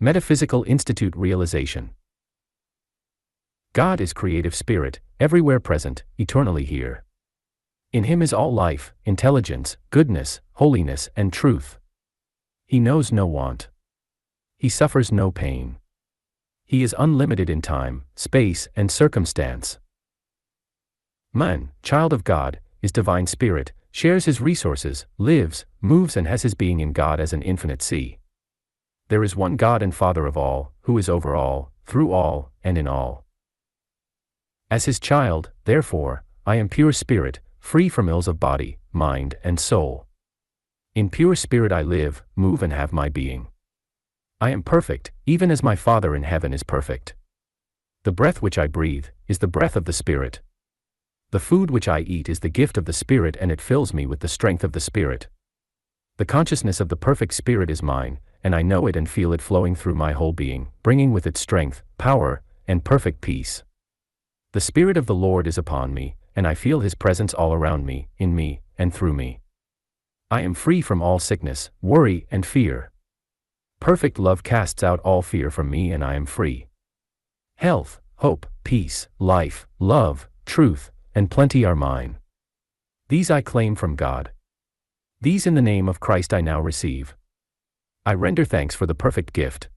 Metaphysical Institute Realization. God is creative spirit, everywhere present, eternally here. In him is all life, intelligence, goodness, holiness, and truth. He knows no want. He suffers no pain. He is unlimited in time, space, and circumstance. Man, child of God, is divine spirit, shares his resources, lives, moves, and has his being in God as an infinite sea. There is one God and Father of all, who is over all, through all, and in all. As his child, therefore, I am pure spirit, free from ills of body, mind, and soul. In pure spirit I live, move, and have my being. I am perfect, even as my Father in heaven is perfect. The breath which I breathe is the breath of the Spirit. The food which I eat is the gift of the Spirit, and it fills me with the strength of the Spirit. The consciousness of the perfect Spirit is mine, and I know it and feel it flowing through my whole being, bringing with it strength, power, and perfect peace. The Spirit of the Lord is upon me, and I feel his presence all around me, in me, and through me. I am free from all sickness, worry, and fear. Perfect love casts out all fear from me, and I am free. Health, hope, peace, life, love, truth, and plenty are mine. These I claim from God. These in the name of Christ I now receive. I render thanks for the perfect gift.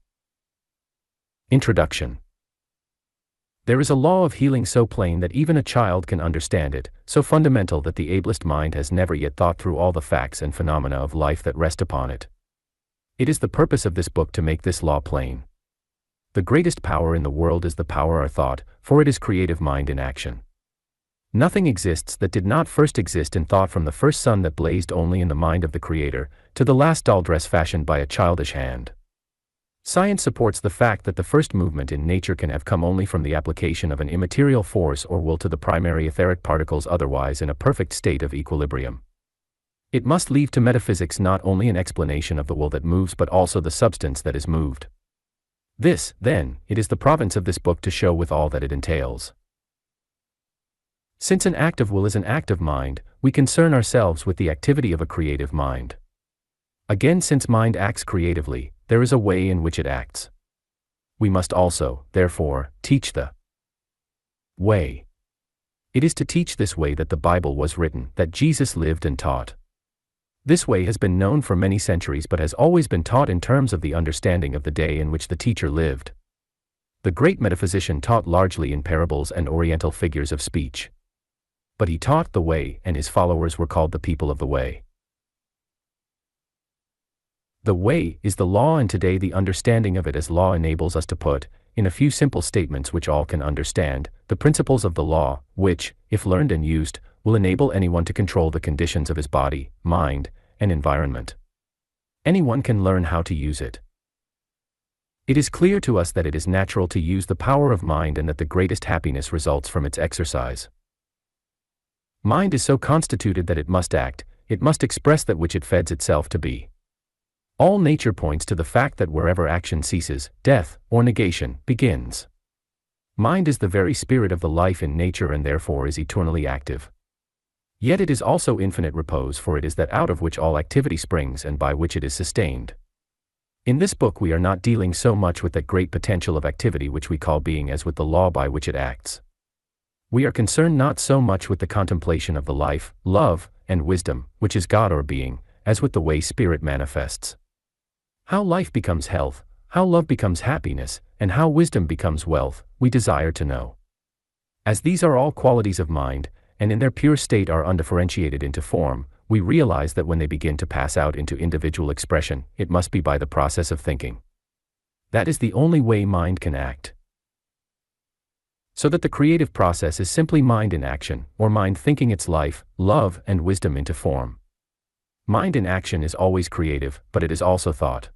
Introduction. There is a law of healing so plain that even a child can understand it, so fundamental that the ablest mind has never yet thought through all the facts and phenomena of life that rest upon it. It is the purpose of this book to make this law plain. The greatest power in the world is the power of thought, for it is creative mind in action. Nothing exists that did not first exist in thought, from the first sun that blazed only in the mind of the Creator, to the last doll dress fashioned by a childish hand. Science supports the fact that the first movement in nature can have come only from the application of an immaterial force or will to the primary etheric particles, otherwise in a perfect state of equilibrium. It must leave to metaphysics not only an explanation of the will that moves but also the substance that is moved. This, then, it is the province of this book to show with all that it entails. Since an act of will is an act of mind, we concern ourselves with the activity of a creative mind. Again, since mind acts creatively, there is a way in which it acts. We must also, therefore, teach the way. It is to teach this way that the Bible was written, that Jesus lived and taught. This way has been known for many centuries but has always been taught in terms of the understanding of the day in which the teacher lived. The great metaphysician taught largely in parables and oriental figures of speech. But he taught the way, and his followers were called the people of the way. The way is the law, and today the understanding of it as law enables us to put, in a few simple statements which all can understand, the principles of the law, which, if learned and used, will enable anyone to control the conditions of his body, mind, and environment. Anyone can learn how to use it. It is clear to us that it is natural to use the power of mind and that the greatest happiness results from its exercise. Mind is so constituted that it must act, it must express that which it feds itself to be. All nature points to the fact that wherever action ceases, death, or negation, begins. Mind is the very spirit of the life in nature and therefore is eternally active. Yet it is also infinite repose, for it is that out of which all activity springs and by which it is sustained. In this book we are not dealing so much with that great potential of activity which we call being as with the law by which it acts. We are concerned not so much with the contemplation of the life, love, and wisdom, which is God or being, as with the way spirit manifests. How life becomes health, how love becomes happiness, and how wisdom becomes wealth, we desire to know. As these are all qualities of mind, and in their pure state are undifferentiated into form, we realize that when they begin to pass out into individual expression, it must be by the process of thinking. That is the only way mind can act. So that the creative process is simply mind in action, or mind thinking its life, love, and wisdom into form. Mind in action is always creative, but it is also thought.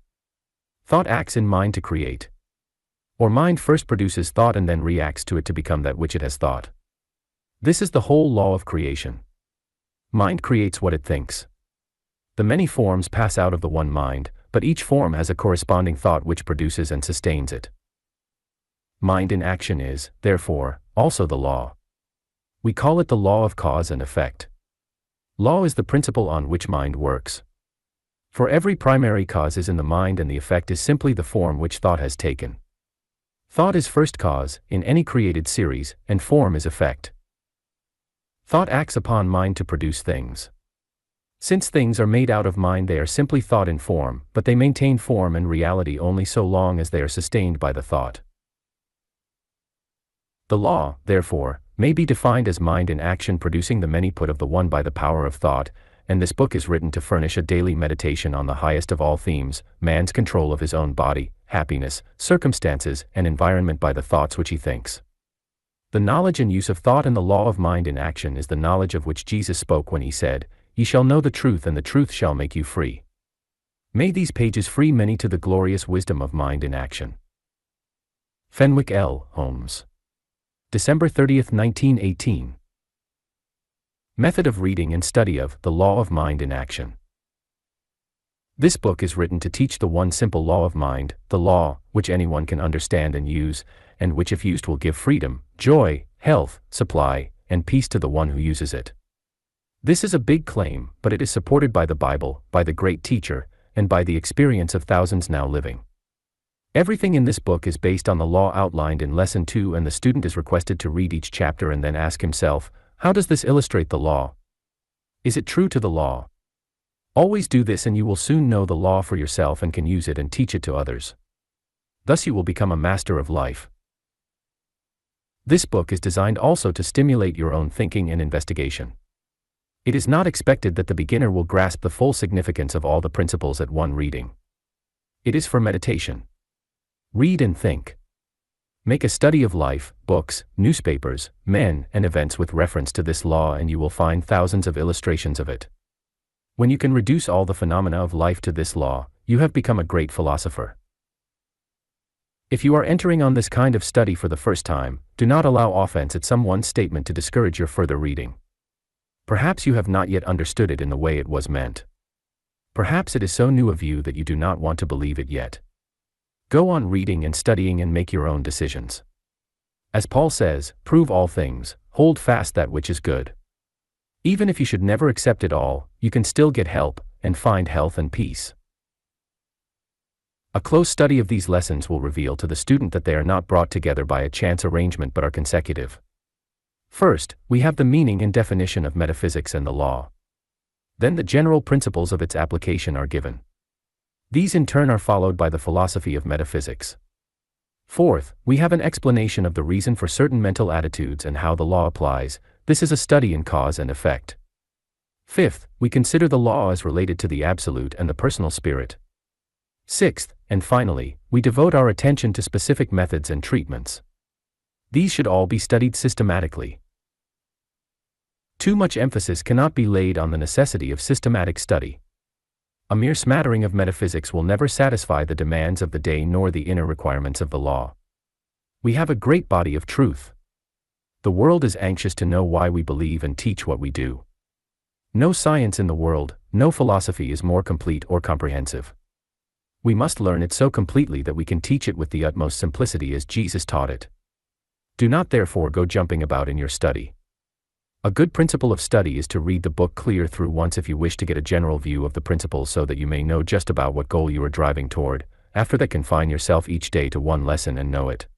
Thought acts in mind to create. Or mind first produces thought and then reacts to it to become that which it has thought. This is the whole law of creation. Mind creates what it thinks. The many forms pass out of the one mind, but each form has a corresponding thought which produces and sustains it. Mind in action is, therefore, also the law. We call it the law of cause and effect. Law is the principle on which mind works. For every primary cause is in the mind and the effect is simply the form which thought has taken. Thought is first cause, in any created series, and form is effect. Thought acts upon mind to produce things. Since things are made out of mind, they are simply thought in form, but they maintain form and reality only so long as they are sustained by the thought. The law, therefore, may be defined as mind in action producing the many put of the one by the power of thought, and this book is written to furnish a daily meditation on the highest of all themes, man's control of his own body, happiness, circumstances, and environment by the thoughts which he thinks. The knowledge and use of thought and the law of mind in action is the knowledge of which Jesus spoke when he said, "Ye shall know the truth and the truth shall make you free." May these pages free many to the glorious wisdom of mind in action. Fenwicke L. Holmes. December 30, 1918. Method of reading and study of The Law of Mind in Action. This book is written to teach the one simple law of mind, the law, which anyone can understand and use, and which if used will give freedom, joy, health, supply, and peace to the one who uses it. This is a big claim, but it is supported by the Bible, by the great teacher, and by the experience of thousands now living. Everything in this book is based on the law outlined in Lesson 2, and the student is requested to read each chapter and then ask himself, how does this illustrate the law? Is it true to the law? Always do this and you will soon know the law for yourself and can use it and teach it to others. Thus you will become a master of life. This book is designed also to stimulate your own thinking and investigation. It is not expected that the beginner will grasp the full significance of all the principles at one reading. It is for meditation. Read and think. Make a study of life, books, newspapers, men, and events with reference to this law, and you will find thousands of illustrations of it. When you can reduce all the phenomena of life to this law, you have become a great philosopher. If you are entering on this kind of study for the first time, do not allow offense at someone's statement to discourage your further reading. Perhaps you have not yet understood it in the way it was meant. Perhaps it is so new of you that you do not want to believe it yet. Go on reading and studying and make your own decisions. As Paul says, prove all things, hold fast that which is good. Even if you should never accept it all, you can still get help, and find health and peace. A close study of these lessons will reveal to the student that they are not brought together by a chance arrangement but are consecutive. First, we have the meaning and definition of metaphysics and the law. Then the general principles of its application are given. These in turn are followed by the philosophy of metaphysics. Fourth, we have an explanation of the reason for certain mental attitudes and how the law applies. This is a study in cause and effect. Fifth, we consider the law as related to the absolute and the personal spirit. Sixth, and finally, we devote our attention to specific methods and treatments. These should all be studied systematically. Too much emphasis cannot be laid on the necessity of systematic study. A mere smattering of metaphysics will never satisfy the demands of the day nor the inner requirements of the law. We have a great body of truth. The world is anxious to know why we believe and teach what we do. No science in the world, no philosophy is more complete or comprehensive. We must learn it so completely that we can teach it with the utmost simplicity as Jesus taught it. Do not therefore go jumping about in your study. A good principle of study is to read the book clear through once if you wish to get a general view of the principles so that you may know just about what goal you are driving toward. After that, confine yourself each day to one lesson and know it.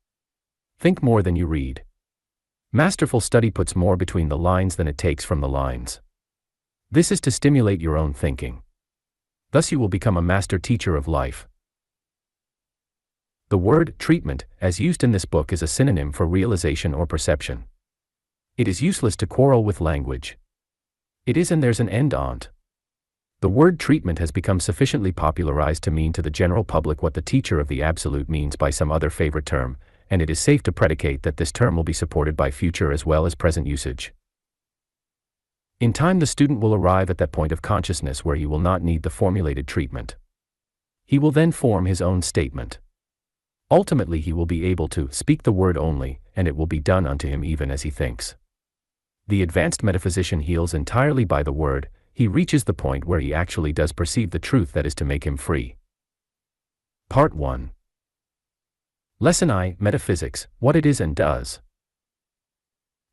Think more than you read. Masterful study puts more between the lines than it takes from the lines. This is to stimulate your own thinking. Thus you will become a master teacher of life. The word treatment, as used in this book, is a synonym for realization or perception. It is useless to quarrel with language. It is and there's an end on't. The word treatment has become sufficiently popularized to mean to the general public what the teacher of the absolute means by some other favorite term, and it is safe to predicate that this term will be supported by future as well as present usage. In time the student will arrive at that point of consciousness where he will not need the formulated treatment. He will then form his own statement. Ultimately he will be able to speak the word only, and it will be done unto him even as he thinks. The advanced metaphysician heals entirely by the word. He reaches the point where he actually does perceive the truth that is to make him free. Part 1. Lesson I. Metaphysics, what it is and does.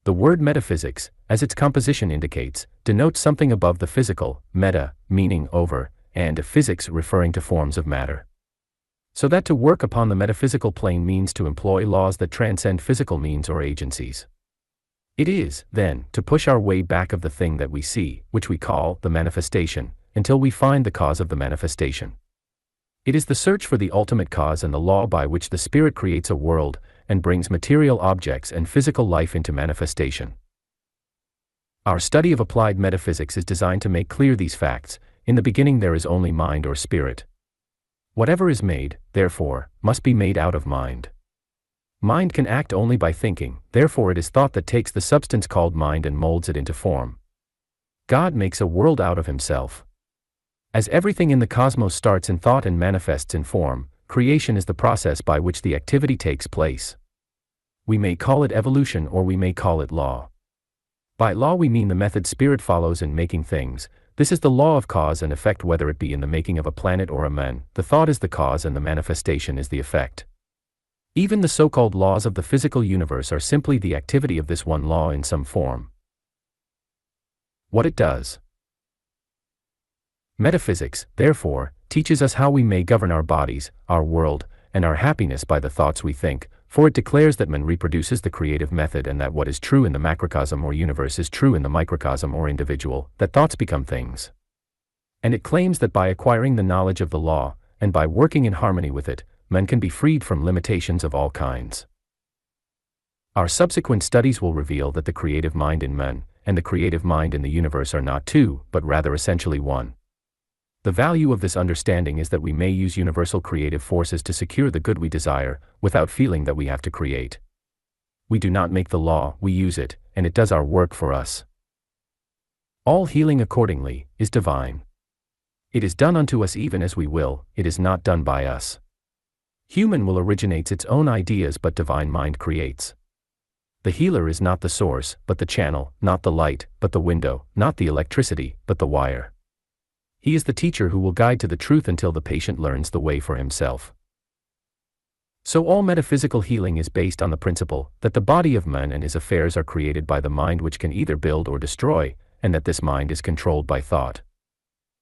The word metaphysics, as its composition indicates, denotes something above the physical, meta, meaning over, and physics referring to forms of matter. So that to work upon the metaphysical plane means to employ laws that transcend physical means or agencies. It is, then, to push our way back of the thing that we see, which we call the manifestation, until we find the cause of the manifestation. It is the search for the ultimate cause and the law by which the Spirit creates a world, and brings material objects and physical life into manifestation. Our study of applied metaphysics is designed to make clear these facts. In the beginning there is only mind or spirit. Whatever is made, therefore, must be made out of mind. Mind can act only by thinking, therefore it is thought that takes the substance called mind and molds it into form. God makes a world out of himself. As everything in the cosmos starts in thought and manifests in form, creation is the process by which the activity takes place. We may call it evolution or we may call it law. By law we mean the method spirit follows in making things. This is the law of cause and effect, whether it be in the making of a planet or a man. The thought is the cause and the manifestation is the effect. Even the so-called laws of the physical universe are simply the activity of this one law in some form. What it does. Metaphysics, therefore, teaches us how we may govern our bodies, our world, and our happiness by the thoughts we think, for it declares that man reproduces the creative method and that what is true in the macrocosm or universe is true in the microcosm or individual, that thoughts become things. And it claims that by acquiring the knowledge of the law, and by working in harmony with it, man can be freed from limitations of all kinds. Our subsequent studies will reveal that the creative mind in man, and the creative mind in the universe are not two, but rather essentially one. The value of this understanding is that we may use universal creative forces to secure the good we desire, without feeling that we have to create. We do not make the law, we use it, and it does our work for us. All healing accordingly is divine. It is done unto us even as we will, it is not done by us. Human will originates its own ideas, but divine mind creates. The healer is not the source, but the channel, not the light, but the window, not the electricity, but the wire. He is the teacher who will guide to the truth until the patient learns the way for himself. So all metaphysical healing is based on the principle that the body of man and his affairs are created by the mind, which can either build or destroy, and that this mind is controlled by thought.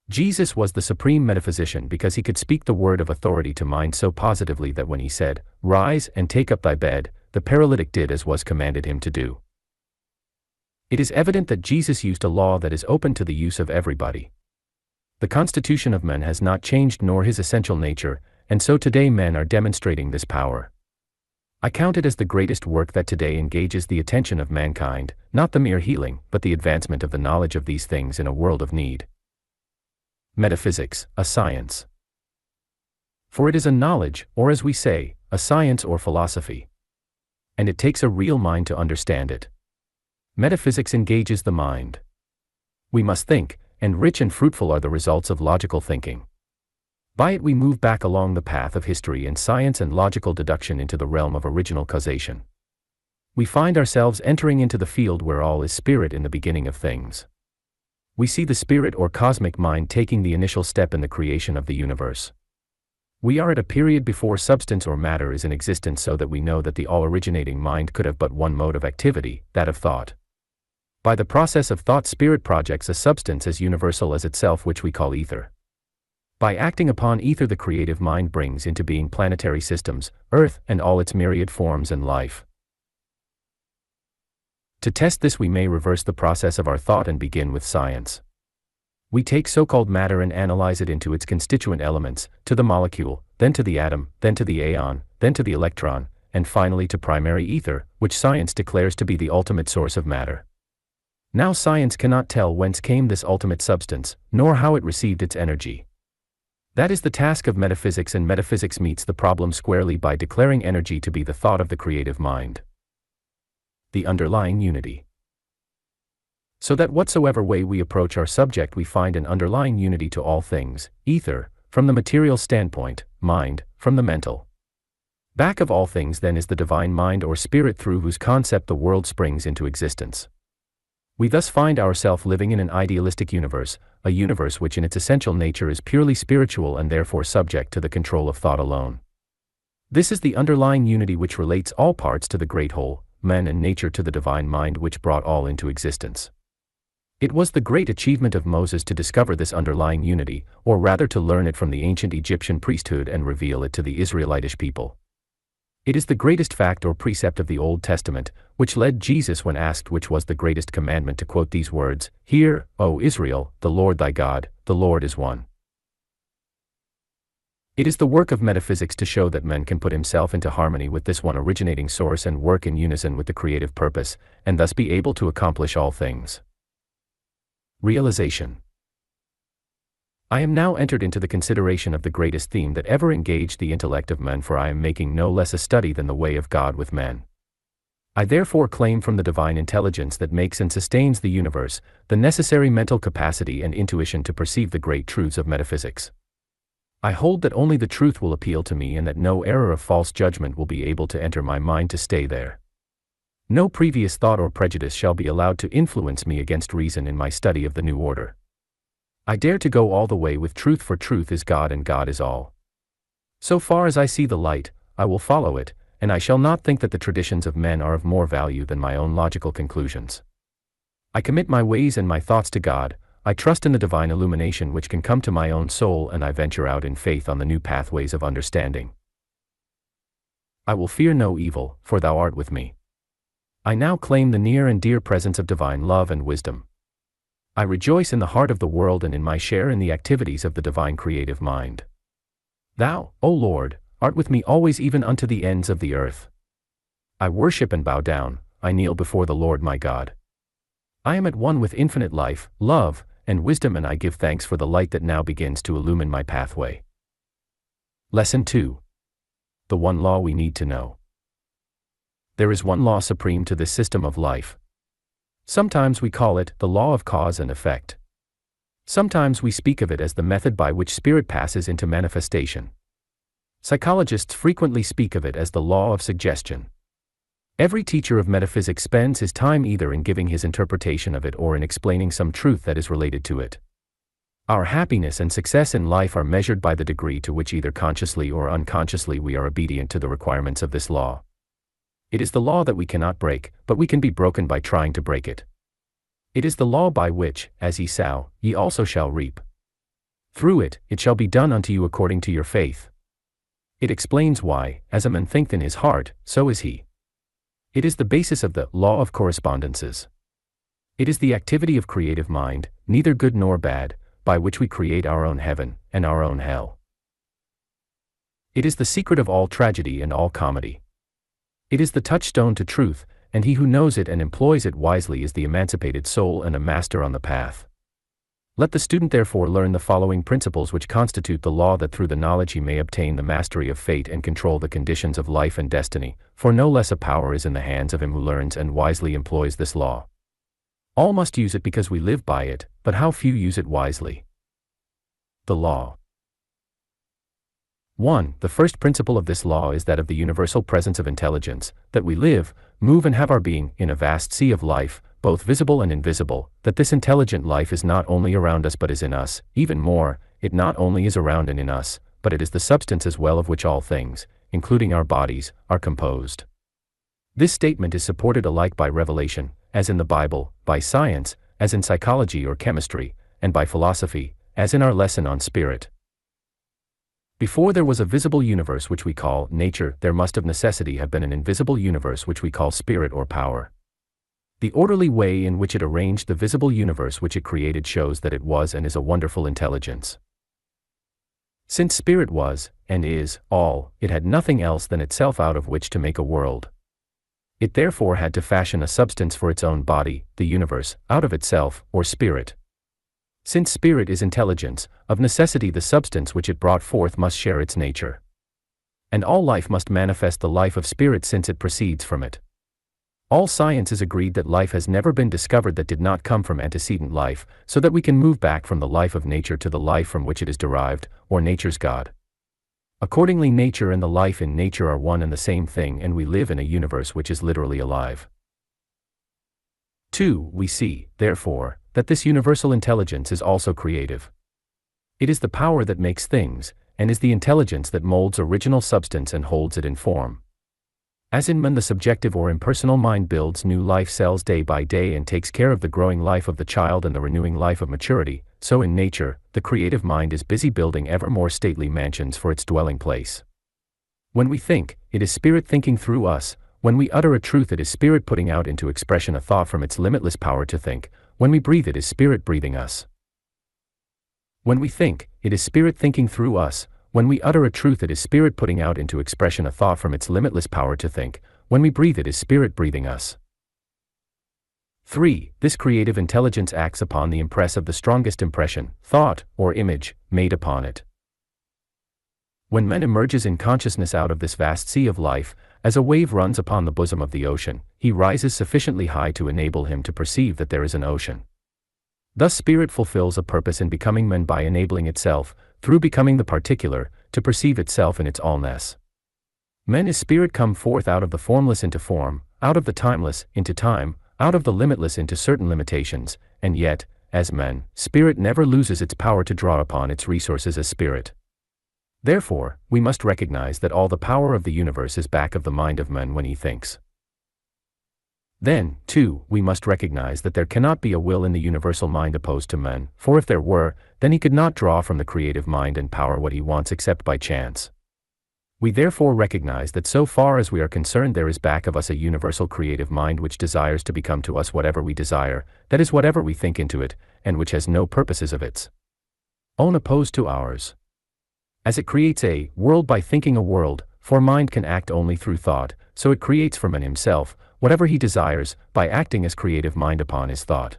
Jesus was the supreme metaphysician because he could speak the word of authority to mind so positively that when he said, "Rise and take up thy bed," the paralytic did as was commanded him to do. It is evident that Jesus used a law that is open to the use of everybody. The constitution of man has not changed nor his essential nature, and so today men are demonstrating this power. I count it as the greatest work that today engages the attention of mankind, not the mere healing, but the advancement of the knowledge of these things in a world of need. Metaphysics, a science. For it is a knowledge, or as we say, a science or philosophy. And it takes a real mind to understand it. Metaphysics engages the mind. We must think, and rich and fruitful are the results of logical thinking. By it we move back along the path of history and science and logical deduction into the realm of original causation. We find ourselves entering into the field where all is spirit in the beginning of things. We see the spirit or cosmic mind taking the initial step in the creation of the universe. We are at a period before substance or matter is in existence, so that we know that the all-originating mind could have but one mode of activity, that of thought. By the process of thought, spirit projects a substance as universal as itself, which we call ether. By acting upon ether, the creative mind brings into being planetary systems, Earth, and all its myriad forms and life. To test this, we may reverse the process of our thought and begin with science. We take so-called matter and analyze it into its constituent elements, to the molecule, then to the atom, then to the aeon, then to the electron, and finally to primary ether, which science declares to be the ultimate source of matter. Now science cannot tell whence came this ultimate substance, nor how it received its energy. That is the task of metaphysics, and metaphysics meets the problem squarely by declaring energy to be the thought of the creative mind. The underlying unity. So that whatsoever way we approach our subject, we find an underlying unity to all things, ether, from the material standpoint, mind, from the mental. Back of all things then is the divine mind or spirit, through whose concept the world springs into existence. We thus find ourselves living in an idealistic universe, a universe which in its essential nature is purely spiritual and therefore subject to the control of thought alone. This is the underlying unity which relates all parts to the great whole, man and nature to the divine mind which brought all into existence. It was the great achievement of Moses to discover this underlying unity, or rather to learn it from the ancient Egyptian priesthood and reveal it to the Israelitish people. It is the greatest fact or precept of the Old Testament, which led Jesus when asked which was the greatest commandment to quote these words, "Hear, O Israel, the Lord thy God, the Lord is one." It is the work of metaphysics to show that man can put himself into harmony with this one originating source and work in unison with the creative purpose, and thus be able to accomplish all things. Realization. I am now entered into the consideration of the greatest theme that ever engaged the intellect of man, for I am making no less a study than the way of God with men. I therefore claim from the divine intelligence that makes and sustains the universe, the necessary mental capacity and intuition to perceive the great truths of metaphysics. I hold that only the truth will appeal to me, and that no error of false judgment will be able to enter my mind to stay there. No previous thought or prejudice shall be allowed to influence me against reason in my study of the new order. I dare to go all the way with truth, for truth is God and God is all. So far as I see the light, I will follow it, and I shall not think that the traditions of men are of more value than my own logical conclusions. I commit my ways and my thoughts to God. I trust in the divine illumination which can come to my own soul, and I venture out in faith on the new pathways of understanding. I will fear no evil, for thou art with me. I now claim the near and dear presence of divine love and wisdom. I rejoice in the heart of the world and in my share in the activities of the divine creative mind. Thou, O Lord, art with me always, even unto the ends of the earth. I worship and bow down, I kneel before the Lord my God. I am at one with infinite life, love, and wisdom, and I give thanks for the light that now begins to illumine my pathway. Lesson 2. The one law we need to know. There is one law supreme to this system of life. Sometimes we call it the law of cause and effect. Sometimes we speak of it as the method by which spirit passes into manifestation. Psychologists frequently speak of it as the law of suggestion. Every teacher of metaphysics spends his time either in giving his interpretation of it or in explaining some truth that is related to it. Our happiness and success in life are measured by the degree to which, either consciously or unconsciously, we are obedient to the requirements of this law. It is the law that we cannot break, but we can be broken by trying to break it. It is the law by which, as ye sow, ye also shall reap. Through it, it shall be done unto you according to your faith. It explains why, as a man thinketh in his heart, so is he. It is the basis of the law of correspondences. It is the activity of creative mind, neither good nor bad, by which we create our own heaven and our own hell. It is the secret of all tragedy and all comedy. It is the touchstone to truth, and he who knows it and employs it wisely is the emancipated soul and a master on the path. Let the student therefore learn the following principles, which constitute the law, that through the knowledge he may obtain the mastery of fate and control the conditions of life and destiny, for no less a power is in the hands of him who learns and wisely employs this law. All must use it because we live by it, but how few use it wisely. The law. 1. The first principle of this law is that of the universal presence of intelligence, that we live, move and have our being in a vast sea of life, both visible and invisible, that this intelligent life is not only around us but is in us. Even more, it not only is around and in us, but it is the substance as well of which all things, including our bodies, are composed. This statement is supported alike by revelation, as in the Bible, by science, as in psychology or chemistry, and by philosophy, as in our lesson on spirit. Before there was a visible universe which we call nature, there must of necessity have been an invisible universe which we call spirit or power. The orderly way in which it arranged the visible universe which it created shows that it was and is a wonderful intelligence. Since spirit was, and is, all, it had nothing else than itself out of which to make a world. It therefore had to fashion a substance for its own body, the universe, out of itself, or spirit. Since spirit is intelligence, of necessity the substance which it brought forth must share its nature. And all life must manifest the life of spirit, since it proceeds from it. All science is agreed that life has never been discovered that did not come from antecedent life, so that we can move back from the life of nature to the life from which it is derived, or nature's God. Accordingly, nature and the life in nature are one and the same thing, and we live in a universe which is literally alive. 2. We see, therefore, that this universal intelligence is also creative. It is the power that makes things, and is the intelligence that molds original substance and holds it in form. As in man, the subjective or impersonal mind builds new life cells day by day and takes care of the growing life of the child and the renewing life of maturity, so in nature, the creative mind is busy building ever more stately mansions for its dwelling place. When we think, it is spirit thinking through us. When we utter a truth, it is spirit putting out into expression a thought from its limitless power to think. When we breathe, it is spirit breathing us. When we think, it is spirit thinking through us. When we utter a truth, it is spirit putting out into expression a thought from its limitless power to think. When we breathe, it is spirit breathing us. 3. This creative intelligence acts upon the impress of the strongest impression, thought, or image, made upon it. When man emerges in consciousness out of this vast sea of life, as a wave runs upon the bosom of the ocean, he rises sufficiently high to enable him to perceive that there is an ocean. Thus spirit fulfills a purpose in becoming man by enabling itself, through becoming the particular, to perceive itself in its allness. Man is spirit come forth out of the formless into form, out of the timeless into time, out of the limitless into certain limitations, and yet, as man, spirit never loses its power to draw upon its resources as spirit. Therefore, we must recognize that all the power of the universe is back of the mind of man when he thinks. Then, too, we must recognize that there cannot be a will in the universal mind opposed to man, for if there were, then he could not draw from the creative mind and power what he wants except by chance. We therefore recognize that so far as we are concerned, there is back of us a universal creative mind which desires to become to us whatever we desire, that is whatever we think into it, and which has no purposes of its own opposed to ours. As it creates a world by thinking a world, for mind can act only through thought, so it creates for man himself whatever he desires, by acting as creative mind upon his thought.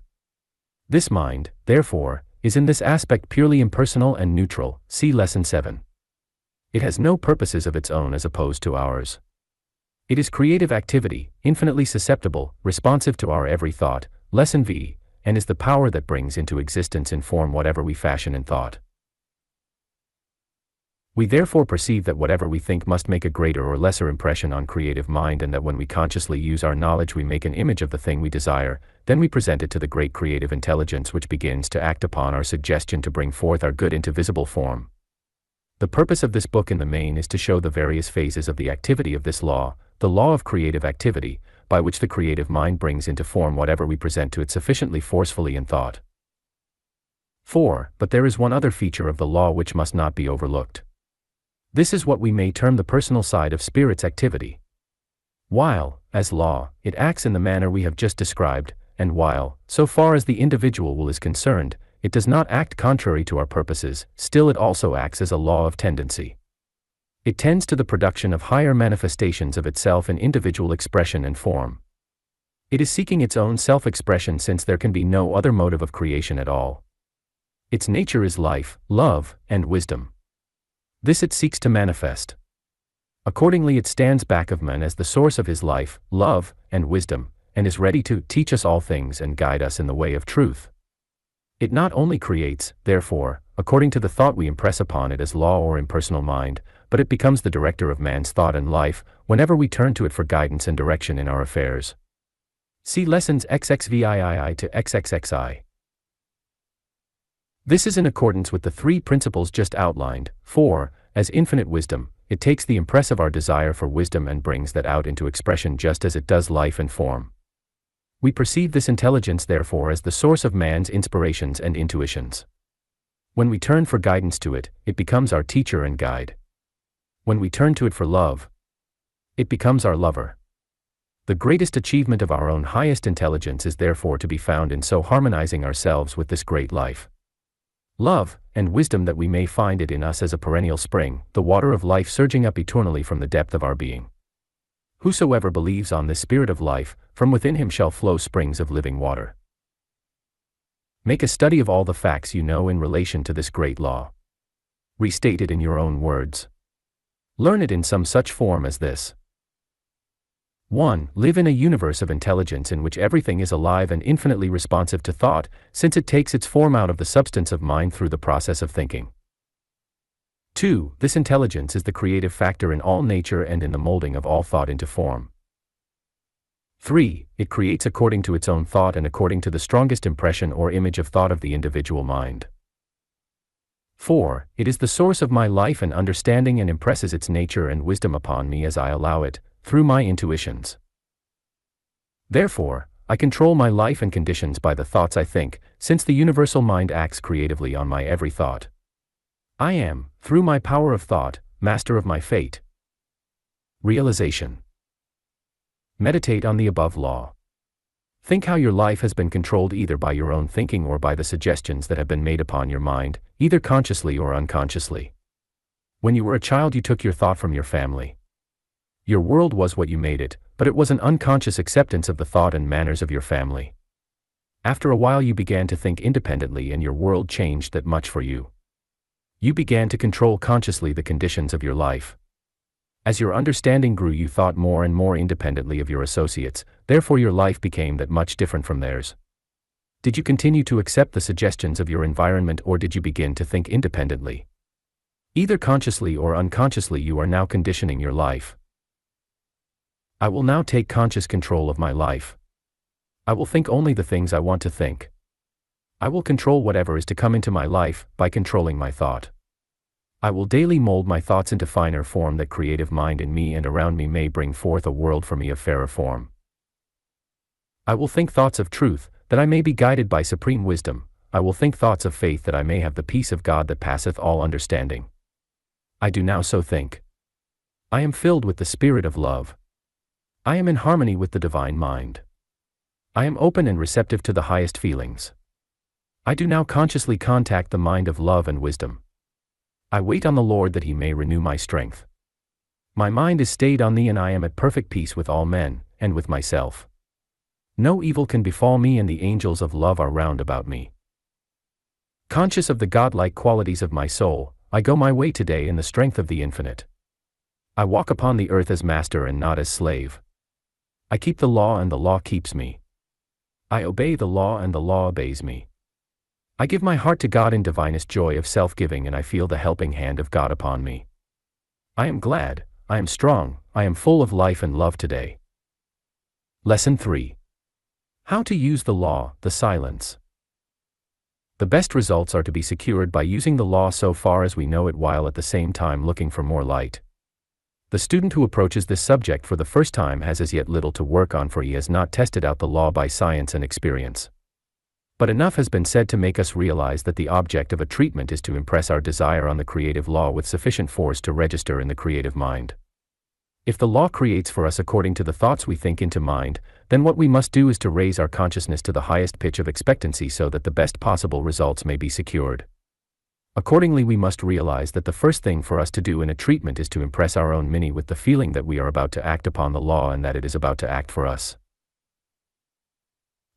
This mind, therefore, is in this aspect purely impersonal and neutral, see Lesson 7. It has no purposes of its own as opposed to ours. It is creative activity, infinitely susceptible, responsive to our every thought, Lesson V, and is the power that brings into existence in form whatever we fashion in thought. We therefore perceive that whatever we think must make a greater or lesser impression on creative mind, and that when we consciously use our knowledge we make an image of the thing we desire, then we present it to the great creative intelligence which begins to act upon our suggestion to bring forth our good into visible form. The purpose of this book in the main is to show the various phases of the activity of this law, the law of creative activity, by which the creative mind brings into form whatever we present to it sufficiently forcefully in thought. 4. But there is one other feature of the law which must not be overlooked. This is what we may term the personal side of spirit's activity. While, as law, it acts in the manner we have just described, and while, so far as the individual will is concerned, it does not act contrary to our purposes, still it also acts as a law of tendency. It tends to the production of higher manifestations of itself in individual expression and form. It is seeking its own self-expression, since there can be no other motive of creation at all. Its nature is life, love, and wisdom. This it seeks to manifest. Accordingly, it stands back of man as the source of his life, love, and wisdom, and is ready to teach us all things and guide us in the way of truth. It not only creates, therefore, according to the thought we impress upon it as law or impersonal mind, but it becomes the director of man's thought and life, whenever we turn to it for guidance and direction in our affairs. See Lessons XXVIII to XXXI. This is in accordance with the three principles just outlined. 4. As infinite wisdom, it takes the impress of our desire for wisdom and brings that out into expression just as it does life and form. We perceive this intelligence therefore as the source of man's inspirations and intuitions. When we turn for guidance to it, it becomes our teacher and guide. When we turn to it for love, it becomes our lover. The greatest achievement of our own highest intelligence is therefore to be found in so harmonizing ourselves with this great life, love, and wisdom that we may find it in us as a perennial spring, the water of life surging up eternally from the depth of our being. Whosoever believes on this spirit of life, from within him shall flow springs of living water. Make a study of all the facts you know in relation to this great law. Restate it in your own words. Learn it in some such form as this. 1. Live in a universe of intelligence in which everything is alive and infinitely responsive to thought, since it takes its form out of the substance of mind through the process of thinking. 2. This intelligence is the creative factor in all nature and in the molding of all thought into form. 3. It creates according to its own thought and according to the strongest impression or image of thought of the individual mind. 4. It is the source of my life and understanding and impresses its nature and wisdom upon me as I allow it. through my intuitions. Therefore, I control my life and conditions by the thoughts I think, since the universal mind acts creatively on my every thought. I am, through my power of thought, master of my fate. Realization. Meditate on the above law. Think how your life has been controlled either by your own thinking or by the suggestions that have been made upon your mind, either consciously or unconsciously. When you were a child, you took your thought from your family. Your world was what you made it, but it was an unconscious acceptance of the thought and manners of your family. After a while, you began to think independently and your world changed that much for you. You began to control consciously the conditions of your life. As your understanding grew, you thought more and more independently of your associates, therefore your life became that much different from theirs. Did you continue to accept the suggestions of your environment, or did you begin to think independently? Either consciously or unconsciously, you are now conditioning your life. I will now take conscious control of my life. I will think only the things I want to think. I will control whatever is to come into my life by controlling my thought. I will daily mold my thoughts into finer form that creative mind in me and around me may bring forth a world for me of fairer form. I will think thoughts of truth, that I may be guided by supreme wisdom. I will think thoughts of faith, that I may have the peace of God that passeth all understanding. I do now so think. I am filled with the spirit of love. I am in harmony with the divine mind. I am open and receptive to the highest feelings. I do now consciously contact the mind of love and wisdom. I wait on the Lord that he may renew my strength. My mind is stayed on thee, and I am at perfect peace with all men, and with myself. No evil can befall me, and the angels of love are round about me. Conscious of the godlike qualities of my soul, I go my way today in the strength of the infinite. I walk upon the earth as master and not as slave. I keep the law and the law keeps me. I obey the law and the law obeys me. I give my heart to God in divinest joy of self-giving, and I feel the helping hand of God upon me. I am glad, I am strong, I am full of life and love today. Lesson 3. How to use the law, the silence. The best results are to be secured by using the law so far as we know it, while at the same time looking for more light. The student who approaches this subject for the first time has as yet little to work on, for he has not tested out the law by science and experience. But enough has been said to make us realize that the object of a treatment is to impress our desire on the creative law with sufficient force to register in the creative mind. If the law creates for us according to the thoughts we think into mind, then what we must do is to raise our consciousness to the highest pitch of expectancy so that the best possible results may be secured. Accordingly, we must realize that the first thing for us to do in a treatment is to impress our own mini with the feeling that we are about to act upon the law and that it is about to act for us.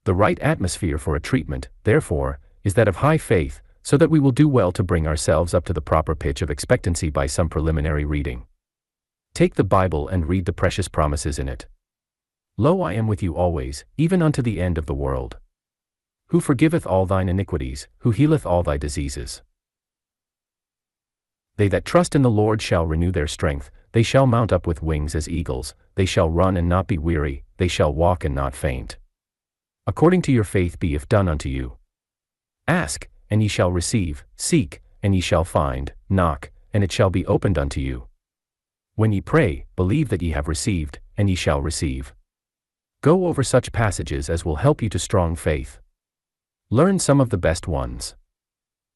The right atmosphere for a treatment, therefore, is that of high faith, so that we will do well to bring ourselves up to the proper pitch of expectancy by some preliminary reading. Take the Bible and read the precious promises in it. Lo, I am with you always, even unto the end of the world. Who forgiveth all thine iniquities, who healeth all thy diseases. They that trust in the Lord shall renew their strength, they shall mount up with wings as eagles, they shall run and not be weary, they shall walk and not faint. According to your faith be it done unto you. Ask, and ye shall receive, seek, and ye shall find, knock, and it shall be opened unto you. When ye pray, believe that ye have received, and ye shall receive. Go over such passages as will help you to strong faith. Learn some of the best ones.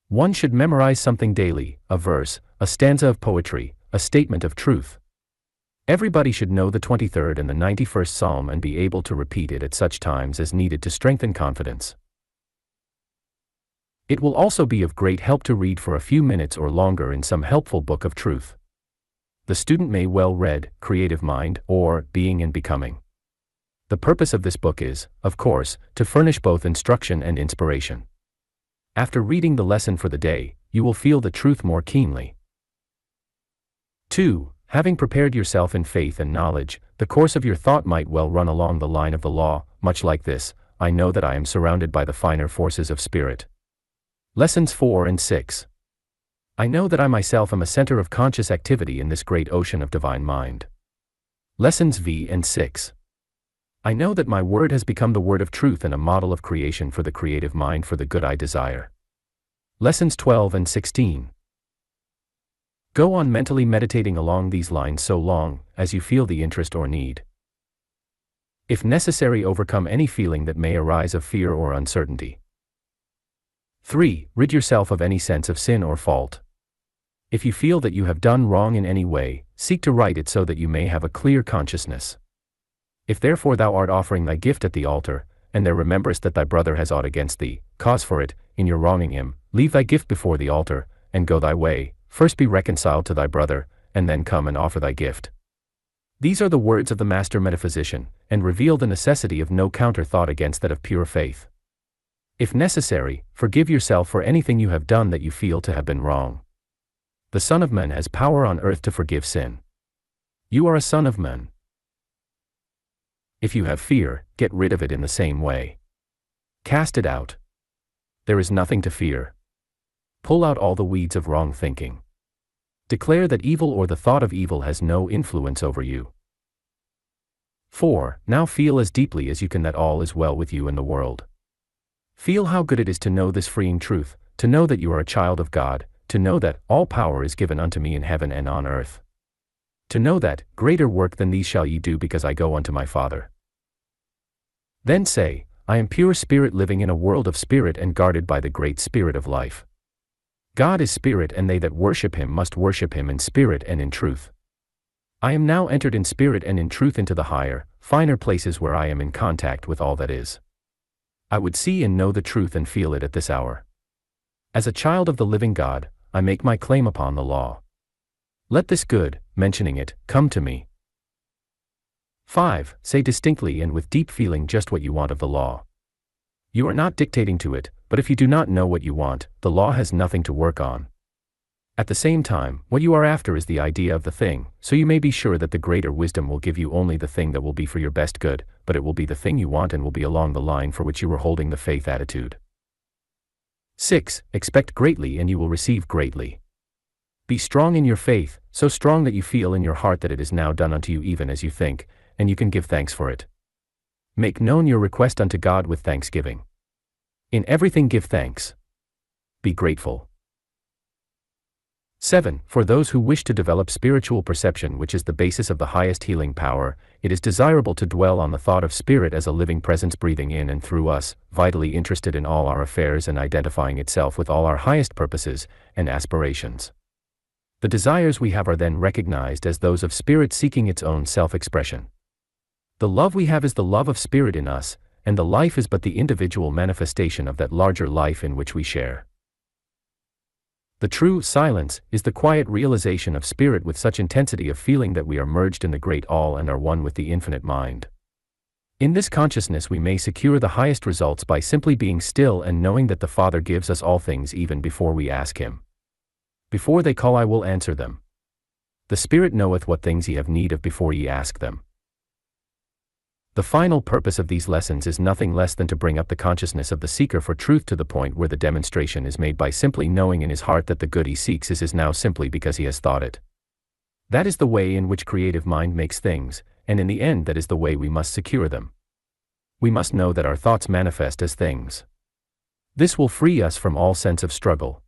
One should memorize something daily, a verse, a stanza of poetry, a statement of truth. Everybody should know the 23rd and the 91st Psalm and be able to repeat it at such times as needed to strengthen confidence. It will also be of great help to read for a few minutes or longer in some helpful book of truth. The student may well read Creative Mind or Being and Becoming. The purpose of this book is, of course, to furnish both instruction and inspiration. After reading the lesson for the day, you will feel the truth more keenly. 2. Having prepared yourself in faith and knowledge, the course of your thought might well run along the line of the law, much like this: I know that I am surrounded by the finer forces of spirit. Lessons 4 and 6. I know that I myself am a center of conscious activity in this great ocean of divine mind. Lessons V and 6. I know that my word has become the word of truth and a model of creation for the creative mind for the good I desire. Lessons 12 and 16. Go on mentally meditating along these lines so long as you feel the interest or need. If necessary, overcome any feeling that may arise of fear or uncertainty. 3. Rid yourself of any sense of sin or fault. If you feel that you have done wrong in any way, seek to right it so that you may have a clear consciousness. If therefore thou art offering thy gift at the altar, and there rememberest that thy brother has aught against thee, cause for it, in your wronging him, leave thy gift before the altar, and go thy way. First be reconciled to thy brother, and then come and offer thy gift. These are the words of the master metaphysician, and reveal the necessity of no counter thought against that of pure faith. If necessary, forgive yourself for anything you have done that you feel to have been wrong. The Son of Man has power on earth to forgive sin. You are a son of man. If you have fear, get rid of it in the same way. Cast it out. There is nothing to fear. Pull out all the weeds of wrong thinking. Declare that evil or the thought of evil has no influence over you. 4. Now feel as deeply as you can that all is well with you in the world. Feel how good it is to know this freeing truth, to know that you are a child of God, to know that all power is given unto me in heaven and on earth. To know that greater work than these shall ye do because I go unto my Father. Then say, I am pure spirit living in a world of spirit and guarded by the great Spirit of life. God is spirit, and they that worship him must worship him in spirit and in truth. I am now entered in spirit and in truth into the higher, finer places where I am in contact with all that is. I would see and know the truth and feel it at this hour. As a child of the living God, I make my claim upon the law. Let this good, mentioning it, come to me. 5. Say distinctly and with deep feeling just what you want of the law. You are not dictating to it, but if you do not know what you want, the law has nothing to work on. At the same time, what you are after is the idea of the thing, so you may be sure that the greater wisdom will give you only the thing that will be for your best good, but it will be the thing you want and will be along the line for which you were holding the faith attitude. 6. Expect greatly and you will receive greatly. Be strong in your faith, so strong that you feel in your heart that it is now done unto you even as you think, and you can give thanks for it. Make known your request unto God with thanksgiving. In everything give thanks. Be grateful. 7. For those who wish to develop spiritual perception, which is the basis of the highest healing power, it is desirable to dwell on the thought of spirit as a living presence breathing in and through us, vitally interested in all our affairs and identifying itself with all our highest purposes and aspirations. The desires we have are then recognized as those of spirit seeking its own self-expression. The love we have is the love of spirit in us, and the life is but the individual manifestation of that larger life in which we share. The true silence is the quiet realization of spirit with such intensity of feeling that we are merged in the great all and are one with the infinite mind. In this consciousness we may secure the highest results by simply being still and knowing that the Father gives us all things even before we ask him. Before they call I will answer them. The Spirit knoweth what things ye have need of before ye ask them. The final purpose of these lessons is nothing less than to bring up the consciousness of the seeker for truth to the point where the demonstration is made by simply knowing in his heart that the good he seeks is now simply because he has thought it. That is the way in which creative mind makes things, and in the end that is the way we must secure them. We must know that our thoughts manifest as things. This will free us from all sense of struggle.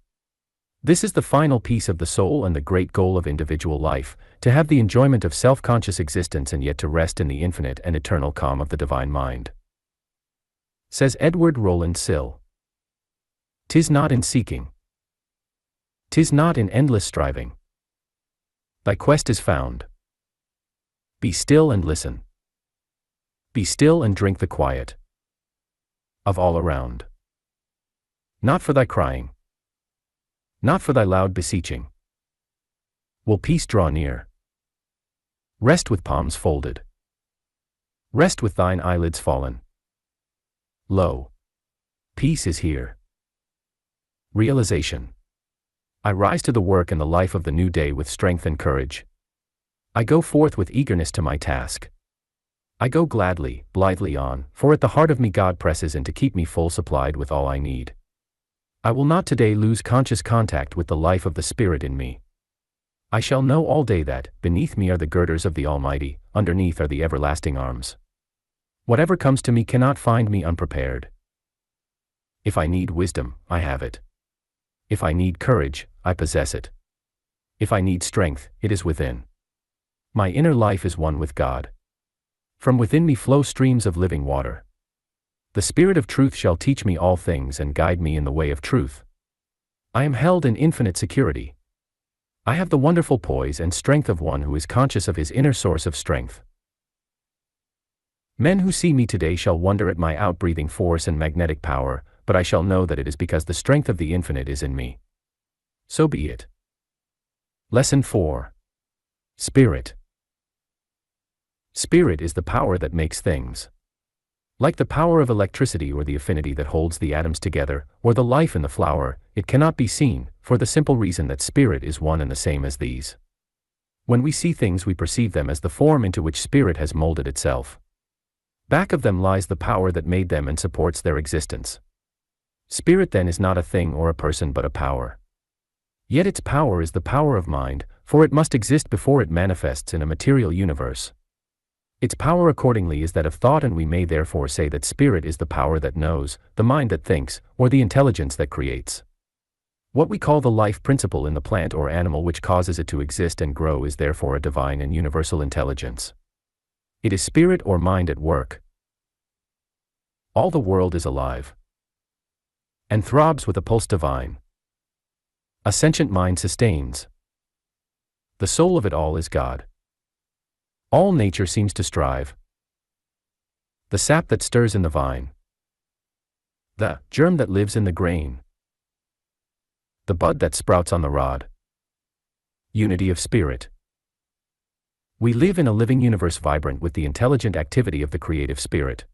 This is the final piece of the soul and the great goal of individual life, to have the enjoyment of self-conscious existence and yet to rest in the infinite and eternal calm of the divine mind. Says Edward Rowland Sill. 'Tis not in seeking. 'Tis not in endless striving. Thy quest is found. Be still and listen. Be still and drink the quiet of all around. Not for thy crying, not for thy loud beseeching, will peace draw near. Rest with palms folded. Rest with thine eyelids fallen. Lo, peace is here. Realization. I rise to the work and the life of the new day with strength and courage. I go forth with eagerness to my task. I go gladly, blithely on, for at the heart of me God presses in to keep me full supplied with all I need. I will not today lose conscious contact with the life of the Spirit in me. I shall know all day that, beneath me are the girders of the Almighty, underneath are the everlasting arms. Whatever comes to me cannot find me unprepared. If I need wisdom, I have it. If I need courage, I possess it. If I need strength, it is within. My inner life is one with God. From within me flow streams of living water. The Spirit of truth shall teach me all things and guide me in the way of truth. I am held in infinite security. I have the wonderful poise and strength of one who is conscious of his inner source of strength. Men who see me today shall wonder at my outbreathing force and magnetic power, but I shall know that it is because the strength of the infinite is in me. So be it. Lesson 4. Spirit. Spirit is the power that makes things. Like the power of electricity or the affinity that holds the atoms together, or the life in the flower, it cannot be seen, for the simple reason that spirit is one and the same as these. When we see things, we perceive them as the form into which spirit has molded itself. Back of them lies the power that made them and supports their existence. Spirit then is not a thing or a person but a power. Yet its power is the power of mind, for it must exist before it manifests in a material universe. Its power accordingly is that of thought, and we may therefore say that spirit is the power that knows, the mind that thinks, or the intelligence that creates. What we call the life principle in the plant or animal which causes it to exist and grow is therefore a divine and universal intelligence. It is spirit or mind at work. All the world is alive and throbs with a pulse divine. A sentient mind sustains. The soul of it all is God. All nature seems to strive. The sap that stirs in the vine. The germ that lives in the grain. The bud that sprouts on the rod. Unity of spirit. We live in a living universe vibrant with the intelligent activity of the creative spirit.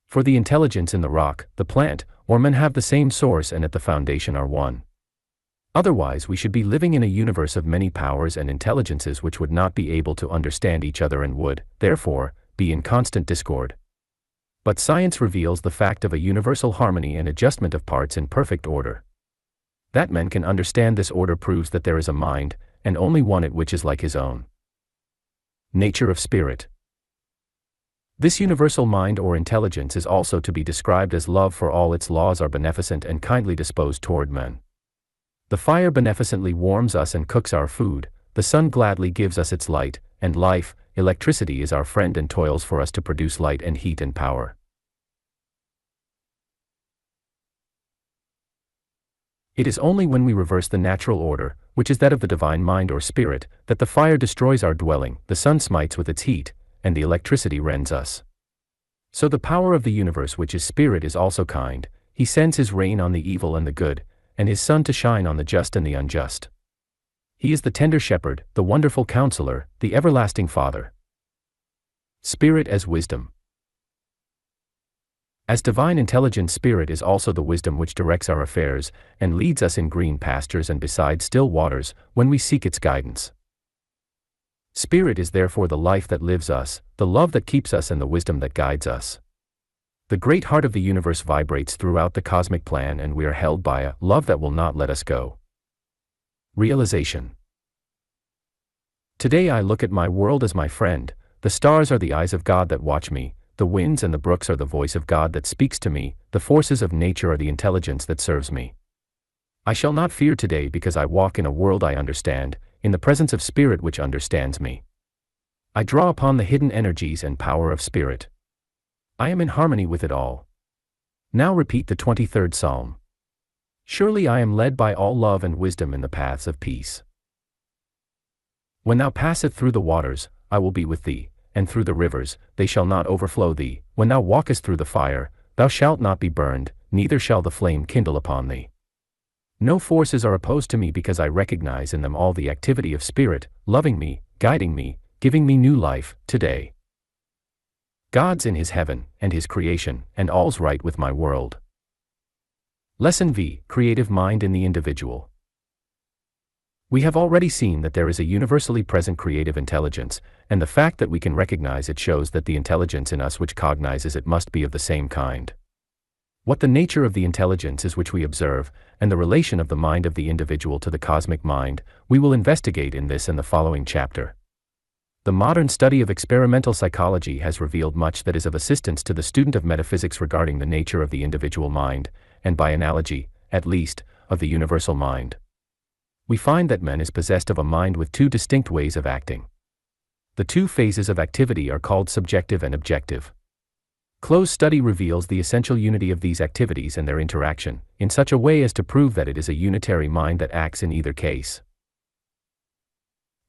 For the intelligence in the rock, the plant, or man have the same source and at the foundation are one. Otherwise we should be living in a universe of many powers and intelligences which would not be able to understand each other and would, therefore, be in constant discord. But science reveals the fact of a universal harmony and adjustment of parts in perfect order. That men can understand this order proves that there is a mind, and only one at which is like his own. Nature of spirit. This universal mind or intelligence is also to be described as love, for all its laws are beneficent and kindly disposed toward men. The fire beneficently warms us and cooks our food, the sun gladly gives us its light, and life, electricity is our friend and toils for us to produce light and heat and power. It is only when we reverse the natural order, which is that of the divine mind or spirit, that the fire destroys our dwelling, the sun smites with its heat, and the electricity rends us. So the power of the universe which is spirit is also kind, he sends his rain on the evil and the good, and his sun to shine on the just and the unjust. He is the tender shepherd, the wonderful counselor, the everlasting Father. Spirit as wisdom. As divine intelligent spirit is also the wisdom which directs our affairs, and leads us in green pastures and beside still waters, when we seek its guidance. Spirit is therefore the life that lives us, the love that keeps us, and the wisdom that guides us. The great heart of the universe vibrates throughout the cosmic plan, and we are held by a love that will not let us go. Realization. Today I look at my world as my friend, the stars are the eyes of God that watch me, the winds and the brooks are the voice of God that speaks to me, the forces of nature are the intelligence that serves me. I shall not fear today because I walk in a world I understand, in the presence of spirit which understands me. I draw upon the hidden energies and power of spirit. I am in harmony with it all. Now repeat the 23rd Psalm. Surely I am led by all love and wisdom in the paths of peace. When thou passest through the waters, I will be with thee, and through the rivers, they shall not overflow thee. When thou walkest through the fire, thou shalt not be burned, neither shall the flame kindle upon thee. No forces are opposed to me because I recognize in them all the activity of spirit, loving me, guiding me, giving me new life, today. God's in his heaven, and his creation, and all's right with my world. Lesson V. Creative mind in the individual. We have already seen that there is a universally present creative intelligence, and the fact that we can recognize it shows that the intelligence in us which cognizes it must be of the same kind. What the nature of the intelligence is which we observe, and the relation of the mind of the individual to the cosmic mind, we will investigate in this and the following chapter. The modern study of experimental psychology has revealed much that is of assistance to the student of metaphysics regarding the nature of the individual mind, and by analogy, at least, of the universal mind. we find that man is possessed of a mind with two distinct ways of acting. The two phases of activity are called subjective and objective. Close study reveals the essential unity of these activities and their interaction, in such a way as to prove that it is a unitary mind that acts in either case.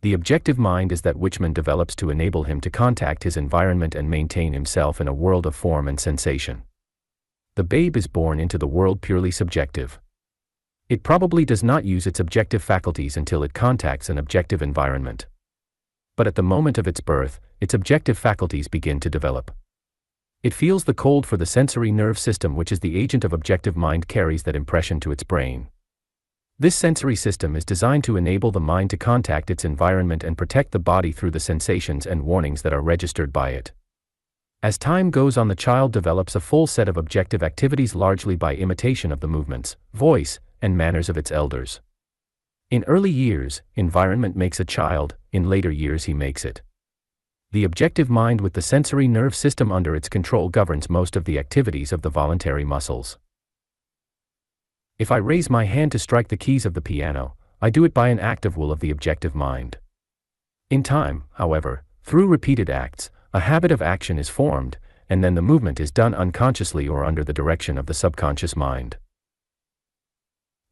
The objective mind is that which man develops to enable him to contact his environment and maintain himself in a world of form and sensation. The babe is born into the world purely subjective. It probably does not use its objective faculties until it contacts an objective environment. But at the moment of its birth, its objective faculties begin to develop. It feels the cold, for the sensory nerve system, which is the agent of objective mind, carries that impression to its brain. This sensory system is designed to enable the mind to contact its environment and protect the body through the sensations and warnings that are registered by it. As time goes on, the child develops a full set of objective activities, largely by imitation of the movements, voice, and manners of its elders. In early years, environment makes a child; in later years he makes it. The objective mind with the sensory nerve system under its control governs most of the activities of the voluntary muscles. If I raise my hand to strike the keys of the piano, I do it by an act of will of the objective mind. In time, however, through repeated acts, a habit of action is formed, and then the movement is done unconsciously or under the direction of the subconscious mind.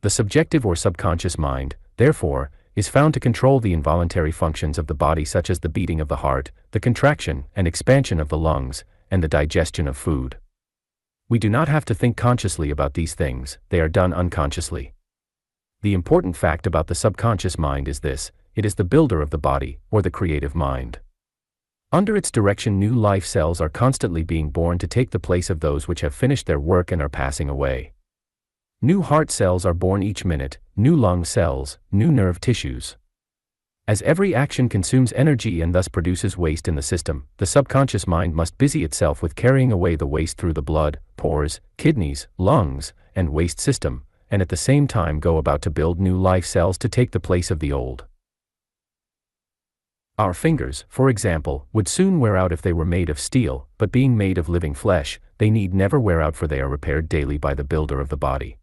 The subjective or subconscious mind, therefore, is found to control the involuntary functions of the body, such as the beating of the heart, the contraction and expansion of the lungs, and the digestion of food. We do not have to think consciously about these things; they are done unconsciously. The important fact about the subconscious mind is this: it is the builder of the body, or the creative mind. Under its direction, new life cells are constantly being born to take the place of those which have finished their work and are passing away. New heart cells are born each minute, new lung cells, new nerve tissues. As every action consumes energy and thus produces waste in the system, the subconscious mind must busy itself with carrying away the waste through the blood, pores, kidneys, lungs, and waste system, and at the same time go about to build new life cells to take the place of the old. Our fingers, for example, would soon wear out if they were made of steel, but being made of living flesh, they need never wear out, for they are repaired daily by the builder of the body.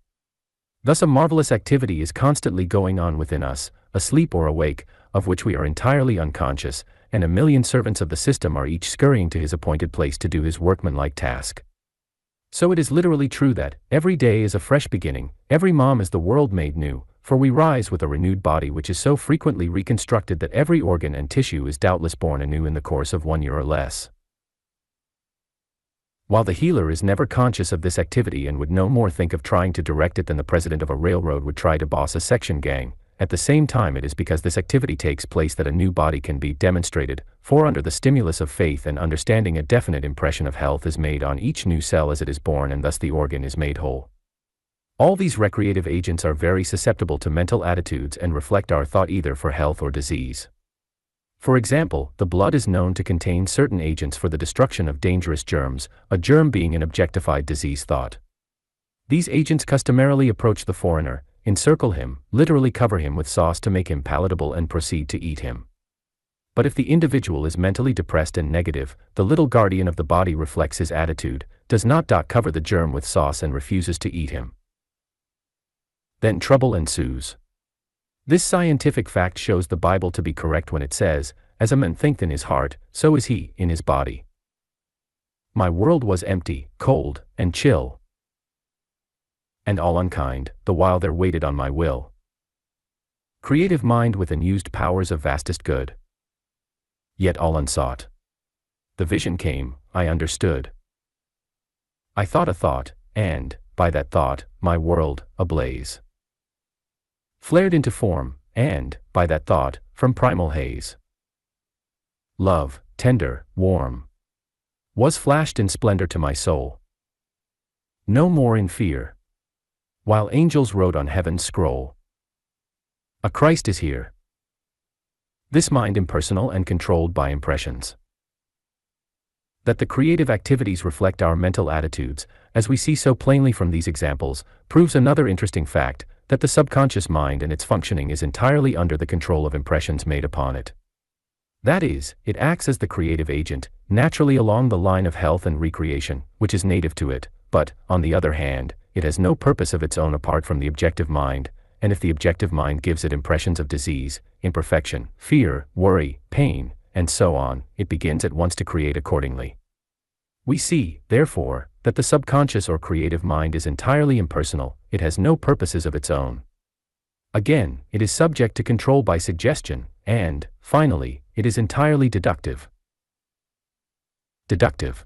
Thus a marvelous activity is constantly going on within us, asleep or awake, of which we are entirely unconscious, and a million servants of the system are each scurrying to his appointed place to do his workmanlike task. So it is literally true that every day is a fresh beginning, every mom is the world made new, for we rise with a renewed body which is so frequently reconstructed that every organ and tissue is doubtless born anew in the course of 1 year or less. While the healer is never conscious of this activity and would no more think of trying to direct it than the president of a railroad would try to boss a section gang, at the same time it is because this activity takes place that a new body can be demonstrated, for under the stimulus of faith and understanding a definite impression of health is made on each new cell as it is born, and thus the organ is made whole. All these recreative agents are very susceptible to mental attitudes and reflect our thought either for health or disease. For example, the blood is known to contain certain agents for the destruction of dangerous germs, a germ being an objectified disease thought. These agents customarily approach the foreigner, encircle him, literally cover him with sauce to make him palatable, and proceed to eat him. But if the individual is mentally depressed and negative, the little guardian of the body reflects his attitude, does not cover the germ with sauce, and refuses to eat him. Then trouble ensues. This scientific fact shows the Bible to be correct when it says, "As a man thinketh in his heart, so is he in his body." My world was empty, cold, and chill, and all unkind, the while there waited on my will. Creative mind with unused powers of vastest good, yet all unsought. The vision came, I understood. I thought a thought, and, by that thought, my world, ablaze, flared into form, and, by that thought, from primal haze, love, tender, warm, was flashed in splendor to my soul. No more in fear, while angels wrote on heaven's scroll, "A Christ is here." This mind impersonal and controlled by impressions. That the creative activities reflect our mental attitudes, as we see so plainly from these examples, proves another interesting fact, that the subconscious mind and its functioning is entirely under the control of impressions made upon it. That is, it acts as the creative agent, naturally along the line of health and recreation, which is native to it, but, on the other hand, it has no purpose of its own apart from the objective mind, and if the objective mind gives it impressions of disease, imperfection, fear, worry, pain, and so on, it begins at once to create accordingly. We see, therefore, that the subconscious or creative mind is entirely impersonal, it has no purposes of its own. Again, it is subject to control by suggestion, and, finally, it is entirely deductive. Deductive.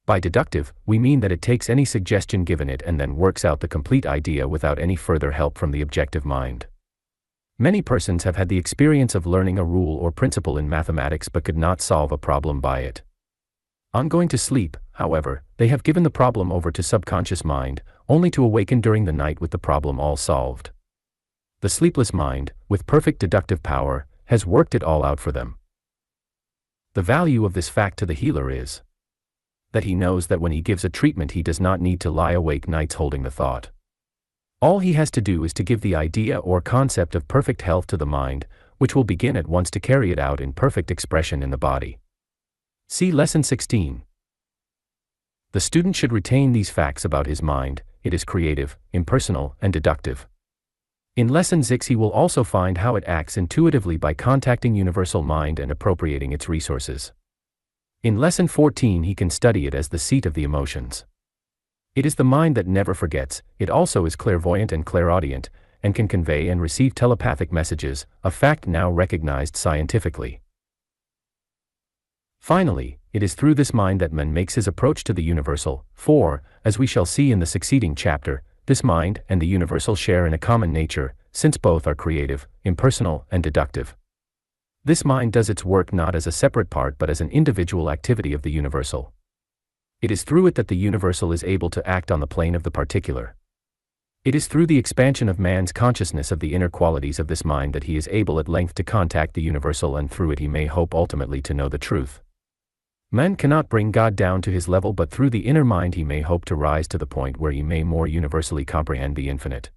By deductive, we mean that it takes any suggestion given it and then works out the complete idea without any further help from the objective mind. Many persons have had the experience of learning a rule or principle in mathematics but could not solve a problem by it. On going to sleep, however, they have given the problem over to subconscious mind, only to awaken during the night with the problem all solved. The sleepless mind, with perfect deductive power, has worked it all out for them. The value of this fact to the healer is that he knows that when he gives a treatment he does not need to lie awake nights holding the thought. All he has to do is to give the idea or concept of perfect health to the mind, which will begin at once to carry it out in perfect expression in the body. See Lesson 16. The student should retain these facts about his mind: it is creative, impersonal, and deductive. In Lesson 6 he will also find how it acts intuitively by contacting universal mind and appropriating its resources. In Lesson 14 he can study it as the seat of the emotions. It is the mind that never forgets, it also is clairvoyant and clairaudient, and can convey and receive telepathic messages, a fact now recognized scientifically. Finally, it is through this mind that man makes his approach to the universal, for, as we shall see in the succeeding chapter, this mind and the universal share in a common nature, since both are creative, impersonal, and deductive. This mind does its work not as a separate part but as an individual activity of the universal. It is through it that the universal is able to act on the plane of the particular. It is through the expansion of man's consciousness of the inner qualities of this mind that he is able at length to contact the universal, and through it he may hope ultimately to know the truth. Man cannot bring God down to his level, but through the inner mind he may hope to rise to the point where he may more universally comprehend the infinite.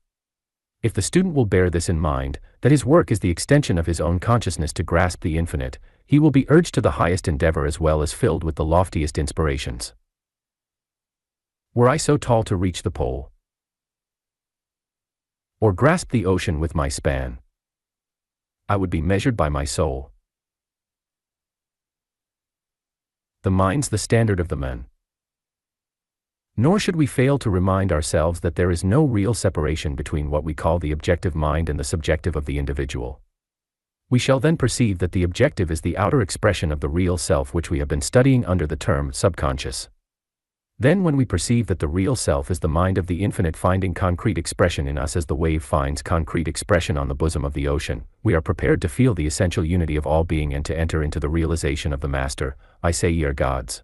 If the student will bear this in mind, that his work is the extension of his own consciousness to grasp the infinite, he will be urged to the highest endeavor as well as filled with the loftiest inspirations. Were I so tall to reach the pole, or grasp the ocean with my span, I would be measured by my soul. The mind's the standard of the man. Nor should we fail to remind ourselves that there is no real separation between what we call the objective mind and the subjective of the individual. We shall then perceive that the objective is the outer expression of the real self, which we have been studying under the term subconscious. Then when we perceive that the real self is the mind of the infinite finding concrete expression in us as the wave finds concrete expression on the bosom of the ocean, we are prepared to feel the essential unity of all being and to enter into the realization of the Master, I say ye are gods.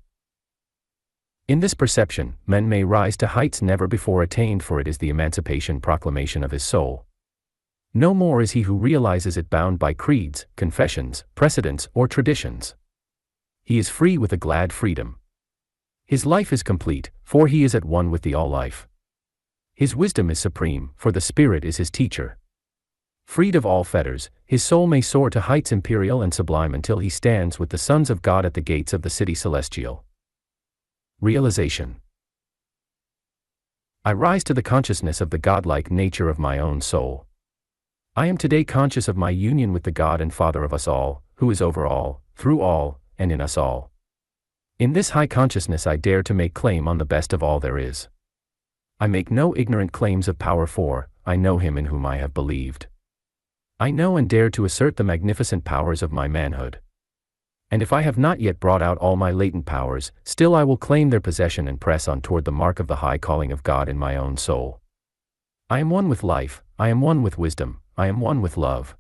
In this perception, men may rise to heights never before attained, for it is the emancipation proclamation of his soul. No more is he who realizes it bound by creeds, confessions, precedents, or traditions. He is free with a glad freedom. His life is complete, for he is at one with the all-life. His wisdom is supreme, for the Spirit is his teacher. Freed of all fetters, his soul may soar to heights imperial and sublime until he stands with the sons of God at the gates of the city celestial. Realization. I rise to the consciousness of the godlike nature of my own soul. I am today conscious of my union with the God and Father of us all, who is over all, through all, and in us all. In this high consciousness I dare to make claim on the best of all there is. I make no ignorant claims of power, for I know him in whom I have believed. I know and dare to assert the magnificent powers of my manhood. And if I have not yet brought out all my latent powers, still I will claim their possession and press on toward the mark of the high calling of God in my own soul. I am one with life, I am one with wisdom, I am one with love.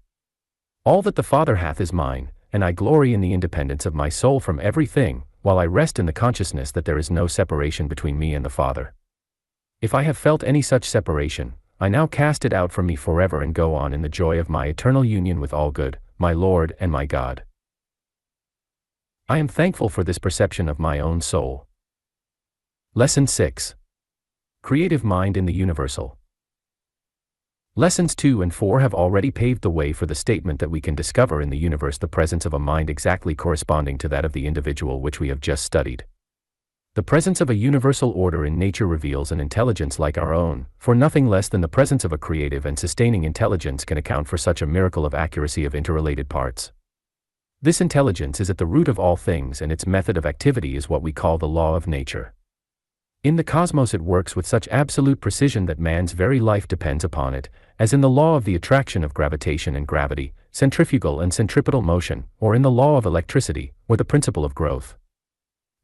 All that the Father hath is mine, and I glory in the independence of my soul from everything, while I rest in the consciousness that there is no separation between me and the Father. If I have felt any such separation, I now cast it out from me forever and go on in the joy of my eternal union with all good, my Lord and my God. I am thankful for this perception of my own soul. Lesson 6. Creative Mind in the Universal. Lessons 2 and 4 have already paved the way for the statement that we can discover in the universe the presence of a mind exactly corresponding to that of the individual which we have just studied. The presence of a universal order in nature reveals an intelligence like our own, for nothing less than the presence of a creative and sustaining intelligence can account for such a miracle of accuracy of interrelated parts. This intelligence is at the root of all things, and its method of activity is what we call the law of nature. In the cosmos it works with such absolute precision that man's very life depends upon it, as in the law of the attraction of gravitation and gravity, centrifugal and centripetal motion, or in the law of electricity, or the principle of growth.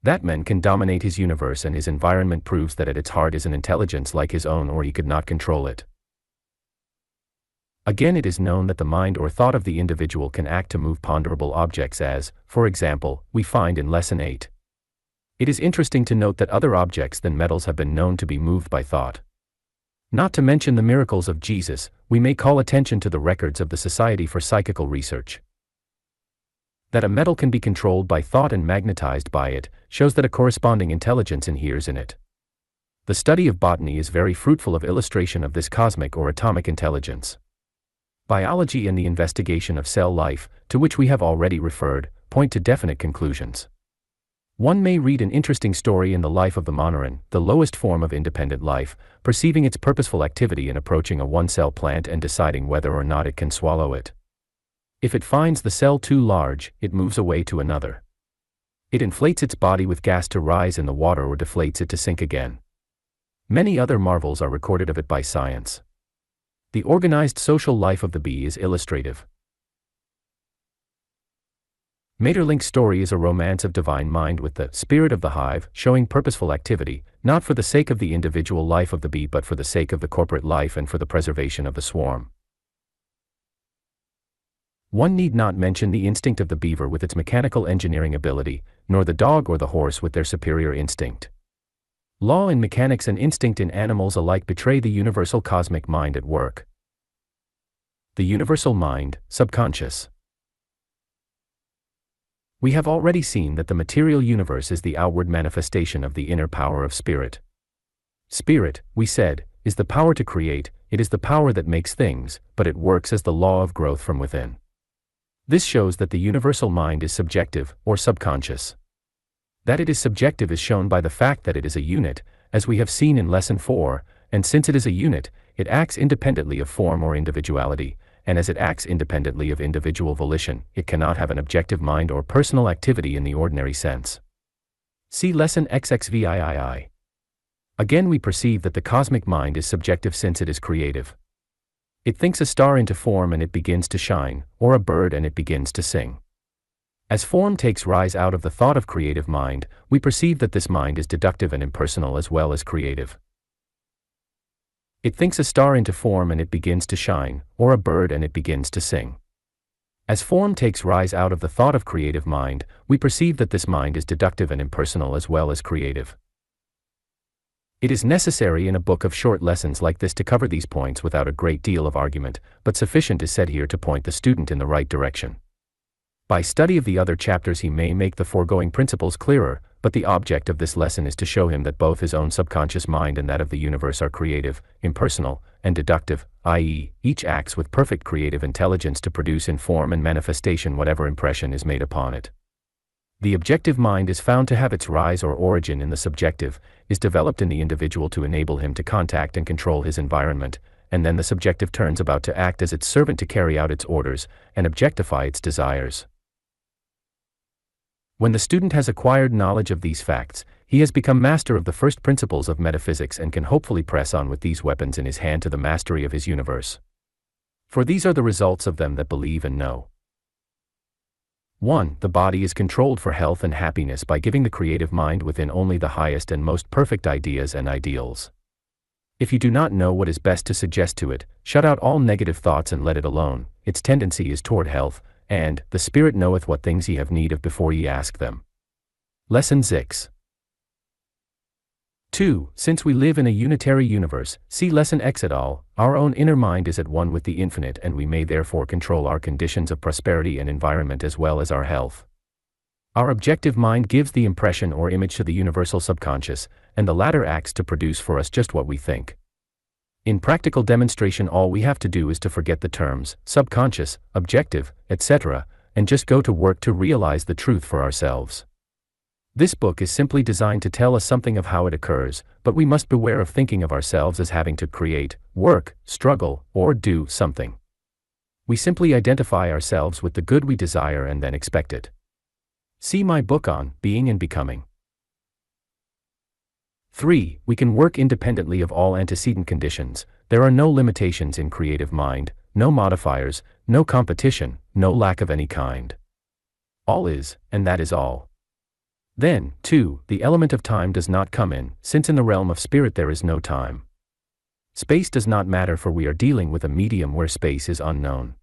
That man can dominate his universe and his environment proves that at its heart is an intelligence like his own, or he could not control it. Again, it is known that the mind or thought of the individual can act to move ponderable objects as, for example, we find in Lesson 8. It is interesting to note that other objects than metals have been known to be moved by thought. Not to mention the miracles of Jesus, we may call attention to the records of the Society for Psychical Research. That a metal can be controlled by thought and magnetized by it, shows that a corresponding intelligence inheres in it. The study of botany is very fruitful of illustration of this cosmic or atomic intelligence. Biology and the investigation of cell life, to which we have already referred, point to definite conclusions. One may read an interesting story in the life of the moneron, the lowest form of independent life, perceiving its purposeful activity in approaching a one-cell plant and deciding whether or not it can swallow it. If it finds the cell too large, it moves away to another. It inflates its body with gas to rise in the water or deflates it to sink again. Many other marvels are recorded of it by science. The organized social life of the bee is illustrative. Maeterlinck's story is a romance of divine mind with the spirit of the hive, showing purposeful activity, not for the sake of the individual life of the bee but for the sake of the corporate life and for the preservation of the swarm. One need not mention the instinct of the beaver with its mechanical engineering ability, nor the dog or the horse with their superior instinct. Law in mechanics and instinct in animals alike betray the universal cosmic mind at work. The universal mind, subconscious. We have already seen that the material universe is the outward manifestation of the inner power of spirit. Spirit, we said, is the power to create, it is the power that makes things, but it works as the law of growth from within. This shows that the universal mind is subjective, or subconscious. That it is subjective is shown by the fact that it is a unit, as we have seen in Lesson 4, and since it is a unit, it acts independently of form or individuality, and as it acts independently of individual volition, it cannot have an objective mind or personal activity in the ordinary sense. See Lesson XXVIII. Again we perceive that the cosmic mind is subjective since it is creative. It thinks a star into form and it begins to shine, or a bird and it begins to sing. As form takes rise out of the thought of creative mind, we perceive that this mind is deductive and impersonal as well as creative. It thinks a star into form and it begins to shine, or a bird and it begins to sing. As form takes rise out of the thought of creative mind, we perceive that this mind is deductive and impersonal as well as creative. It is necessary in a book of short lessons like this to cover these points without a great deal of argument, but sufficient is said here to point the student in the right direction. By study of the other chapters he may make the foregoing principles clearer, but the object of this lesson is to show him that both his own subconscious mind and that of the universe are creative, impersonal, and deductive, i.e., each acts with perfect creative intelligence to produce in form and manifestation whatever impression is made upon it. The objective mind is found to have its rise or origin in the subjective, is developed in the individual to enable him to contact and control his environment, and then the subjective turns about to act as its servant to carry out its orders, and objectify its desires. When the student has acquired knowledge of these facts, he has become master of the first principles of metaphysics and can hopefully press on with these weapons in his hand to the mastery of his universe. For these are the results of them that believe and know. 1. The body is controlled for health and happiness by giving the creative mind within only the highest and most perfect ideas and ideals. If you do not know what is best to suggest to it, shut out all negative thoughts and let it alone. Its tendency is toward health, and the Spirit knoweth what things ye have need of before ye ask them. Lesson 6. 2. Since we live in a unitary universe, see Lesson X et al., our own inner mind is at one with the infinite and we may therefore control our conditions of prosperity and environment as well as our health. Our objective mind gives the impression or image to the universal subconscious, and the latter acts to produce for us just what we think. In practical demonstration all we have to do is to forget the terms, subconscious, objective, etc., and just go to work to realize the truth for ourselves. This book is simply designed to tell us something of how it occurs, but we must beware of thinking of ourselves as having to create, work, struggle, or do something. We simply identify ourselves with the good we desire and then expect it. See my book on Being and Becoming. 3. We can work independently of all antecedent conditions. There are no limitations in creative mind, no modifiers, no competition, no lack of any kind. All is, and that is all. Then, 2. The element of time does not come in, since in the realm of spirit there is no time. Space does not matter, for we are dealing with a medium where space is unknown.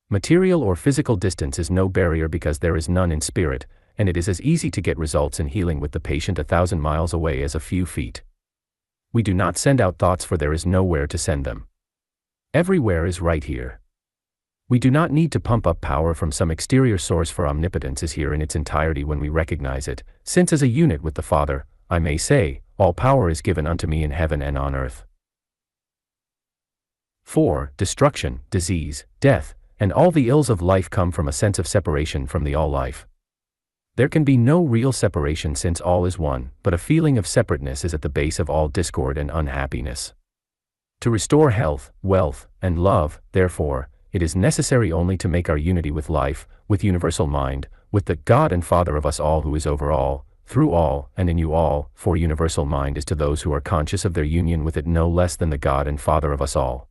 Material or physical distance is no barrier because there is none in spirit, and it is as easy to get results in healing with the patient 1,000 miles away as a few feet. We do not send out thoughts, for there is nowhere to send them. Everywhere is right here. We do not need to pump up power from some exterior source, for omnipotence is here in its entirety when we recognize it, since as a unit with the Father, I may say, all power is given unto me in heaven and on earth. 4. Destruction, disease, death, and all the ills of life come from a sense of separation from the all-life. There can be no real separation since all is one, but a feeling of separateness is at the base of all discord and unhappiness. To restore health, wealth, and love, therefore, it is necessary only to make our unity with life, with universal mind, with the God and Father of us all, who is over all, through all, and in you all, for universal mind is to those who are conscious of their union with it no less than the God and Father of us all.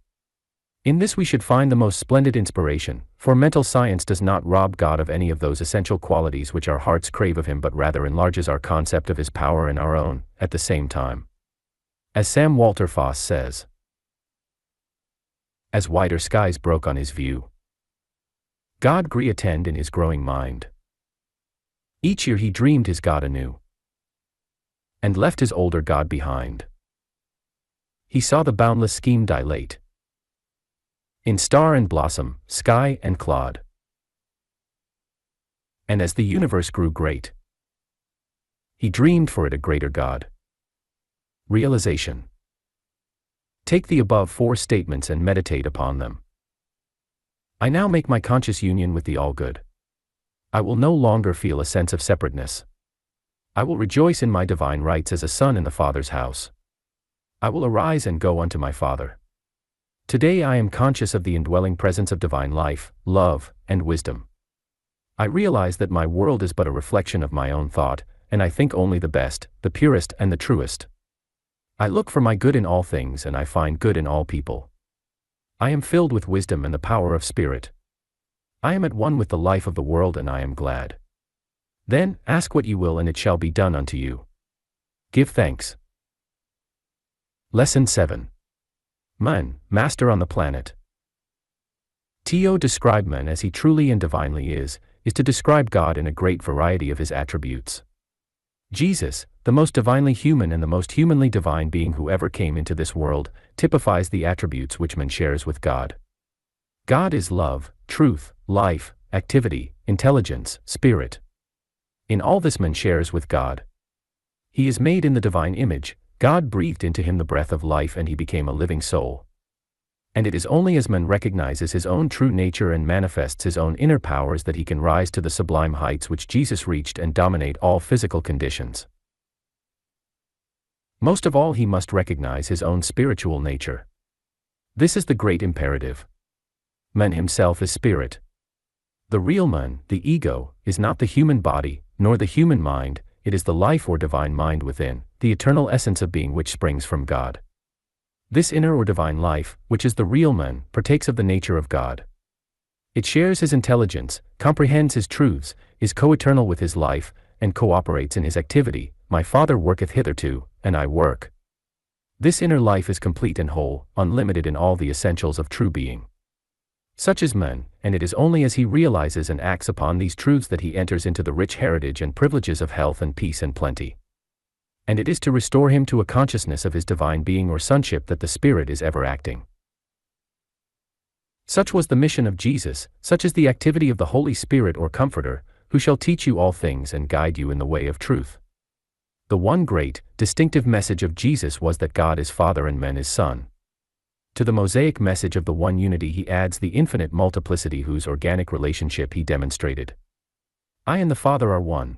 In this we should find the most splendid inspiration, for mental science does not rob God of any of those essential qualities which our hearts crave of him, but rather enlarges our concept of his power and our own, at the same time. As Sam Walter Foss says, as wider skies broke on his view, God grew attend in his growing mind. Each year he dreamed his God anew, and left his older God behind. He saw the boundless scheme dilate, in star and blossom, sky and clod. And as the universe grew great, he dreamed for it a greater God. Realization. Take the above 4 statements and meditate upon them. I now make my conscious union with the all-good. I will no longer feel a sense of separateness. I will rejoice in my divine rights as a son in the Father's house. I will arise and go unto my Father. Today I am conscious of the indwelling presence of divine life, love, and wisdom. I realize that my world is but a reflection of my own thought, and I think only the best, the purest, and the truest. I look for my good in all things, and I find good in all people. I am filled with wisdom and the power of spirit. I am at one with the life of the world, and I am glad. Then, ask what you will, and it shall be done unto you. Give thanks. Lesson 7. Man, master on the planet. To describe man as he truly and divinely is to describe God in a great variety of his attributes. Jesus, the most divinely human and the most humanly divine being who ever came into this world, typifies the attributes which man shares with God. God is love, truth, life, activity, intelligence, spirit. In all this man shares with God. He is made in the divine image. God breathed into him the breath of life, and he became a living soul. And it is only as man recognizes his own true nature and manifests his own inner powers that he can rise to the sublime heights which Jesus reached and dominate all physical conditions. Most of all, he must recognize his own spiritual nature. This is the great imperative. Man himself is spirit. The real man, the ego, is not the human body, nor the human mind, it is the life or divine mind within, the eternal essence of being which springs from God. This inner or divine life, which is the real man, partakes of the nature of God. It shares his intelligence, comprehends his truths, is co-eternal with his life, and cooperates in his activity. My Father worketh hitherto, and I work. This inner life is complete and whole, unlimited in all the essentials of true being. Such is man, and it is only as he realizes and acts upon these truths that he enters into the rich heritage and privileges of health and peace and plenty. And it is to restore him to a consciousness of his divine being or sonship that the Spirit is ever acting. Such was the mission of Jesus, such is the activity of the Holy Spirit or Comforter, who shall teach you all things and guide you in the way of truth. The one great, distinctive message of Jesus was that God is Father and man is Son. To the Mosaic message of the one unity he adds the infinite multiplicity whose organic relationship he demonstrated. I and the Father are one.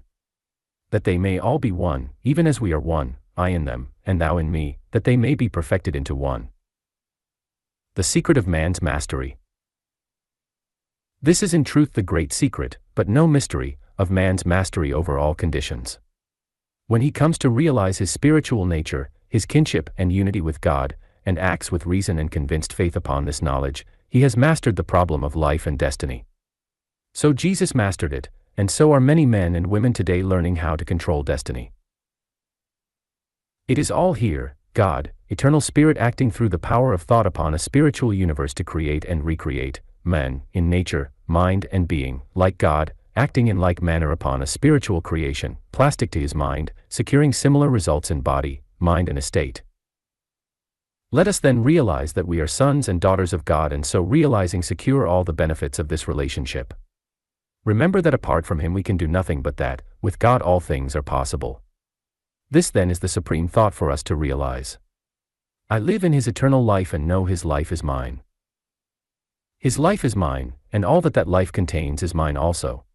that they may all be one, even as we are one, I in them, and thou in me, that they may be perfected into one. The secret of man's mastery. This is in truth the great secret, but no mystery, of man's mastery over all conditions. When he comes to realize his spiritual nature, his kinship and unity with God, and acts with reason and convinced faith upon this knowledge, he has mastered the problem of life and destiny. So Jesus mastered it, and so are many men and women today learning how to control destiny. It is all here, God, eternal spirit acting through the power of thought upon a spiritual universe to create and recreate, man, in nature, mind and being, like God, acting in like manner upon a spiritual creation, plastic to his mind, securing similar results in body, mind and estate. Let us then realize that we are sons and daughters of God, and so realizing secure all the benefits of this relationship. Remember that apart from him we can do nothing, but that, with God all things are possible. This then is the supreme thought for us to realize. I live in his eternal life and know his life is mine. His life is mine, and all that that life contains is mine also.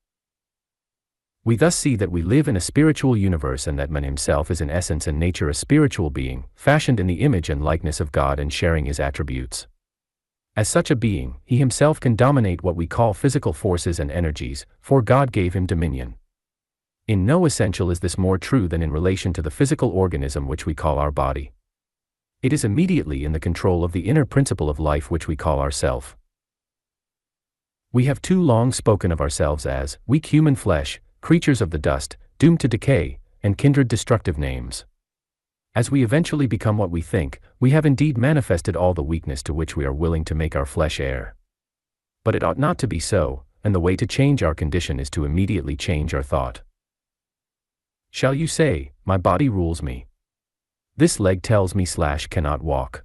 We thus see that we live in a spiritual universe, and that man himself is in essence and nature a spiritual being, fashioned in the image and likeness of God and sharing his attributes. As such a being, he himself can dominate what we call physical forces and energies, for God gave him dominion. In no essential is this more true than in relation to the physical organism which we call our body. It is immediately in the control of the inner principle of life which we call ourself. We have too long spoken of ourselves as weak human flesh, creatures of the dust, doomed to decay, and kindred destructive names. As we eventually become what we think, we have indeed manifested all the weakness to which we are willing to make our flesh heir. But it ought not to be so, and the way to change our condition is to immediately change our thought. Shall you say, my body rules me? This leg tells me / cannot walk.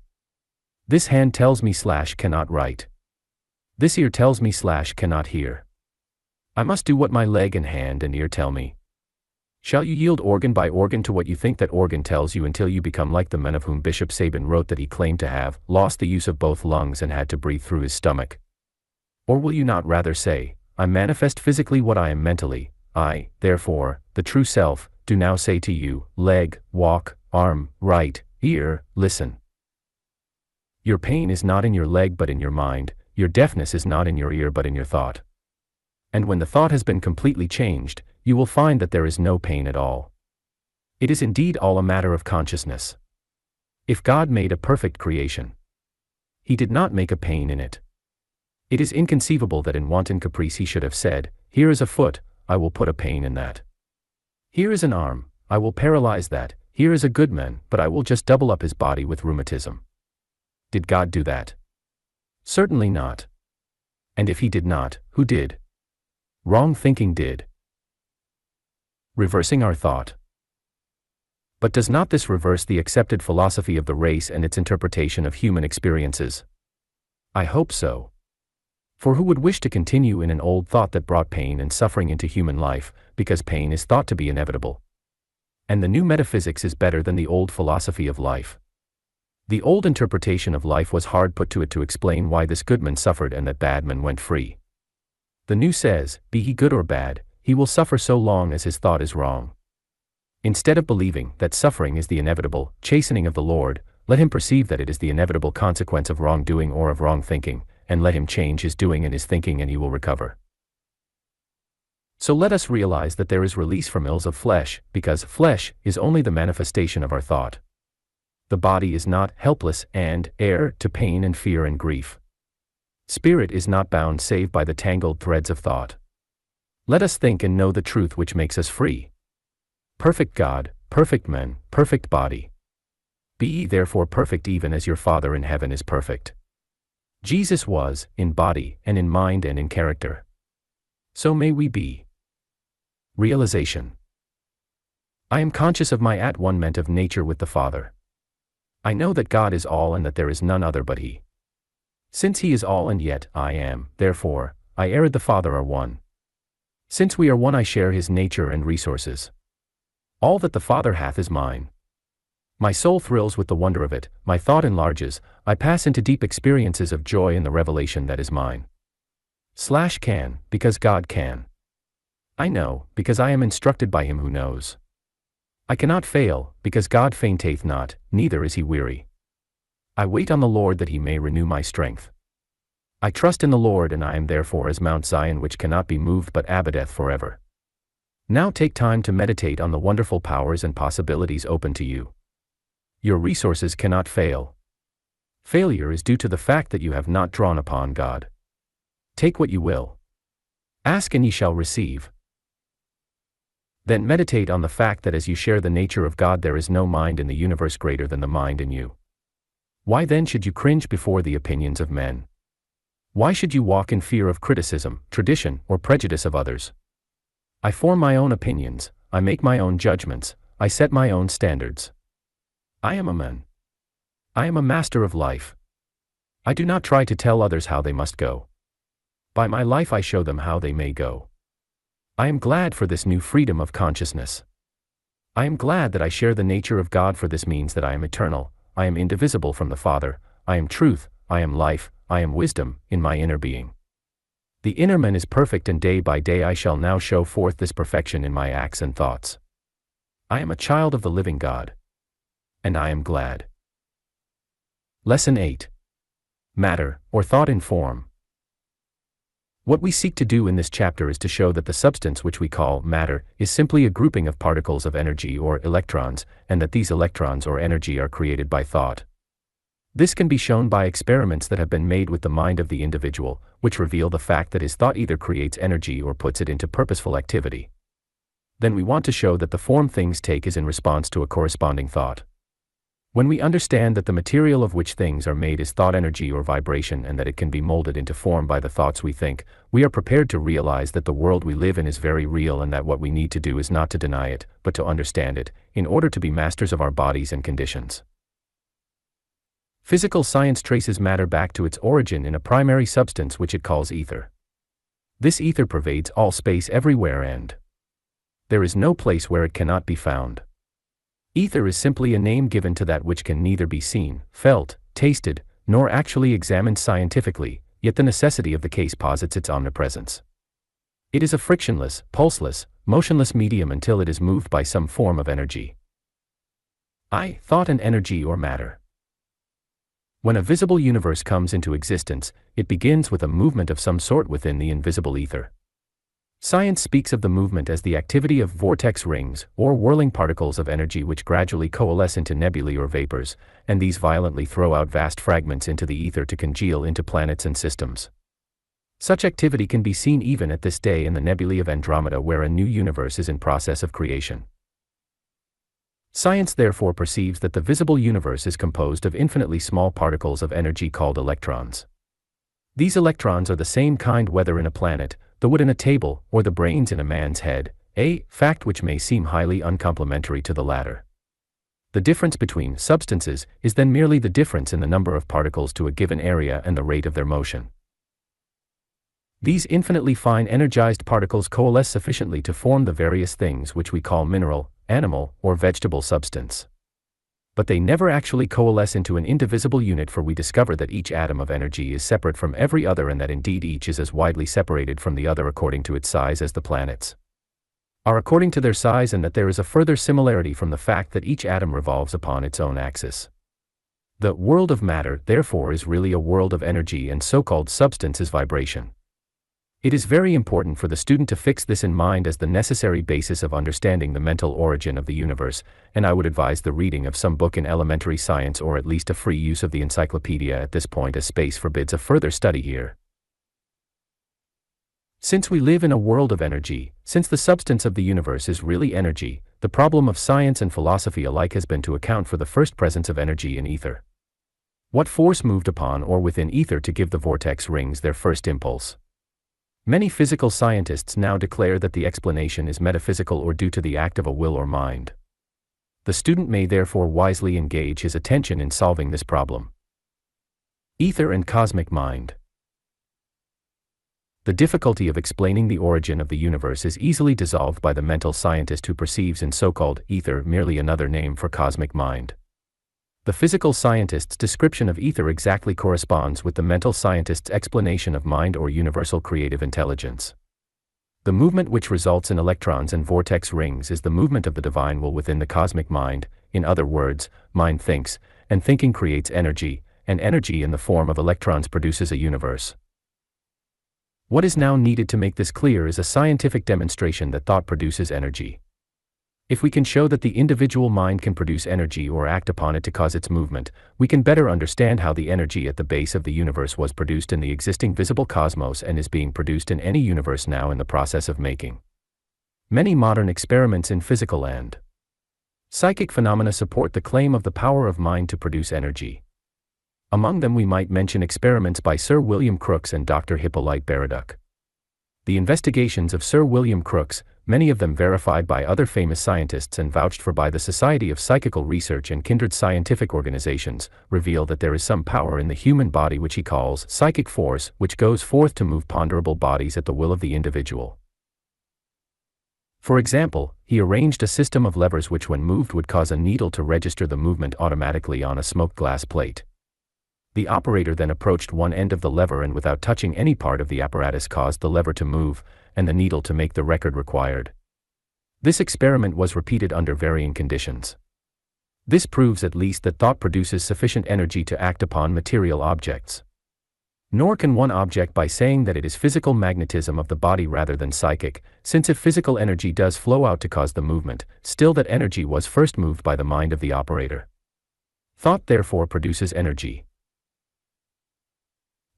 This hand tells me / cannot write. This ear tells me / cannot hear. I must do what my leg and hand and ear tell me. Shall you yield organ by organ to what you think that organ tells you, until you become like the men of whom Bishop Sabin wrote that he claimed to have lost the use of both lungs and had to breathe through his stomach? Or will you not rather say, I manifest physically what I am mentally, I, therefore, the true self, do now say to you, leg, walk, arm, write, ear, listen. Your pain is not in your leg but in your mind, your deafness is not in your ear but in your thought. And when the thought has been completely changed, you will find that there is no pain at all. It is indeed all a matter of consciousness. If God made a perfect creation, he did not make a pain in it. It is inconceivable that in wanton caprice he should have said, here is a foot, I will put a pain in that. Here is an arm, I will paralyze that. Here is a good man, but I will just double up his body with rheumatism. Did God do that? Certainly not. And if he did not, who did? Wrong thinking did. Reversing our thought. But does not this reverse the accepted philosophy of the race and its interpretation of human experiences? I hope so. For who would wish to continue in an old thought that brought pain and suffering into human life, because pain is thought to be inevitable? And the new metaphysics is better than the old philosophy of life. The old interpretation of life was hard put to it to explain why this good man suffered and that bad man went free. The new says, be he good or bad, he will suffer so long as his thought is wrong. Instead of believing that suffering is the inevitable chastening of the Lord, let him perceive that it is the inevitable consequence of wrongdoing or of wrong thinking, and let him change his doing and his thinking, and he will recover. So let us realize that there is release from ills of flesh, because flesh is only the manifestation of our thought. The body is not helpless and heir to pain and fear and grief. Spirit is not bound save by the tangled threads of thought. Let us think and know the truth which makes us free. Perfect God, perfect man, perfect body. Be ye therefore perfect even as your Father in heaven is perfect. Jesus was, in body and in mind and in character. So may we be. Realization. I am conscious of my at-one-ment of nature with the Father. I know that God is all and that there is none other but he. Since he is all and yet I am, therefore, I and the Father are one. Since we are one, I share his nature and resources. All that the Father hath is mine. My soul thrills with the wonder of it, my thought enlarges, I pass into deep experiences of joy in the revelation that is mine. Can, because God can. I know, because I am instructed by him who knows. I cannot fail, because God fainteth not, neither is he weary. I wait on the Lord that he may renew my strength. I trust in the Lord, and I am therefore as Mount Zion which cannot be moved but abideth forever. Now take time to meditate on the wonderful powers and possibilities open to you. Your resources cannot fail. Failure is due to the fact that you have not drawn upon God. Take what you will. Ask and ye shall receive. Then meditate on the fact that as you share the nature of God, there is no mind in the universe greater than the mind in you. Why then should you cringe before the opinions of men? Why should you walk in fear of criticism, tradition, or prejudice of others? I form my own opinions, I make my own judgments, I set my own standards. I am a man. I am a master of life. I do not try to tell others how they must go. By my life I show them how they may go. I am glad for this new freedom of consciousness. I am glad that I share the nature of God, for this means that I am eternal, I am indivisible from the Father, I am truth, I am life, I am wisdom, in my inner being. The inner man is perfect, and day by day I shall now show forth this perfection in my acts and thoughts. I am a child of the living God. And I am glad. Lesson 8. Matter, or thought in form. What we seek to do in this chapter is to show that the substance which we call matter is simply a grouping of particles of energy or electrons, and that these electrons or energy are created by thought. This can be shown by experiments that have been made with the mind of the individual, which reveal the fact that his thought either creates energy or puts it into purposeful activity. Then we want to show that the form things take is in response to a corresponding thought. When we understand that the material of which things are made is thought energy or vibration, and that it can be molded into form by the thoughts we think, we are prepared to realize that the world we live in is very real, and that what we need to do is not to deny it, but to understand it, in order to be masters of our bodies and conditions. Physical science traces matter back to its origin in a primary substance which it calls ether. This ether pervades all space everywhere, and there is no place where it cannot be found. Ether is simply a name given to that which can neither be seen, felt, tasted, nor actually examined scientifically, yet the necessity of the case posits its omnipresence. It is a frictionless, pulseless, motionless medium until it is moved by some form of energy. Thought and energy or matter. When a visible universe comes into existence, it begins with a movement of some sort within the invisible ether. Science speaks of the movement as the activity of vortex rings, or whirling particles of energy which gradually coalesce into nebulae or vapors, and these violently throw out vast fragments into the ether to congeal into planets and systems. Such activity can be seen even at this day in the nebulae of Andromeda, where a new universe is in process of creation. Science therefore perceives that the visible universe is composed of infinitely small particles of energy called electrons. These electrons are the same kind whether in a planet, the wood in a table, or the brains in a man's head, a fact which may seem highly uncomplimentary to the latter. The difference between substances is then merely the difference in the number of particles to a given area and the rate of their motion. These infinitely fine energized particles coalesce sufficiently to form the various things which we call mineral, animal, or vegetable substance. But they never actually coalesce into an indivisible unit, for we discover that each atom of energy is separate from every other, and that indeed each is as widely separated from the other according to its size as the planets are according to their size, and that there is a further similarity from the fact that each atom revolves upon its own axis. The world of matter, therefore, is really a world of energy, and so-called substance is vibration. It is very important for the student to fix this in mind as the necessary basis of understanding the mental origin of the universe, and I would advise the reading of some book in elementary science, or at least a free use of the encyclopedia at this point, as space forbids a further study here. Since we live in a world of energy, since the substance of the universe is really energy, the problem of science and philosophy alike has been to account for the first presence of energy in ether. What force moved upon or within ether to give the vortex rings their first impulse? Many physical scientists now declare that the explanation is metaphysical or due to the act of a will or mind. The student may therefore wisely engage his attention in solving this problem. Ether and cosmic mind. The difficulty of explaining the origin of the universe is easily dissolved by the mental scientist who perceives in so-called ether merely another name for cosmic mind. The physical scientist's description of ether exactly corresponds with the mental scientist's explanation of mind or universal creative intelligence. The movement which results in electrons and vortex rings is the movement of the divine will within the cosmic mind. In other words, mind thinks, and thinking creates energy, and energy in the form of electrons produces a universe. What is now needed to make this clear is a scientific demonstration that thought produces energy. If we can show that the individual mind can produce energy or act upon it to cause its movement, we can better understand how the energy at the base of the universe was produced in the existing visible cosmos and is being produced in any universe now in the process of making. Many modern experiments in physical and psychic phenomena support the claim of the power of mind to produce energy. Among them we might mention experiments by Sir William Crookes and Dr. Hippolyte Baraduc. The investigations of Sir William Crookes, many of them verified by other famous scientists and vouched for by the Society of Psychical Research and kindred scientific organizations, reveal that there is some power in the human body which he calls psychic force, which goes forth to move ponderable bodies at the will of the individual. For example, he arranged a system of levers which when moved would cause a needle to register the movement automatically on a smoked glass plate. The operator then approached one end of the lever and without touching any part of the apparatus caused the lever to move, and the needle to make the record required. This experiment was repeated under varying conditions. This proves at least that thought produces sufficient energy to act upon material objects. Nor can one object by saying that it is physical magnetism of the body rather than psychic, since if physical energy does flow out to cause the movement, still that energy was first moved by the mind of the operator. Thought therefore produces energy.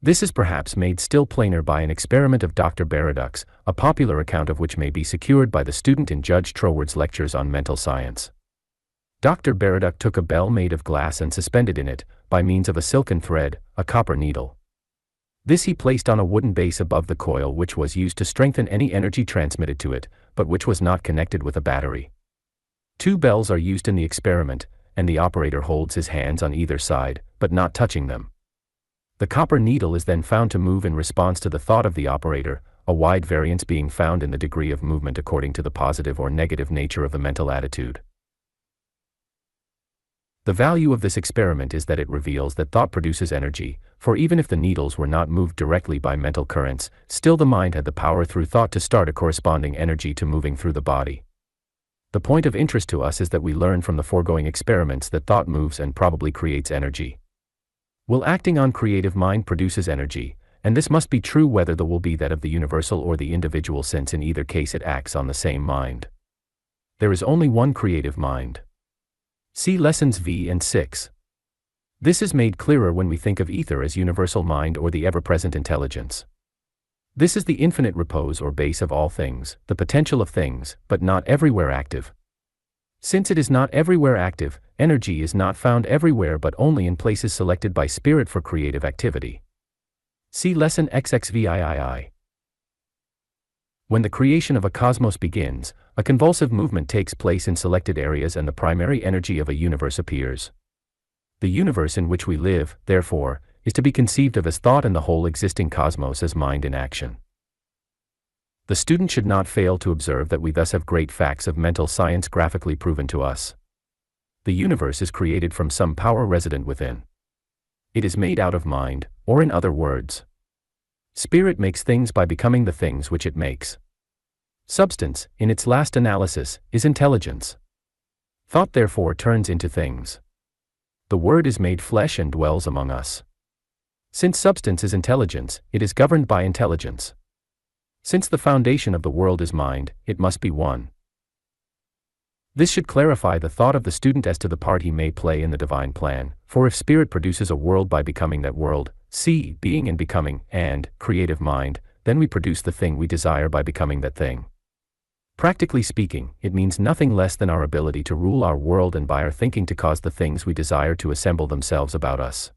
This is perhaps made still plainer by an experiment of Dr. Baraduc's, a popular account of which may be secured by the student in Judge Troward's lectures on mental science. Dr. Baraduc took a bell made of glass and suspended in it, by means of a silken thread, a copper needle. This he placed on a wooden base above the coil which was used to strengthen any energy transmitted to it, but which was not connected with a battery. 2 bells are used in the experiment, and the operator holds his hands on either side, but not touching them. The copper needle is then found to move in response to the thought of the operator, a wide variance being found in the degree of movement according to the positive or negative nature of the mental attitude. The value of this experiment is that it reveals that thought produces energy, for even if the needles were not moved directly by mental currents, still the mind had the power through thought to start a corresponding energy to moving through the body. The point of interest to us is that we learn from the foregoing experiments that thought moves and probably creates energy. Will acting on creative mind produces energy, and this must be true whether the will be that of the universal or the individual, since in either case it acts on the same mind. There is only one creative mind. See lessons V and 6. This is made clearer when we think of ether as universal mind or the ever-present intelligence. This is the infinite repose or base of all things, the potential of things, but not everywhere active. Since it is not everywhere active, energy is not found everywhere but only in places selected by spirit for creative activity. See lesson XXVIII. When the creation of a cosmos begins, a convulsive movement takes place in selected areas and the primary energy of a universe appears. The universe in which we live, therefore, is to be conceived of as thought and the whole existing cosmos as mind in action. The student should not fail to observe that we thus have great facts of mental science graphically proven to us. The universe is created from some power resident within. It is made out of mind, or in other words, spirit makes things by becoming the things which it makes. Substance, in its last analysis, is intelligence. Thought therefore turns into things. The Word is made flesh and dwells among us. Since substance is intelligence, it is governed by intelligence. Since the foundation of the world is mind, it must be one. This should clarify the thought of the student as to the part he may play in the divine plan, for if spirit produces a world by becoming that world, see, being and becoming, and, creative mind, then we produce the thing we desire by becoming that thing. Practically speaking, it means nothing less than our ability to rule our world and by our thinking to cause the things we desire to assemble themselves about us.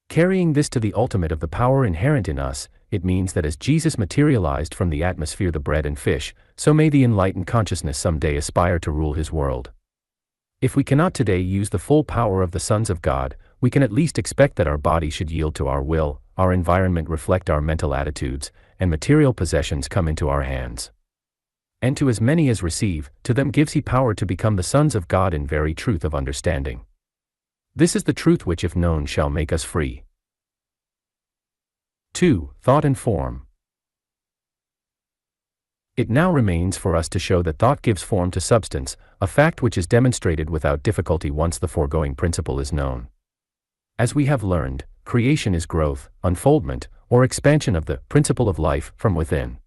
Carrying this to the ultimate of the power inherent in us, it means that as Jesus materialized from the atmosphere the bread and fish, so may the enlightened consciousness someday aspire to rule his world. If we cannot today use the full power of the sons of God, we can at least expect that our body should yield to our will, our environment reflect our mental attitudes, and material possessions come into our hands. And to as many as receive, to them gives he power to become the sons of God in very truth of understanding. This is the truth which if known shall make us free. 2. Thought and form. It now remains for us to show that thought gives form to substance, a fact which is demonstrated without difficulty once the foregoing principle is known. As we have learned, creation is growth, unfoldment, or expansion of the principle of life from within.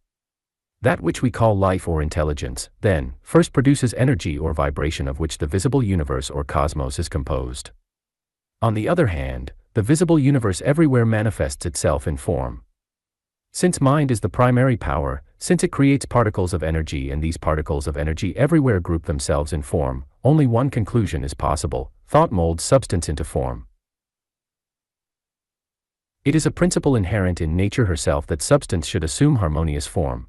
That which we call life or intelligence, then, first produces energy or vibration of which the visible universe or cosmos is composed. On the other hand, the visible universe everywhere manifests itself in form. Since mind is the primary power, since it creates particles of energy and these particles of energy everywhere group themselves in form, only one conclusion is possible: thought molds substance into form. It is a principle inherent in nature herself that substance should assume harmonious form.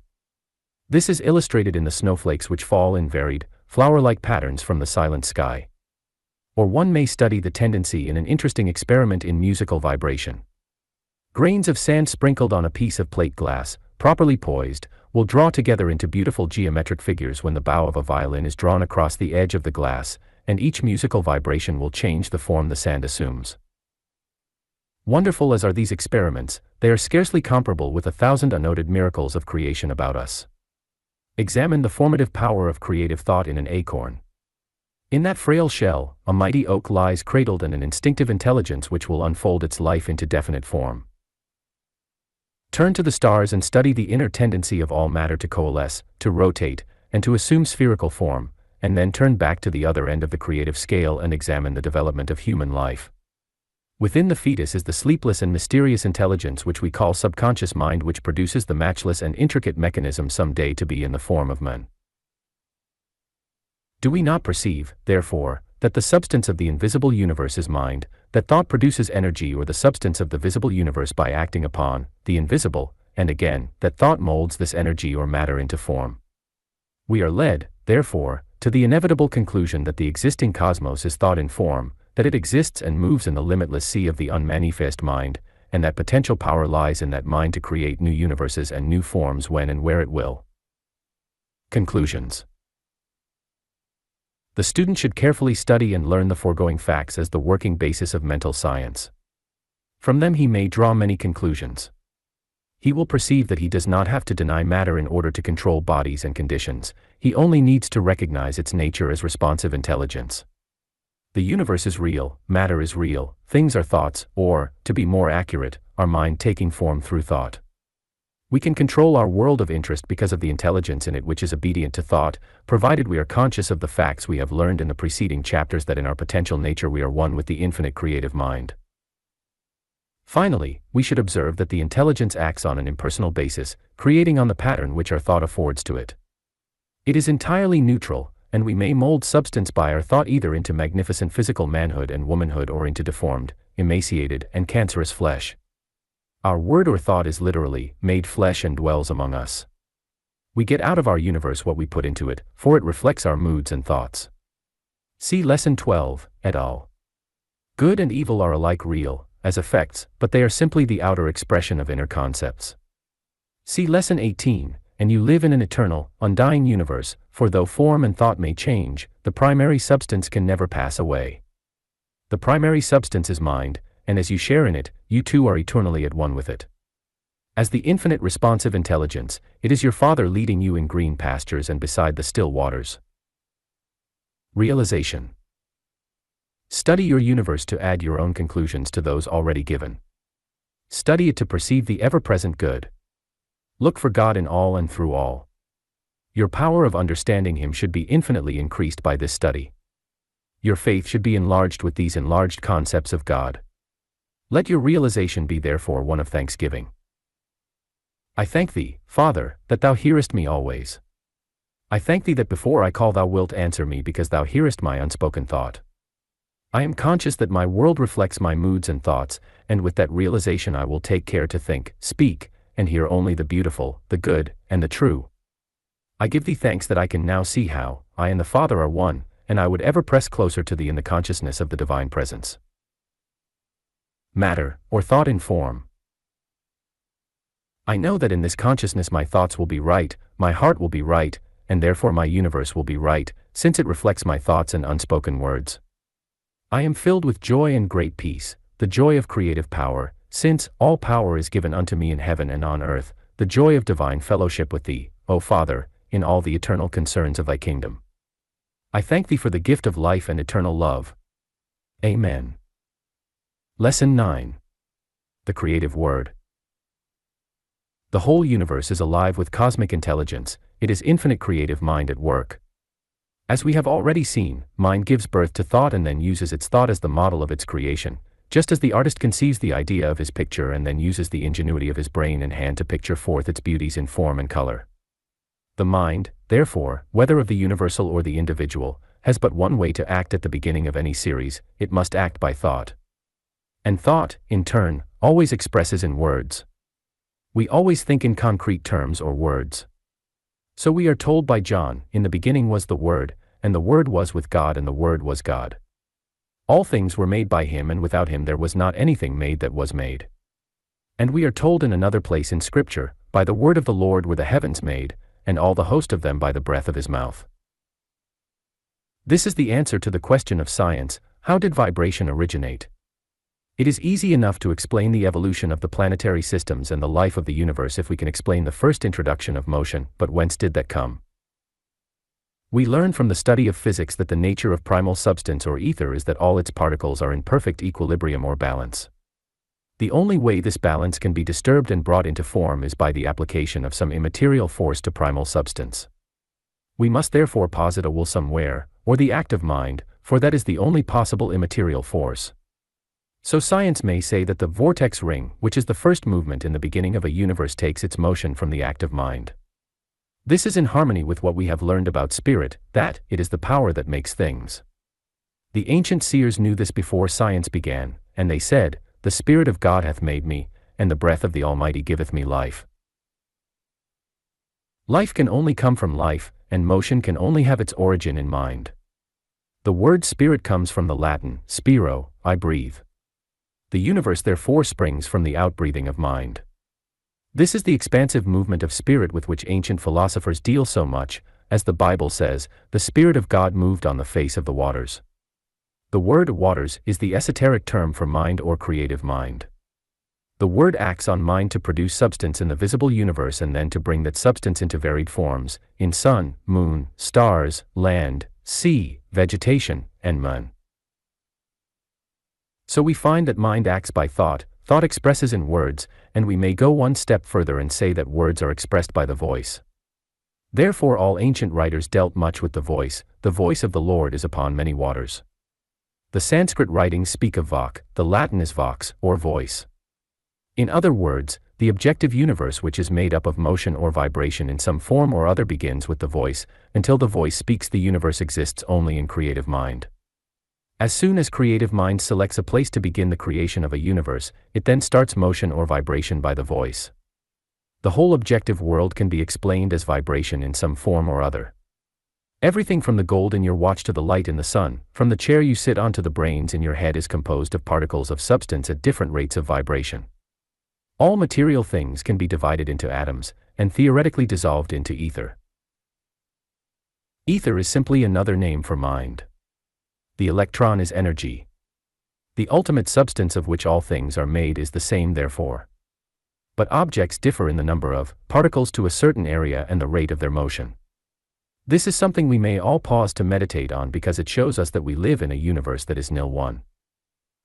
This is illustrated in the snowflakes which fall in varied, flower-like patterns from the silent sky. Or one may study the tendency in an interesting experiment in musical vibration. Grains of sand sprinkled on a piece of plate glass, properly poised, will draw together into beautiful geometric figures when the bow of a violin is drawn across the edge of the glass, and each musical vibration will change the form the sand assumes. Wonderful as are these experiments, they are scarcely comparable with 1,000 unnoted miracles of creation about us. Examine the formative power of creative thought in an acorn. In that frail shell, a mighty oak lies cradled in an instinctive intelligence which will unfold its life into definite form. Turn to the stars and study the inner tendency of all matter to coalesce, to rotate, and to assume spherical form, and then turn back to the other end of the creative scale and examine the development of human life. Within the fetus is the sleepless and mysterious intelligence which we call subconscious mind, which produces the matchless and intricate mechanism some day to be in the form of man. Do we not perceive, therefore, that the substance of the invisible universe is mind, that thought produces energy or the substance of the visible universe by acting upon the invisible, and again, that thought molds this energy or matter into form? We are led, therefore, to the inevitable conclusion that the existing cosmos is thought in form, that it exists and moves in the limitless sea of the unmanifest mind, and that potential power lies in that mind to create new universes and new forms when and where it will. Conclusions. The student should carefully study and learn the foregoing facts as the working basis of mental science. From them he may draw many conclusions. He will perceive that he does not have to deny matter in order to control bodies and conditions, he only needs to recognize its nature as responsive intelligence. The universe is real, matter is real, things are thoughts, or, to be more accurate, are mind taking form through thought. We can control our world of interest because of the intelligence in it which is obedient to thought, provided we are conscious of the facts we have learned in the preceding chapters, that in our potential nature we are one with the infinite creative mind. Finally, we should observe that the intelligence acts on an impersonal basis, creating on the pattern which our thought affords to it. It is entirely neutral, and we may mold substance by our thought either into magnificent physical manhood and womanhood or into deformed, emaciated, and cancerous flesh. Our word or thought is literally made flesh and dwells among us. We get out of our universe what we put into it, for it reflects our moods and thoughts. See Lesson 12, et al. Good and evil are alike real, as effects, but they are simply the outer expression of inner concepts. See Lesson 18, and you live in an eternal, undying universe, for though form and thought may change, the primary substance can never pass away. The primary substance is mind, and as you share in it, you too are eternally at one with it. As the infinite responsive intelligence, it is your Father leading you in green pastures and beside the still waters. Realization. Study your universe to add your own conclusions to those already given. Study it to perceive the ever-present good. Look for God in all and through all. Your power of understanding Him should be infinitely increased by this study. Your faith should be enlarged with these enlarged concepts of God. Let your realization be therefore one of thanksgiving. I thank Thee, Father, that Thou hearest me always. I thank Thee that before I call Thou wilt answer me, because Thou hearest my unspoken thought. I am conscious that my world reflects my moods and thoughts, and with that realization I will take care to think, speak, and hear only the beautiful, the good, and the true. I give Thee thanks that I can now see how I and the Father are one, and I would ever press closer to Thee in the consciousness of the Divine Presence. Matter, or thought in form. I know that in this consciousness my thoughts will be right, my heart will be right, and therefore my universe will be right, since it reflects my thoughts and unspoken words. I am filled with joy and great peace, the joy of creative power, since all power is given unto me in heaven and on earth, the joy of divine fellowship with Thee, O Father, in all the eternal concerns of thy kingdom. I thank thee for the gift of life and eternal love. Amen. Lesson 9. The Creative Word. The whole universe is alive with cosmic intelligence. It is infinite creative mind at work. As we have already seen, mind gives birth to thought and then uses its thought as the model of its creation, just as the artist conceives the idea of his picture and then uses the ingenuity of his brain and hand to picture forth its beauties in form and color. The mind, therefore, whether of the universal or the individual, has but one way to act at the beginning of any series: it must act by thought. And thought, in turn, always expresses in words. We always think in concrete terms or words. So we are told by John, in the beginning was the Word, and the Word was with God and the Word was God. All things were made by him and without him there was not anything made that was made. And we are told in another place in Scripture, by the word of the Lord were the heavens made, and all the host of them by the breath of his mouth. This is the answer to the question of science: how did vibration originate? It is easy enough to explain the evolution of the planetary systems and the life of the universe if we can explain the first introduction of motion, but whence did that come? We learn from the study of physics that the nature of primal substance or ether is that all its particles are in perfect equilibrium or balance. The only way this balance can be disturbed and brought into form is by the application of some immaterial force to primal substance. We must therefore posit a will somewhere, or the act of mind, for that is the only possible immaterial force. So science may say that the vortex ring, which is the first movement in the beginning of a universe, takes its motion from the act of mind. This is in harmony with what we have learned about spirit, that it is the power that makes things. The ancient seers knew this before science began, and they said, "The Spirit of God hath made me, and the breath of the Almighty giveth me life." Life can only come from life, and motion can only have its origin in mind. The word spirit comes from the Latin spiro, I breathe. The universe therefore springs from the outbreathing of mind. This is the expansive movement of spirit with which ancient philosophers deal so much, as the Bible says, "The Spirit of God moved on the face of the waters." The word waters is the esoteric term for mind or creative mind. The word acts on mind to produce substance in the visible universe and then to bring that substance into varied forms, in sun, moon, stars, land, sea, vegetation, and man. So we find that mind acts by thought, thought expresses in words, and we may go one step further and say that words are expressed by the voice. Therefore all ancient writers dealt much with the voice of the Lord is upon many waters. The Sanskrit writings speak of vak, the Latin is vox, or voice. In other words, the objective universe which is made up of motion or vibration in some form or other begins with the voice. Until the voice speaks, the universe exists only in creative mind. As soon as creative mind selects a place to begin the creation of a universe, it then starts motion or vibration by the voice. The whole objective world can be explained as vibration in some form or other. Everything from the gold in your watch to the light in the sun, from the chair you sit on to the brains in your head, is composed of particles of substance at different rates of vibration. All material things can be divided into atoms, and theoretically dissolved into ether. Ether is simply another name for mind. The electron is energy. The ultimate substance of which all things are made is the same therefore. But objects differ in the number of particles to a certain area and the rate of their motion. This is something we may all pause to meditate on because it shows us that we live in a universe that is nil one.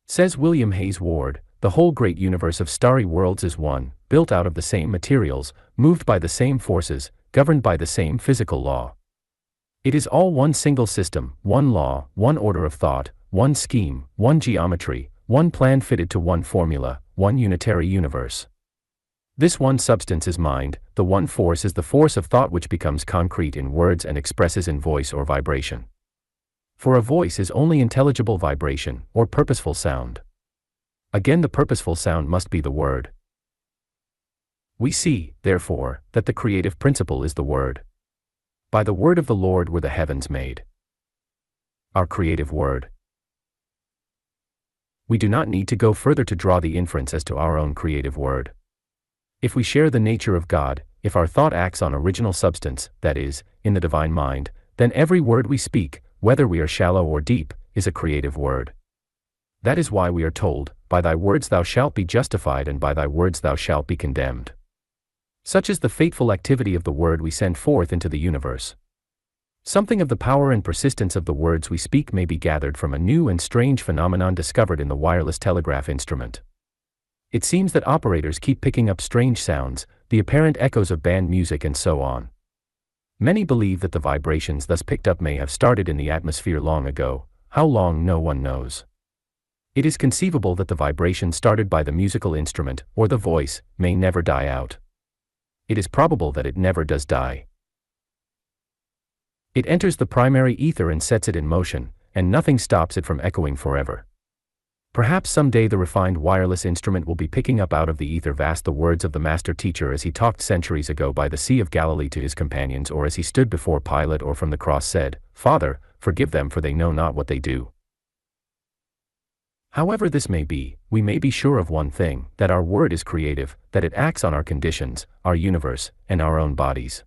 Says William Hayes Ward, "The whole great universe of starry worlds is one, built out of the same materials, moved by the same forces, governed by the same physical law. It is all one single system, one law, one order of thought, one scheme, one geometry, one plan fitted to one formula, one unitary universe. This one substance is mind, the one force is the force of thought which becomes concrete in words and expresses in voice or vibration. For a voice is only intelligible vibration, or purposeful sound. Again, the purposeful sound must be the word. We see, therefore, that the creative principle is the word. By the word of the Lord were the heavens made. Our creative word. We do not need to go further to draw the inference as to our own creative word. If we share the nature of God, if our thought acts on original substance, that is, in the divine mind, then every word we speak, whether we are shallow or deep, is a creative word. That is why we are told, "By thy words thou shalt be justified and by thy words thou shalt be condemned." Such is the fateful activity of the word we send forth into the universe. Something of the power and persistence of the words we speak may be gathered from a new and strange phenomenon discovered in the wireless telegraph instrument. It seems that operators keep picking up strange sounds, the apparent echoes of band music and so on. Many believe that the vibrations thus picked up may have started in the atmosphere long ago, how long no one knows. It is conceivable that the vibration started by the musical instrument, or the voice, may never die out. It is probable that it never does die. It enters the primary ether and sets it in motion, and nothing stops it from echoing forever. Perhaps someday the refined wireless instrument will be picking up out of the ether vast the words of the master teacher as he talked centuries ago by the Sea of Galilee to his companions, or as he stood before Pilate, or from the cross said, "Father, forgive them, for they know not what they do." However this may be, we may be sure of one thing, that our word is creative, that it acts on our conditions, our universe, and our own bodies.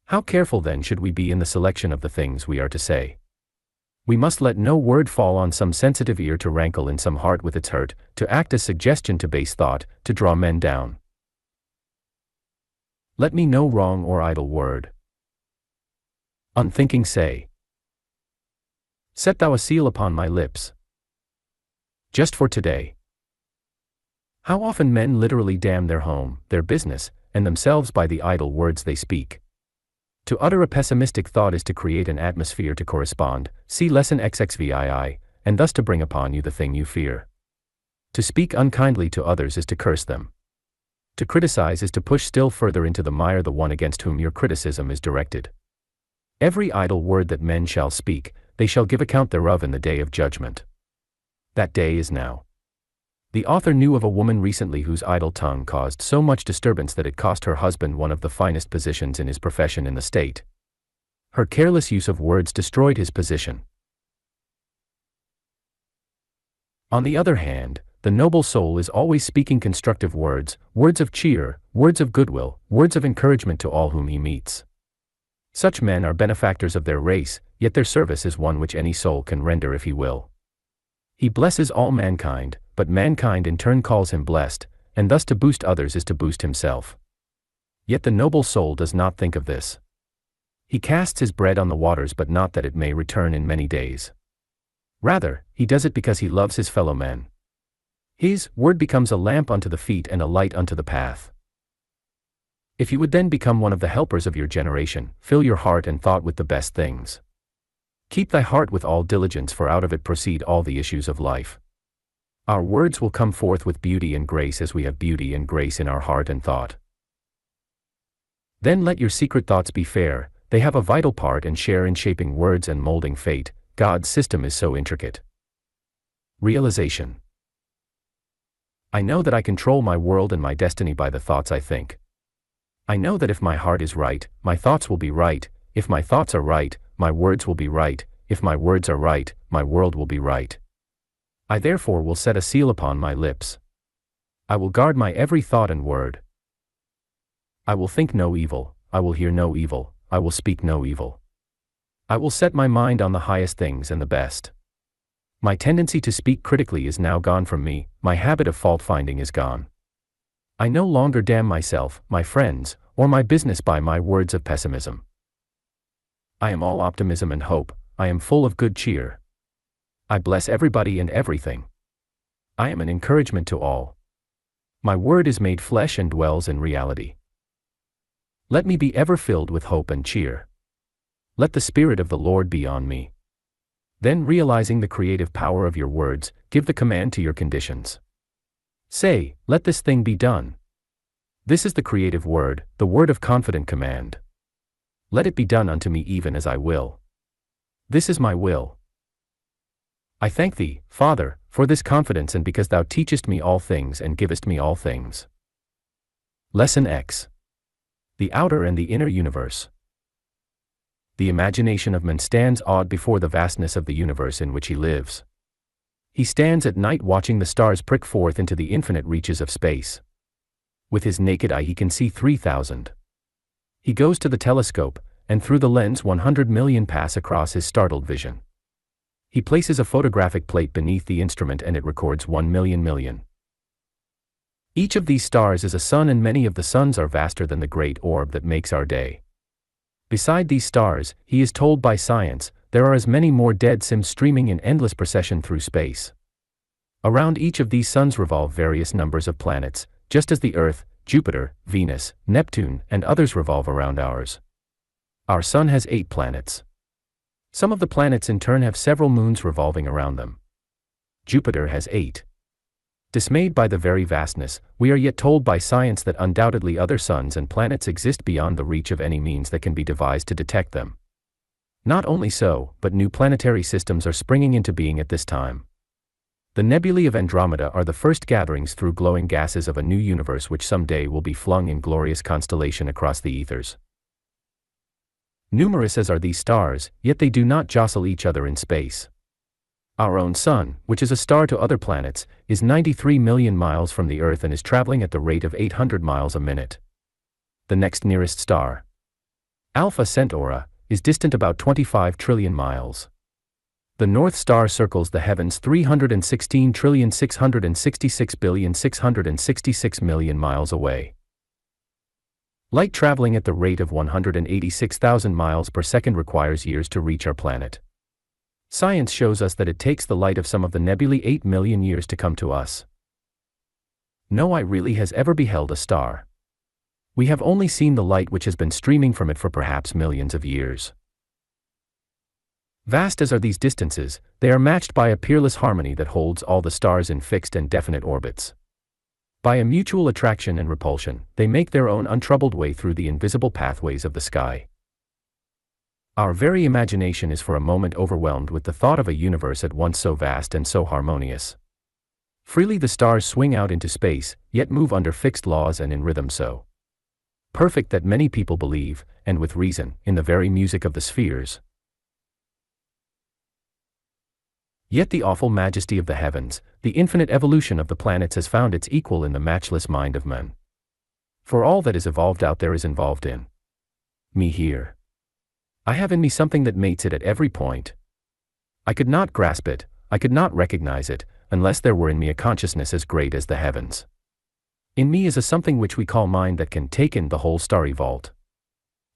How careful then should we be in the selection of the things we are to say? We must let no word fall on some sensitive ear to rankle in some heart with its hurt, to act as suggestion to base thought, to draw men down. Let me no wrong or idle word. Unthinking say. Set thou a seal upon my lips. Just for today. How often men literally damn their home, their business, and themselves by the idle words they speak. To utter a pessimistic thought is to create an atmosphere to correspond, see lesson XXVII, and thus to bring upon you the thing you fear. To speak unkindly to others is to curse them. To criticize is to push still further into the mire the one against whom your criticism is directed. Every idle word that men shall speak, they shall give account thereof in the day of judgment. That day is now. The author knew of a woman recently whose idle tongue caused so much disturbance that it cost her husband one of the finest positions in his profession in the state. Her careless use of words destroyed his position. On the other hand, the noble soul is always speaking constructive words, words of cheer, words of goodwill, words of encouragement to all whom he meets. Such men are benefactors of their race, yet their service is one which any soul can render if he will. He blesses all mankind, but mankind in turn calls him blessed, and thus to boost others is to boost himself. Yet the noble soul does not think of this. He casts his bread on the waters, but not that it may return in many days. Rather, he does it because he loves his fellow men. His word becomes a lamp unto the feet and a light unto the path. If you would then become one of the helpers of your generation, fill your heart and thought with the best things. Keep thy heart with all diligence, for out of it proceed all the issues of life. Our words will come forth with beauty and grace as we have beauty and grace in our heart and thought. Then let your secret thoughts be fair, they have a vital part and share in shaping words and molding fate. God's system is so intricate. Realization. I know that I control my world and my destiny by the thoughts I think. I know that if my heart is right, my thoughts will be right, if my thoughts are right, my words will be right, if my words are right, my world will be right. I therefore will set a seal upon my lips. I will guard my every thought and word. I will think no evil, I will hear no evil, I will speak no evil. I will set my mind on the highest things and the best. My tendency to speak critically is now gone from me, my habit of fault-finding is gone. I no longer damn myself, my friends, or my business by my words of pessimism. I am all optimism and hope, I am full of good cheer. I bless everybody and everything. I am an encouragement to all. My word is made flesh and dwells in reality. Let me be ever filled with hope and cheer. Let the Spirit of the Lord be on me. Then, realizing the creative power of your words, give the command to your conditions. Say, let this thing be done. This is the creative word, the word of confident command. Let it be done unto me even as I will. This is my will. I thank thee, Father, for this confidence, and because thou teachest me all things and givest me all things. Lesson X. The outer and the inner universe. The imagination of man stands awed before the vastness of the universe in which he lives. He stands at night watching the stars prick forth into the infinite reaches of space. With his naked eye he can see 3,000. He goes to the telescope, and through the lens 100 million pass across his startled vision. He places a photographic plate beneath the instrument and it records 1 million. Each of these stars is a sun, and many of the suns are vaster than the great orb that makes our day. Beside these stars, he is told by science, there are as many more dead sims streaming in endless procession through space. Around each of these suns revolve various numbers of planets, just as the Earth, Jupiter, Venus, Neptune, and others revolve around ours. Our sun has 8 planets. Some of the planets in turn have several moons revolving around them. Jupiter has 8. Dismayed by the very vastness, we are yet told by science that undoubtedly other suns and planets exist beyond the reach of any means that can be devised to detect them. Not only so, but new planetary systems are springing into being at this time. The nebulae of Andromeda are the first gatherings through glowing gases of a new universe which someday will be flung in glorious constellation across the ethers. Numerous as are these stars, yet they do not jostle each other in space. Our own sun, which is a star to other planets, is 93 million miles from the Earth and is traveling at the rate of 800 miles a minute. The next nearest star, Alpha Centauri, is distant about 25 trillion miles. The North Star circles the heavens 316,666,666 million miles away. Light traveling at the rate of 186,000 miles per second requires years to reach our planet. Science shows us that it takes the light of some of the nebulae 8 million years to come to us. No eye really has ever beheld a star. We have only seen the light which has been streaming from it for perhaps millions of years. Vast as are these distances, they are matched by a peerless harmony that holds all the stars in fixed and definite orbits. By a mutual attraction and repulsion, they make their own untroubled way through the invisible pathways of the sky. Our very imagination is for a moment overwhelmed with the thought of a universe at once so vast and so harmonious. Freely the stars swing out into space, yet move under fixed laws and in rhythm so perfect that many people believe, and with reason, in the very music of the spheres. Yet the awful majesty of the heavens, the infinite evolution of the planets has found its equal in the matchless mind of man. For all that is evolved out there is involved in me here. I have in me something that mates it at every point. I could not grasp it, I could not recognize it, unless there were in me a consciousness as great as the heavens. In me is a something which we call mind that can take in the whole starry vault.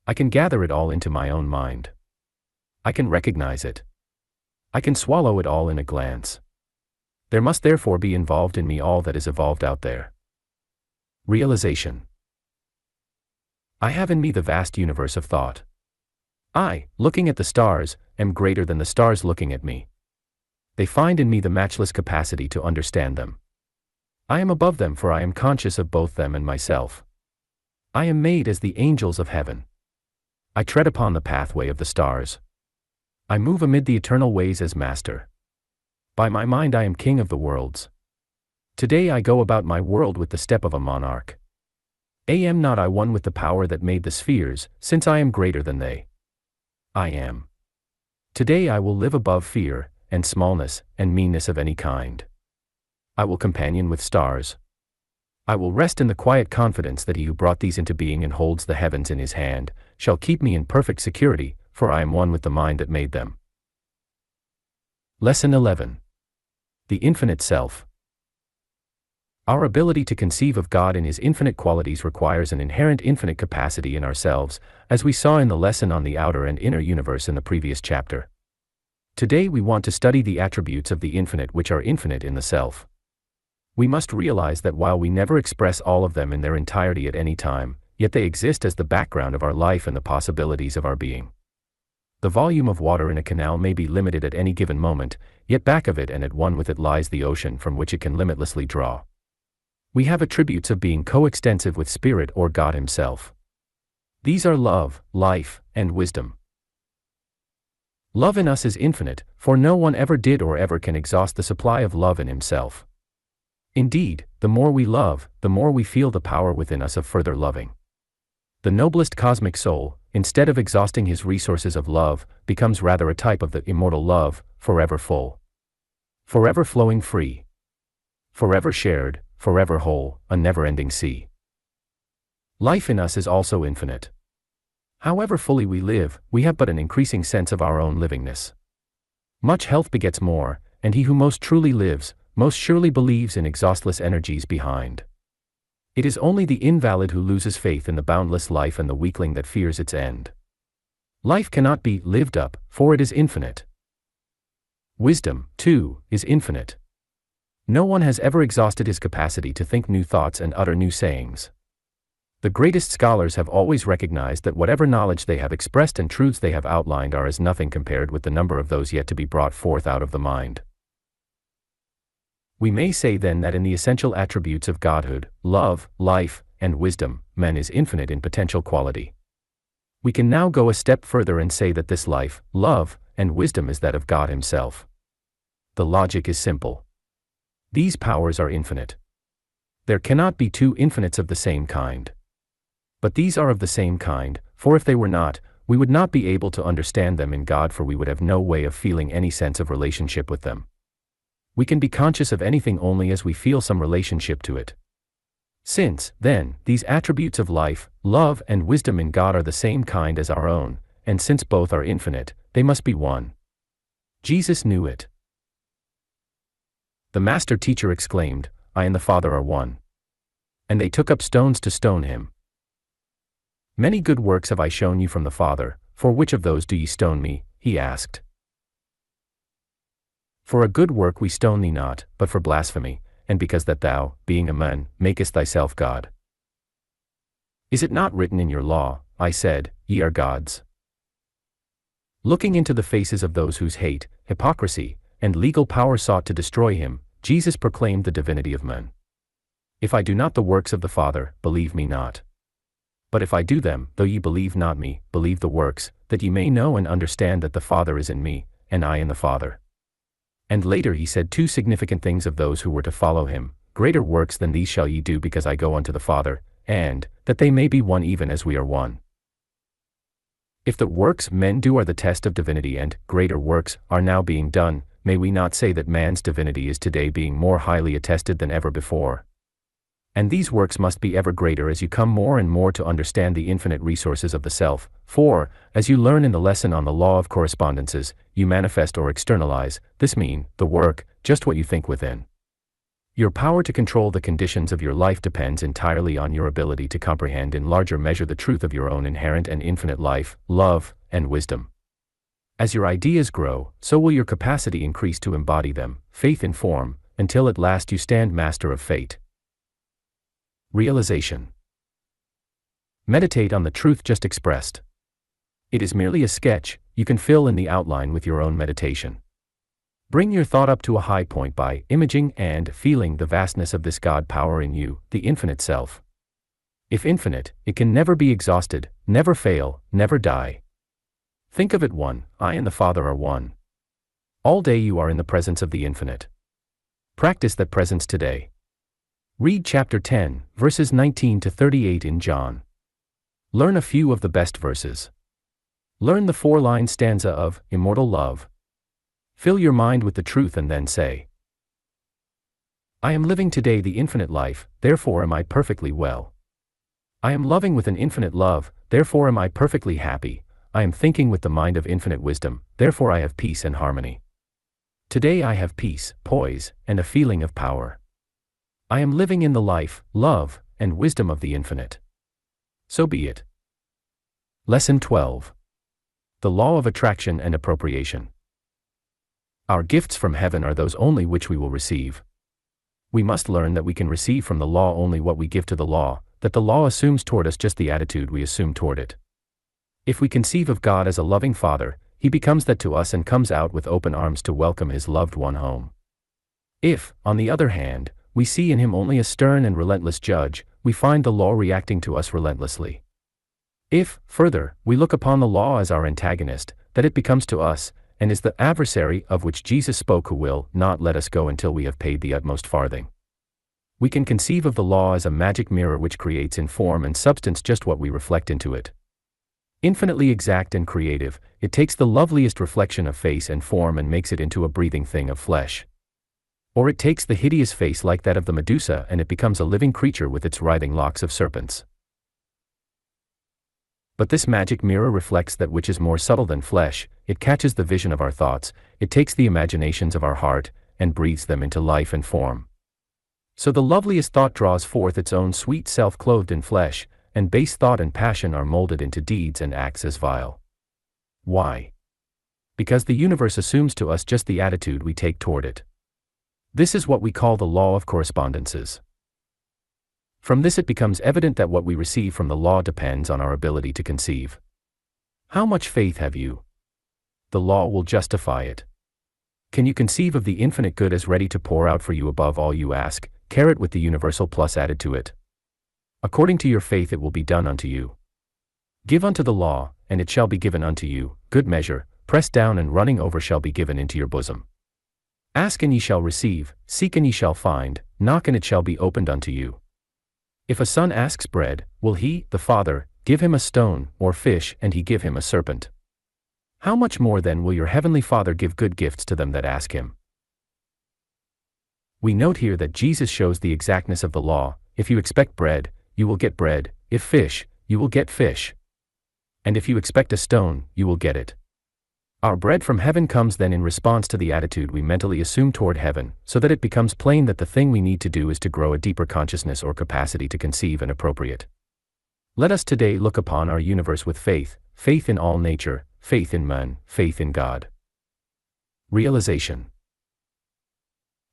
I can gather it all into my own mind. I can recognize it. I can swallow it all in a glance. There must therefore be involved in me all that is evolved out there. Realization. I have in me the vast universe of thought. I, looking at the stars, am greater than the stars looking at me. They find in me the matchless capacity to understand them. I am above them, for I am conscious of both them and myself. I am made as the angels of heaven. I tread upon the pathway of the stars. I move amid the eternal ways as master. By my mind I am king of the worlds. Today I go about my world with the step of a monarch. Am not I one with the power that made the spheres, since I am greater than they? I am. Today I will live above fear, and smallness, and meanness of any kind. I will companion with stars. I will rest in the quiet confidence that he who brought these into being and holds the heavens in his hand, shall keep me in perfect security, for I am one with the mind that made them. Lesson 11. The Infinite Self. Our ability to conceive of God in His infinite qualities requires an inherent infinite capacity in ourselves, as we saw in the lesson on the outer and inner universe in the previous chapter. Today we want to study the attributes of the infinite which are infinite in the self. We must realize that while we never express all of them in their entirety at any time, yet they exist as the background of our life and the possibilities of our being. The volume of water in a canal may be limited at any given moment, yet back of it and at one with it lies the ocean from which it can limitlessly draw. We have attributes of being coextensive with Spirit or God Himself. These are love, life, and wisdom. Love in us is infinite, for no one ever did or ever can exhaust the supply of love in himself. Indeed, the more we love, the more we feel the power within us of further loving. The noblest cosmic soul, instead of exhausting his resources of love, becomes rather a type of the immortal love, forever full, forever flowing free, forever shared, forever whole, a never-ending sea. Life in us is also infinite. However fully we live, we have but an increasing sense of our own livingness. Much health begets more, and he who most truly lives, most surely believes in exhaustless energies behind. It is only the invalid who loses faith in the boundless life and the weakling that fears its end. Life cannot be lived up, for it is infinite. Wisdom, too, is infinite. No one has ever exhausted his capacity to think new thoughts and utter new sayings. The greatest scholars have always recognized that whatever knowledge they have expressed and truths they have outlined are as nothing compared with the number of those yet to be brought forth out of the mind. We may say then that in the essential attributes of Godhood, love, life, and wisdom, man is infinite in potential quality. We can now go a step further and say that this life, love, and wisdom is that of God Himself. The logic is simple. These powers are infinite. There cannot be two infinites of the same kind. But these are of the same kind, for if they were not, we would not be able to understand them in God, for we would have no way of feeling any sense of relationship with them. We can be conscious of anything only as we feel some relationship to it. Since, then, these attributes of life, love, and wisdom in God are the same kind as our own, and since both are infinite, they must be one. Jesus knew it. The master teacher exclaimed, "I and the Father are one." And they took up stones to stone him. "Many good works have I shown you from the Father, for which of those do ye stone me?" he asked. "For a good work we stone thee not, but for blasphemy, and because that thou, being a man, makest thyself God. Is it not written in your law, I said, ye are gods?" Looking into the faces of those whose hate, hypocrisy, and legal power sought to destroy him, Jesus proclaimed the divinity of man. "If I do not the works of the Father, believe me not. But if I do them, though ye believe not me, believe the works, that ye may know and understand that the Father is in me, and I in the Father." And later he said two significant things of those who were to follow him: "Greater works than these shall ye do, because I go unto the Father, and, that they may be one even as we are one." If the works men do are the test of divinity and greater works are now being done, may we not say that man's divinity is today being more highly attested than ever before? And these works must be ever greater as you come more and more to understand the infinite resources of the self, for, as you learn in the lesson on the law of correspondences, you manifest or externalize, this mean, the work, just what you think within. Your power to control the conditions of your life depends entirely on your ability to comprehend in larger measure the truth of your own inherent and infinite life, love, and wisdom. As your ideas grow, so will your capacity increase to embody them, faith in form, until at last you stand master of fate. Realization. Meditate on the truth just expressed. It is merely a sketch, you can fill in the outline with your own meditation. Bring your thought up to a high point by imaging and feeling the vastness of this God power in you, the infinite self. If infinite, it can never be exhausted, never fail, never die. Think of it one, I and the Father are one. All day you are in the presence of the infinite. Practice that presence today. Read chapter 10, verses 19 to 38 in John. Learn a few of the best verses. Learn the 4-line stanza of Immortal Love. Fill your mind with the truth and then say, I am living today the infinite life, therefore am I perfectly well. I am loving with an infinite love, therefore am I perfectly happy. I am thinking with the mind of infinite wisdom, therefore I have peace and harmony. Today I have peace, poise, and a feeling of power. I am living in the life, love, and wisdom of the infinite. So be it. Lesson 12. The Law of Attraction and Appropriation. Our gifts from heaven are those only which we will receive. We must learn that we can receive from the law only what we give to the law, that the law assumes toward us just the attitude we assume toward it. If we conceive of God as a loving Father, He becomes that to us and comes out with open arms to welcome His loved one home. If, on the other hand, we see in Him only a stern and relentless judge, we find the law reacting to us relentlessly. If, further, we look upon the law as our antagonist, that it becomes to us, and is the adversary of which Jesus spoke, who will not let us go until we have paid the utmost farthing. We can conceive of the law as a magic mirror which creates in form and substance just what we reflect into it. Infinitely exact and creative, it takes the loveliest reflection of face and form and makes it into a breathing thing of flesh. Or it takes the hideous face like that of the Medusa and it becomes a living creature with its writhing locks of serpents. But this magic mirror reflects that which is more subtle than flesh, it catches the vision of our thoughts, it takes the imaginations of our heart, and breathes them into life and form. So the loveliest thought draws forth its own sweet self clothed in flesh, and base thought and passion are molded into deeds and acts as vile. Why? Because the universe assumes to us just the attitude we take toward it. This is what we call the law of correspondences. From this it becomes evident that what we receive from the law depends on our ability to conceive. How much faith have you? The law will justify it. Can you conceive of the infinite good as ready to pour out for you above all you ask, caret with the universal plus added to it? According to your faith it will be done unto you. Give unto the law, and it shall be given unto you, good measure, pressed down and running over shall be given into your bosom. Ask and ye shall receive, seek and ye shall find, knock and it shall be opened unto you. If a son asks bread, will he, the Father, give him a stone, or fish, and he give him a serpent? How much more then will your heavenly Father give good gifts to them that ask him? We note here that Jesus shows the exactness of the law. If you expect bread, you will get bread; if fish, you will get fish. And if you expect a stone, you will get it. Our bread from heaven comes then in response to the attitude we mentally assume toward heaven, so that it becomes plain that the thing we need to do is to grow a deeper consciousness or capacity to conceive and appropriate. Let us today look upon our universe with faith, faith in all nature, faith in man, faith in God. Realization.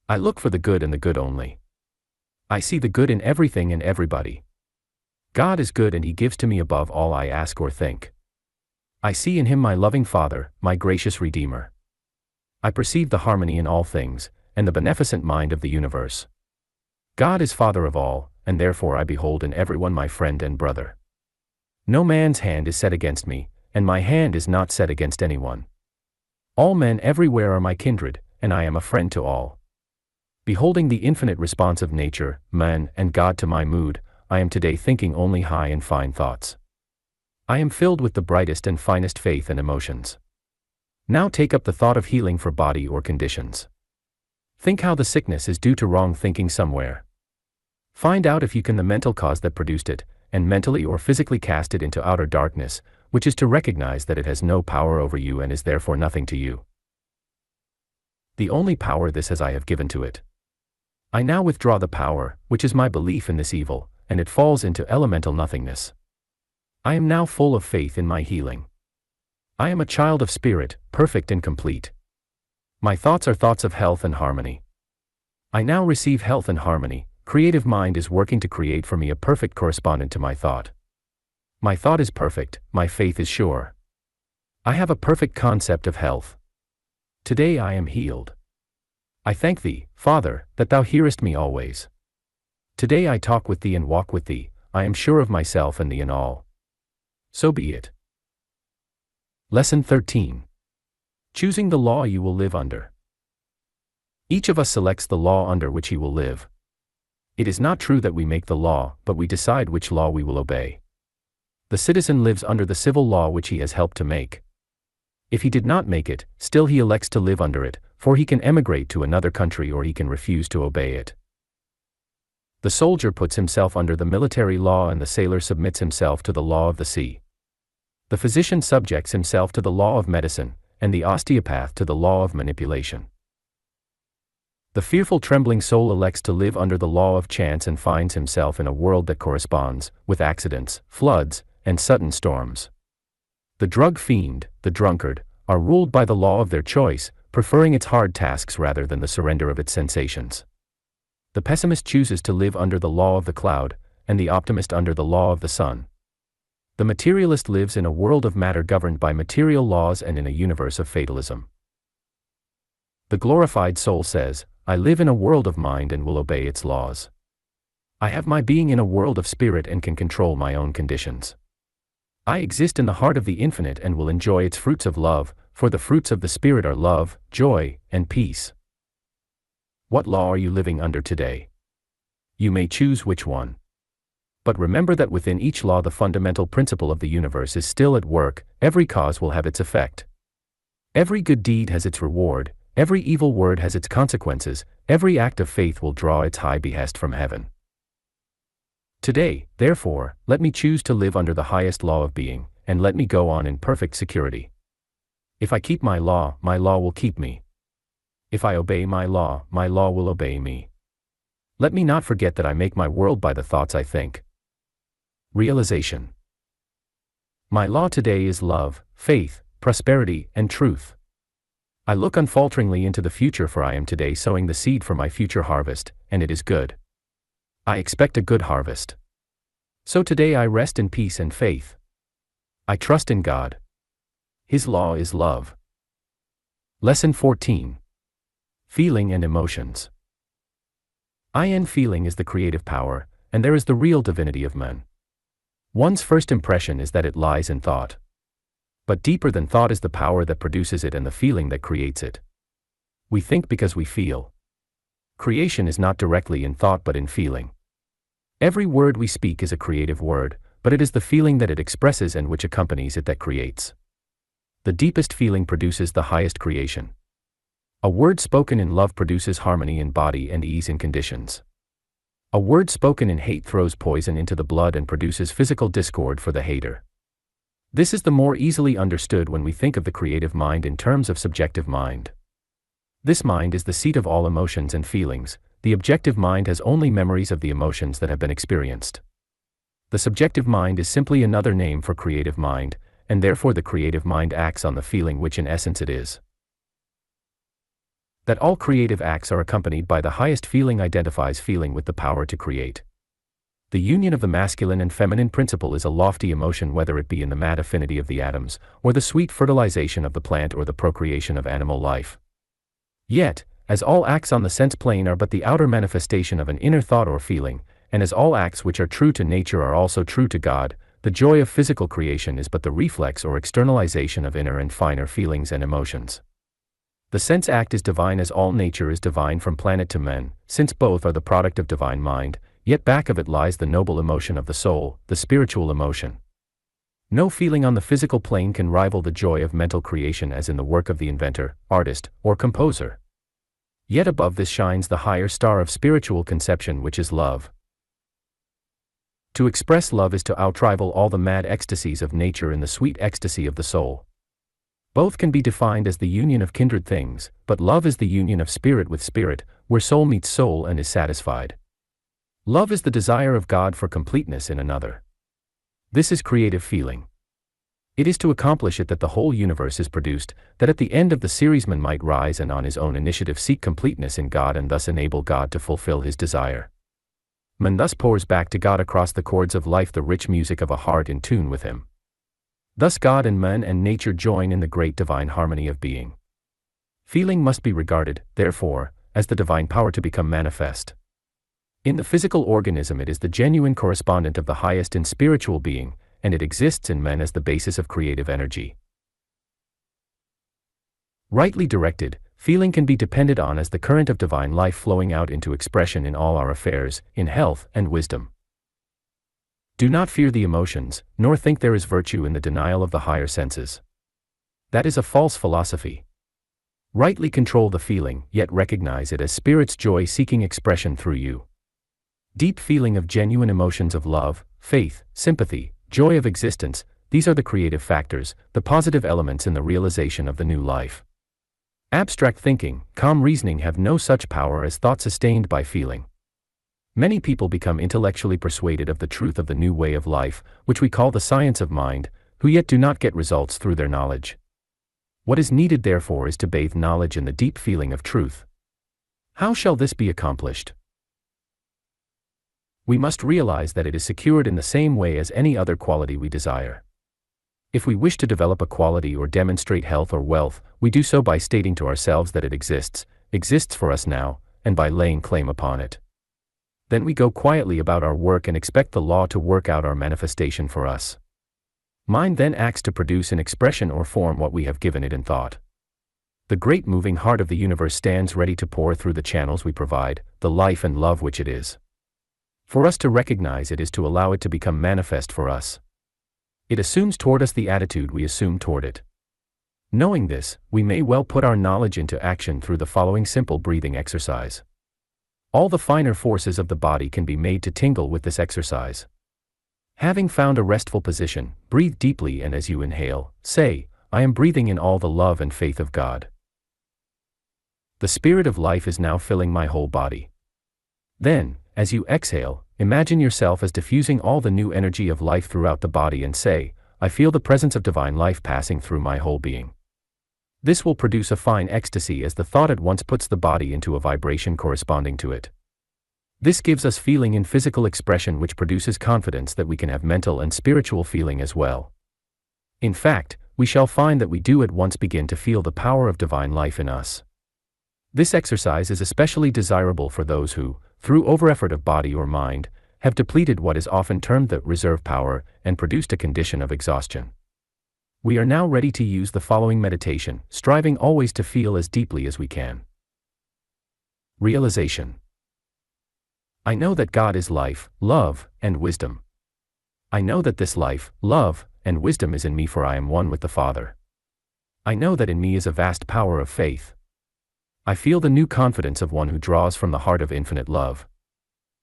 I look for the good and the good only. I see the good in everything and everybody. God is good and He gives to me above all I ask or think. I see in Him my loving Father, my gracious Redeemer. I perceive the harmony in all things, and the beneficent mind of the universe. God is Father of all, and therefore I behold in everyone my friend and brother. No man's hand is set against me, and my hand is not set against anyone. All men everywhere are my kindred, and I am a friend to all. Beholding the infinite response of nature, man, and God to my mood, I am today thinking only high and fine thoughts. I am filled with the brightest and finest faith and emotions. Now take up the thought of healing for body or conditions. Think how the sickness is due to wrong thinking somewhere. Find out if you can the mental cause that produced it, and mentally or physically cast it into outer darkness, which is to recognize that it has no power over you and is therefore nothing to you. The only power this has I have given to it. I now withdraw the power, which is my belief in this evil, and it falls into elemental nothingness. I am now full of faith in my healing. I am a child of spirit, perfect and complete. My thoughts are thoughts of health and harmony. I now receive health and harmony. Creative mind is working to create for me a perfect correspondent to my thought. My thought is perfect, my faith is sure. I have a perfect concept of health. Today I am healed. I thank Thee, Father, that Thou hearest me always. Today I talk with Thee and walk with Thee. I am sure of myself and Thee in all. So be it. Lesson 13. Choosing the law you will live under. Each of us selects the law under which he will live. It is not true that we make the law, but we decide which law we will obey. The citizen lives under the civil law which he has helped to make. If he did not make it, still he elects to live under it, for he can emigrate to another country or he can refuse to obey it. The soldier puts himself under the military law and the sailor submits himself to the law of the sea. The physician subjects himself to the law of medicine, and the osteopath to the law of manipulation. The fearful trembling soul elects to live under the law of chance and finds himself in a world that corresponds, with accidents, floods, and sudden storms. The drug fiend, the drunkard, are ruled by the law of their choice, preferring its hard tasks rather than the surrender of its sensations. The pessimist chooses to live under the law of the cloud, and the optimist under the law of the sun. The materialist lives in a world of matter governed by material laws and in a universe of fatalism. The glorified soul says, I live in a world of mind and will obey its laws. I have my being in a world of spirit and can control my own conditions. I exist in the heart of the infinite and will enjoy its fruits of love, for the fruits of the Spirit are love, joy, and peace. What law are you living under today? You may choose which one. But remember that within each law the fundamental principle of the universe is still at work. Every cause will have its effect. Every good deed has its reward, every evil word has its consequences, every act of faith will draw its high behest from heaven. Today, therefore, let me choose to live under the highest law of being, and let me go on in perfect security. If I keep my law will keep me. If I obey my law will obey me. Let me not forget that I make my world by the thoughts I think. Realization. My law today is love, faith, prosperity, and truth. I look unfalteringly into the future, for I am today sowing the seed for my future harvest, and it is good. I expect a good harvest. So today I rest in peace and faith. I trust in God. His law is love. Lesson 14. Feeling and emotions. Feeling is the creative power, and there is the real divinity of man. One's first impression is that it lies in thought. But deeper than thought is the power that produces it and the feeling that creates it. We think because we feel. Creation is not directly in thought but in feeling. Every word we speak is a creative word, but it is the feeling that it expresses and which accompanies it that creates. The deepest feeling produces the highest creation. A word spoken in love produces harmony in body and ease in conditions. A word spoken in hate throws poison into the blood and produces physical discord for the hater. This is the more easily understood when we think of the creative mind in terms of subjective mind. This mind is the seat of all emotions and feelings. The objective mind has only memories of the emotions that have been experienced. The subjective mind is simply another name for creative mind, and therefore the creative mind acts on the feeling which in essence it is. That all creative acts are accompanied by the highest feeling identifies feeling with the power to create. The union of the masculine and feminine principle is a lofty emotion, whether it be in the mad affinity of the atoms, or the sweet fertilization of the plant, or the procreation of animal life. Yet, as all acts on the sense plane are but the outer manifestation of an inner thought or feeling, and as all acts which are true to nature are also true to God, the joy of physical creation is but the reflex or externalization of inner and finer feelings and emotions. The sense act is divine as all nature is divine from planet to man, since both are the product of divine mind. Yet back of it lies the noble emotion of the soul, the spiritual emotion. No feeling on the physical plane can rival the joy of mental creation as in the work of the inventor, artist, or composer. Yet above this shines the higher star of spiritual conception, which is love. To express love is to outrival all the mad ecstasies of nature in the sweet ecstasy of the soul. Both can be defined as the union of kindred things, but love is the union of spirit with spirit, where soul meets soul and is satisfied. Love is the desire of God for completeness in another. This is creative feeling. It is to accomplish it that the whole universe is produced, that at the end of the series man might rise and on his own initiative seek completeness in God and thus enable God to fulfill his desire. Man thus pours back to God across the chords of life the rich music of a heart in tune with him. Thus God and man and nature join in the great divine harmony of being. Feeling must be regarded, therefore, as the divine power to become manifest. In the physical organism it is the genuine correspondent of the highest in spiritual being, and it exists in men as the basis of creative energy. Rightly directed, feeling can be depended on as the current of divine life flowing out into expression in all our affairs, in health and wisdom. Do not fear the emotions, nor think there is virtue in the denial of the higher senses. That is a false philosophy. Rightly control the feeling, yet recognize it as Spirit's joy seeking expression through you. Deep feeling of genuine emotions of love, faith, sympathy, joy of existence, these are the creative factors, the positive elements in the realization of the new life. Abstract thinking, calm reasoning have no such power as thought sustained by feeling. Many people become intellectually persuaded of the truth of the new way of life, which we call the science of mind, who yet do not get results through their knowledge. What is needed therefore is to bathe knowledge in the deep feeling of truth. How shall this be accomplished? We must realize that it is secured in the same way as any other quality we desire. If we wish to develop a quality or demonstrate health or wealth, we do so by stating to ourselves that it exists for us now, and by laying claim upon it. Then we go quietly about our work and expect the law to work out our manifestation for us. Mind then acts to produce in expression or form what we have given it in thought. The great moving heart of the universe stands ready to pour through the channels we provide, the life and love which it is. For us to recognize it is to allow it to become manifest for us. It assumes toward us the attitude we assume toward it. Knowing this, we may well put our knowledge into action through the following simple breathing exercise. All the finer forces of the body can be made to tingle with this exercise. Having found a restful position, breathe deeply and as you inhale, say, I am breathing in all the love and faith of God. The spirit of life is now filling my whole body. Then, as you exhale, imagine yourself as diffusing all the new energy of life throughout the body and say, I feel the presence of divine life passing through my whole being. This will produce a fine ecstasy as the thought at once puts the body into a vibration corresponding to it. This gives us feeling in physical expression, which produces confidence that we can have mental and spiritual feeling as well. In fact, we shall find that we do at once begin to feel the power of divine life in us. This exercise is especially desirable for those who, through overeffort of body or mind, have depleted what is often termed the reserve power and produced a condition of exhaustion. We are now ready to use the following meditation, striving always to feel as deeply as we can. Realization. I know that God is life, love, and wisdom. I know that this life, love, and wisdom is in me, for I am one with the Father. I know that in me is a vast power of faith. I feel the new confidence of one who draws from the heart of infinite love.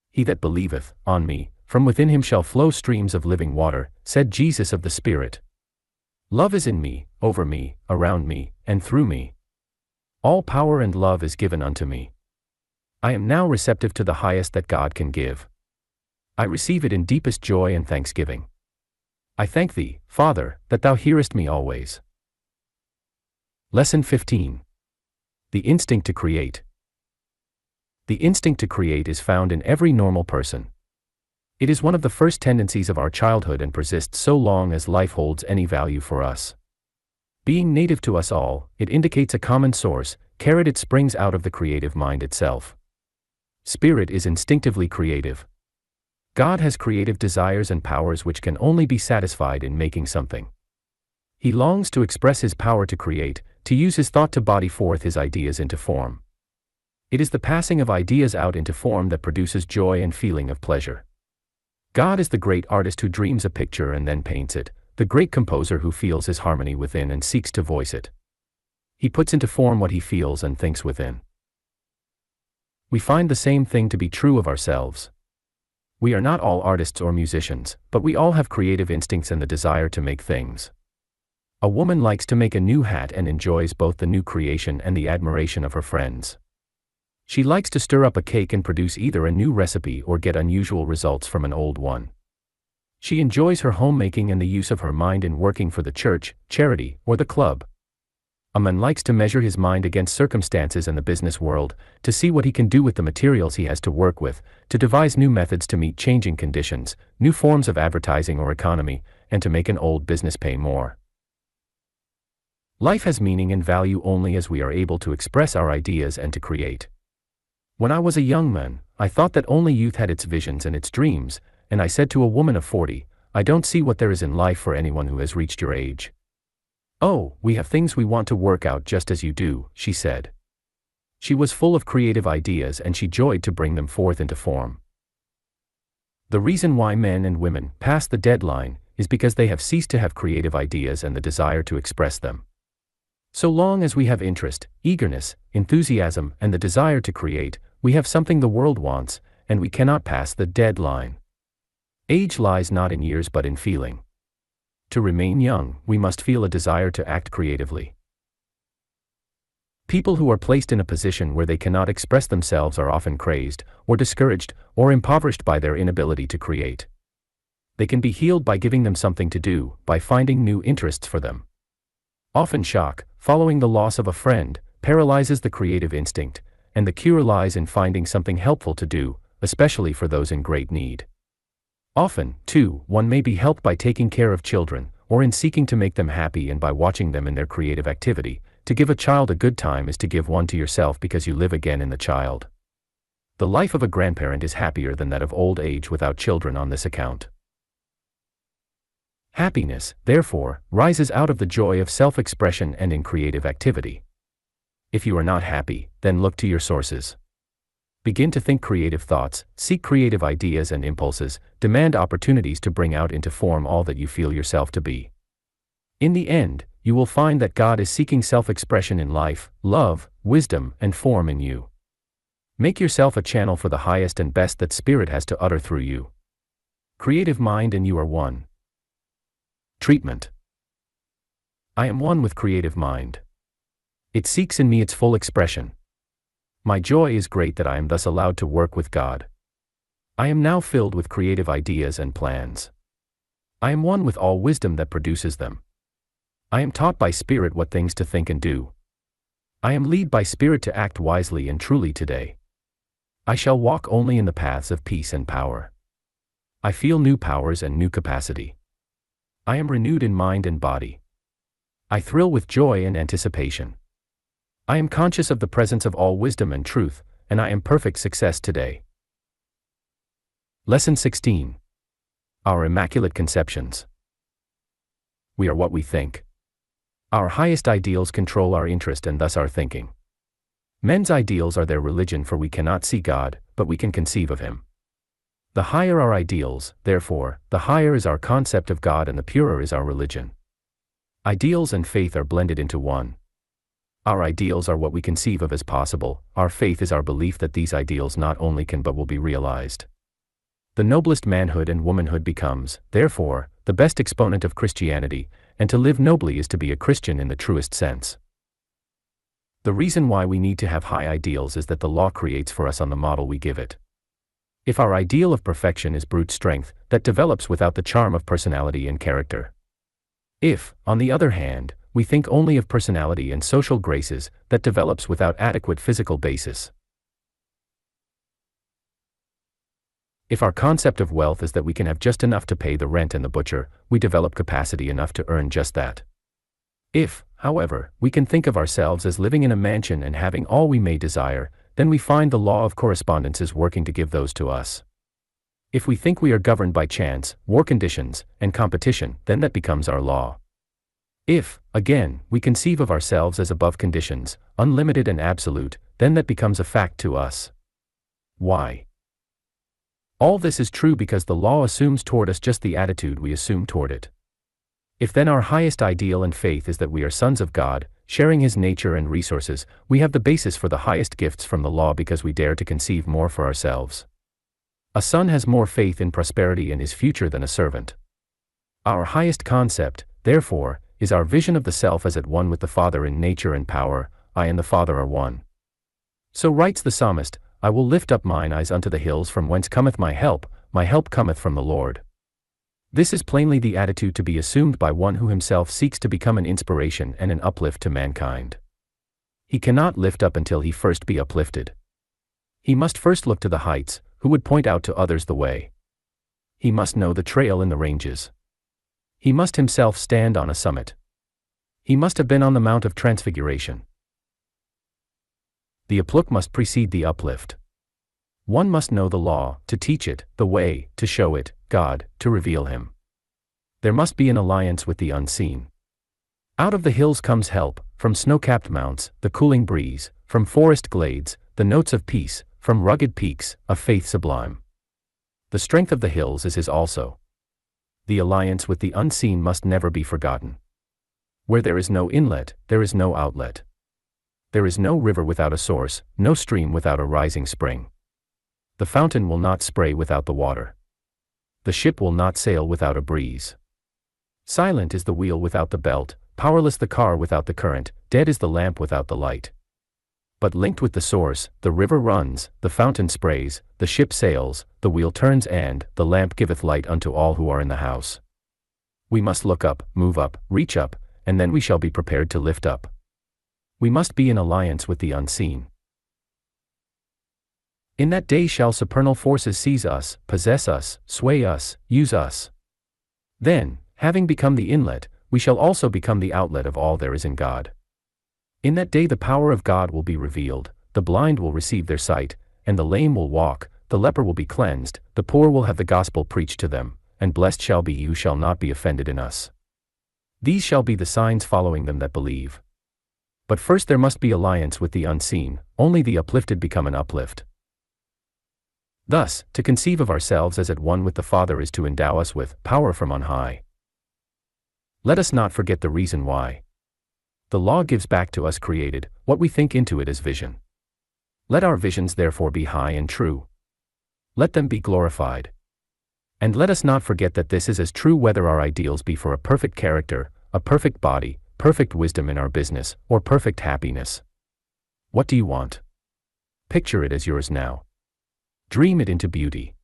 He that believeth on me, from within him shall flow streams of living water, said Jesus of the Spirit. Love is in me, over me, around me, and through me. All power and love is given unto me. I am now receptive to the highest that God can give. I receive it in deepest joy and thanksgiving. I thank thee, Father, that thou hearest me always. Lesson 15. The instinct to create. The instinct to create is found in every normal person. It is one of the first tendencies of our childhood and persists so long as life holds any value for us. Being native to us all, it indicates a common source, it springs out of the creative mind itself. Spirit is instinctively creative. God has creative desires and powers which can only be satisfied in making something. He longs to express his power to create, to use his thought to body forth his ideas into form. It is the passing of ideas out into form that produces joy and feeling of pleasure. God is the great artist who dreams a picture and then paints it, the great composer who feels his harmony within and seeks to voice it. He puts into form what he feels and thinks within. We find the same thing to be true of ourselves. We are not all artists or musicians, but we all have creative instincts and the desire to make things. A woman likes to make a new hat and enjoys both the new creation and the admiration of her friends. She likes to stir up a cake and produce either a new recipe or get unusual results from an old one. She enjoys her homemaking and the use of her mind in working for the church, charity, or the club. A man likes to measure his mind against circumstances and the business world, to see what he can do with the materials he has to work with, to devise new methods to meet changing conditions, new forms of advertising or economy, and to make an old business pay more. Life has meaning and value only as we are able to express our ideas and to create. When I was a young man, I thought that only youth had its visions and its dreams, and I said to a woman of 40, I don't see what there is in life for anyone who has reached your age. Oh, we have things we want to work out just as you do, she said. She was full of creative ideas and she joyed to bring them forth into form. The reason why men and women pass the deadline is because they have ceased to have creative ideas and the desire to express them. So long as we have interest, eagerness, enthusiasm, and the desire to create, we have something the world wants, and we cannot pass the deadline. Age lies not in years but in feeling. To remain young, we must feel a desire to act creatively. People who are placed in a position where they cannot express themselves are often crazed, or discouraged, or impoverished by their inability to create. They can be healed by giving them something to do, by finding new interests for them. Often shock, following the loss of a friend, paralyzes the creative instinct, and the cure lies in finding something helpful to do, especially for those in great need. Often, too, one may be helped by taking care of children, or in seeking to make them happy and by watching them in their creative activity. To give a child a good time is to give one to yourself because you live again in the child. The life of a grandparent is happier than that of old age without children on this account. Happiness, therefore, rises out of the joy of self-expression and in creative activity. If you are not happy, then look to your sources. Begin to think creative thoughts, seek creative ideas and impulses, demand opportunities to bring out into form all that you feel yourself to be. In the end, you will find that God is seeking self-expression in life, love, wisdom, and form in you. Make yourself a channel for the highest and best that Spirit has to utter through you. Creative mind and you are one. Treatment. I am one with creative mind. It seeks in me its full expression. My joy is great that I am thus allowed to work with God. I am now filled with creative ideas and plans. I am one with all wisdom that produces them. I am taught by Spirit what things to think and do. I am led by Spirit to act wisely and truly today. I shall walk only in the paths of peace and power. I feel new powers and new capacity. I am renewed in mind and body. I thrill with joy and anticipation. I am conscious of the presence of all wisdom and truth, and I am perfect success today. Lesson 16. Our Immaculate Conceptions. We are what we think. Our highest ideals control our interest and thus our thinking. Men's ideals are their religion, for we cannot see God, but we can conceive of Him. The higher our ideals, therefore, the higher is our concept of God and the purer is our religion. Ideals and faith are blended into one. Our ideals are what we conceive of as possible, our faith is our belief that these ideals not only can but will be realized. The noblest manhood and womanhood becomes, therefore, the best exponent of Christianity, and to live nobly is to be a Christian in the truest sense. The reason why we need to have high ideals is that the law creates for us on the model we give it. If our ideal of perfection is brute strength, that develops without the charm of personality and character. If, on the other hand, we think only of personality and social graces, that develops without adequate physical basis. If our concept of wealth is that we can have just enough to pay the rent and the butcher, we develop capacity enough to earn just that. If, however, we can think of ourselves as living in a mansion and having all we may desire, then we find the law of correspondence is working to give those to us. If we think we are governed by chance, war conditions, and competition, then that becomes our law. If, again, we conceive of ourselves as above conditions, unlimited and absolute, then that becomes a fact to us. Why? All this is true because the law assumes toward us just the attitude we assume toward it. If then our highest ideal and faith is that we are sons of God, sharing His nature and resources, we have the basis for the highest gifts from the law because we dare to conceive more for ourselves. A son has more faith in prosperity and his future than a servant. Our highest concept, therefore, is our vision of the self as at one with the Father in nature and power. I and the Father are one. So writes the psalmist, I will lift up mine eyes unto the hills from whence cometh my help cometh from the Lord. This is plainly the attitude to be assumed by one who himself seeks to become an inspiration and an uplift to mankind. He cannot lift up until he first be uplifted. He must first look to the heights, who would point out to others the way. He must know the trail in the ranges. He must himself stand on a summit. He must have been on the Mount of Transfiguration. The uplift must precede the uplift. One must know the law, to teach it, the way, to show it, God, to reveal Him. There must be an alliance with the unseen. Out of the hills comes help, from snow-capped mounts, the cooling breeze, from forest glades, the notes of peace, from rugged peaks, a faith sublime. The strength of the hills is His also. The alliance with the unseen must never be forgotten. Where there is no inlet, there is no outlet. There is no river without a source, no stream without a rising spring. The fountain will not spray without the water. The ship will not sail without a breeze. Silent is the wheel without the belt, powerless the car without the current, dead is the lamp without the light. But linked with the source, the river runs, the fountain sprays, the ship sails, the wheel turns and the lamp giveth light unto all who are in the house. We must look up, move up, reach up, and then we shall be prepared to lift up. We must be in alliance with the unseen. In that day shall supernal forces seize us, possess us, sway us, use us. Then, having become the inlet, we shall also become the outlet of all there is in God. In that day the power of God will be revealed, the blind will receive their sight, and the lame will walk, the leper will be cleansed, the poor will have the gospel preached to them, and blessed shall be he who shall not be offended in us. These shall be the signs following them that believe. But first there must be alliance with the unseen, only the uplifted become an uplift. Thus, to conceive of ourselves as at one with the Father is to endow us with power from on high. Let us not forget the reason why. The law gives back to us created, what we think into it as vision. Let our visions therefore be high and true. Let them be glorified. And let us not forget that this is as true whether our ideals be for a perfect character, a perfect body, perfect wisdom in our business, or perfect happiness. What do you want? Picture it as yours now. Dream it into beauty.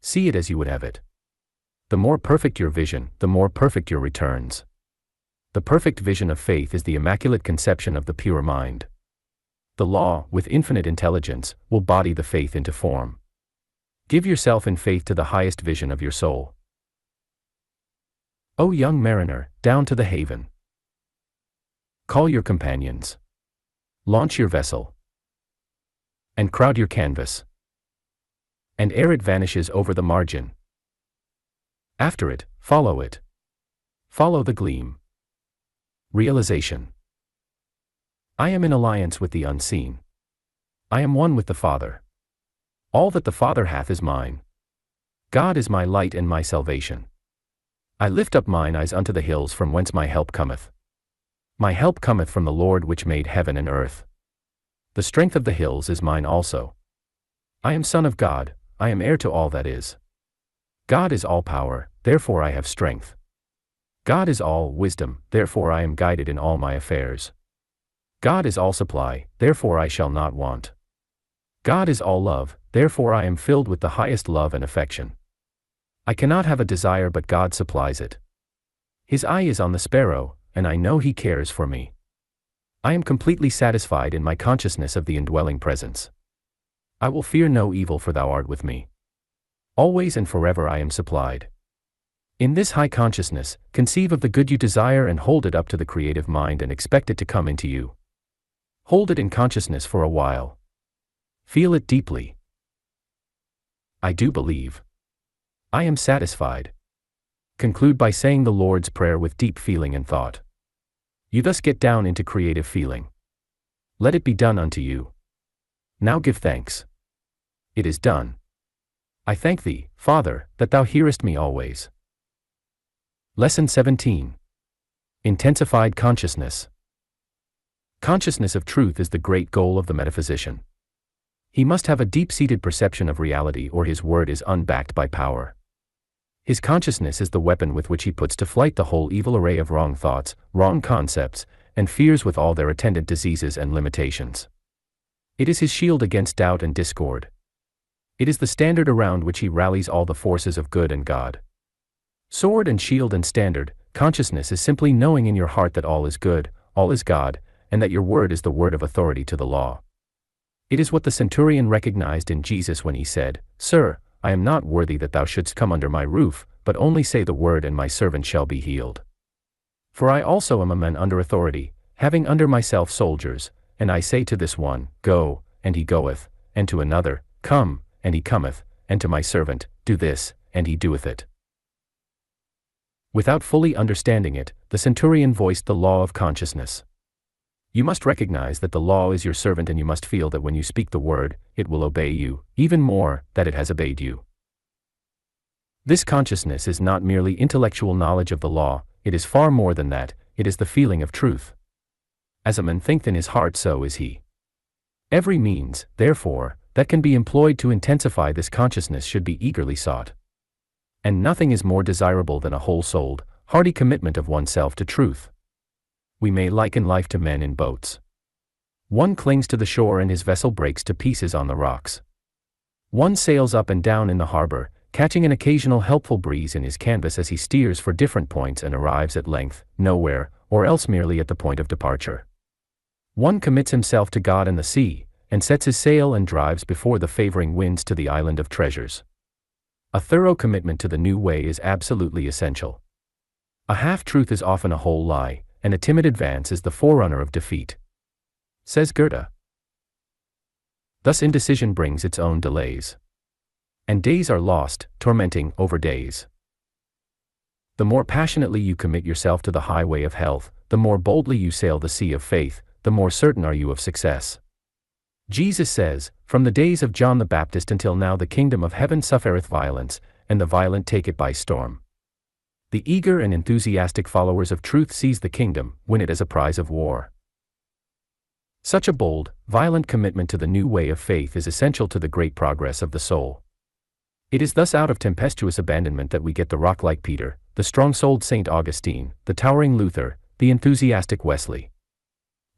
See it as you would have it. The more perfect your vision, the more perfect your returns. The perfect vision of faith is the immaculate conception of the pure mind. The law, with infinite intelligence, will body the faith into form. Give yourself in faith to the highest vision of your soul. O young mariner, down to the haven. Call your companions. Launch your vessel. And crowd your canvas. And ere it vanishes over the margin, after it, follow it. Follow the gleam. Realization. I am in alliance with the unseen. I am one with the Father. All that the Father hath is mine. God is my light and my salvation. I lift up mine eyes unto the hills from whence my help cometh. My help cometh from the Lord which made heaven and earth. The strength of the hills is mine also. I am son of God, I am heir to all that is. God is all power, therefore I have strength. God is all wisdom, therefore I am guided in all my affairs. God is all supply, therefore I shall not want. God is all love, therefore I am filled with the highest love and affection. I cannot have a desire but God supplies it. His eye is on the sparrow, and I know He cares for me. I am completely satisfied in my consciousness of the indwelling presence. I will fear no evil, for Thou art with me. Always and forever I am supplied. In this high consciousness, conceive of the good you desire and hold it up to the creative mind and expect it to come into you. Hold it in consciousness for a while. Feel it deeply. I do believe. I am satisfied. Conclude by saying the Lord's Prayer with deep feeling and thought. You thus get down into creative feeling. Let it be done unto you. Now give thanks. It is done. I thank Thee, Father, that Thou hearest me always. Lesson 17. Intensified consciousness. Consciousness of truth is the great goal of the metaphysician. He must have a deep-seated perception of reality, or his word is unbacked by power. His consciousness is the weapon with which he puts to flight the whole evil array of wrong thoughts, wrong concepts, and fears with all their attendant diseases and limitations. It is his shield against doubt and discord. It is the standard around which he rallies all the forces of good and God. Sword and shield and standard, consciousness is simply knowing in your heart that all is good, all is God, and that your word is the word of authority to the law. It is what the centurion recognized in Jesus when he said, "Sir, I am not worthy that thou shouldst come under my roof, but only say the word and my servant shall be healed. For I also am a man under authority, having under myself soldiers, and I say to this one, Go, and he goeth, and to another, Come, and he cometh, and to my servant, Do this, and he doeth it." Without fully understanding it, the centurion voiced the law of consciousness. You must recognize that the law is your servant, and you must feel that when you speak the word, it will obey you, even more, that it has obeyed you. This consciousness is not merely intellectual knowledge of the law, it is far more than that, it is the feeling of truth. As a man thinketh in his heart, so is he. Every means, therefore, that can be employed to intensify this consciousness should be eagerly sought. And nothing is more desirable than a whole-souled, hearty commitment of oneself to truth. We may liken life to men in boats. One clings to the shore and his vessel breaks to pieces on the rocks. One sails up and down in the harbor, catching an occasional helpful breeze in his canvas as he steers for different points and arrives at length, nowhere, or else merely at the point of departure. One commits himself to God and the sea, and sets his sail and drives before the favoring winds to the island of treasures. A thorough commitment to the new way is absolutely essential. A half-truth is often a whole lie, and a timid advance is the forerunner of defeat. Says Goethe. Thus indecision brings its own delays. And days are lost, tormenting over days. The more passionately you commit yourself to the highway of health, the more boldly you sail the sea of faith, the more certain are you of success. Jesus says, "From the days of John the Baptist until now the kingdom of heaven suffereth violence, and the violent take it by storm." The eager and enthusiastic followers of truth seize the kingdom, win it as a prize of war. Such a bold, violent commitment to the new way of faith is essential to the great progress of the soul. It is thus out of tempestuous abandonment that we get the rock-like Peter, the strong-souled St. Augustine, the towering Luther, the enthusiastic Wesley.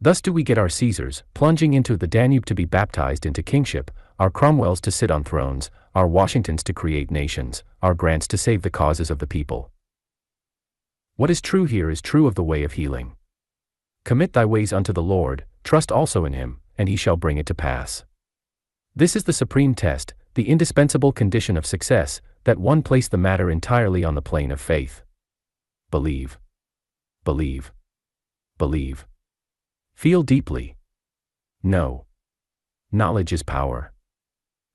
Thus do we get our Caesars, plunging into the Danube to be baptized into kingship, our Cromwells to sit on thrones, our Washingtons to create nations, our Grants to save the causes of the people. What is true here is true of the way of healing. Commit thy ways unto the Lord, trust also in him, and he shall bring it to pass. This is the supreme test, the indispensable condition of success, that one place the matter entirely on the plane of faith. Believe. Believe. Believe. Feel deeply. Know. Knowledge is power.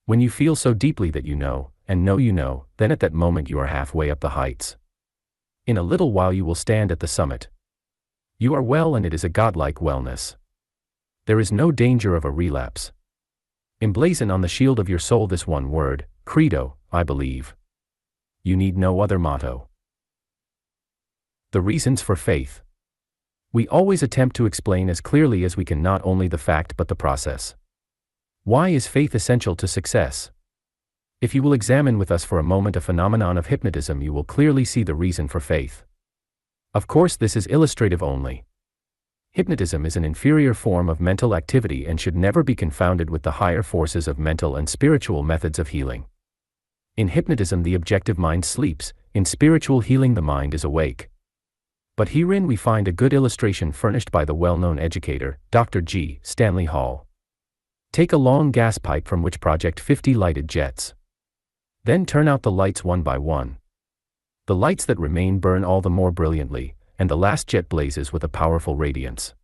When you feel so deeply that you know, and know you know, then at that moment you are halfway up the heights. In a little while you will stand at the summit. You are well, and it is a godlike wellness. There is no danger of a relapse. Emblazon on the shield of your soul this one word, Credo, I believe. You need no other motto. The reasons for faith. We always attempt to explain as clearly as we can not only the fact but the process. Why is faith essential to success? If you will examine with us for a moment a phenomenon of hypnotism, you will clearly see the reason for faith. Of course, this is illustrative only. Hypnotism is an inferior form of mental activity and should never be confounded with the higher forces of mental and spiritual methods of healing. In hypnotism the objective mind sleeps, in spiritual healing the mind is awake. But herein we find a good illustration furnished by the well-known educator, Dr. G. Stanley Hall. Take a long gas pipe from which project 50 lighted jets. Then turn out the lights one by one. The lights that remain burn all the more brilliantly, and the last jet blazes with a powerful radiance.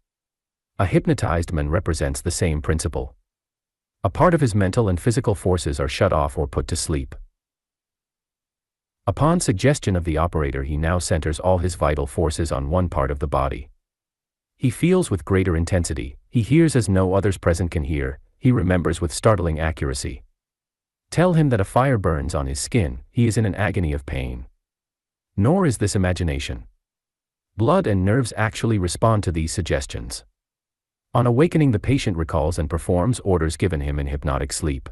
A hypnotized man represents the same principle. A part of his mental and physical forces are shut off or put to sleep. Upon suggestion of the operator, he now centers all his vital forces on one part of the body. He feels with greater intensity, he hears as no others present can hear, he remembers with startling accuracy. Tell him that a fire burns on his skin, he is in an agony of pain. Nor is this imagination. Blood and nerves actually respond to these suggestions. On awakening, the patient recalls and performs orders given him in hypnotic sleep.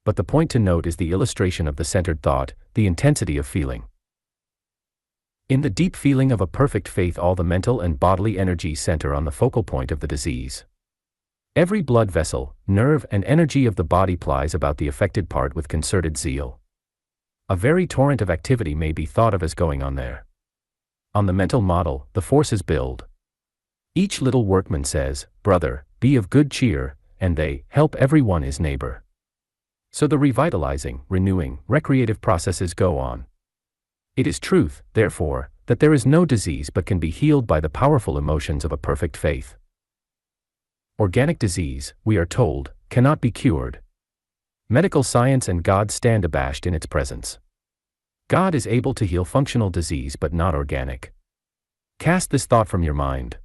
But the point to note is the illustration of the centered thought, the intensity of feeling. In the deep feeling of a perfect faith, all the mental and bodily energies center on the focal point of the disease. Every blood vessel, nerve, and energy of the body plies about the affected part with concerted zeal. A very torrent of activity may be thought of as going on there. On the mental model, the forces build. Each little workman says, "Brother, be of good cheer," and they help every one his neighbor. So the revitalizing, renewing, recreative processes go on. It is truth, therefore, that there is no disease but can be healed by the powerful emotions of a perfect faith. Organic disease, we are told, cannot be cured. Medical science and God stand abashed in its presence. God is able to heal functional disease but not organic. Cast this thought from your mind.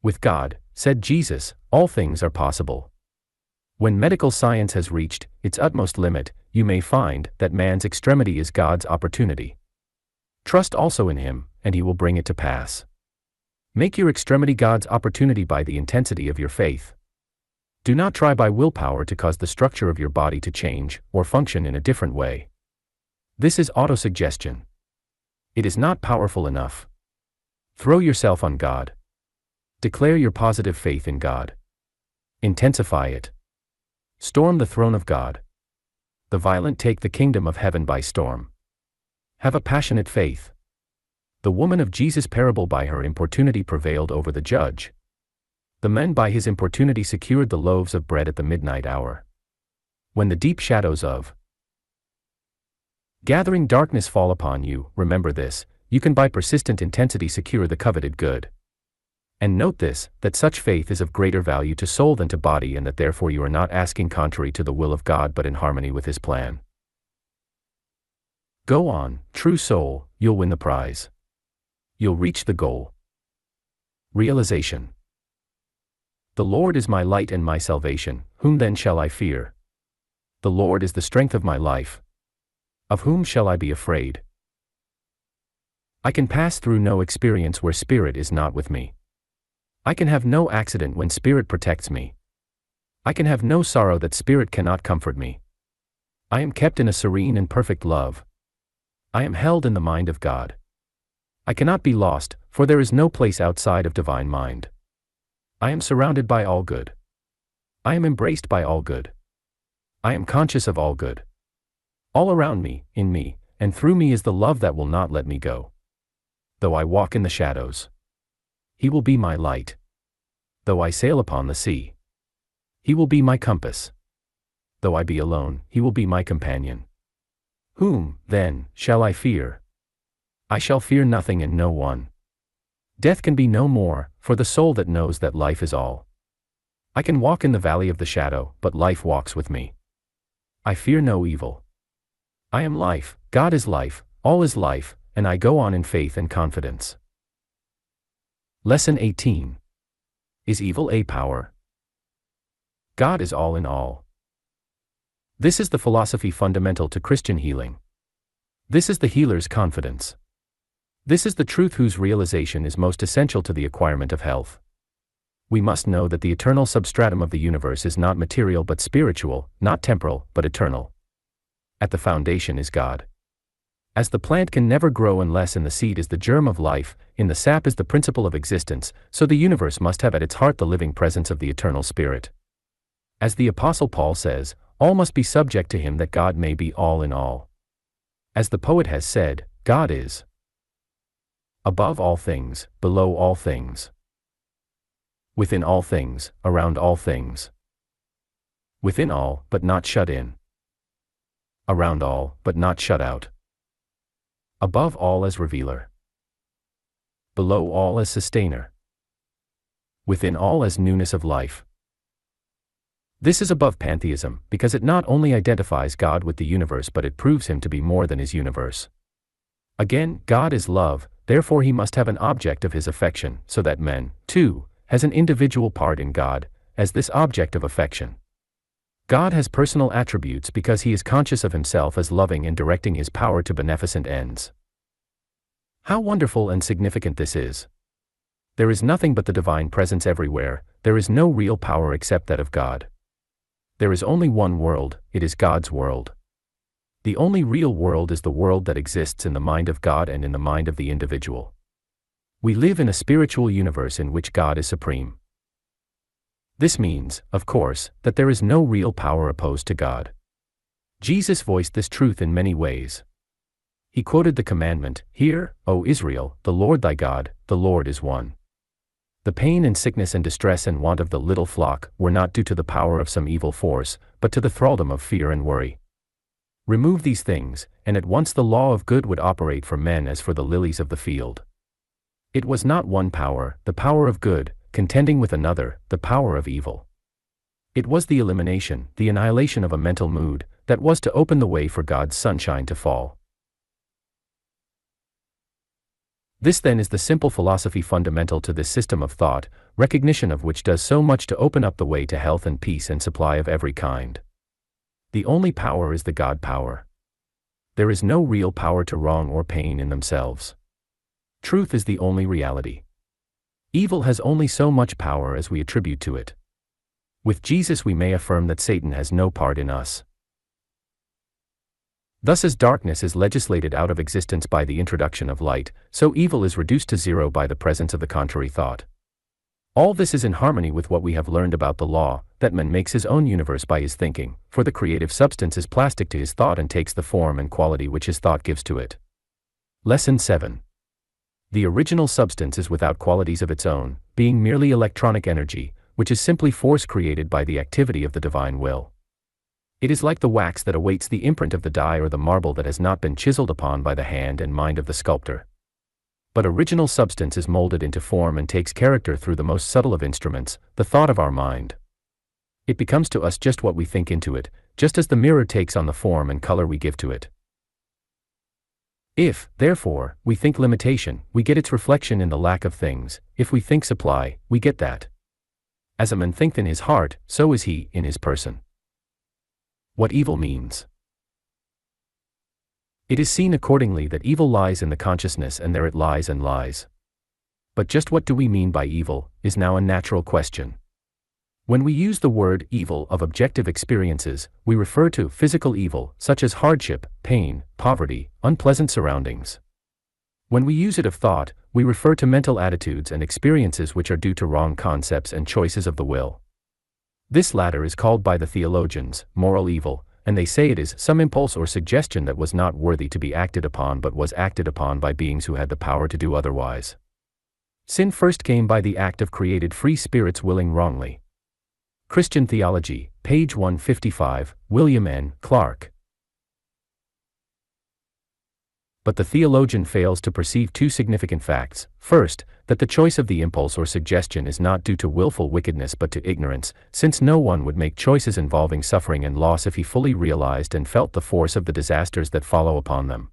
With God, said Jesus, all things are possible. When medical science has reached its utmost limit, you may find that man's extremity is God's opportunity. Trust also in him, and he will bring it to pass. Make your extremity God's opportunity by the intensity of your faith. Do not try by willpower to cause the structure of your body to change or function in a different way. This is autosuggestion. It is not powerful enough. Throw yourself on God. Declare your positive faith in God. Intensify it. Storm the throne of God. The violent take the kingdom of heaven by storm. Have a passionate faith. The woman of Jesus' parable by her importunity prevailed over the judge. The man by his importunity secured the loaves of bread at the midnight hour. When the deep shadows of gathering darkness fall upon you, remember this, you can by persistent intensity secure the coveted good. And note this, that such faith is of greater value to soul than to body, and that therefore you are not asking contrary to the will of God but in harmony with his plan. Go on, true soul, you'll win the prize. You'll reach the goal. Realization. The Lord is my light and my salvation, whom then shall I fear? The Lord is the strength of my life. Of whom shall I be afraid? I can pass through no experience where Spirit is not with me. I can have no accident when Spirit protects me. I can have no sorrow that Spirit cannot comfort me. I am kept in a serene and perfect love. I am held in the mind of God. I cannot be lost, for there is no place outside of divine mind. I am surrounded by all good. I am embraced by all good. I am conscious of all good. All around me, in me, and through me is the love that will not let me go. Though I walk in the shadows, He will be my light. Though I sail upon the sea, He will be my compass. Though I be alone, He will be my companion. Whom, then, shall I fear? I shall fear nothing and no one. Death can be no more, for the soul that knows that life is all. I can walk in the valley of the shadow, but life walks with me. I fear no evil. I am life, God is life, all is life, and I go on in faith and confidence. Lesson 18. Is evil a power? God is all in all. This is the philosophy fundamental to Christian healing. This is the healer's confidence. This is the truth whose realization is most essential to the acquirement of health. We must know that the eternal substratum of the universe is not material but spiritual, not temporal but eternal. At the foundation is God. As the plant can never grow unless in the seed is the germ of life, in the sap is the principle of existence, so the universe must have at its heart the living presence of the eternal Spirit. As the Apostle Paul says, all must be subject to Him that God may be all in all. As the poet has said, God is above all things, below all things, within all things, around all things, within all, but not shut in, around all, but not shut out, above all as revealer, below all as sustainer, within all as newness of life. This is above pantheism, because it not only identifies God with the universe but it proves Him to be more than His universe. Again, God is love, therefore He must have an object of His affection, so that man, too, has an individual part in God, as this object of affection. God has personal attributes because He is conscious of Himself as loving and directing His power to beneficent ends. How wonderful and significant this is! There is nothing but the divine presence everywhere, there is no real power except that of God. There is only one world, it is God's world. The only real world is the world that exists in the mind of God and in the mind of the individual. We live in a spiritual universe in which God is supreme. This means, of course, that there is no real power opposed to God. Jesus voiced this truth in many ways. He quoted the commandment, "Hear, O Israel, the Lord thy God, the Lord is one." The pain and sickness and distress and want of the little flock were not due to the power of some evil force, but to the thraldom of fear and worry. Remove these things, and at once the law of good would operate for men as for the lilies of the field. It was not one power, the power of good, contending with another, the power of evil. It was the elimination, the annihilation of a mental mood, that was to open the way for God's sunshine to fall. This then is the simple philosophy fundamental to this system of thought, recognition of which does so much to open up the way to health and peace and supply of every kind. The only power is the God power. There is no real power to wrong or pain in themselves. Truth is the only reality. Evil has only so much power as we attribute to it. With Jesus we may affirm that Satan has no part in us. Thus as darkness is legislated out of existence by the introduction of light, so evil is reduced to zero by the presence of the contrary thought. All this is in harmony with what we have learned about the law, that man makes his own universe by his thinking, for the creative substance is plastic to his thought and takes the form and quality which his thought gives to it. Lesson 7. The original substance is without qualities of its own, being merely electronic energy, which is simply force created by the activity of the divine will. It is like the wax that awaits the imprint of the die or the marble that has not been chiseled upon by the hand and mind of the sculptor. But original substance is molded into form and takes character through the most subtle of instruments, the thought of our mind. It becomes to us just what we think into it, just as the mirror takes on the form and color we give to it. If, therefore, we think limitation, we get its reflection in the lack of things. If we think supply, we get that. As a man thinketh in his heart, so is he in his person. What evil means. It is seen accordingly that evil lies in the consciousness, and there it lies and lies. But just what do we mean by evil, is now a natural question. When we use the word evil of objective experiences, we refer to physical evil, such as hardship, pain, poverty, unpleasant surroundings. When we use it of thought, we refer to mental attitudes and experiences which are due to wrong concepts and choices of the will. This latter is called by the theologians moral evil, and they say it is some impulse or suggestion that was not worthy to be acted upon but was acted upon by beings who had the power to do otherwise. Sin first came by the act of created free spirits willing wrongly. Christian Theology, page 155, William N. Clark. But the theologian fails to perceive two significant facts. First, that the choice of the impulse or suggestion is not due to willful wickedness but to ignorance, since no one would make choices involving suffering and loss if he fully realized and felt the force of the disasters that follow upon them.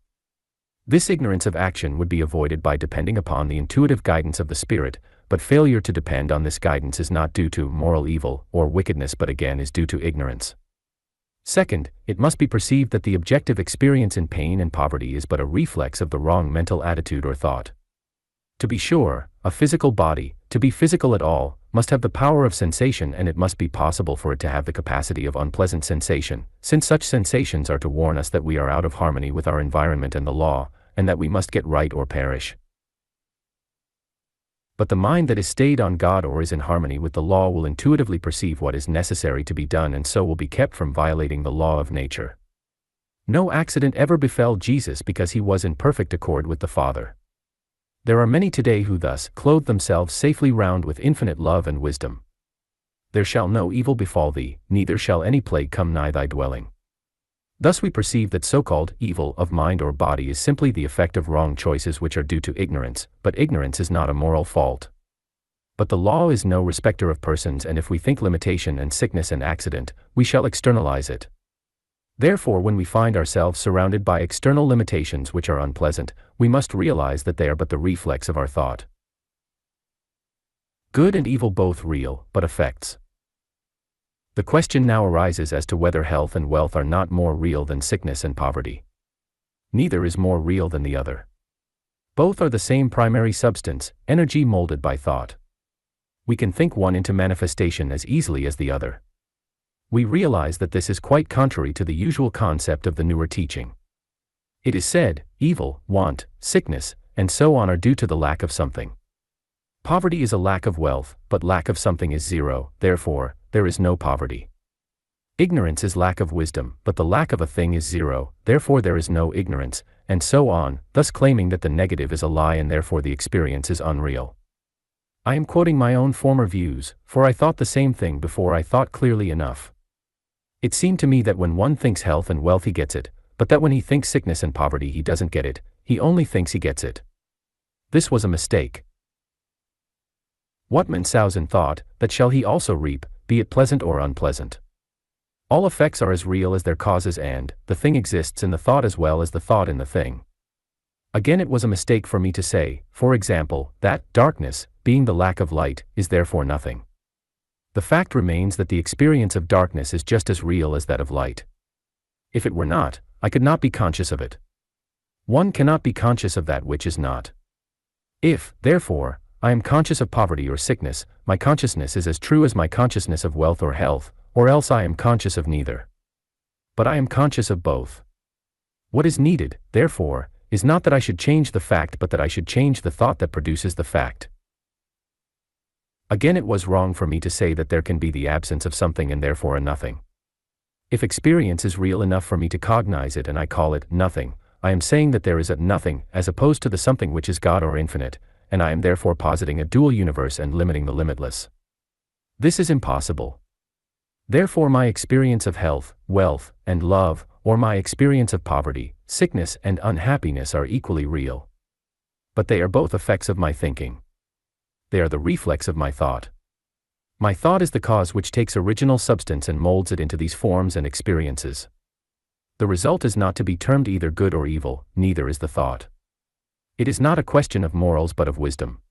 This ignorance of action would be avoided by depending upon the intuitive guidance of the Spirit, but failure to depend on this guidance is not due to moral evil or wickedness but again is due to ignorance. Second, it must be perceived that the objective experience in pain and poverty is but a reflex of the wrong mental attitude or thought. To be sure, a physical body, to be physical at all, must have the power of sensation, and it must be possible for it to have the capacity of unpleasant sensation, since such sensations are to warn us that we are out of harmony with our environment and the law, and that we must get right or perish. But the mind that is stayed on God or is in harmony with the law will intuitively perceive what is necessary to be done and so will be kept from violating the law of nature. No accident ever befell Jesus because he was in perfect accord with the Father. There are many today who thus clothe themselves safely round with infinite love and wisdom. There shall no evil befall thee, neither shall any plague come nigh thy dwelling. Thus we perceive that so-called evil of mind or body is simply the effect of wrong choices which are due to ignorance, but ignorance is not a moral fault. But the law is no respecter of persons, and if we think limitation and sickness an accident, we shall externalize it. Therefore, when we find ourselves surrounded by external limitations which are unpleasant, we must realize that they are but the reflex of our thought. Good and evil both real, but effects. The question now arises as to whether health and wealth are not more real than sickness and poverty. Neither is more real than the other. Both are the same primary substance, energy molded by thought. We can think one into manifestation as easily as the other. We realize that this is quite contrary to the usual concept of the newer teaching. It is said, evil, want, sickness, and so on are due to the lack of something. Poverty is a lack of wealth, but lack of something is zero, therefore, there is no poverty. Ignorance is lack of wisdom, but the lack of a thing is zero, therefore there is no ignorance, and so on, thus claiming that the negative is a lie and therefore the experience is unreal. I am quoting my own former views, for I thought the same thing before I thought clearly enough. It seemed to me that when one thinks health and wealth he gets it, but that when he thinks sickness and poverty he doesn't get it, he only thinks he gets it. This was a mistake. What man sows in thought, that shall he also reap, be it pleasant or unpleasant. All effects are as real as their causes, and the thing exists in the thought as well as the thought in the thing. Again, it was a mistake for me to say, for example, that darkness, being the lack of light, is therefore nothing. The fact remains that the experience of darkness is just as real as that of light. If it were not, I could not be conscious of it. One cannot be conscious of that which is not. If, therefore, I am conscious of poverty or sickness, my consciousness is as true as my consciousness of wealth or health, or else I am conscious of neither. But I am conscious of both. What is needed, therefore, is not that I should change the fact but that I should change the thought that produces the fact. Again, it was wrong for me to say that there can be the absence of something and therefore a nothing. If experience is real enough for me to cognize it and I call it nothing, I am saying that there is a nothing as opposed to the something which is God or infinite, and I am therefore positing a dual universe and limiting the limitless. This is impossible. Therefore my experience of health, wealth, and love, or my experience of poverty, sickness, and unhappiness are equally real. But they are both effects of my thinking. They are the reflex of my thought. My thought is the cause which takes original substance and molds it into these forms and experiences. The result is not to be termed either good or evil, neither is the thought. It is not a question of morals but of wisdom.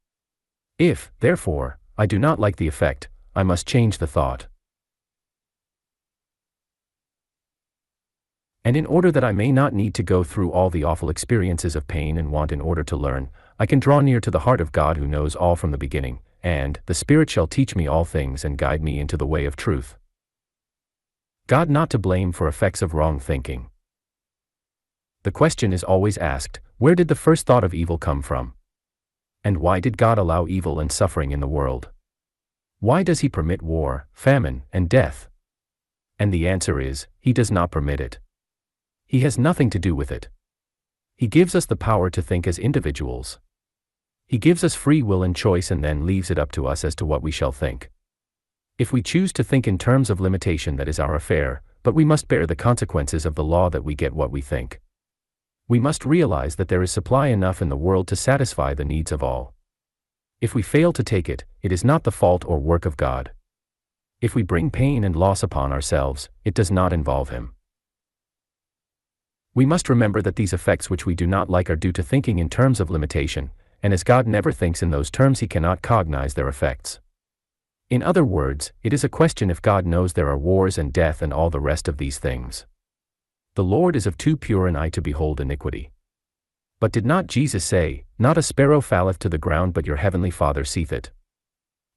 If, therefore, I do not like the effect, I must change the thought. And in order that I may not need to go through all the awful experiences of pain and want in order to learn, I can draw near to the heart of God who knows all from the beginning, and the Spirit shall teach me all things and guide me into the way of truth. God not to blame for effects of wrong thinking. The question is always asked, where did the first thought of evil come from? And why did God allow evil and suffering in the world? Why does He permit war, famine, and death? And the answer is, He does not permit it. He has nothing to do with it. He gives us the power to think as individuals. He gives us free will and choice and then leaves it up to us as to what we shall think. If we choose to think in terms of limitation, that is our affair, but we must bear the consequences of the law that we get what we think. We must realize that there is supply enough in the world to satisfy the needs of all. If we fail to take it, it is not the fault or work of God. If we bring pain and loss upon ourselves, it does not involve Him. We must remember that these effects which we do not like are due to thinking in terms of limitation, and as God never thinks in those terms, He cannot cognize their effects. In other words, it is a question if God knows there are wars and death and all the rest of these things. The Lord is of too pure an eye to behold iniquity. But did not Jesus say, "Not a sparrow falleth to the ground, but your heavenly Father seeth it"?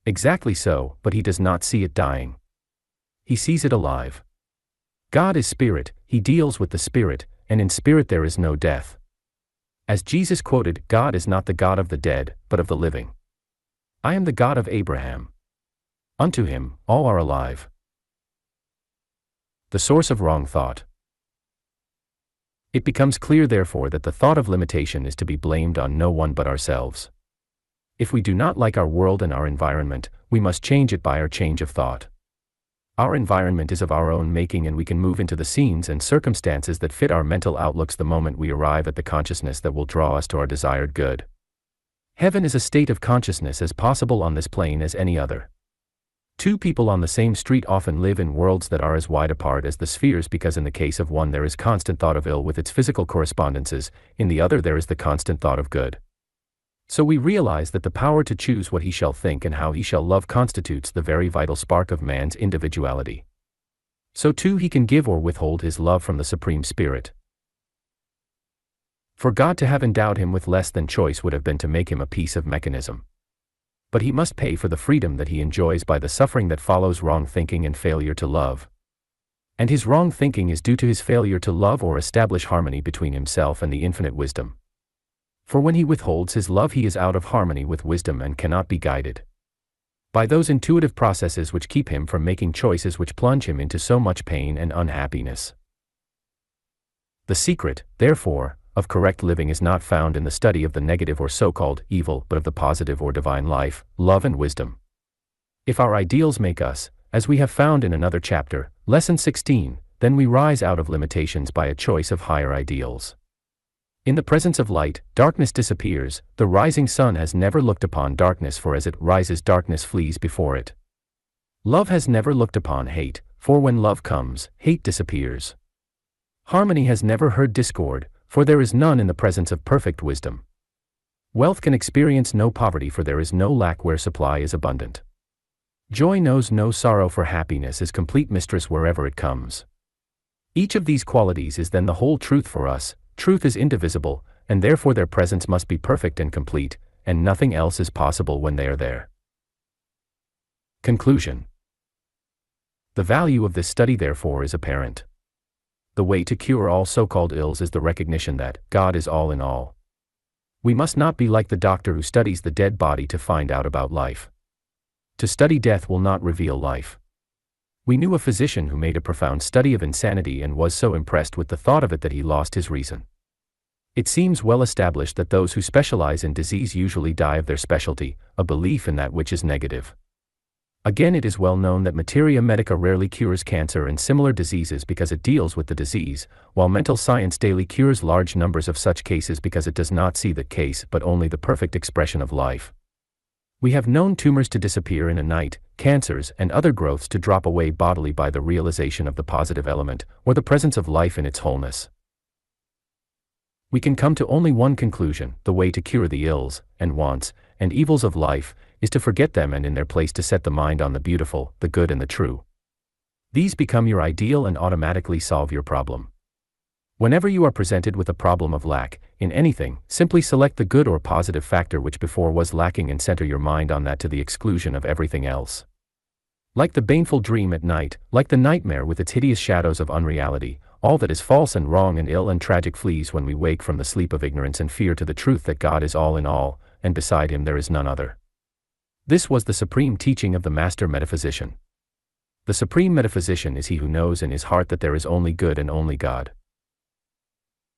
Exactly so, but He does not see it dying. He sees it alive. God is spirit, He deals with the spirit, and in spirit there is no death. As Jesus quoted, God is not the God of the dead, but of the living. I am the God of Abraham. Unto Him, all are alive. The source of wrong thought. It becomes clear therefore that the thought of limitation is to be blamed on no one but ourselves. If we do not like our world and our environment, we must change it by our change of thought. Our environment is of our own making, and we can move into the scenes and circumstances that fit our mental outlooks the moment we arrive at the consciousness that will draw us to our desired good. Heaven is a state of consciousness as possible on this plane as any other. Two people on the same street often live in worlds that are as wide apart as the spheres, because in the case of one there is constant thought of ill with its physical correspondences, in the other there is the constant thought of good. So we realize that the power to choose what he shall think and how he shall love constitutes the very vital spark of man's individuality. So too he can give or withhold his love from the Supreme Spirit. For God to have endowed him with less than choice would have been to make him a piece of mechanism. But he must pay for the freedom that he enjoys by the suffering that follows wrong thinking and failure to love. And his wrong thinking is due to his failure to love or establish harmony between himself and the infinite wisdom. For when he withholds his love, he is out of harmony with wisdom and cannot be guided by those intuitive processes which keep him from making choices which plunge him into so much pain and unhappiness. The secret, therefore, of correct living is not found in the study of the negative or so-called evil, but of the positive or divine life, love and wisdom. If our ideals make us, as we have found in another chapter, Lesson 16, then we rise out of limitations by a choice of higher ideals. In the presence of light, darkness disappears. The rising sun has never looked upon darkness, for as it rises darkness flees before it. Love has never looked upon hate, for when love comes, hate disappears. Harmony has never heard discord, for there is none in the presence of perfect wisdom. Wealth can experience no poverty, for there is no lack where supply is abundant. Joy knows no sorrow, for happiness is complete mistress wherever it comes. Each of these qualities is then the whole truth for us. Truth is indivisible, and therefore their presence must be perfect and complete, and nothing else is possible when they are there. Conclusion. The value of this study therefore is apparent. The way to cure all so-called ills is the recognition that God is all in all. We must not be like the doctor who studies the dead body to find out about life. To study death will not reveal life. We knew a physician who made a profound study of insanity and was so impressed with the thought of it that he lost his reason. It seems well established that those who specialize in disease usually die of their specialty, a belief in that which is negative. Again, it is well known that materia medica rarely cures cancer and similar diseases because it deals with the disease, while mental science daily cures large numbers of such cases because it does not see the case but only the perfect expression of life. We have known tumors to disappear in a night, cancers and other growths to drop away bodily by the realization of the positive element, or the presence of life in its wholeness. We can come to only one conclusion: the way to cure the ills, and wants, and evils of life, is to forget them and in their place to set the mind on the beautiful, the good and the true. These become your ideal and automatically solve your problem. Whenever you are presented with a problem of lack, in anything, simply select the good or positive factor which before was lacking and center your mind on that to the exclusion of everything else. Like the baneful dream at night, like the nightmare with its hideous shadows of unreality, all that is false and wrong and ill and tragic flees when we wake from the sleep of ignorance and fear to the truth that God is all in all, and beside him there is none other. This was the supreme teaching of the master metaphysician. The supreme metaphysician is he who knows in his heart that there is only good and only God.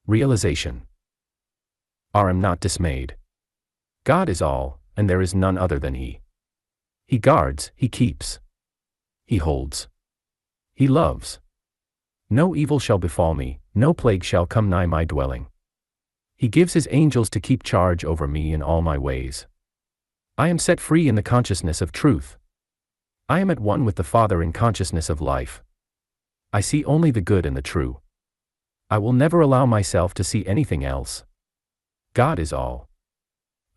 Realization. I am not dismayed. God is all, and there is none other than He. He guards, He keeps. He holds. He loves. No evil shall befall me, no plague shall come nigh my dwelling. He gives His angels to keep charge over me in all my ways. I am set free in the consciousness of truth. I am at one with the Father in consciousness of life. I see only the good and the true. I will never allow myself to see anything else. God is all.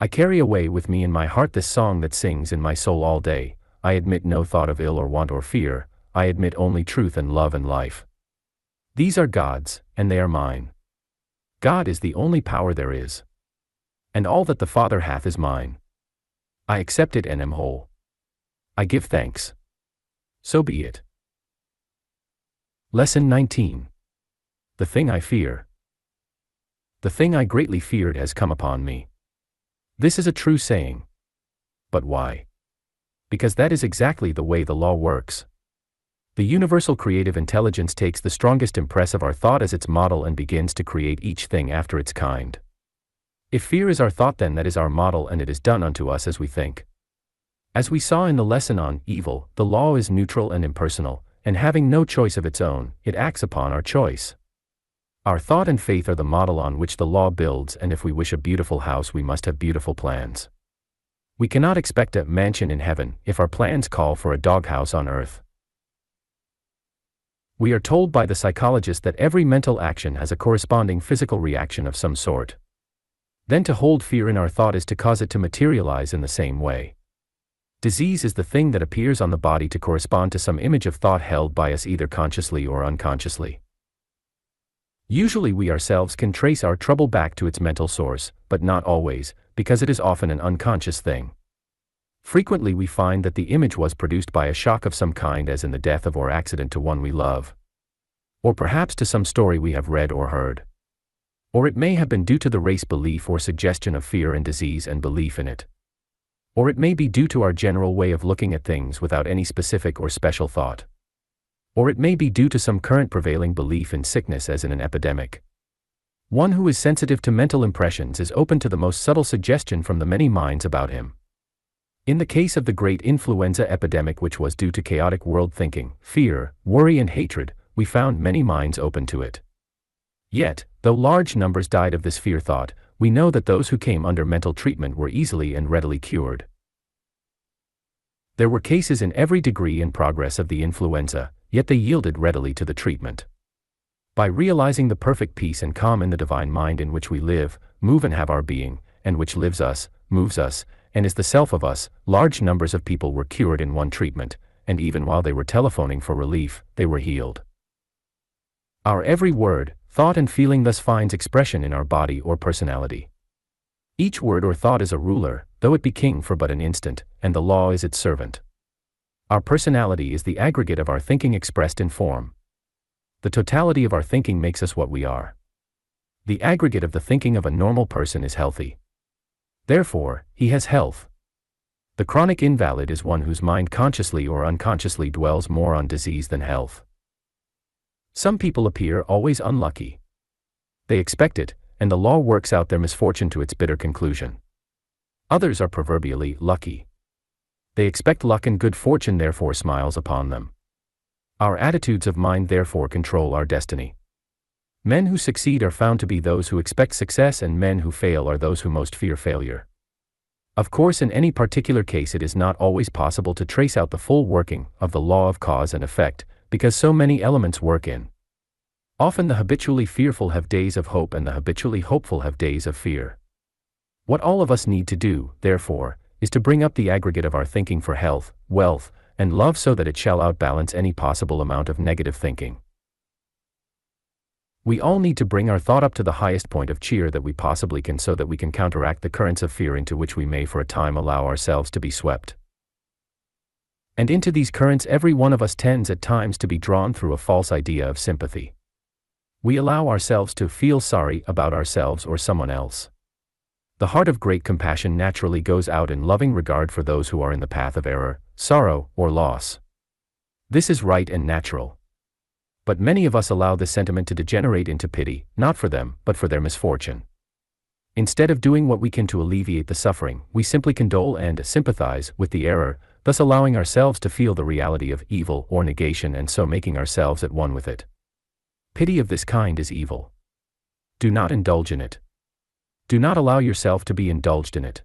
I carry away with me in my heart this song that sings in my soul all day. I admit no thought of ill or want or fear, I admit only truth and love and life. These are God's, and they are mine. God is the only power there is. And all that the Father hath is mine. I accept it and am whole. I give thanks. So be it. Lesson 19. The thing I fear. The thing I greatly feared has come upon me. This is a true saying. But why? Because that is exactly the way the law works. The universal creative intelligence takes the strongest impress of our thought as its model and begins to create each thing after its kind. If fear is our thought, then that is our model, and it is done unto us as we think. As we saw in the lesson on evil, the law is neutral and impersonal, and having no choice of its own, it acts upon our choice. Our thought and faith are the model on which the law builds, and if we wish a beautiful house, we must have beautiful plans. We cannot expect a mansion in heaven if our plans call for a doghouse on earth. We are told by the psychologist that every mental action has a corresponding physical reaction of some sort. Then to hold fear in our thought is to cause it to materialize in the same way. Disease is the thing that appears on the body to correspond to some image of thought held by us either consciously or unconsciously. Usually we ourselves can trace our trouble back to its mental source, but not always, because it is often an unconscious thing. Frequently we find that the image was produced by a shock of some kind, as in the death of or accident to one we love. Or perhaps to some story we have read or heard. Or it may have been due to the race belief or suggestion of fear and disease and belief in it. Or it may be due to our general way of looking at things without any specific or special thought. Or it may be due to some current prevailing belief in sickness, as in an epidemic. One who is sensitive to mental impressions is open to the most subtle suggestion from the many minds about him. In the case of the great influenza epidemic, which was due to chaotic world thinking, fear, worry and hatred, we found many minds open to it. Yet, though large numbers died of this fear thought, we know that those who came under mental treatment were easily and readily cured. There were cases in every degree and progress of the influenza, yet they yielded readily to the treatment. By realizing the perfect peace and calm in the divine mind in which we live, move and have our being, and which lives us, moves us, and is the self of us, large numbers of people were cured in one treatment, and even while they were telephoning for relief, they were healed. Our every word, thought and feeling thus finds expression in our body or personality. Each word or thought is a ruler, though it be king for but an instant, and the law is its servant. Our personality is the aggregate of our thinking expressed in form. The totality of our thinking makes us what we are. The aggregate of the thinking of a normal person is healthy. Therefore, he has health. The chronic invalid is one whose mind consciously or unconsciously dwells more on disease than health. Some people appear always unlucky. They expect it, and the law works out their misfortune to its bitter conclusion. Others are proverbially lucky. They expect luck and good fortune therefore smiles upon them. Our attitudes of mind therefore control our destiny. Men who succeed are found to be those who expect success, and men who fail are those who most fear failure. Of course, in any particular case it is not always possible to trace out the full working of the law of cause and effect, because so many elements work in. Often the habitually fearful have days of hope, and the habitually hopeful have days of fear. What all of us need to do, therefore, is to bring up the aggregate of our thinking for health, wealth, and love, so that it shall outbalance any possible amount of negative thinking. We all need to bring our thought up to the highest point of cheer that we possibly can, so that we can counteract the currents of fear into which we may for a time allow ourselves to be swept. And into these currents every one of us tends at times to be drawn through a false idea of sympathy. We allow ourselves to feel sorry about ourselves or someone else. The heart of great compassion naturally goes out in loving regard for those who are in the path of error, sorrow, or loss. This is right and natural. But many of us allow this sentiment to degenerate into pity, not for them, but for their misfortune. Instead of doing what we can to alleviate the suffering, we simply condole and sympathize with the error, thus allowing ourselves to feel the reality of evil or negation and so making ourselves at one with it. Pity of this kind is evil. Do not indulge in it. Do not allow yourself to be indulged in it.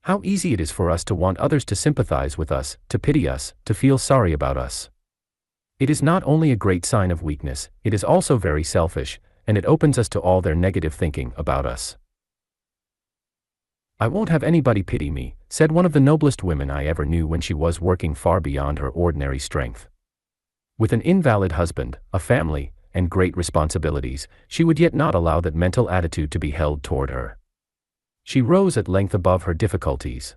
How easy it is for us to want others to sympathize with us, to pity us, to feel sorry about us. It is not only a great sign of weakness, it is also very selfish, and it opens us to all their negative thinking about us. "I won't have anybody pity me," said one of the noblest women I ever knew when she was working far beyond her ordinary strength. With an invalid husband, a family, and great responsibilities, she would yet not allow that mental attitude to be held toward her. She rose at length above her difficulties.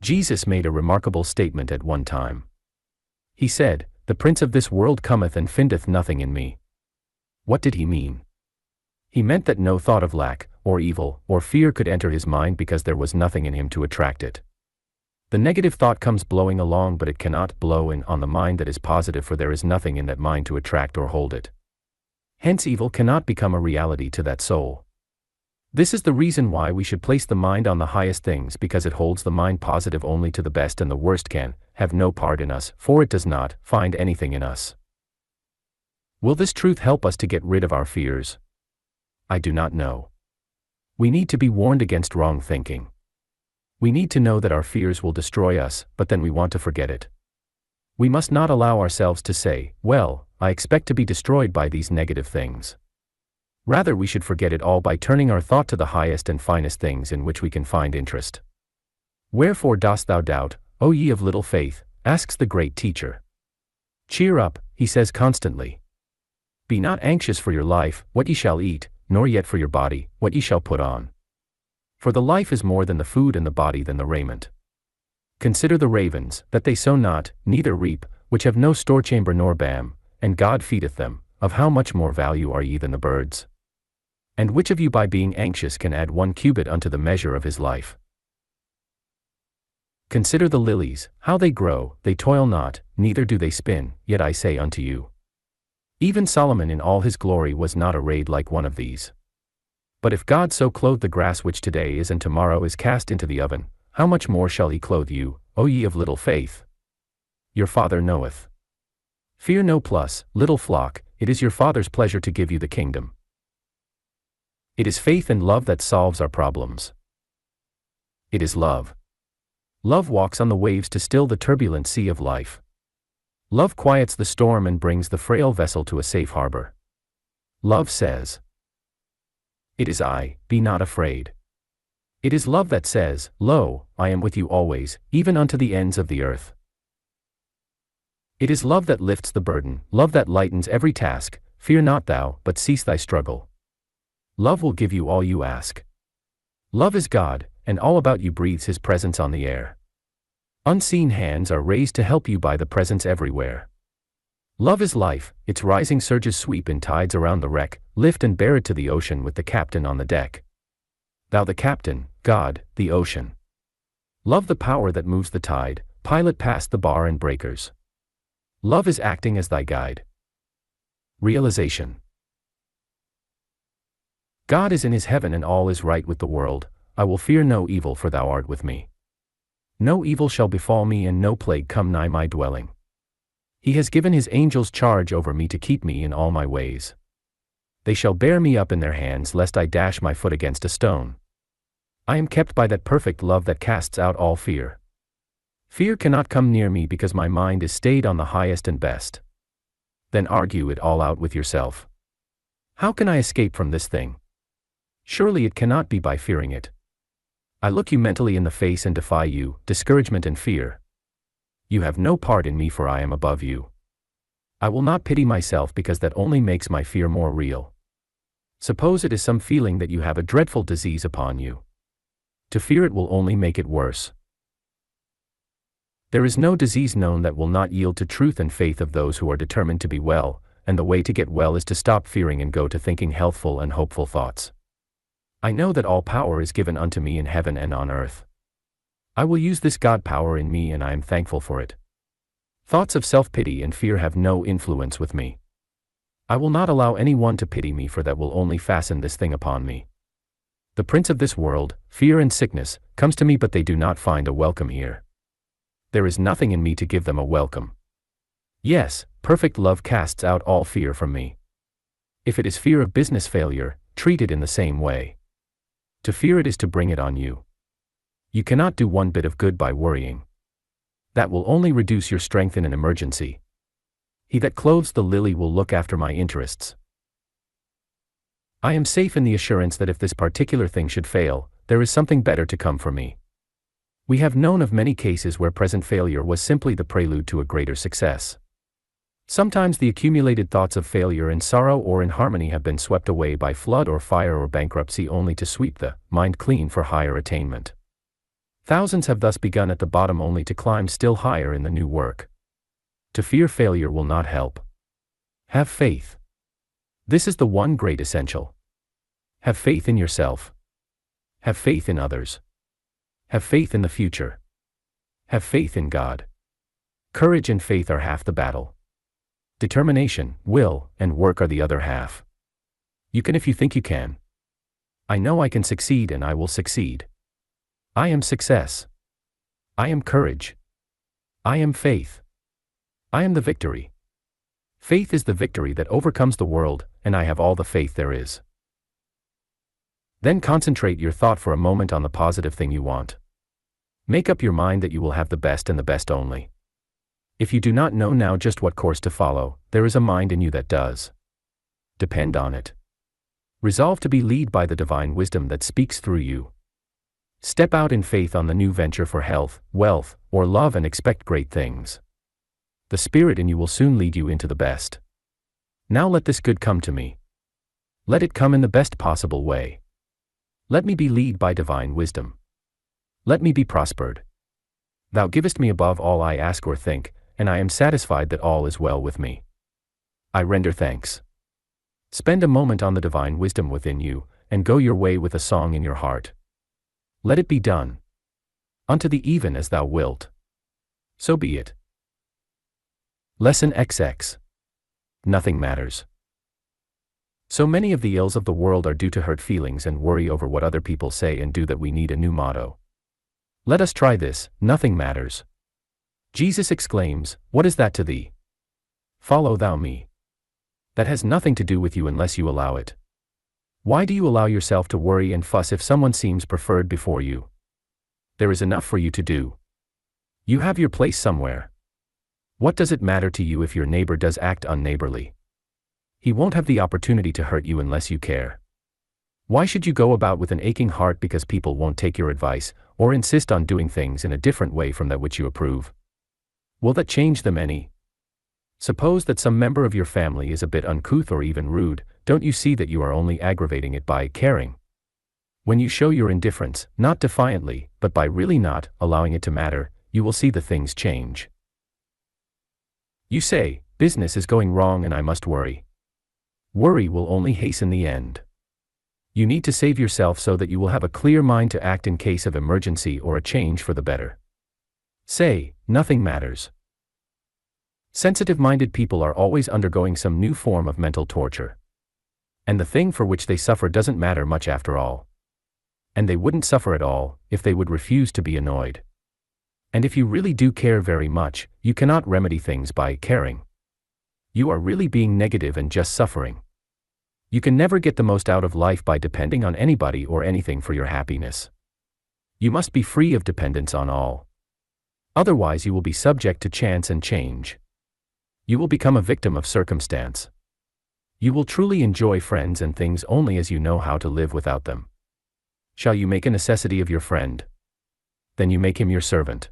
Jesus made a remarkable statement at one time. He said, "The prince of this world cometh and findeth nothing in me." What did he mean? He meant that no thought of lack, or evil, or fear could enter his mind because there was nothing in him to attract it. The negative thought comes blowing along, but it cannot blow in on the mind that is positive, for there is nothing in that mind to attract or hold it. Hence evil cannot become a reality to that soul. This is the reason why we should place the mind on the highest things, because it holds the mind positive only to the best, and the worst can have no part in us, for it does not find anything in us. Will this truth help us to get rid of our fears? I do not know. We need to be warned against wrong thinking. We need to know that our fears will destroy us, but then we want to forget it. We must not allow ourselves to say, "Well, I expect to be destroyed by these negative things." Rather, we should forget it all by turning our thought to the highest and finest things in which we can find interest. "Wherefore dost thou doubt, O ye of little faith?" asks the great teacher. Cheer up, he says constantly. Be not anxious for your life, what ye shall eat, nor yet for your body, what ye shall put on. For the life is more than the food, and the body than the raiment. Consider the ravens, that they sow not, neither reap, which have no storechamber nor barn, and God feedeth them. Of how much more value are ye than the birds? And which of you by being anxious can add 1 cubit unto the measure of his life? Consider the lilies, how they grow, they toil not, neither do they spin, yet I say unto you, even Solomon in all his glory was not arrayed like one of these. But if God so clothe the grass which today is and tomorrow is cast into the oven, how much more shall he clothe you, O ye of little faith? Your Father knoweth. Fear no plus, little flock, it is your Father's pleasure to give you the kingdom. It is faith and love that solves our problems. It is love. Love walks on the waves to still the turbulent sea of life. Love quiets the storm and brings the frail vessel to a safe harbor. Love says, "It is I, be not afraid." It is love that says, "Lo, I am with you always, even unto the ends of the earth." It is love that lifts the burden, love that lightens every task. Fear not thou, but cease thy struggle. Love will give you all you ask. Love is God, and all about you breathes his presence on the air. Unseen hands are raised to help you by the presence everywhere. Love is life, its rising surges sweep in tides around the wreck, lift and bear it to the ocean with the captain on the deck. Thou the captain, God, the ocean. Love the power that moves the tide, pilot past the bar and breakers. Love is acting as thy guide. Realization. God is in his heaven and all is right with the world. I will fear no evil, for thou art with me. No evil shall befall me, and no plague come nigh my dwelling. He has given his angels charge over me to keep me in all my ways. They shall bear me up in their hands, lest I dash my foot against a stone. I am kept by that perfect love that casts out all fear. Fear cannot come near me because my mind is stayed on the highest and best. Then argue it all out with yourself. How can I escape from this thing? Surely it cannot be by fearing it. I look you mentally in the face and defy you, discouragement and fear. You have no part in me, for I am above you. I will not pity myself, because that only makes my fear more real. Suppose it is some feeling that you have a dreadful disease upon you. To fear it will only make it worse. There is no disease known that will not yield to truth and faith of those who are determined to be well, and the way to get well is to stop fearing and go to thinking healthful and hopeful thoughts. I know that all power is given unto me in heaven and on earth. I will use this God power in me and I am thankful for it. Thoughts of self-pity and fear have no influence with me. I will not allow anyone to pity me, for that will only fasten this thing upon me. The prince of this world, fear and sickness, comes to me, but they do not find a welcome here. There is nothing in me to give them a welcome. Yes, perfect love casts out all fear from me. If it is fear of business failure, treat it in the same way. To fear it is to bring it on you. You cannot do one bit of good by worrying. That will only reduce your strength in an emergency. He that clothes the lily will look after my interests. I am safe in the assurance that if this particular thing should fail, there is something better to come for me. We have known of many cases where present failure was simply the prelude to a greater success. Sometimes the accumulated thoughts of failure and sorrow or inharmony have been swept away by flood or fire or bankruptcy, only to sweep the mind clean for higher attainment. Thousands have thus begun at the bottom only to climb still higher in the new work. To fear failure will not help. Have faith. This is the one great essential. Have faith in yourself. Have faith in others. Have faith in the future. Have faith in God. Courage and faith are half the battle. Determination, will, and work are the other half. You can if you think you can. I know I can succeed and I will succeed. I am success. I am courage. I am faith. I am the victory. Faith is the victory that overcomes the world, and I have all the faith there is. Then concentrate your thought for a moment on the positive thing you want. Make up your mind that you will have the best and the best only. If you do not know now just what course to follow, there is a mind in you that does. Depend on it. Resolve to be led by the divine wisdom that speaks through you. Step out in faith on the new venture for health, wealth, or love and expect great things. The spirit in you will soon lead you into the best. Now let this good come to me. Let it come in the best possible way. Let me be led by divine wisdom. Let me be prospered. Thou givest me above all I ask or think, and I am satisfied that all is well with me. I render thanks. Spend a moment on the divine wisdom within you, and go your way with a song in your heart. Let it be done. Unto thee even as thou wilt. So be it. Lesson XX. Nothing matters. So many of the ills of the world are due to hurt feelings and worry over what other people say and do that we need a new motto. Let us try this: nothing matters. Jesus exclaims, "What is that to thee? Follow thou me." That has nothing to do with you unless you allow it. Why do you allow yourself to worry and fuss if someone seems preferred before you? There is enough for you to do. You have your place somewhere. What does it matter to you if your neighbor does act unneighborly? He won't have the opportunity to hurt you unless you care. Why should you go about with an aching heart because people won't take your advice, or insist on doing things in a different way from that which you approve? Will that change them any? Suppose that some member of your family is a bit uncouth or even rude, don't you see that you are only aggravating it by caring? When you show your indifference, not defiantly, but by really not allowing it to matter, you will see the things change. You say, business is going wrong and I must worry. Worry will only hasten the end. You need to save yourself so that you will have a clear mind to act in case of emergency or a change for the better. Say, nothing matters. Sensitive-minded people are always undergoing some new form of mental torture. And the thing for which they suffer doesn't matter much after all. And they wouldn't suffer at all if they would refuse to be annoyed. And if you really do care very much, you cannot remedy things by caring. You are really being negative and just suffering. You can never get the most out of life by depending on anybody or anything for your happiness. You must be free of dependence on all. Otherwise you will be subject to chance and change. You will become a victim of circumstance. You will truly enjoy friends and things only as you know how to live without them. Shall you make a necessity of your friend? Then you make him your servant.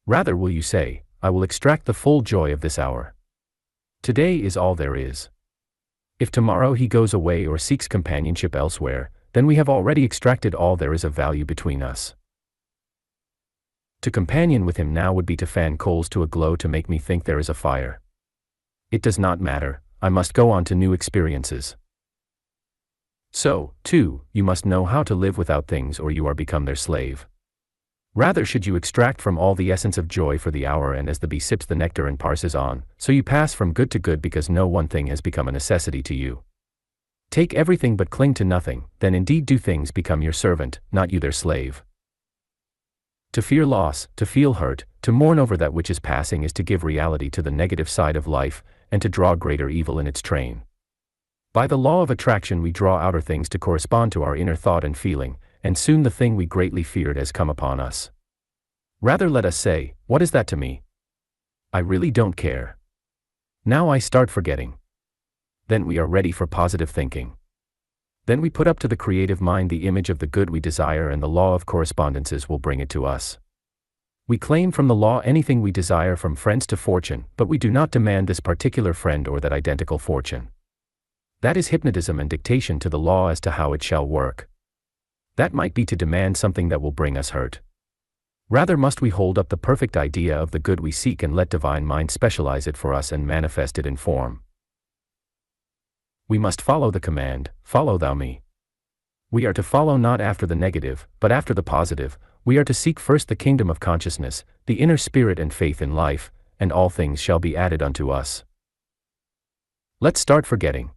Rather will you say, I will extract the full joy of this hour. Today is all there is. If tomorrow he goes away or seeks companionship elsewhere, then we have already extracted all there is of value between us. To companion with him now would be to fan coals to a glow to make me think there is a fire. It does not matter, I must go on to new experiences. So, too, you must know how to live without things or you are become their slave. Rather should you extract from all the essence of joy for the hour, and as the bee sips the nectar and passes on, so you pass from good to good, because no one thing has become a necessity to you. Take everything but cling to nothing, then indeed do things become your servant, not you their slave. To fear loss, to feel hurt, to mourn over that which is passing is to give reality to the negative side of life, and to draw greater evil in its train. By the law of attraction we draw outer things to correspond to our inner thought and feeling, and soon the thing we greatly feared has come upon us. Rather let us say, what is that to me? I really don't care. Now I start forgetting. Then we are ready for positive thinking. Then we put up to the creative mind the image of the good we desire, and the law of correspondences will bring it to us. We claim from the law anything we desire, from friends to fortune, but we do not demand this particular friend or that identical fortune. That is hypnotism and dictation to the law as to how it shall work. That might be to demand something that will bring us hurt. Rather must we hold up the perfect idea of the good we seek and let divine mind specialize it for us and manifest it in form. We must follow the command, follow thou me. We are to follow not after the negative, but after the positive. We are to seek first the kingdom of consciousness, the inner spirit and faith in life, and all things shall be added unto us. Let's start forgetting.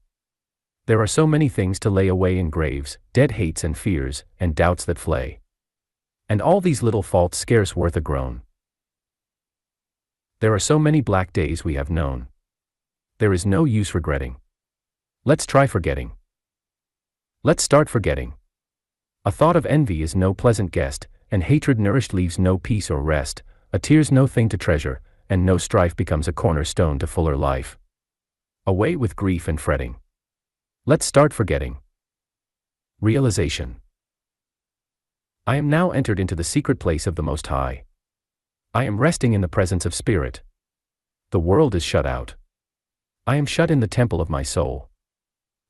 There are so many things to lay away in graves, dead hates and fears, and doubts that flay. And all these little faults scarce worth a groan. There are so many black days we have known. There is no use regretting. Let's try forgetting. Let's start forgetting. A thought of envy is no pleasant guest, and hatred nourished leaves no peace or rest, a tear's no thing to treasure, and no strife becomes a cornerstone to fuller life. Away with grief and fretting. Let's start forgetting. Realization. I am now entered into the secret place of the Most High. I am resting in the presence of Spirit. The world is shut out. I am shut in the temple of my soul.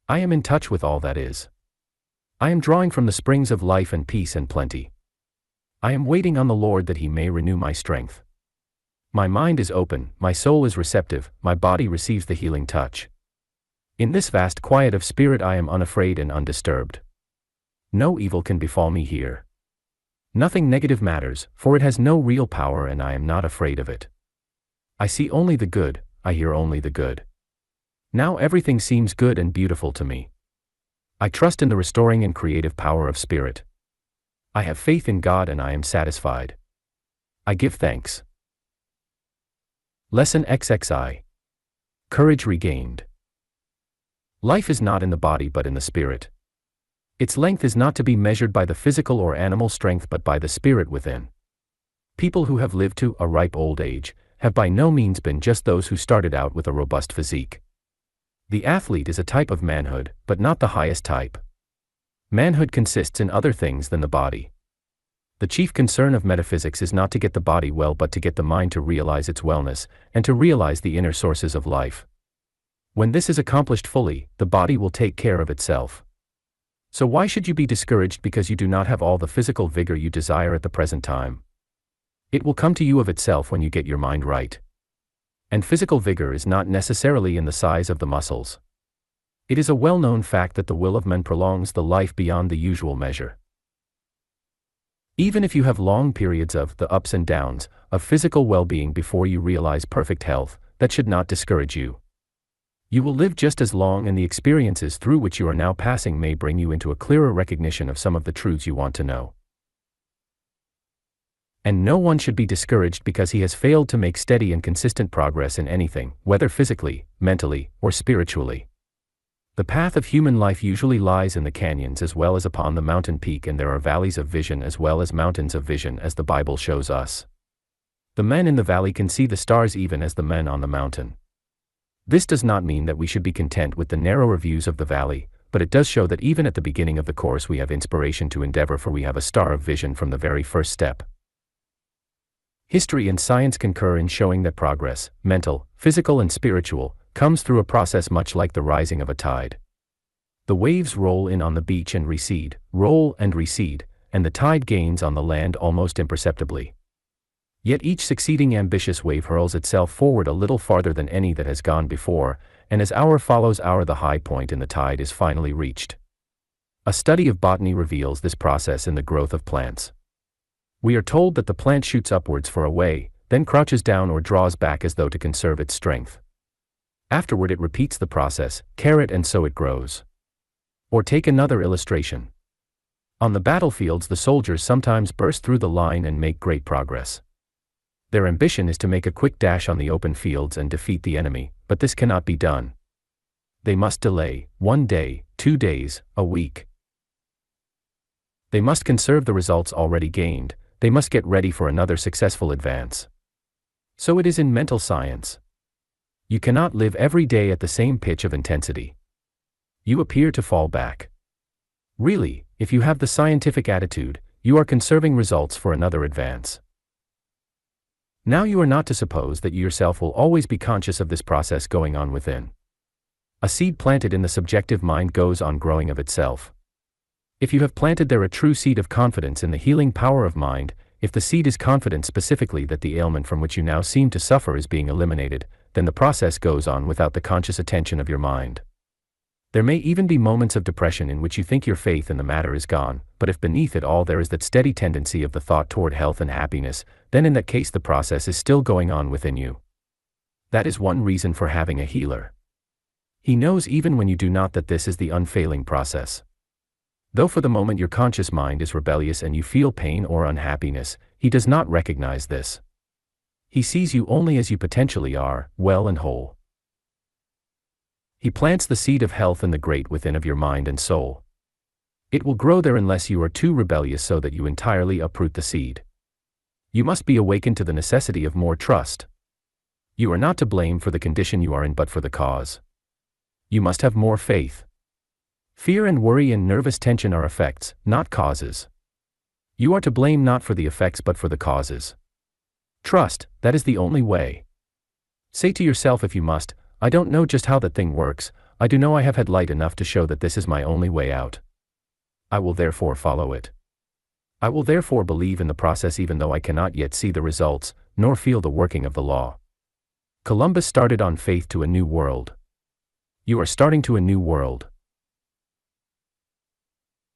I am in touch with all that is. I am drawing from the springs of life and peace and plenty. I am waiting on the Lord that He may renew my strength. My mind is open, my soul is receptive, my body receives the healing touch. In this vast quiet of spirit I am unafraid and undisturbed. No evil can befall me here. Nothing negative matters, for it has no real power and I am not afraid of it. I see only the good, I hear only the good. Now everything seems good and beautiful to me. I trust in the restoring and creative power of Spirit. I have faith in God and I am satisfied. I give thanks. Lesson XXI. Courage regained. Life is not in the body but in the spirit. Its length is not to be measured by the physical or animal strength but by the spirit within. People who have lived to a ripe old age have by no means been just those who started out with a robust physique. The athlete is a type of manhood, but not the highest type. Manhood consists in other things than the body. The chief concern of metaphysics is not to get the body well but to get the mind to realize its wellness, and to realize the inner sources of life. When this is accomplished fully, the body will take care of itself. So why should you be discouraged because you do not have all the physical vigor you desire at the present time? It will come to you of itself when you get your mind right. And physical vigor is not necessarily in the size of the muscles. It is a well-known fact that the will of men prolongs the life beyond the usual measure. Even if you have long periods of the ups and downs of physical well-being before you realize perfect health, that should not discourage you. You will live just as long, and the experiences through which you are now passing may bring you into a clearer recognition of some of the truths you want to know. And no one should be discouraged because he has failed to make steady and consistent progress in anything, whether physically, mentally, or spiritually. The path of human life usually lies in the canyons as well as upon the mountain peak, and there are valleys of vision as well as mountains of vision, as the Bible shows us. The men in the valley can see the stars even as the men on the mountain. This does not mean that we should be content with the narrower views of the valley, but it does show that even at the beginning of the course we have inspiration to endeavor, for we have a star of vision from the very first step. History and science concur in showing that progress, mental, physical and spiritual, comes through a process much like the rising of a tide. The waves roll in on the beach and recede, roll and recede, and the tide gains on the land almost imperceptibly. Yet each succeeding ambitious wave hurls itself forward a little farther than any that has gone before, and as hour follows hour the high point in the tide is finally reached. A study of botany reveals this process in the growth of plants. We are told that the plant shoots upwards for a way, then crouches down or draws back as though to conserve its strength. Afterward it repeats the process, and so it grows. Or take another illustration. On the battlefields, the soldiers sometimes burst through the line and make great progress. Their ambition is to make a quick dash on the open fields and defeat the enemy, but this cannot be done. They must delay, 1 day, 2 days, a week. They must conserve the results already gained, they must get ready for another successful advance. So it is in mental science. You cannot live every day at the same pitch of intensity. You appear to fall back. Really, if you have the scientific attitude, you are conserving results for another advance. Now you are not to suppose that you yourself will always be conscious of this process going on within. A seed planted in the subjective mind goes on growing of itself. If you have planted there a true seed of confidence in the healing power of mind, if the seed is confident specifically that the ailment from which you now seem to suffer is being eliminated, then the process goes on without the conscious attention of your mind. There may even be moments of depression in which you think your faith in the matter is gone, but if beneath it all there is that steady tendency of the thought toward health and happiness, then in that case the process is still going on within you. That is one reason for having a healer. He knows even when you do not that this is the unfailing process. Though for the moment your conscious mind is rebellious and you feel pain or unhappiness, he does not recognize this. He sees you only as you potentially are, well and whole. He plants the seed of health in the great within of your mind and soul. It will grow there unless you are too rebellious so that you entirely uproot the seed. You must be awakened to the necessity of more trust. You are not to blame for the condition you are in but for the cause. You must have more faith. Fear and worry and nervous tension are effects, not causes. You are to blame not for the effects but for the causes. Trust, that is the only way. Say to yourself if you must, I don't know just how that thing works, I do know I have had light enough to show that this is my only way out. I will therefore follow it. I will therefore believe in the process even though I cannot yet see the results, nor feel the working of the law. Columbus started on faith to a new world. You are starting to a new world.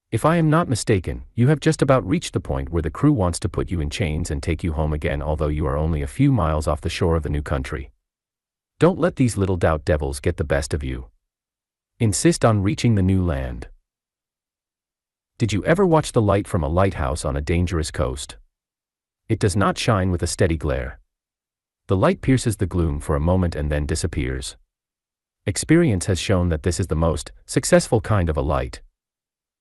If I am not mistaken, you have just about reached the point where the crew wants to put you in chains and take you home again, although you are only a few miles off the shore of the new country. Don't let these little doubt devils get the best of you. Insist on reaching the new land. Did you ever watch the light from a lighthouse on a dangerous coast? It does not shine with a steady glare. The light pierces the gloom for a moment and then disappears. Experience has shown that this is the most successful kind of a light.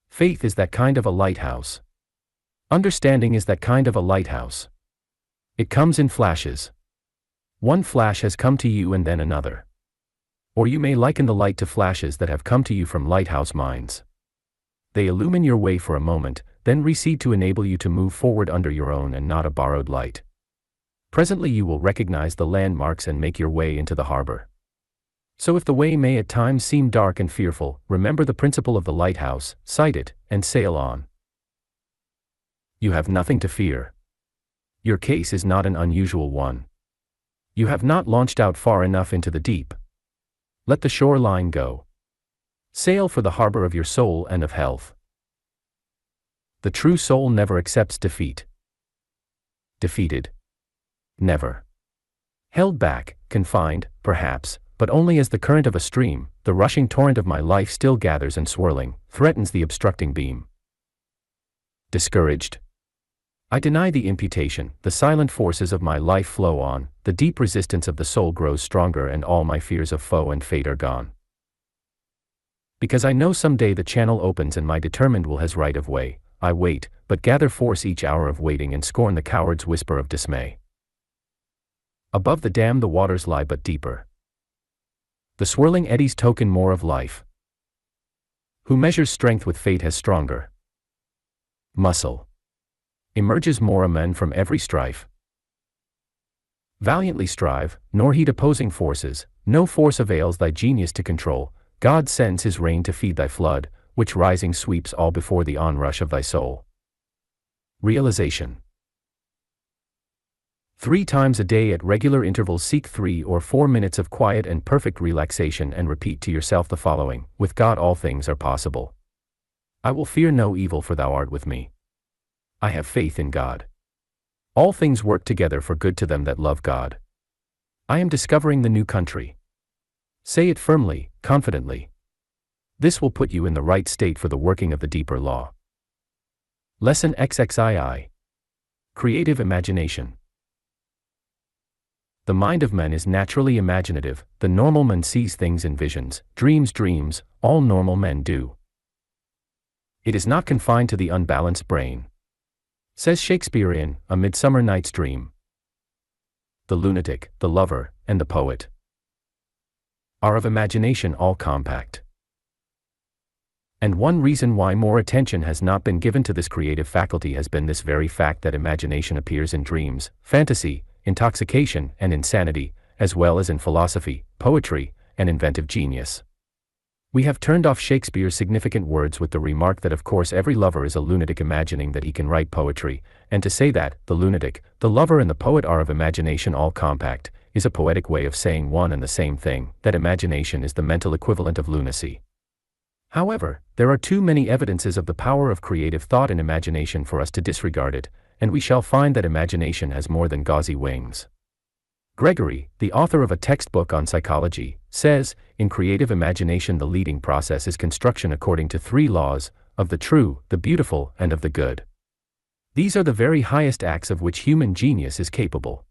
Faith is that kind of a lighthouse. Understanding is that kind of a lighthouse. It comes in flashes. One flash has come to you and then another. Or you may liken the light to flashes that have come to you from lighthouse minds. They illumine your way for a moment, then recede to enable you to move forward under your own and not a borrowed light. Presently you will recognize the landmarks and make your way into the harbor. So if the way may at times seem dark and fearful, remember the principle of the lighthouse, sight it, and sail on. You have nothing to fear. Your case is not an unusual one. You have not launched out far enough into the deep. Let the shoreline go. Sail for the harbor of your soul and of health. The true soul never accepts defeat. Defeated. Never. Held back, confined, perhaps, but only as the current of a stream, the rushing torrent of my life still gathers and swirling, threatens the obstructing beam. Discouraged. I deny the imputation, the silent forces of my life flow on, the deep resistance of the soul grows stronger and all my fears of foe and fate are gone. Because I know someday the channel opens and my determined will has right of way, I wait, but gather force each hour of waiting and scorn the coward's whisper of dismay. Above the dam the waters lie but deeper. The swirling eddies token more of life. Who measures strength with fate has stronger muscle. Emerges more a man from every strife. Valiantly strive, nor heed opposing forces, no force avails thy genius to control, God sends his rain to feed thy flood, which rising sweeps all before the onrush of thy soul. Realization. 3 times a day at regular intervals seek 3 or 4 minutes of quiet and perfect relaxation and repeat to yourself the following: with God all things are possible. I will fear no evil, for thou art with me. I have faith in God. All things work together for good to them that love God. I am discovering the new country. Say it firmly, confidently. This will put you in the right state for the working of the deeper law. Lesson XXII. Creative imagination. The mind of man is naturally imaginative. The normal man sees things in visions, dreams, all normal men do. It is not confined to the unbalanced brain. Says Shakespeare in A Midsummer Night's Dream. The lunatic, the lover, and the poet are of imagination all compact. And one reason why more attention has not been given to this creative faculty has been this very fact that imagination appears in dreams, fantasy, intoxication, and insanity, as well as in philosophy, poetry, and inventive genius. We have turned off Shakespeare's significant words with the remark that of course every lover is a lunatic imagining that he can write poetry, and to say that the lunatic, the lover, and the poet are of imagination all compact, is a poetic way of saying one and the same thing, that imagination is the mental equivalent of lunacy. However, there are too many evidences of the power of creative thought and imagination for us to disregard it, and we shall find that imagination has more than gauzy wings. Gregory, the author of a textbook on psychology, says, in creative imagination the leading process is construction according to 3 laws, of the true, the beautiful, and of the good. These are the very highest acts of which human genius is capable.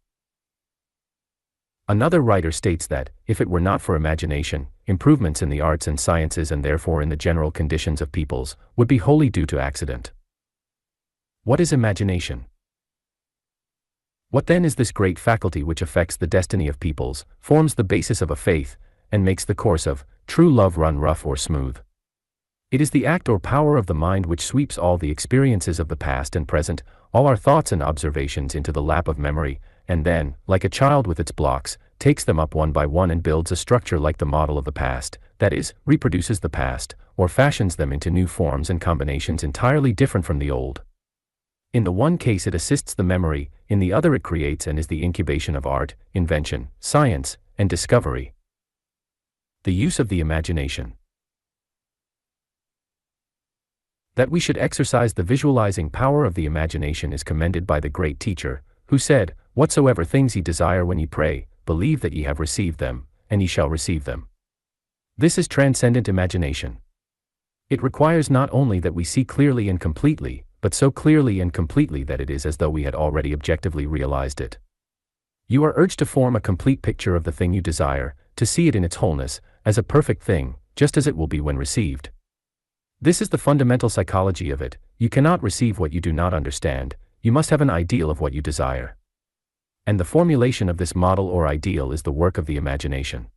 Another writer states that, if it were not for imagination, improvements in the arts and sciences and therefore in the general conditions of peoples, would be wholly due to accident. What is imagination? What then is this great faculty which affects the destiny of peoples, forms the basis of a faith, and makes the course of true love run rough or smooth? It is the act or power of the mind which sweeps all the experiences of the past and present, all our thoughts and observations into the lap of memory, and then, like a child with its blocks, takes them up one by one and builds a structure like the model of the past, that is, reproduces the past, or fashions them into new forms and combinations entirely different from the old. In the one case it assists the memory, in the other it creates and is the incubation of art, invention, science, and discovery. The use of the imagination. That we should exercise the visualizing power of the imagination is commended by the great teacher, who said, "Whatsoever things ye desire when ye pray, believe that ye have received them, and ye shall receive them." This is transcendent imagination. It requires not only that we see clearly and completely, but so clearly and completely that it is as though we had already objectively realized it. You are urged to form a complete picture of the thing you desire, to see it in its wholeness, as a perfect thing, just as it will be when received. This is the fundamental psychology of it. You cannot receive what you do not understand, you must have an ideal of what you desire. And the formulation of this model or ideal is the work of the imagination.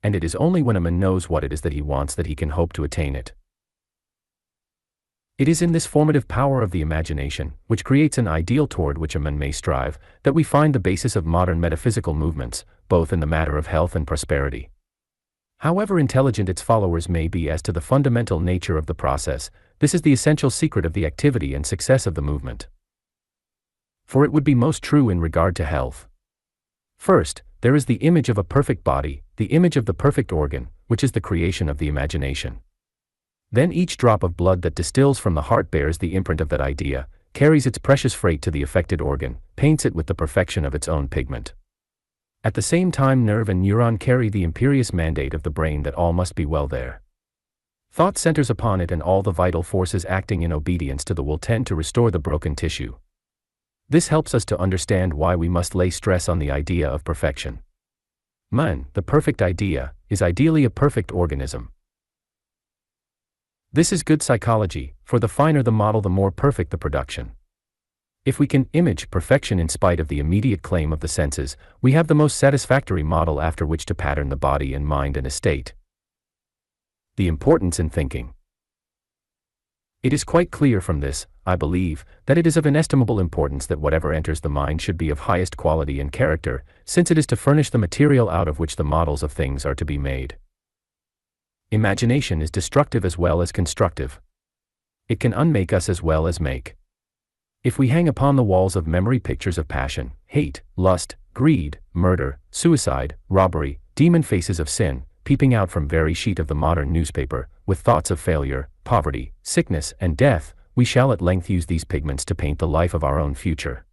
And it is only when a man knows what it is that he wants that he can hope to attain it. It is in this formative power of the imagination, which creates an ideal toward which a man may strive, that we find the basis of modern metaphysical movements, both in the matter of health and prosperity. However intelligent its followers may be as to the fundamental nature of the process, this is the essential secret of the activity and success of the movement. For it would be most true in regard to health. First, there is the image of a perfect body, the image of the perfect organ, which is the creation of the imagination. Then each drop of blood that distills from the heart bears the imprint of that idea, carries its precious freight to the affected organ, paints it with the perfection of its own pigment. At the same time nerve and neuron carry the imperious mandate of the brain that all must be well there. Thought centers upon it and all the vital forces acting in obedience to the will tend to restore the broken tissue. This helps us to understand why we must lay stress on the idea of perfection. Man, the perfect idea, is ideally a perfect organism. This is good psychology, for the finer the model the more perfect the production. If we can image perfection in spite of the immediate claim of the senses, we have the most satisfactory model after which to pattern the body and mind and estate. The importance in thinking. It is quite clear from this, I believe, that it is of inestimable importance that whatever enters the mind should be of highest quality and character, since it is to furnish the material out of which the models of things are to be made. Imagination is destructive as well as constructive. It can unmake us as well as make. If we hang upon the walls of memory pictures of passion, hate, lust, greed, murder, suicide, robbery, demon faces of sin, peeping out from very sheet of the modern newspaper, with thoughts of failure, poverty, sickness, and death, we shall at length use these pigments to paint the life of our own future.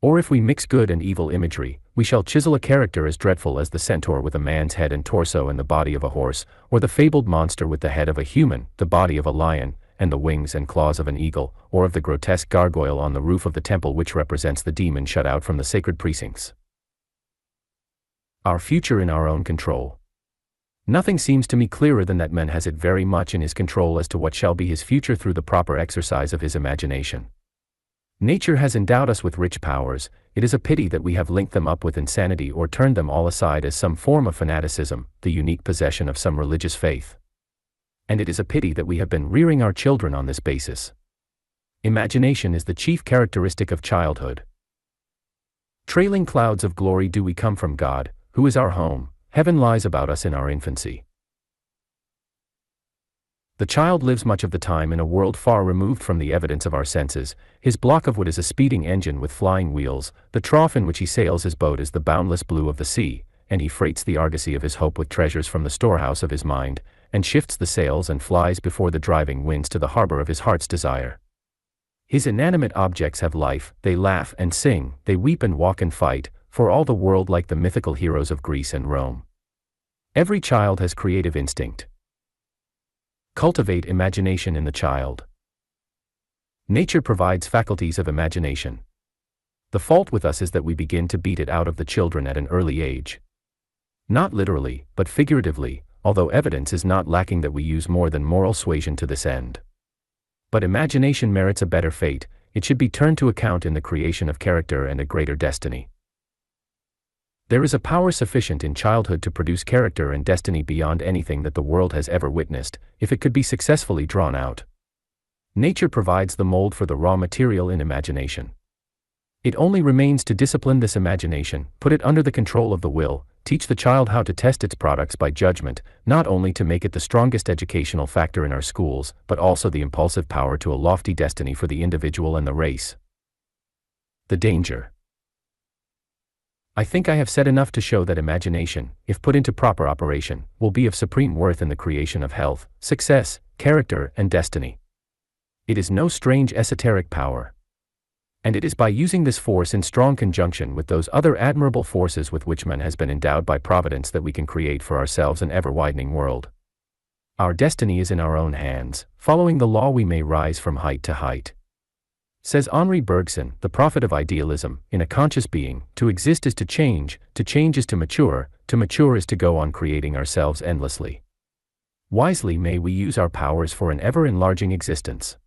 Or if we mix good and evil imagery, we shall chisel a character as dreadful as the centaur with a man's head and torso and the body of a horse, or the fabled monster with the head of a human, the body of a lion, and the wings and claws of an eagle, or of the grotesque gargoyle on the roof of the temple which represents the demon shut out from the sacred precincts. Our future in our own control. Nothing seems to me clearer than that man has it very much in his control as to what shall be his future through the proper exercise of his imagination. Nature has endowed us with rich powers. It is a pity that we have linked them up with insanity or turned them all aside as some form of fanaticism, the unique possession of some religious faith. And it is a pity that we have been rearing our children on this basis. Imagination is the chief characteristic of childhood. Trailing clouds of glory do we come from God, who is our home. Heaven lies about us in our infancy. The child lives much of the time in a world far removed from the evidence of our senses. His block of wood is a speeding engine with flying wheels, the trough in which he sails his boat is the boundless blue of the sea, and he freights the argosy of his hope with treasures from the storehouse of his mind, and shifts the sails and flies before the driving winds to the harbor of his heart's desire. His inanimate objects have life, they laugh and sing, they weep and walk and fight, for all the world like the mythical heroes of Greece and Rome. Every child has creative instinct. Cultivate imagination in the child. Nature provides faculties of imagination. The fault with us is that we begin to beat it out of the children at an early age. Not literally, but figuratively, although evidence is not lacking that we use more than moral suasion to this end. But imagination merits a better fate, it should be turned to account in the creation of character and a greater destiny. There is a power sufficient in childhood to produce character and destiny beyond anything that the world has ever witnessed, if it could be successfully drawn out. Nature provides the mold for the raw material in imagination. It only remains to discipline this imagination, put it under the control of the will, teach the child how to test its products by judgment, not only to make it the strongest educational factor in our schools, but also the impulsive power to a lofty destiny for the individual and the race. The danger. I think I have said enough to show that imagination, if put into proper operation, will be of supreme worth in the creation of health, success, character, and destiny. It is no strange esoteric power. And it is by using this force in strong conjunction with those other admirable forces with which man has been endowed by Providence that we can create for ourselves an ever-widening world. Our destiny is in our own hands. Following the law we may rise from height to height. Says Henri Bergson, the prophet of idealism, in A Conscious Being, to exist is to change is to mature is to go on creating ourselves endlessly. Wisely may we use our powers for an ever-enlarging existence.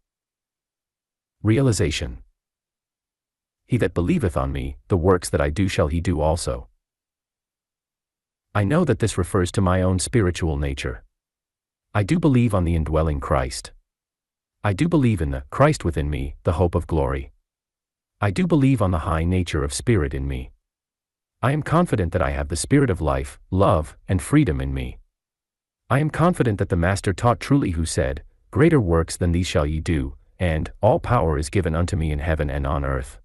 Realization. He that believeth on me, the works that I do shall he do also. I know that this refers to my own spiritual nature. I do believe on the indwelling Christ. I do believe in the Christ within me, the hope of glory. I do believe on the high nature of spirit in me. I am confident that I have the spirit of life, love, and freedom in me. I am confident that the Master taught truly who said, "Greater works than these shall ye do," and "All power is given unto me in heaven and on earth."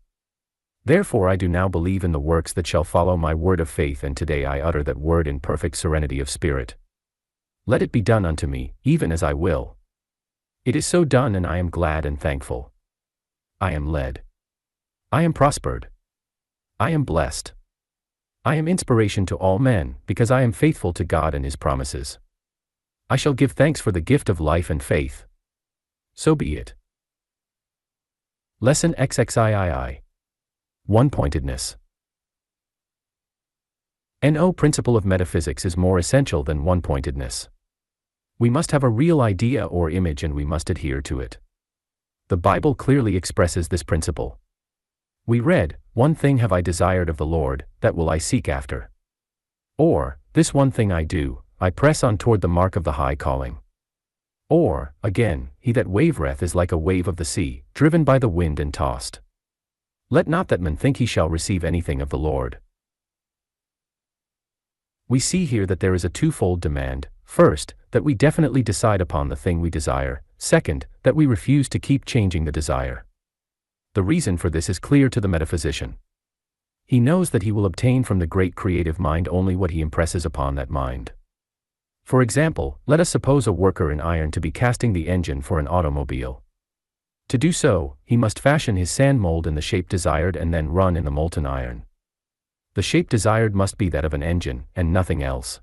Therefore I do now believe in the works that shall follow my word of faith, and today I utter that word in perfect serenity of spirit. Let it be done unto me, even as I will. It is so done, and I am glad and thankful. I am led. I am prospered. I am blessed. I am inspiration to all men, because I am faithful to God and His promises. I shall give thanks for the gift of life and faith. So be it. Lesson XXIII. One-pointedness. No principle of metaphysics is more essential than one-pointedness. We must have a real idea or image, and we must adhere to it. The Bible clearly expresses this principle. We read, "One thing have I desired of the Lord, that will I seek after." Or, "This one thing I do, I press on toward the mark of the high calling." Or, again, "He that wavereth is like a wave of the sea, driven by the wind and tossed. Let not that man think he shall receive anything of the Lord." We see here that there is a twofold demand. First, that we definitely decide upon the thing we desire. Second, that we refuse to keep changing the desire. The reason for this is clear to the metaphysician. He knows that he will obtain from the great creative mind only what he impresses upon that mind. For example, let us suppose a worker in iron to be casting the engine for an automobile. To do so, he must fashion his sand mold in the shape desired and then run in the molten iron. The shape desired must be that of an engine, and nothing else.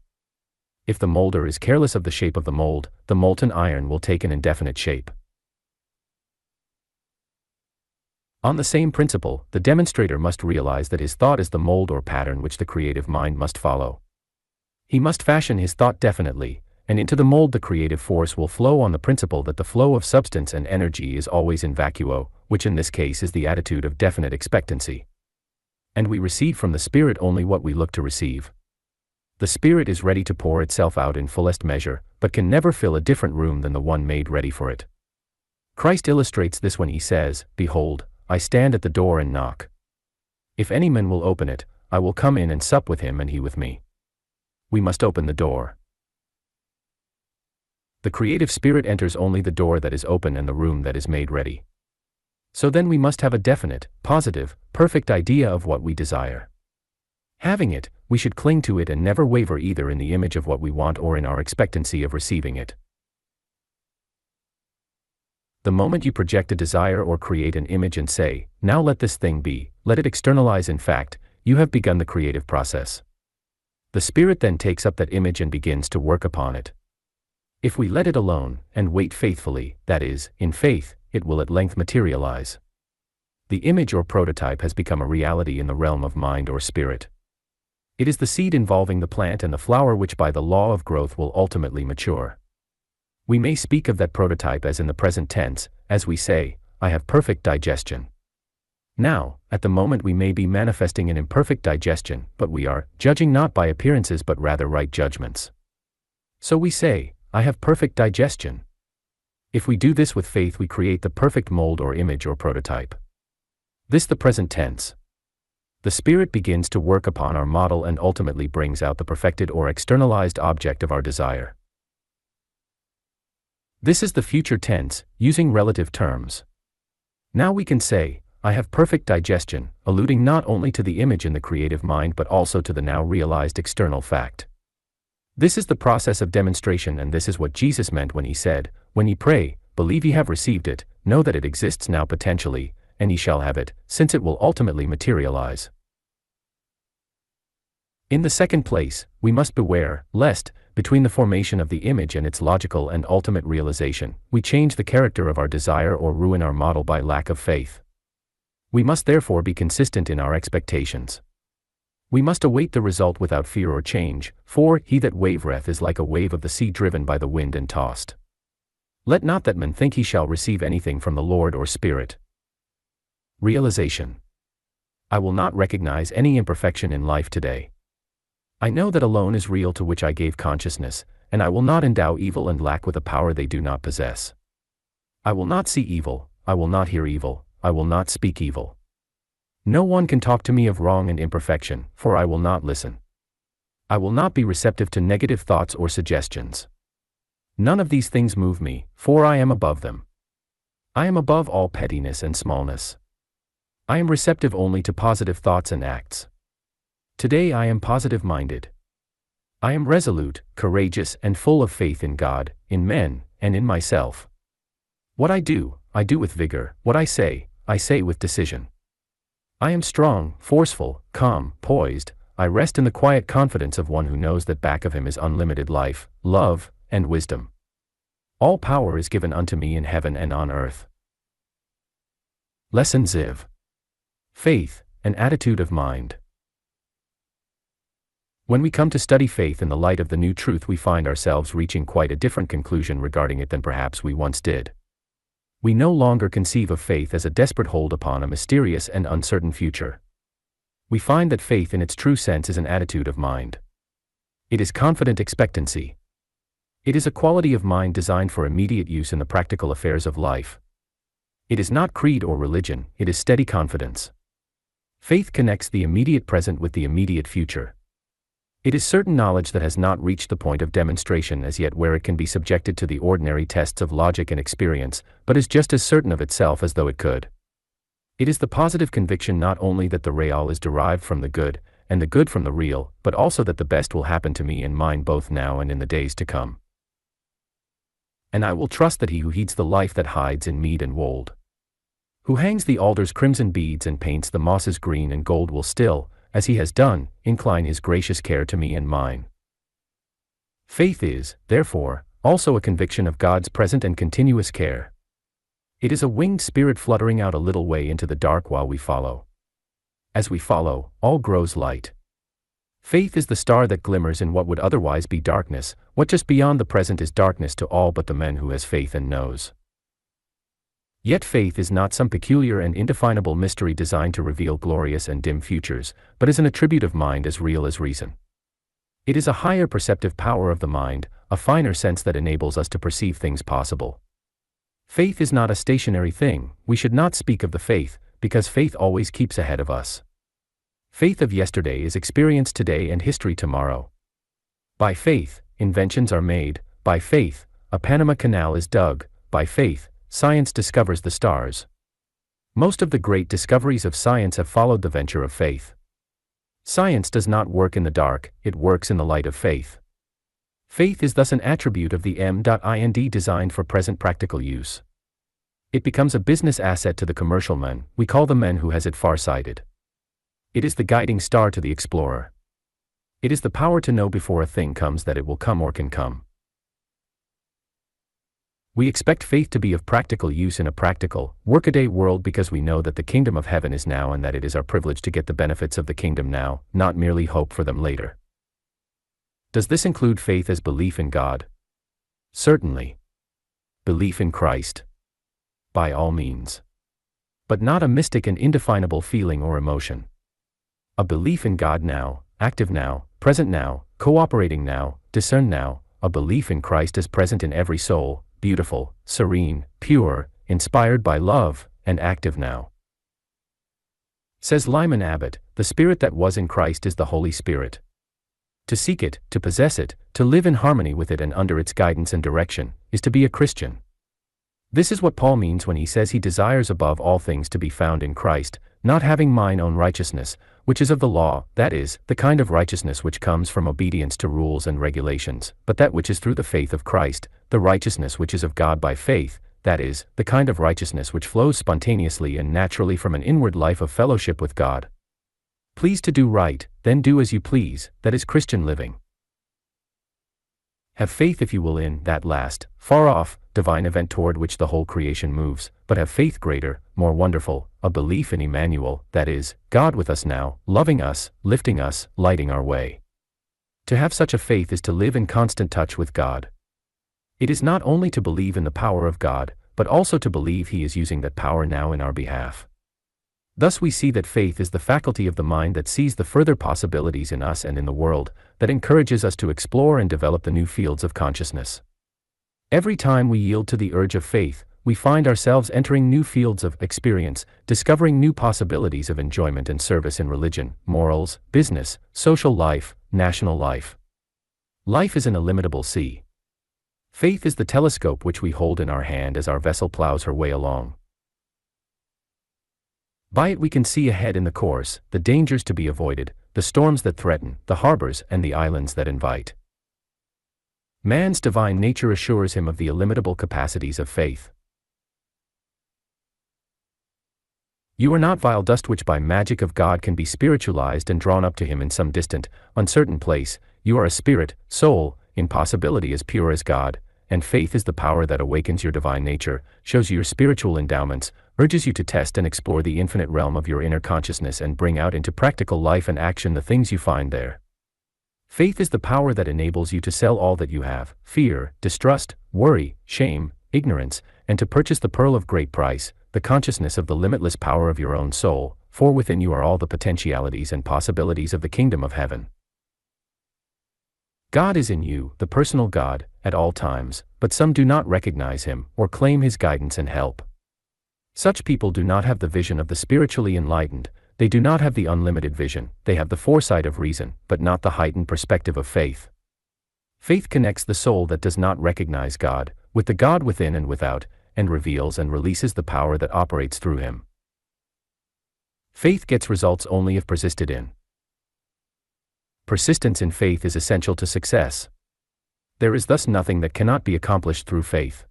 If the molder is careless of the shape of the mold, the molten iron will take an indefinite shape. On the same principle, the demonstrator must realize that his thought is the mold or pattern which the creative mind must follow. He must fashion his thought definitely, and into the mold the creative force will flow on the principle that the flow of substance and energy is always in vacuo, which in this case is the attitude of definite expectancy. And we receive from the Spirit only what we look to receive. The Spirit is ready to pour itself out in fullest measure, but can never fill a different room than the one made ready for it. Christ illustrates this when he says, "Behold, I stand at the door and knock. If any man will open it, I will come in and sup with him and he with me." We must open the door. The creative spirit enters only the door that is open and the room that is made ready. So then we must have a definite, positive, perfect idea of what we desire. Having it, we should cling to it and never waver either in the image of what we want or in our expectancy of receiving it. The moment you project a desire or create an image and say, "Now let this thing be, let it externalize," in fact, you have begun the creative process. The Spirit then takes up that image and begins to work upon it. If we let it alone, and wait faithfully, that is, in faith, it will at length materialize. The image or prototype has become a reality in the realm of mind or spirit. It is the seed involving the plant and the flower which by the law of growth will ultimately mature. We may speak of that prototype as in the present tense, as we say, "I have perfect digestion." Now, at the moment we may be manifesting an imperfect digestion, but we are judging not by appearances but rather right judgments. So we say, "I have perfect digestion." If we do this with faith, we create the perfect mold or image or prototype. This the present tense. The Spirit begins to work upon our model and ultimately brings out the perfected or externalized object of our desire. This is the future tense, using relative terms. Now we can say, "I have perfect digestion," alluding not only to the image in the creative mind but also to the now realized external fact. This is the process of demonstration, and this is what Jesus meant when he said, "When ye pray, believe ye have received it, know that it exists now potentially, and ye shall have it, since it will ultimately materialize." In the second place, we must beware, lest, between the formation of the image and its logical and ultimate realization, we change the character of our desire or ruin our model by lack of faith. We must therefore be consistent in our expectations. We must await the result without fear or change, for "he that wavereth is like a wave of the sea driven by the wind and tossed." Let not that man think he shall receive anything from the Lord or Spirit. Realization. I will not recognize any imperfection in life today. I know that alone is real to which I gave consciousness, and I will not endow evil and lack with a power they do not possess. I will not see evil, I will not hear evil, I will not speak evil. No one can talk to me of wrong and imperfection, for I will not listen. I will not be receptive to negative thoughts or suggestions. None of these things move me, for I am above them. I am above all pettiness and smallness. I am receptive only to positive thoughts and acts. Today I am positive-minded. I am resolute, courageous, and full of faith in God, in men, and in myself. What I do with vigor. What I say with decision. I am strong, forceful, calm, poised. I rest in the quiet confidence of one who knows that back of him is unlimited life, love, and wisdom. All power is given unto me in heaven and on earth. Lesson Ziv. Faith, an attitude of mind. When we come to study faith in the light of the new truth, we find ourselves reaching quite a different conclusion regarding it than perhaps we once did. We no longer conceive of faith as a desperate hold upon a mysterious and uncertain future. We find that faith in its true sense is an attitude of mind. It is confident expectancy. It is a quality of mind designed for immediate use in the practical affairs of life. It is not creed or religion, it is steady confidence. Faith connects the immediate present with the immediate future. It is certain knowledge that has not reached the point of demonstration as yet where it can be subjected to the ordinary tests of logic and experience, but is just as certain of itself as though it could. It is the positive conviction not only that the real is derived from the good, and the good from the real, but also that the best will happen to me and mine both now and in the days to come. And I will trust that he who heeds the life that hides in mead and wold, who hangs the alder's crimson beads and paints the mosses green and gold, will still, as he has done, incline his gracious care to me and mine. Faith is, therefore, also a conviction of God's present and continuous care. It is a winged spirit fluttering out a little way into the dark while we follow. As we follow, all grows light. Faith is the star that glimmers in what would otherwise be darkness, what just beyond the present is darkness to all but the man who has faith and knows. Yet faith is not some peculiar and indefinable mystery designed to reveal glorious and dim futures, but is an attribute of mind as real as reason. It is a higher perceptive power of the mind, a finer sense that enables us to perceive things possible. Faith is not a stationary thing. We should not speak of the faith, because faith always keeps ahead of us. Faith of yesterday is experience today and history tomorrow. By faith, inventions are made. By faith, a Panama Canal is dug. By faith, science discovers the stars. Most of the great discoveries of science have followed the venture of faith. Science does not work in the dark, it works in the light of faith. Faith is thus an attribute of the M.Ind designed for present practical use. It becomes a business asset to the commercial man. We call the man who has it far-sighted. It is the guiding star to the explorer. It is the power to know before a thing comes that it will come or can come. We expect faith to be of practical use in a practical, workaday world because we know that the kingdom of heaven is now and that it is our privilege to get the benefits of the kingdom now, not merely hope for them later. Does this include faith as belief in God? Certainly. Belief in Christ? By all means. But not a mystic and indefinable feeling or emotion. A belief in God now, active now, present now, cooperating now, discern now, a belief in Christ as present in every soul, beautiful, serene, pure, inspired by love, and active now. Says Lyman Abbott, the spirit that was in Christ is the Holy Spirit. To seek it, to possess it, to live in harmony with it and under its guidance and direction, is to be a Christian. This is what Paul means when he says he desires above all things to be found in Christ, not having mine own righteousness, which is of the law, that is, the kind of righteousness which comes from obedience to rules and regulations, but that which is through the faith of Christ, the righteousness which is of God by faith, that is, the kind of righteousness which flows spontaneously and naturally from an inward life of fellowship with God. Please to do right, then do as you please, that is Christian living. Have faith if you will in that last, far off, divine event toward which the whole creation moves, but have faith greater, more wonderful, a belief in Emmanuel, that is, God with us now, loving us, lifting us, lighting our way. To have such a faith is to live in constant touch with God. It is not only to believe in the power of God, but also to believe He is using that power now in our behalf. Thus we see that faith is the faculty of the mind that sees the further possibilities in us and in the world, that encourages us to explore and develop the new fields of consciousness. Every time we yield to the urge of faith, we find ourselves entering new fields of experience, discovering new possibilities of enjoyment and service in religion, morals, business, social life, national life. Life is an illimitable sea. Faith is the telescope which we hold in our hand as our vessel plows her way along. By it we can see ahead in the course, the dangers to be avoided, the storms that threaten, the harbors and the islands that invite. Man's divine nature assures him of the illimitable capacities of faith. You are not vile dust which by magic of God can be spiritualized and drawn up to Him in some distant, uncertain place. You are a spirit, soul, in possibility as pure as God, and faith is the power that awakens your divine nature, shows you your spiritual endowments, urges you to test and explore the infinite realm of your inner consciousness and bring out into practical life and action the things you find there. Faith is the power that enables you to sell all that you have, fear, distrust, worry, shame, ignorance, and to purchase the pearl of great price, the consciousness of the limitless power of your own soul, for within you are all the potentialities and possibilities of the kingdom of heaven. God is in you, the personal God, at all times, but some do not recognize Him or claim His guidance and help. Such people do not have the vision of the spiritually enlightened. They do not have the unlimited vision, they have the foresight of reason, but not the heightened perspective of faith. Faith connects the soul that does not recognize God, with the God within and without, and reveals and releases the power that operates through Him. Faith gets results only if persisted in. Persistence in faith is essential to success. There is thus nothing that cannot be accomplished through faith.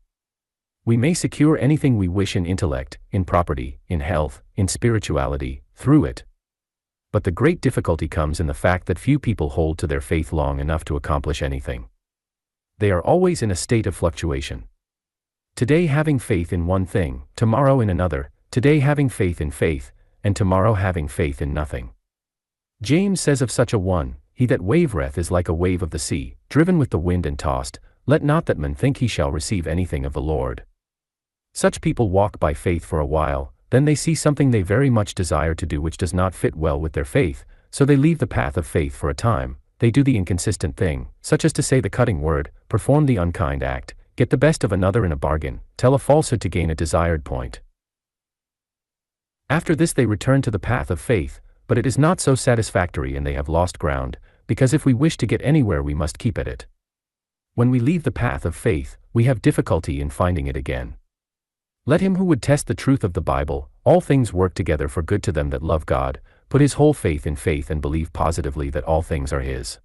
We may secure anything we wish in intellect, in property, in health, in spirituality, through it. But the great difficulty comes in the fact that few people hold to their faith long enough to accomplish anything. They are always in a state of fluctuation. Today having faith in one thing, tomorrow in another, today having faith in faith, and tomorrow having faith in nothing. James says of such a one, "He that wavereth is like a wave of the sea, driven with the wind and tossed. Let not that man think he shall receive anything of the Lord." Such people walk by faith for a while, then they see something they very much desire to do which does not fit well with their faith, so they leave the path of faith for a time. They do the inconsistent thing, such as to say the cutting word, perform the unkind act, get the best of another in a bargain, tell a falsehood to gain a desired point. After this they return to the path of faith, but it is not so satisfactory and they have lost ground, because if we wish to get anywhere we must keep at it. When we leave the path of faith, we have difficulty in finding it again. Let him who would test the truth of the Bible, all things work together for good to them that love God, put his whole faith in faith and believe positively that all things are his.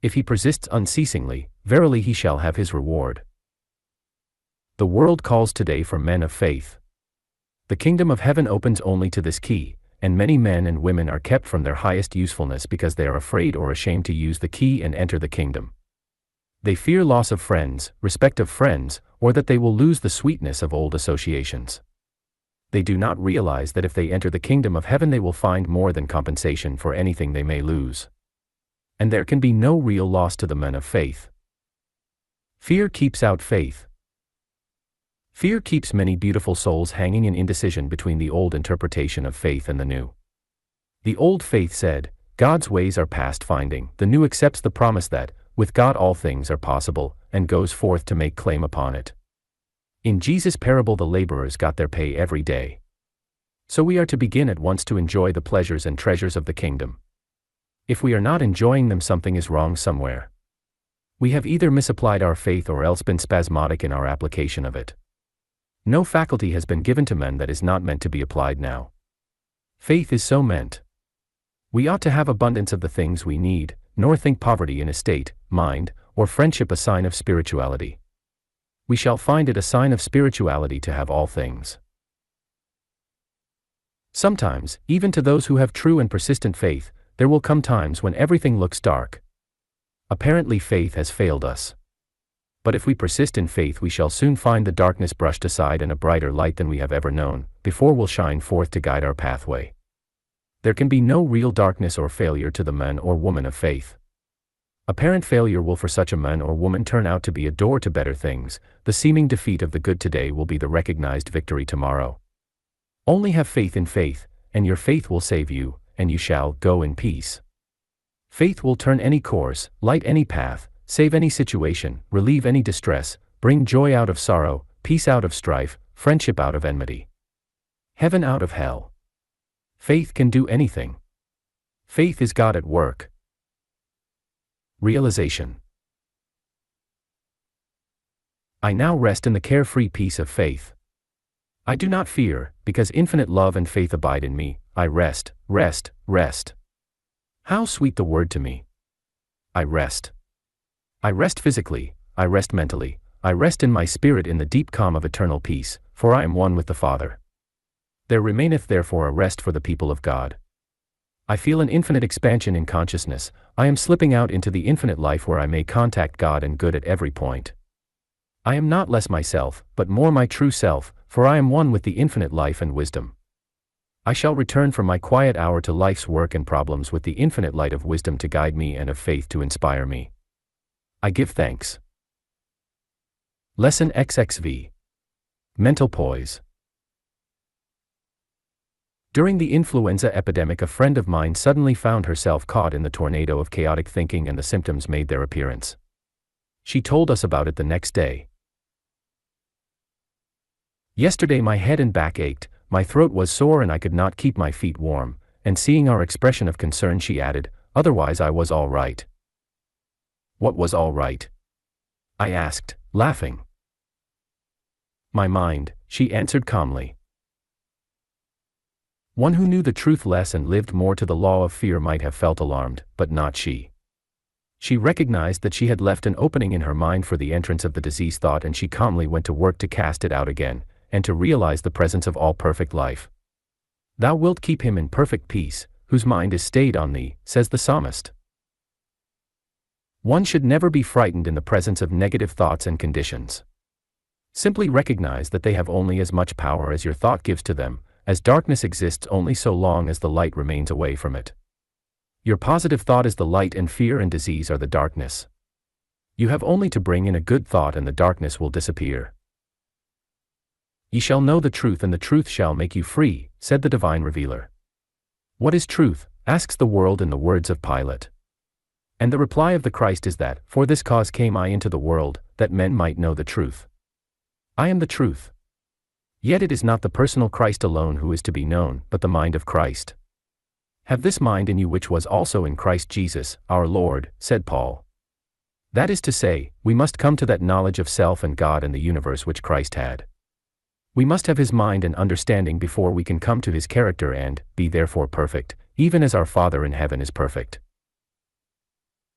If he persists unceasingly, verily he shall have his reward. The world calls today for men of faith. The kingdom of heaven opens only to this key, and many men and women are kept from their highest usefulness because they are afraid or ashamed to use the key and enter the kingdom. They fear loss of friends, respect of friends, or that they will lose the sweetness of old associations. They do not realize that if they enter the kingdom of heaven they will find more than compensation for anything they may lose. And there can be no real loss to the men of faith. Fear keeps out faith. Fear keeps many beautiful souls hanging in indecision between the old interpretation of faith and the new. The old faith said, God's ways are past finding. The new accepts the promise that, with God all things are possible, and goes forth to make claim upon it. In Jesus' parable the laborers got their pay every day. So we are to begin at once to enjoy the pleasures and treasures of the kingdom. If we are not enjoying them, something is wrong somewhere. We have either misapplied our faith or else been spasmodic in our application of it. No faculty has been given to men that is not meant to be applied now. Faith is so meant. We ought to have abundance of the things we need, nor think poverty in estate, mind, or friendship a sign of spirituality. We shall find it a sign of spirituality to have all things. Sometimes, even to those who have true and persistent faith, there will come times when everything looks dark. Apparently faith has failed us. But if we persist in faith we shall soon find the darkness brushed aside and a brighter light than we have ever known, before will shine forth to guide our pathway. There can be no real darkness or failure to the man or woman of faith. Apparent failure will for such a man or woman turn out to be a door to better things. The seeming defeat of the good today will be the recognized victory tomorrow. Only have faith in faith, and your faith will save you, and you shall go in peace. Faith will turn any course, light any path, save any situation, relieve any distress, bring joy out of sorrow, peace out of strife, friendship out of enmity, heaven out of hell. Faith can do anything. Faith is God at work. Realization. I now rest in the carefree peace of faith. I do not fear, because infinite love and faith abide in me. I rest, rest, rest. How sweet the word to me. I rest. I rest physically, I rest mentally, I rest in my spirit in the deep calm of eternal peace, for I am one with the Father. There remaineth therefore a rest for the people of God. I feel an infinite expansion in consciousness. I am slipping out into the infinite life where I may contact God and good at every point. I am not less myself, but more my true self, for I am one with the infinite life and wisdom. I shall return from my quiet hour to life's work and problems with the infinite light of wisdom to guide me and of faith to inspire me. I give thanks. Lesson XXV. Mental poise. During the influenza epidemic, a friend of mine suddenly found herself caught in the tornado of chaotic thinking and the symptoms made their appearance. She told us about it the next day. Yesterday my head and back ached, my throat was sore and I could not keep my feet warm, and seeing our expression of concern she added, otherwise I was all right. What was all right? I asked, laughing. My mind, she answered calmly. One who knew the truth less and lived more to the law of fear might have felt alarmed, but not she. She recognized that she had left an opening in her mind for the entrance of the diseased thought, and she calmly went to work to cast it out again, and to realize the presence of all perfect life. Thou wilt keep him in perfect peace, whose mind is stayed on thee, says the psalmist. One should never be frightened in the presence of negative thoughts and conditions. Simply recognize that they have only as much power as your thought gives to them, as darkness exists only so long as the light remains away from it. Your positive thought is the light, and fear and disease are the darkness. You have only to bring in a good thought and the darkness will disappear. Ye shall know the truth, and the truth shall make you free, said the divine revealer. What is truth? Asks the world in the words of Pilate. And the reply of the Christ is that, for this cause came I into the world, that men might know the truth. I am the truth. Yet it is not the personal Christ alone who is to be known, but the mind of Christ. Have this mind in you which was also in Christ Jesus, our Lord, said Paul. That is to say, we must come to that knowledge of self and God and the universe which Christ had. We must have his mind and understanding before we can come to his character and be therefore perfect, even as our Father in heaven is perfect.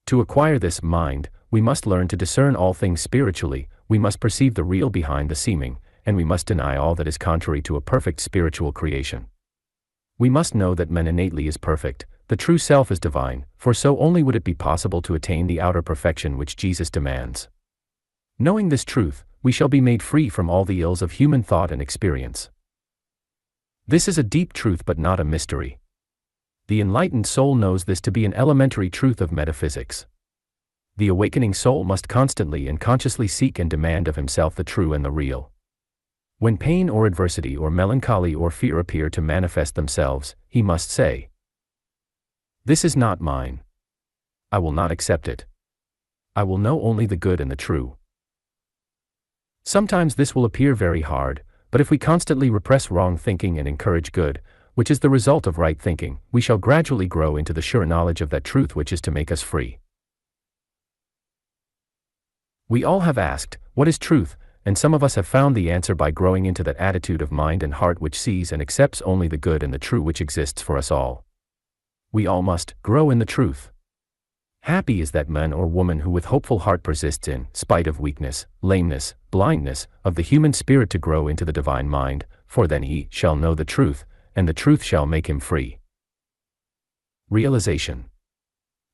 To acquire this mind, we must learn to discern all things spiritually, we must perceive the real behind the seeming, and we must deny all that is contrary to a perfect spiritual creation. We must know that man innately is perfect, the true self is divine, for so only would it be possible to attain the outer perfection which Jesus demands. Knowing this truth, we shall be made free from all the ills of human thought and experience. This is a deep truth but not a mystery. The enlightened soul knows this to be an elementary truth of metaphysics. The awakening soul must constantly and consciously seek and demand of himself the true and the real. When pain or adversity or melancholy or fear appear to manifest themselves, he must say, "This is not mine. I will not accept it. I will know only the good and the true." Sometimes this will appear very hard, but if we constantly repress wrong thinking and encourage good, which is the result of right thinking, we shall gradually grow into the sure knowledge of that truth which is to make us free. We all have asked, what is truth? And some of us have found the answer by growing into that attitude of mind and heart which sees and accepts only the good and the true which exists for us all. We all must grow in the truth. Happy is that man or woman who with hopeful heart persists in spite of weakness, lameness, blindness, of the human spirit to grow into the divine mind, for then he shall know the truth, and the truth shall make him free. Realization.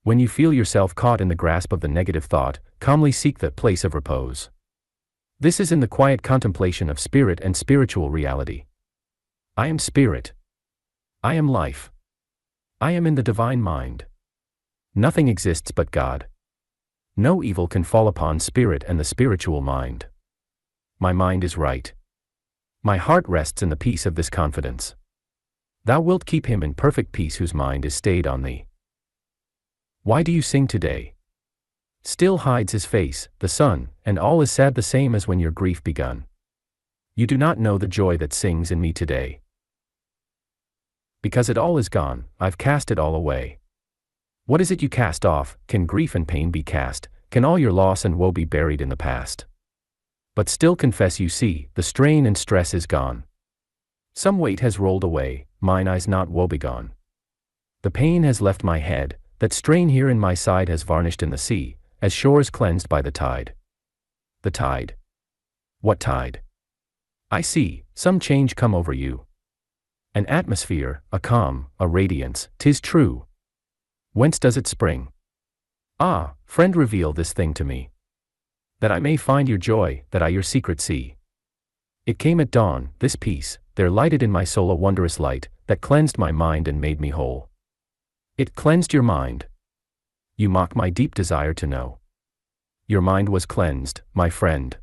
When you feel yourself caught in the grasp of the negative thought, calmly seek the place of repose. This is in the quiet contemplation of spirit and spiritual reality. I am spirit. I am life. I am in the divine mind. Nothing exists but God. No evil can fall upon spirit and the spiritual mind. My mind is right. My heart rests in the peace of this confidence. Thou wilt keep him in perfect peace whose mind is stayed on thee. Why do you sing today? Still hides his face, the sun, and all is sad the same as when your grief begun. You do not know the joy that sings in me today. Because it all is gone, I've cast it all away. What is it you cast off? Can grief and pain be cast? Can all your loss and woe be buried in the past? But still confess you see, the strain and stress is gone. Some weight has rolled away, mine eyes not woebegone. The pain has left my head, that strain here in my side has vanished in the sea, as shores cleansed by the tide. The tide. What tide? I see, some change come over you. An atmosphere, a calm, a radiance, 'tis true. Whence does it spring? Ah, friend, reveal this thing to me, that I may find your joy, that I your secret see. It came at dawn, this peace, there lighted in my soul a wondrous light, that cleansed my mind and made me whole. It cleansed your mind. You mock my deep desire to know. Your mind was cleansed, my friend.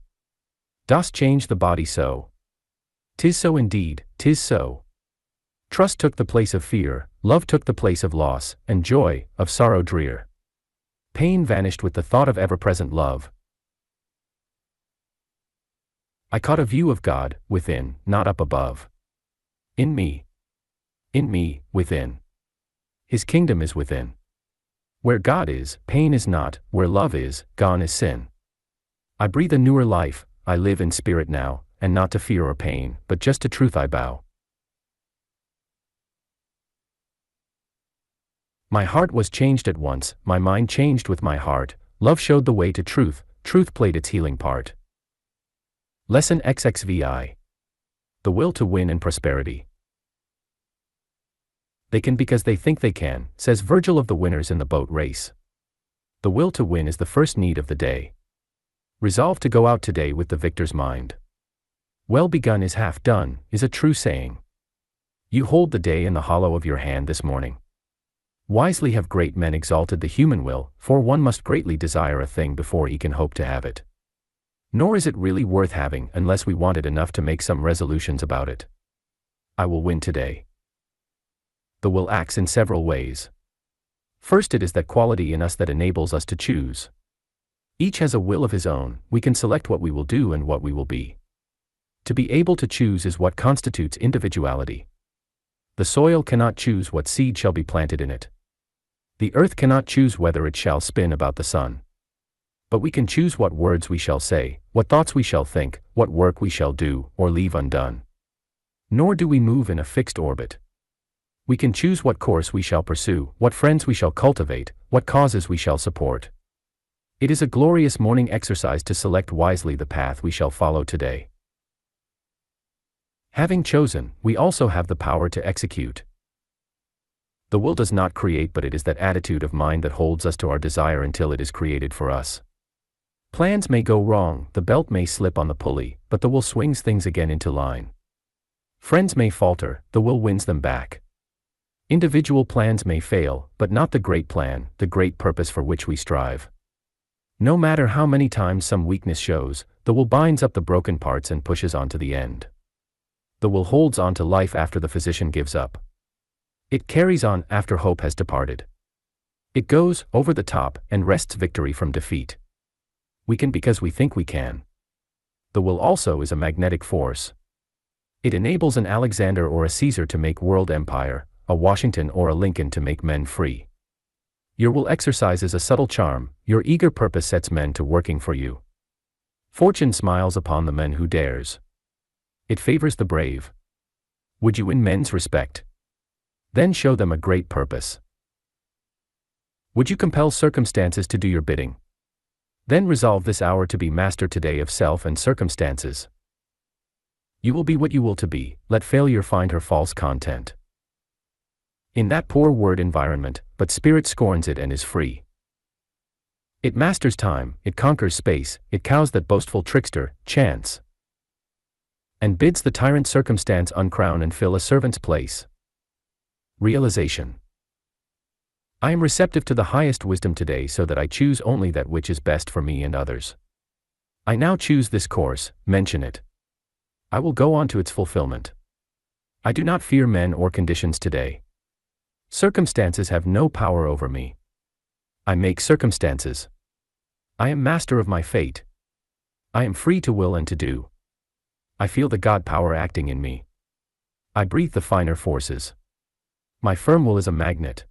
Dost change the body so? 'Tis so indeed, 'tis so. Trust took the place of fear, love took the place of loss, and joy, of sorrow drear. Pain vanished with the thought of ever-present love. I caught a view of God, within, not up above. In me, within. His kingdom is within. Where God is, pain is not, where love is, gone is sin. I breathe a newer life, I live in spirit now, and not to fear or pain, but just to truth I bow. My heart was changed at once, my mind changed with my heart, love showed the way to truth, truth played its healing part. Lesson XXVI. The will to win and prosperity. They can because they think they can, says Virgil of the winners in the boat race. The will to win is the first need of the day. Resolve to go out today with the victor's mind. Well begun is half done, is a true saying. You hold the day in the hollow of your hand this morning. Wisely have great men exalted the human will, for one must greatly desire a thing before he can hope to have it. Nor is it really worth having unless we want it enough to make some resolutions about it. I will win today. The will acts in several ways. First, it is that quality in us that enables us to choose. Each has a will of his own, we can select what we will do and what we will be. To be able to choose is what constitutes individuality. The soil cannot choose what seed shall be planted in it. The earth cannot choose whether it shall spin about the sun. But we can choose what words we shall say, what thoughts we shall think, what work we shall do, or leave undone. Nor do we move in a fixed orbit. We can choose what course we shall pursue, what friends we shall cultivate, what causes we shall support. It is a glorious morning exercise to select wisely the path we shall follow today. Having chosen, we also have the power to execute. The will does not create, but it is that attitude of mind that holds us to our desire until it is created for us. Plans may go wrong, the belt may slip on the pulley, but the will swings things again into line. Friends may falter, the will wins them back. Individual plans may fail, but not the great plan, the great purpose for which we strive. No matter how many times some weakness shows, the will binds up the broken parts and pushes on to the end. The will holds on to life after the physician gives up. It carries on after hope has departed. It goes over the top and wrests victory from defeat. We can because we think we can. The will also is a magnetic force. It enables an Alexander or a Caesar to make world empire, a Washington or a Lincoln to make men free. Your will exercises a subtle charm, your eager purpose sets men to working for you. Fortune smiles upon the man who dares. It favors the brave. Would you win men's respect? Then show them a great purpose. Would you compel circumstances to do your bidding? Then resolve this hour to be master today of self and circumstances. You will be what you will to be, let failure find her false content. In that poor word environment, but spirit scorns it and is free. It masters time, it conquers space, it cows that boastful trickster, chance. And bids the tyrant circumstance uncrown and fill a servant's place. Realization. I am receptive to the highest wisdom today so that I choose only that which is best for me and others. I now choose this course, mention it. I will go on to its fulfillment. I do not fear men or conditions today. Circumstances have no power over me. I make circumstances. I am master of my fate. I am free to will and to do. I feel the God power acting in me. I breathe the finer forces. My firm will is a magnet.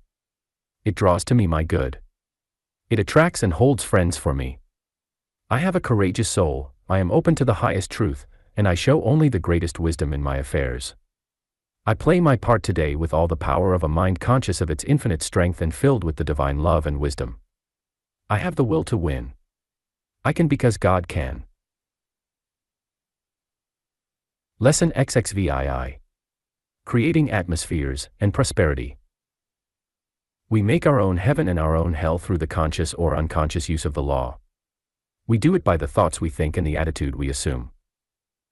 It draws to me my good. It attracts and holds friends for me. I have a courageous soul, I am open to the highest truth, and I show only the greatest wisdom in my affairs. I play my part today with all the power of a mind conscious of its infinite strength and filled with the divine love and wisdom. I have the will to win. I can because God can. Lesson XXVII. Creating atmospheres and prosperity. We make our own heaven and our own hell through the conscious or unconscious use of the law. We do it by the thoughts we think and the attitude we assume.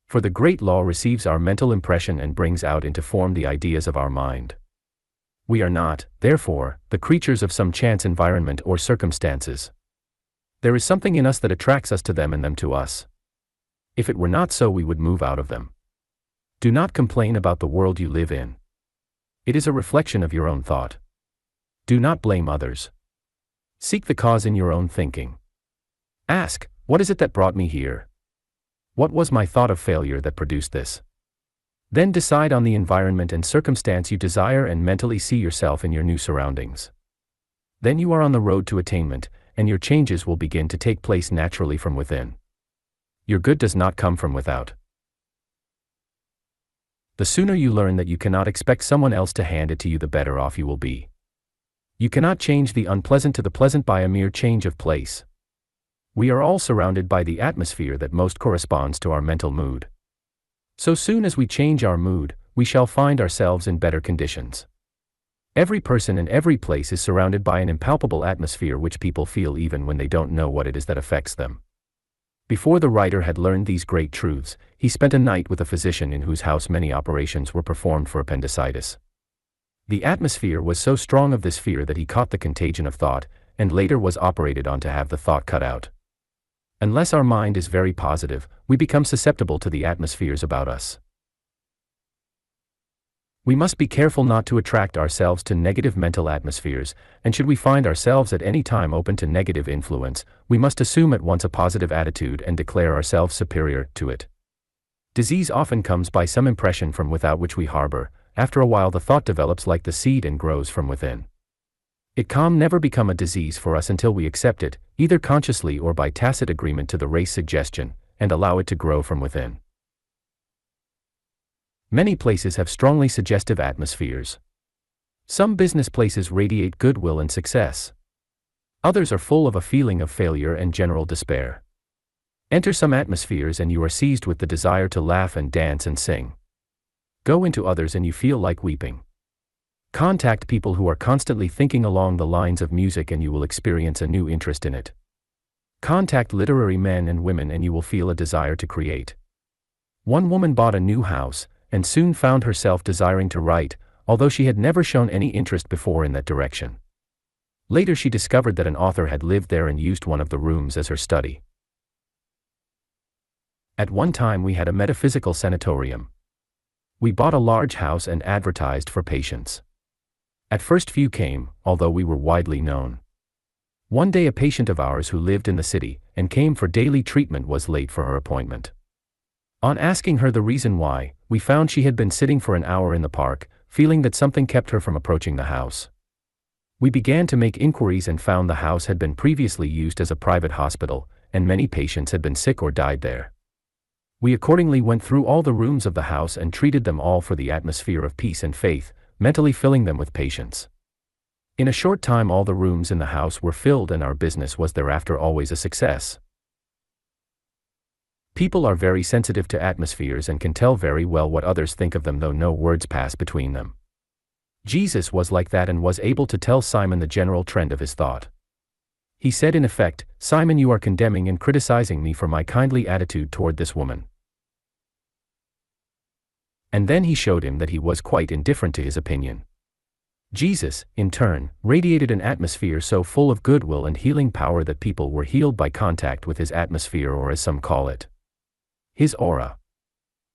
For the great law receives our mental impression and brings out into form the ideas of our mind. We are not, therefore, the creatures of some chance environment or circumstances. There is something in us that attracts us to them and them to us. If it were not so, we would move out of them. Do not complain about the world you live in. It is a reflection of your own thought. Do not blame others. Seek the cause in your own thinking. Ask, what is it that brought me here? What was my thought of failure that produced this? Then decide on the environment and circumstance you desire and mentally see yourself in your new surroundings. Then you are on the road to attainment, and your changes will begin to take place naturally from within. Your good does not come from without. The sooner you learn that you cannot expect someone else to hand it to you, the better off you will be. You cannot change the unpleasant to the pleasant by a mere change of place. We are all surrounded by the atmosphere that most corresponds to our mental mood. So soon as we change our mood, we shall find ourselves in better conditions. Every person and every place is surrounded by an impalpable atmosphere which people feel even when they don't know what it is that affects them. Before the writer had learned these great truths, he spent a night with a physician in whose house many operations were performed for appendicitis. The atmosphere was so strong of this fear that he caught the contagion of thought, and later was operated on to have the thought cut out. Unless our mind is very positive, we become susceptible to the atmospheres about us. We must be careful not to attract ourselves to negative mental atmospheres, and should we find ourselves at any time open to negative influence, we must assume at once a positive attitude and declare ourselves superior to it. Disease often comes by some impression from without which we harbor. After a while the thought develops like the seed and grows from within. It can never become a disease for us until we accept it, either consciously or by tacit agreement to the race suggestion, and allow it to grow from within. Many places have strongly suggestive atmospheres. Some business places radiate goodwill and success. Others are full of a feeling of failure and general despair. Enter some atmospheres and you are seized with the desire to laugh and dance and sing. Go into others and you feel like weeping. Contact people who are constantly thinking along the lines of music and you will experience a new interest in it. Contact literary men and women and you will feel a desire to create. One woman bought a new house, and soon found herself desiring to write, although she had never shown any interest before in that direction. Later she discovered that an author had lived there and used one of the rooms as her study. At one time we had a metaphysical sanatorium. We bought a large house and advertised for patients. At first few came, although we were widely known. One day a patient of ours who lived in the city, and came for daily treatment was late for her appointment. On asking her the reason why, we found she had been sitting for an hour in the park, feeling that something kept her from approaching the house. We began to make inquiries and found the house had been previously used as a private hospital, and many patients had been sick or died there. We accordingly went through all the rooms of the house and treated them all for the atmosphere of peace and faith, mentally filling them with patients. In a short time all the rooms in the house were filled and our business was thereafter always a success. People are very sensitive to atmospheres and can tell very well what others think of them though no words pass between them. Jesus was like that and was able to tell Simon the general trend of his thought. He said in effect, "Simon, you are condemning and criticizing me for my kindly attitude toward this woman." And then he showed him that he was quite indifferent to his opinion. Jesus, in turn, radiated an atmosphere so full of goodwill and healing power that people were healed by contact with his atmosphere, or as some call it, his aura.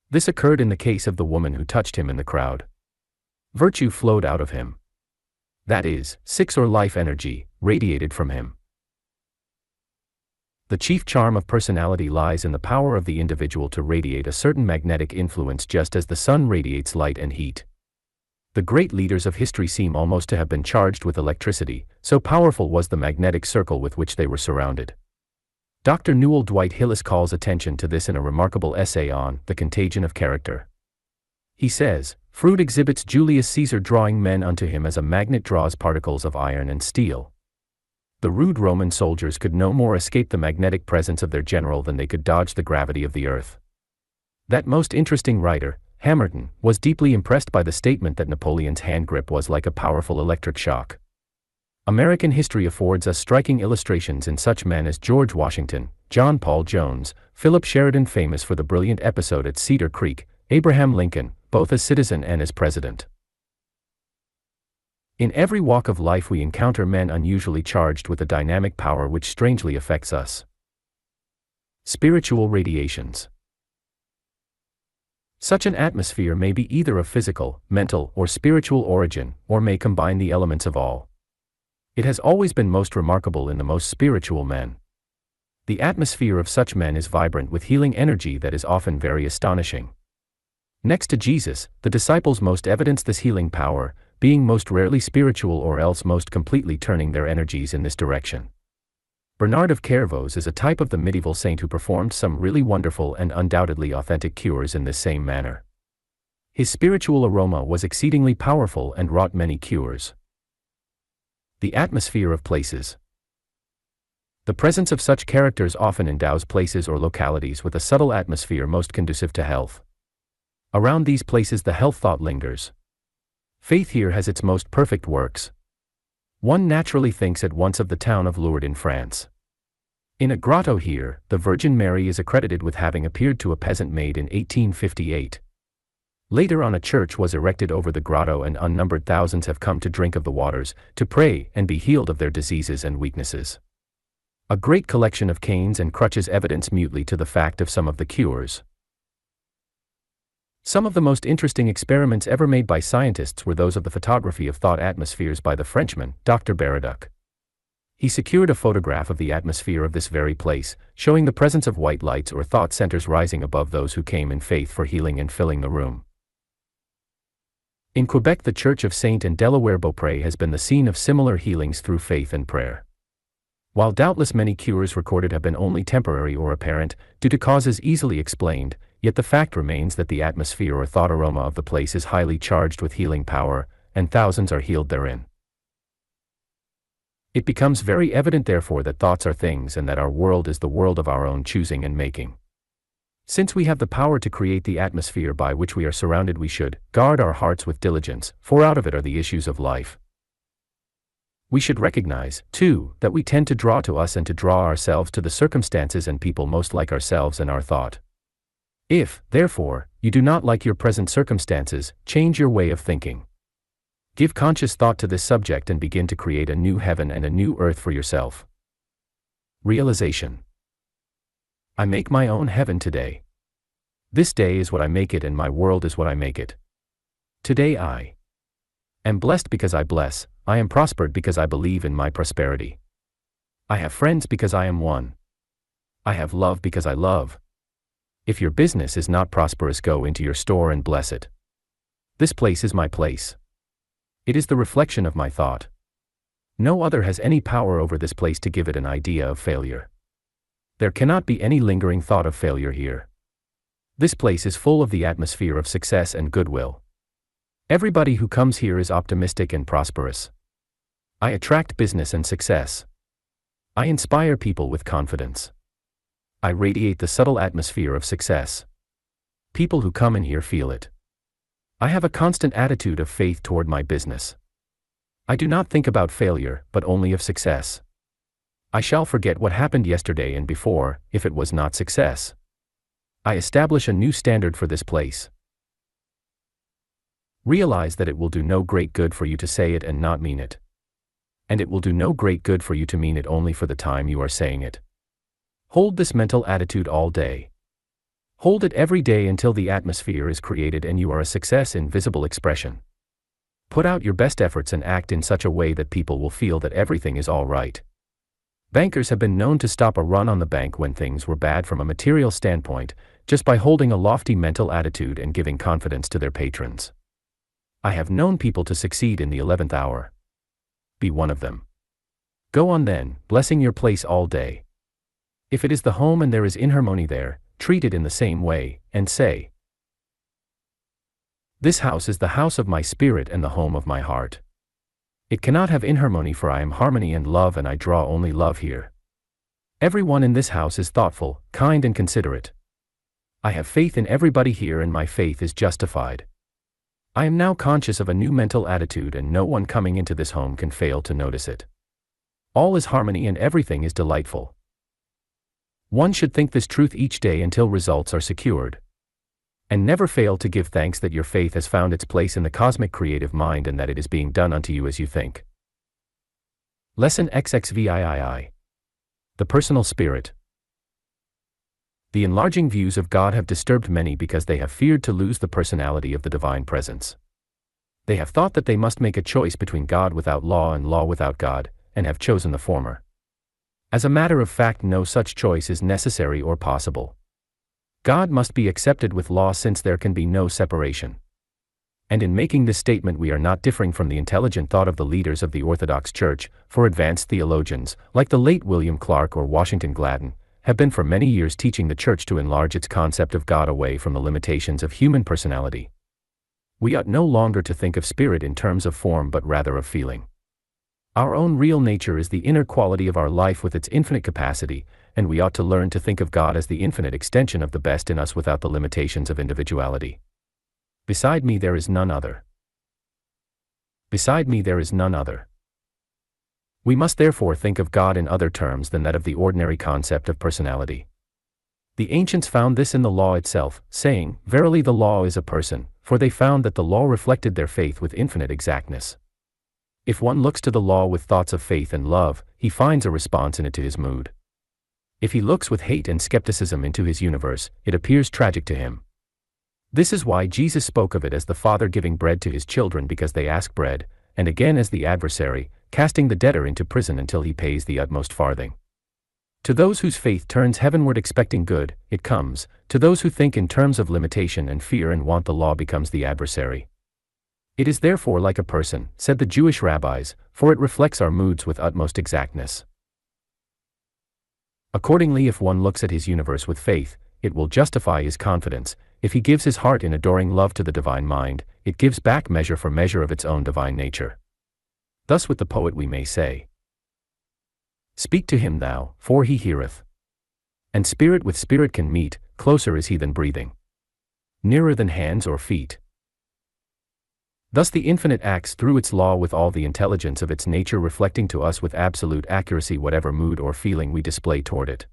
This occurred in the case of the woman who touched him in the crowd. Virtue flowed out of him. That is, six or life energy, radiated from him. The chief charm of personality lies in the power of the individual to radiate a certain magnetic influence just as the sun radiates light and heat. The great leaders of history seem almost to have been charged with electricity, so powerful was the magnetic circle with which they were surrounded. Dr. Newell Dwight Hillis calls attention to this in a remarkable essay on The Contagion of Character. He says, "Freud exhibits Julius Caesar drawing men unto him as a magnet draws particles of iron and steel. The rude Roman soldiers could no more escape the magnetic presence of their general than they could dodge the gravity of the earth." That most interesting writer, Hamerton, was deeply impressed by the statement that Napoleon's hand grip was like a powerful electric shock. American history affords us striking illustrations in such men as George Washington, John Paul Jones, Philip Sheridan, famous for the brilliant episode at Cedar Creek, Abraham Lincoln, both as citizen and as president. In every walk of life we encounter men unusually charged with a dynamic power which strangely affects us. Spiritual radiations. Such an atmosphere may be either of physical, mental, or spiritual origin, or may combine the elements of all. It has always been most remarkable in the most spiritual men. The atmosphere of such men is vibrant with healing energy that is often very astonishing. Next to Jesus, the disciples most evidence this healing power, being most rarely spiritual or else most completely turning their energies in this direction. Bernard of Clairvaux is a type of the medieval saint who performed some really wonderful and undoubtedly authentic cures in this same manner. His spiritual aroma was exceedingly powerful and wrought many cures. The atmosphere of places. The presence of such characters often endows places or localities with a subtle atmosphere most conducive to health. Around these places the health thought lingers. Faith here has its most perfect works. One naturally thinks at once of the town of Lourdes in France. In a grotto here, the Virgin Mary is accredited with having appeared to a peasant maid in 1858. Later on a church was erected over the grotto and unnumbered thousands have come to drink of the waters, to pray and be healed of their diseases and weaknesses. A great collection of canes and crutches evidence mutely to the fact of some of the cures. Some of the most interesting experiments ever made by scientists were those of the photography of thought atmospheres by the Frenchman, Dr. Baraduc. He secured a photograph of the atmosphere of this very place, showing the presence of white lights or thought centers rising above those who came in faith for healing and filling the room. In Quebec, the Church of Saint and Delaware Beaupré has been the scene of similar healings through faith and prayer. While doubtless many cures recorded have been only temporary or apparent, due to causes easily explained, yet the fact remains that the atmosphere or thought aroma of the place is highly charged with healing power, and thousands are healed therein. It becomes very evident therefore that thoughts are things and that our world is the world of our own choosing and making. Since we have the power to create the atmosphere by which we are surrounded, we should guard our hearts with diligence, for out of it are the issues of life. We should recognize, too, that we tend to draw to us and to draw ourselves to the circumstances and people most like ourselves and our thought. If, therefore, you do not like your present circumstances, change your way of thinking. Give conscious thought to this subject and begin to create a new heaven and a new earth for yourself. Realization. I make my own heaven today. This day is what I make it and my world is what I make it. Today I am blessed because I bless. I am prospered because I believe in my prosperity. I have friends because I am one. I have love because I love. If your business is not prosperous, go into your store and bless it. This place is my place. It is the reflection of my thought. No other has any power over this place to give it an idea of failure. There cannot be any lingering thought of failure here. This place is full of the atmosphere of success and goodwill. Everybody who comes here is optimistic and prosperous. I attract business and success. I inspire people with confidence. I radiate the subtle atmosphere of success. People who come in here feel it. I have a constant attitude of faith toward my business. I do not think about failure, but only of success. I shall forget what happened yesterday and before, if it was not success. I establish a new standard for this place. Realize that it will do no great good for you to say it and not mean it. And it will do no great good for you to mean it only for the time you are saying it. Hold this mental attitude all day. Hold it every day until the atmosphere is created and you are a success in visible expression. Put out your best efforts and act in such a way that people will feel that everything is all right. Bankers have been known to stop a run on the bank when things were bad from a material standpoint, just by holding a lofty mental attitude and giving confidence to their patrons. I have known people to succeed in the 11th hour. Be one of them. Go on then, blessing your place all day. If it is the home and there is inharmony there, treat it in the same way, and say, "This house is the house of my spirit and the home of my heart. It cannot have inharmony, for I am harmony and love, and I draw only love here. Everyone in this house is thoughtful, kind and considerate. I have faith in everybody here and my faith is justified. I am now conscious of a new mental attitude and no one coming into this home can fail to notice it. All is harmony and everything is delightful." One should think this truth each day until results are secured. And never fail to give thanks that your faith has found its place in the cosmic creative mind and that it is being done unto you as you think. Lesson XXVIII. The Personal Spirit. The enlarging views of God have disturbed many because they have feared to lose the personality of the divine presence. They have thought that they must make a choice between God without law and law without God, and have chosen the former. As a matter of fact, no such choice is necessary or possible. God must be accepted with law since there can be no separation. And in making this statement we are not differing from the intelligent thought of the leaders of the Orthodox Church, for advanced theologians, like the late William Clark or Washington Gladden, have been for many years teaching the Church to enlarge its concept of God away from the limitations of human personality. We ought no longer to think of spirit in terms of form but rather of feeling. Our own real nature is the inner quality of our life with its infinite capacity, and we ought to learn to think of God as the infinite extension of the best in us without the limitations of individuality. Beside me there is none other. Beside me there is none other. We must therefore think of God in other terms than that of the ordinary concept of personality. The ancients found this in the law itself, saying, "Verily the law is a person," for they found that the law reflected their faith with infinite exactness. If one looks to the law with thoughts of faith and love, he finds a response in it to his mood. If he looks with hate and skepticism into his universe, it appears tragic to him. This is why Jesus spoke of it as the father giving bread to his children because they ask bread, and again as the adversary, casting the debtor into prison until he pays the utmost farthing. To those whose faith turns heavenward expecting good, it comes. To those who think in terms of limitation and fear and want the law becomes the adversary. It is therefore like a person, said the Jewish rabbis, for it reflects our moods with utmost exactness. Accordingly, if one looks at his universe with faith, it will justify his confidence. If he gives his heart in adoring love to the divine mind, it gives back measure for measure of its own divine nature. Thus with the poet we may say, "Speak to him thou, for he heareth. And spirit with spirit can meet, closer is he than breathing. Nearer than hands or feet." Thus the infinite acts through its law with all the intelligence of its nature, reflecting to us with absolute accuracy whatever mood or feeling we display toward it.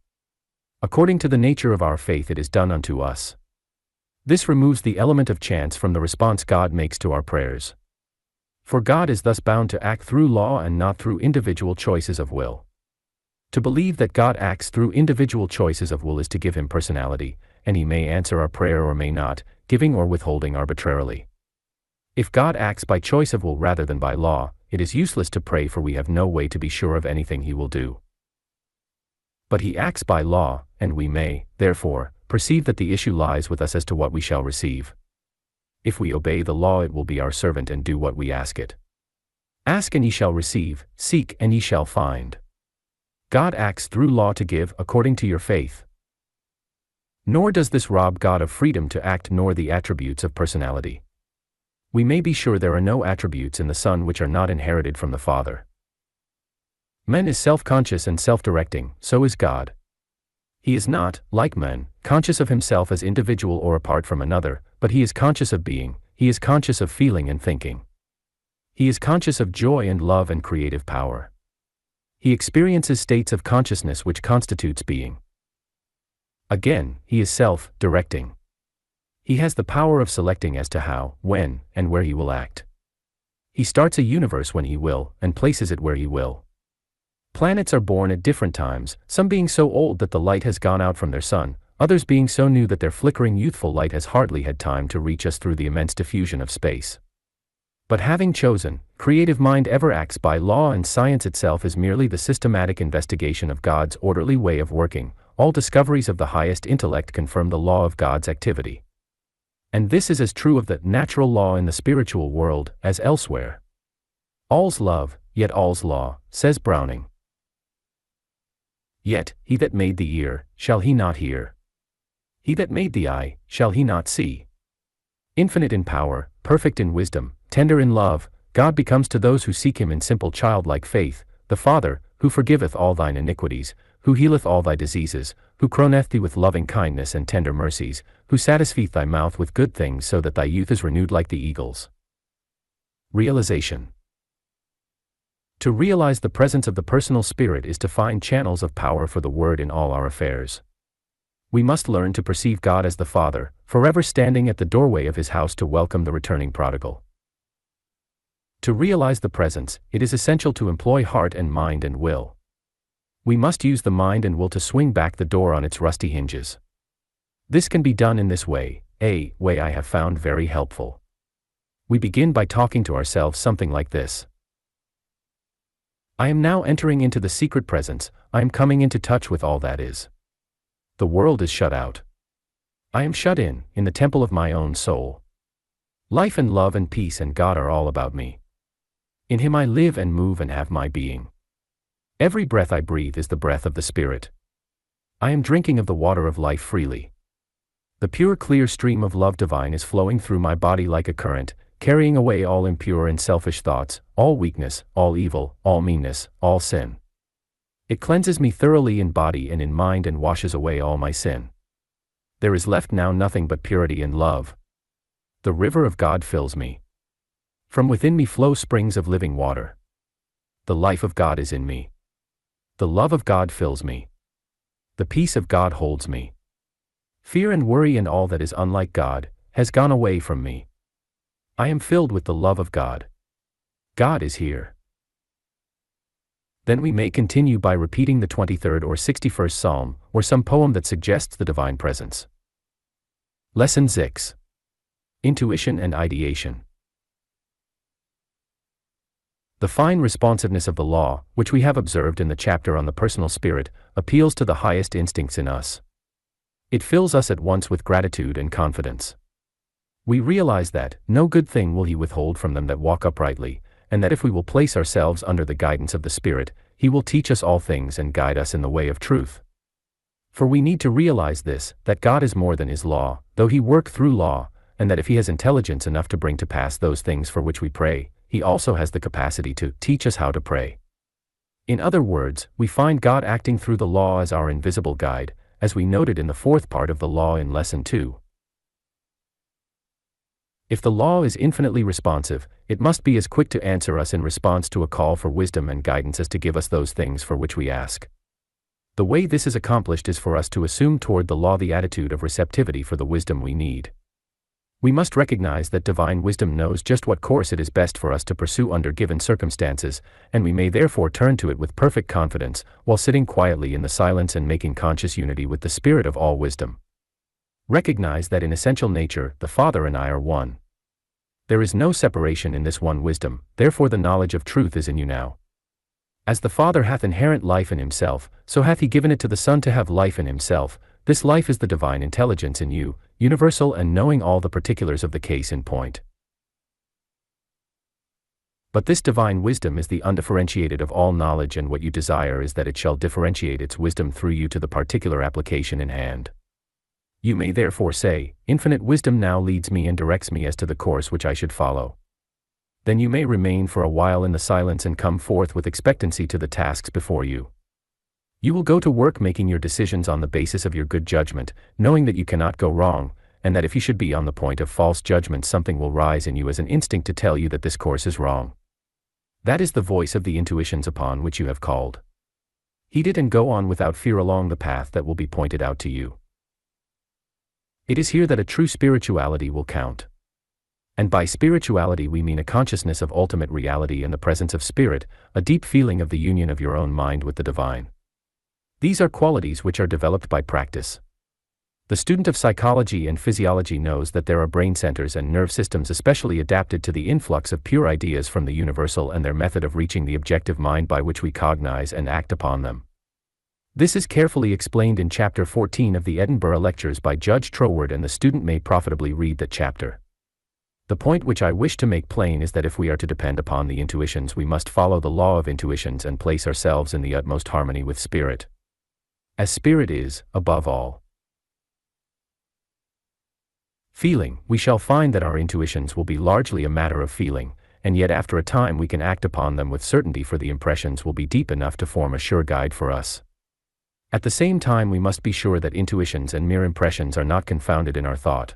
According to the nature of our faith it is done unto us. This removes the element of chance from the response God makes to our prayers. For God is thus bound to act through law and not through individual choices of will. To believe that God acts through individual choices of will is to give him personality, and he may answer our prayer or may not, giving or withholding arbitrarily. If God acts by choice of will rather than by law, it is useless to pray, for we have no way to be sure of anything he will do. But he acts by law, and we may, therefore, perceive that the issue lies with us as to what we shall receive. If we obey the law, it will be our servant and do what we ask it. Ask and ye shall receive, seek and ye shall find. God acts through law to give according to your faith. Nor does this rob God of freedom to act nor the attributes of personality. We may be sure there are no attributes in the Son which are not inherited from the Father. Man is self-conscious and self-directing, so is God. He is not, like man, conscious of himself as individual or apart from another, but he is conscious of being, he is conscious of feeling and thinking. He is conscious of joy and love and creative power. He experiences states of consciousness which constitutes being. Again, he is self-directing. He has the power of selecting as to how, when, and where he will act. He starts a universe when he will, and places it where he will. Planets are born at different times, some being so old that the light has gone out from their sun, others being so new that their flickering youthful light has hardly had time to reach us through the immense diffusion of space. But having chosen, creative mind ever acts by law, and science itself is merely the systematic investigation of God's orderly way of working. All discoveries of the highest intellect confirm the law of God's activity. And this is as true of the natural law in the spiritual world as elsewhere. All's love, yet all's law, says Browning. Yet, he that made the ear, shall he not hear? He that made the eye, shall he not see? Infinite in power, perfect in wisdom, tender in love, God becomes to those who seek him in simple childlike faith, the Father, who forgiveth all thine iniquities, who healeth all thy diseases, who crowneth thee with loving kindness and tender mercies, who satisfieth thy mouth with good things so that thy youth is renewed like the eagles. Realization. To realize the presence of the personal spirit is to find channels of power for the word in all our affairs. We must learn to perceive God as the Father, forever standing at the doorway of his house to welcome the returning prodigal. To realize the presence, it is essential to employ heart and mind and will. We must use the mind and will to swing back the door on its rusty hinges. This can be done in this way, a way I have found very helpful. We begin by talking to ourselves something like this. I am now entering into the secret presence, I am coming into touch with all that is. The world is shut out. I am shut in the temple of my own soul. Life and love and peace and God are all about me. In him I live and move and have my being. Every breath I breathe is the breath of the Spirit. I am drinking of the water of life freely. The pure clear stream of love divine is flowing through my body like a current, carrying away all impure and selfish thoughts, all weakness, all evil, all meanness, all sin. It cleanses me thoroughly in body and in mind and washes away all my sin. There is left now nothing but purity and love. The river of God fills me. From within me flow springs of living water. The life of God is in me. The love of God fills me. The peace of God holds me. Fear and worry and all that is unlike God has gone away from me. I am filled with the love of God. God is here. Then we may continue by repeating the 23rd or 61st Psalm, or some poem that suggests the divine presence. Lesson 6. Intuition and Ideation. The fine responsiveness of the law, which we have observed in the chapter on the personal spirit, appeals to the highest instincts in us. It fills us at once with gratitude and confidence. We realize that no good thing will He withhold from them that walk uprightly, and that if we will place ourselves under the guidance of the Spirit, He will teach us all things and guide us in the way of truth. For we need to realize this, that God is more than His law, though He work through law, and that if He has intelligence enough to bring to pass those things for which we pray, He also has the capacity to teach us how to pray. In other words, we find God acting through the law as our invisible guide, as we noted in the fourth part of the law in Lesson 2. If the law is infinitely responsive, it must be as quick to answer us in response to a call for wisdom and guidance as to give us those things for which we ask. The way this is accomplished is for us to assume toward the law the attitude of receptivity for the wisdom we need. We must recognize that divine wisdom knows just what course it is best for us to pursue under given circumstances, and we may therefore turn to it with perfect confidence, while sitting quietly in the silence and making conscious unity with the Spirit of all wisdom. Recognize that in essential nature, the Father and I are one. There is no separation in this one wisdom, therefore the knowledge of truth is in you now. As the Father hath inherent life in Himself, so hath He given it to the Son to have life in Himself. This life is the divine intelligence in you, universal and knowing all the particulars of the case in point. But this divine wisdom is the undifferentiated of all knowledge, and what you desire is that it shall differentiate its wisdom through you to the particular application in hand. You may therefore say, infinite wisdom now leads me and directs me as to the course which I should follow. Then you may remain for a while in the silence and come forth with expectancy to the tasks before you. You will go to work making your decisions on the basis of your good judgment, knowing that you cannot go wrong, and that if you should be on the point of false judgment, something will rise in you as an instinct to tell you that this course is wrong. That is the voice of the intuitions upon which you have called. Heed it and go on without fear along the path that will be pointed out to you. It is here that a true spirituality will count. And by spirituality we mean a consciousness of ultimate reality and the presence of spirit, a deep feeling of the union of your own mind with the divine. These are qualities which are developed by practice. The student of psychology and physiology knows that there are brain centers and nerve systems especially adapted to the influx of pure ideas from the universal and their method of reaching the objective mind by which we cognize and act upon them. This is carefully explained in Chapter 14 of the Edinburgh Lectures by Judge Troward, and the student may profitably read that chapter. The point which I wish to make plain is that if we are to depend upon the intuitions, we must follow the law of intuitions and place ourselves in the utmost harmony with Spirit. As Spirit is, above all feeling, we shall find that our intuitions will be largely a matter of feeling, and yet after a time we can act upon them with certainty, for the impressions will be deep enough to form a sure guide for us. At the same time we must be sure that intuitions and mere impressions are not confounded in our thought.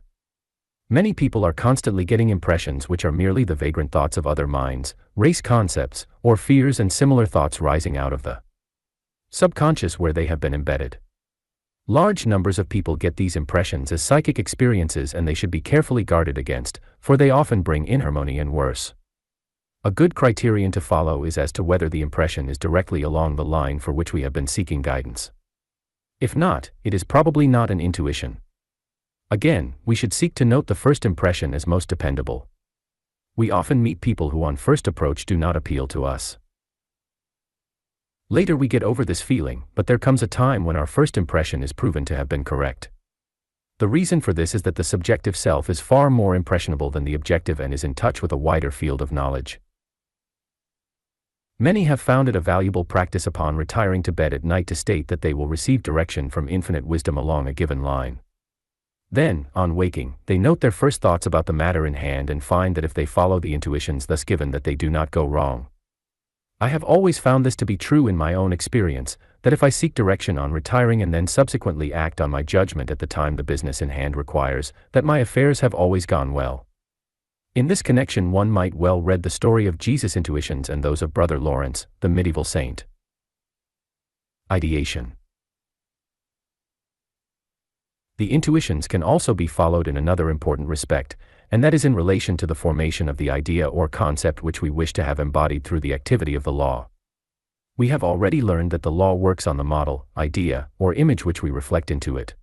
Many people are constantly getting impressions which are merely the vagrant thoughts of other minds, race concepts, or fears and similar thoughts rising out of the subconscious where they have been embedded. Large numbers of people get these impressions as psychic experiences, and they should be carefully guarded against, for they often bring inharmony and worse. A good criterion to follow is as to whether the impression is directly along the line for which we have been seeking guidance. If not, it is probably not an intuition. Again, we should seek to note the first impression as most dependable. We often meet people who on first approach do not appeal to us. Later we get over this feeling, but there comes a time when our first impression is proven to have been correct. The reason for this is that the subjective self is far more impressionable than the objective and is in touch with a wider field of knowledge. Many have found it a valuable practice upon retiring to bed at night to state that they will receive direction from infinite wisdom along a given line. Then, on waking, they note their first thoughts about the matter in hand and find that if they follow the intuitions thus given that they do not go wrong. I have always found this to be true in my own experience, that if I seek direction on retiring and then subsequently act on my judgment at the time the business in hand requires, that my affairs have always gone well. In this connection one might well read the story of Jesus' intuitions and those of Brother Lawrence, the medieval saint. Ideation. The intuitions can also be followed in another important respect, and that is in relation to the formation of the idea or concept which we wish to have embodied through the activity of the law. We have already learned that the law works on the model, idea, or image which we reflect into it.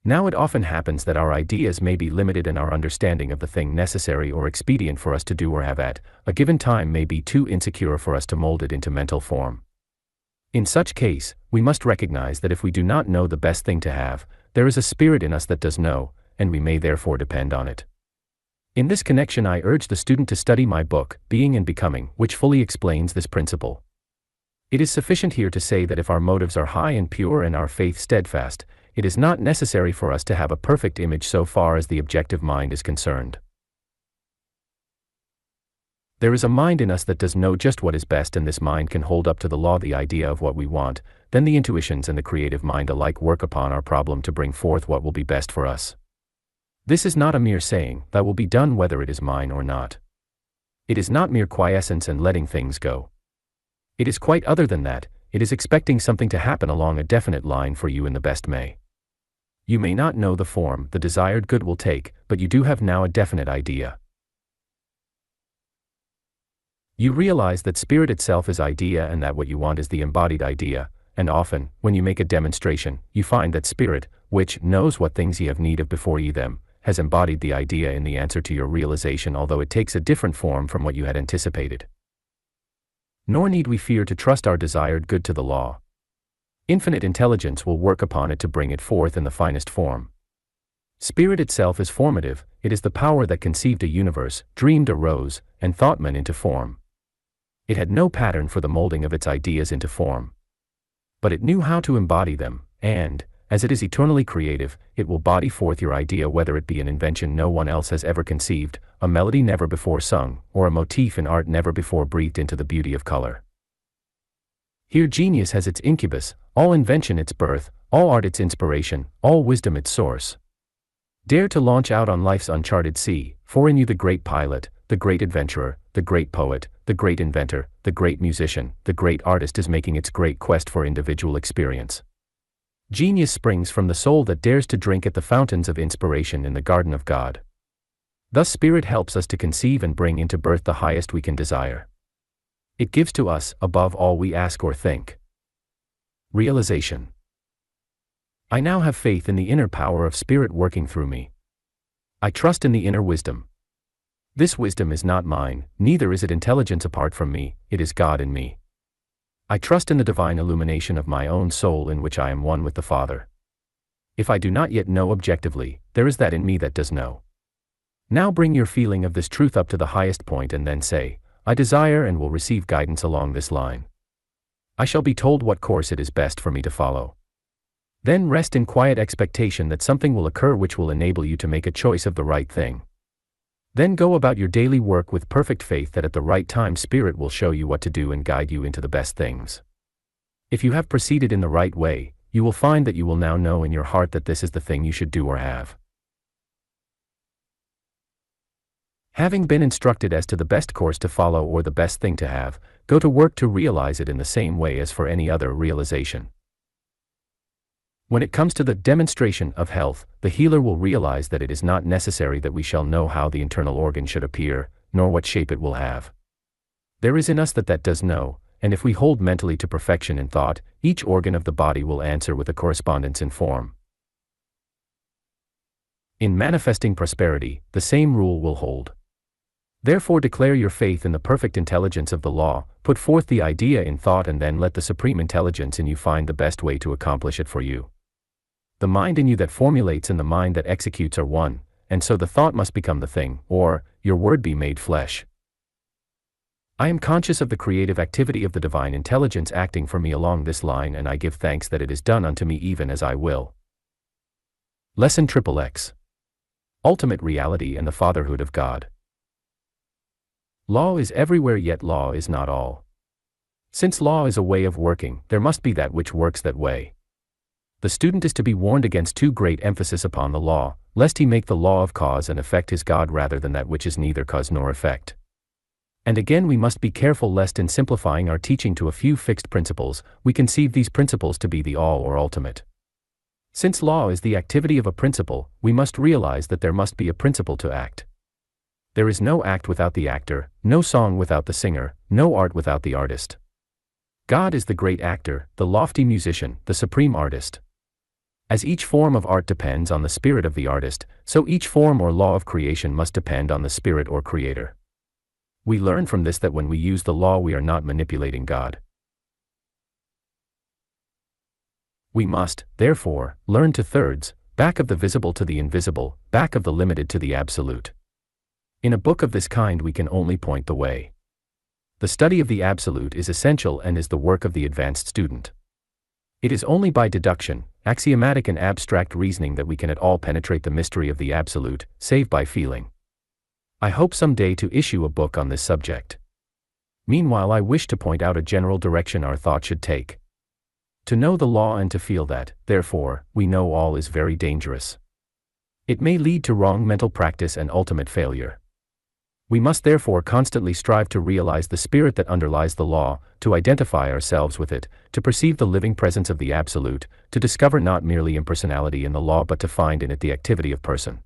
Now it often happens that our ideas may be limited and our understanding of the thing necessary or expedient for us to do or have at a given time may be too insecure for us to mold it into mental form. In such case, we must recognize that if we do not know the best thing to have, there is a spirit in us that does know, and we may therefore depend on it. In this connection I urge the student to study my book, Being and Becoming, which fully explains this principle. It is sufficient here to say that if our motives are high and pure and our faith steadfast, it is not necessary for us to have a perfect image so far as the objective mind is concerned. There is a mind in us that does know just what is best, and this mind can hold up to the law the idea of what we want. Then the intuitions and the creative mind alike work upon our problem to bring forth what will be best for us. This is not a mere saying, "That will be done whether it is mine or not." It is not mere quiescence and letting things go. It is quite other than that. It is expecting something to happen along a definite line for you in the best may. You may not know the form the desired good will take, but you do have now a definite idea. You realize that spirit itself is idea and that what you want is the embodied idea, and often, when you make a demonstration, you find that spirit, which knows what things ye have need of before ye them, has embodied the idea in the answer to your realization, although it takes a different form from what you had anticipated. Nor need we fear to trust our desired good to the law. Infinite intelligence will work upon it to bring it forth in the finest form. Spirit itself is formative. It is the power that conceived a universe, dreamed a rose, and thought men into form. It had no pattern for the molding of its ideas into form. But it knew how to embody them, and, as it is eternally creative, it will body forth your idea, whether it be an invention no one else has ever conceived, a melody never before sung, or a motif in art never before breathed into the beauty of color. Here genius has its incubus, all invention its birth, all art its inspiration, all wisdom its source. Dare to launch out on life's uncharted sea, for in you the great pilot, the great adventurer, the great poet, the great inventor, the great musician, the great artist is making its great quest for individual experience. Genius springs from the soul that dares to drink at the fountains of inspiration in the garden of God. Thus spirit helps us to conceive and bring into birth the highest we can desire. It gives to us, above all we ask or think. Realization. I now have faith in the inner power of spirit working through me. I trust in the inner wisdom. This wisdom is not mine, neither is it intelligence apart from me, it is God in me. I trust in the divine illumination of my own soul in which I am one with the Father. If I do not yet know objectively, there is that in me that does know. Now bring your feeling of this truth up to the highest point and then say, I desire and will receive guidance along this line. I shall be told what course it is best for me to follow. Then rest in quiet expectation that something will occur which will enable you to make a choice of the right thing. Then go about your daily work with perfect faith that at the right time Spirit will show you what to do and guide you into the best things. If you have proceeded in the right way, you will find that you will now know in your heart that this is the thing you should do or have. Having been instructed as to the best course to follow or the best thing to have, go to work to realize it in the same way as for any other realization. When it comes to the demonstration of health, the healer will realize that it is not necessary that we shall know how the internal organ should appear, nor what shape it will have. There is in us that does know, and if we hold mentally to perfection in thought, each organ of the body will answer with a correspondence in form. In manifesting prosperity, the same rule will hold. Therefore declare your faith in the perfect intelligence of the law, put forth the idea in thought, and then let the supreme intelligence in you find the best way to accomplish it for you. The mind in you that formulates and the mind that executes are one, and so the thought must become the thing, or, your word be made flesh. I am conscious of the creative activity of the divine intelligence acting for me along this line, and I give thanks that it is done unto me even as I will. Lesson XXX. Ultimate reality and the fatherhood of God. Law is everywhere, yet law is not all. Since law is a way of working, there must be that which works that way. The student is to be warned against too great emphasis upon the law, lest he make the law of cause and effect his God rather than that which is neither cause nor effect. And again we must be careful lest in simplifying our teaching to a few fixed principles, we conceive these principles to be the all or ultimate. Since law is the activity of a principle, we must realize that there must be a principle to act. There is no act without the actor, no song without the singer, no art without the artist. God is the great actor, the lofty musician, the supreme artist. As each form of art depends on the spirit of the artist, so each form or law of creation must depend on the spirit or creator. We learn from this that when we use the law we are not manipulating God. We must, therefore, learn to thirds, back of the visible to the invisible, back of the limited to the absolute. In a book of this kind we can only point the way. The study of the absolute is essential and is the work of the advanced student. It is only by deduction, axiomatic and abstract reasoning that we can at all penetrate the mystery of the absolute, save by feeling. I hope someday to issue a book on this subject. Meanwhile I wish to point out a general direction our thought should take. To know the law and to feel that, therefore, we know all is very dangerous. It may lead to wrong mental practice and ultimate failure. We must therefore constantly strive to realize the spirit that underlies the law, to identify ourselves with it, to perceive the living presence of the absolute, to discover not merely impersonality in the law but to find in it the activity of person.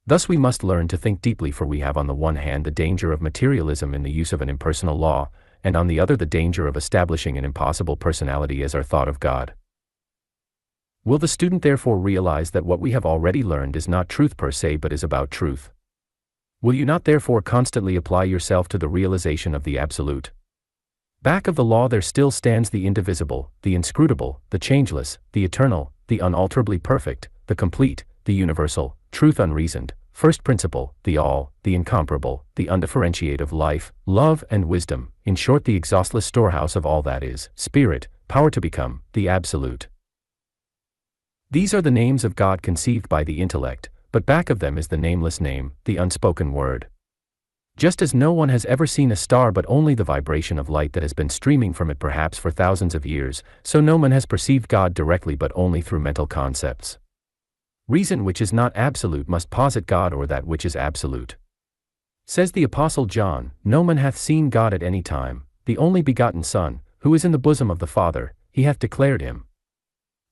Thus we must learn to think deeply, for we have on the one hand the danger of materialism in the use of an impersonal law, and on the other the danger of establishing an impossible personality as our thought of God. Will the student therefore realize that what we have already learned is not truth per se but is about truth? Will you not therefore constantly apply yourself to the realization of the absolute? Back of the law there still stands the indivisible, the inscrutable, the changeless, the eternal, the unalterably perfect, the complete, the universal, truth unreasoned, first principle, the all, the incomparable, the undifferentiated of life, love and wisdom, in short the exhaustless storehouse of all that is, spirit, power to become, the absolute. These are the names of God conceived by the intellect, but back of them is the nameless name, the unspoken word. Just as no one has ever seen a star but only the vibration of light that has been streaming from it perhaps for thousands of years, so no one has perceived God directly but only through mental concepts. Reason which is not absolute must posit God or that which is absolute. Says the Apostle John, "No man hath seen God at any time, the only begotten Son, who is in the bosom of the Father, he hath declared him."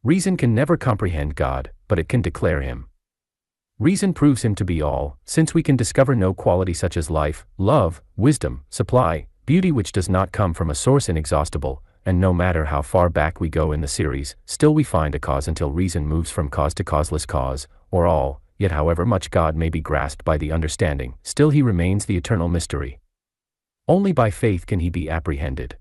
Reason can never comprehend God, but it can declare him. Reason proves him to be all, since we can discover no quality such as life, love, wisdom, supply, beauty which does not come from a source inexhaustible, and no matter how far back we go in the series, still we find a cause until reason moves from cause to causeless cause, or all, yet however much God may be grasped by the understanding, still he remains the eternal mystery. Only by faith can he be apprehended.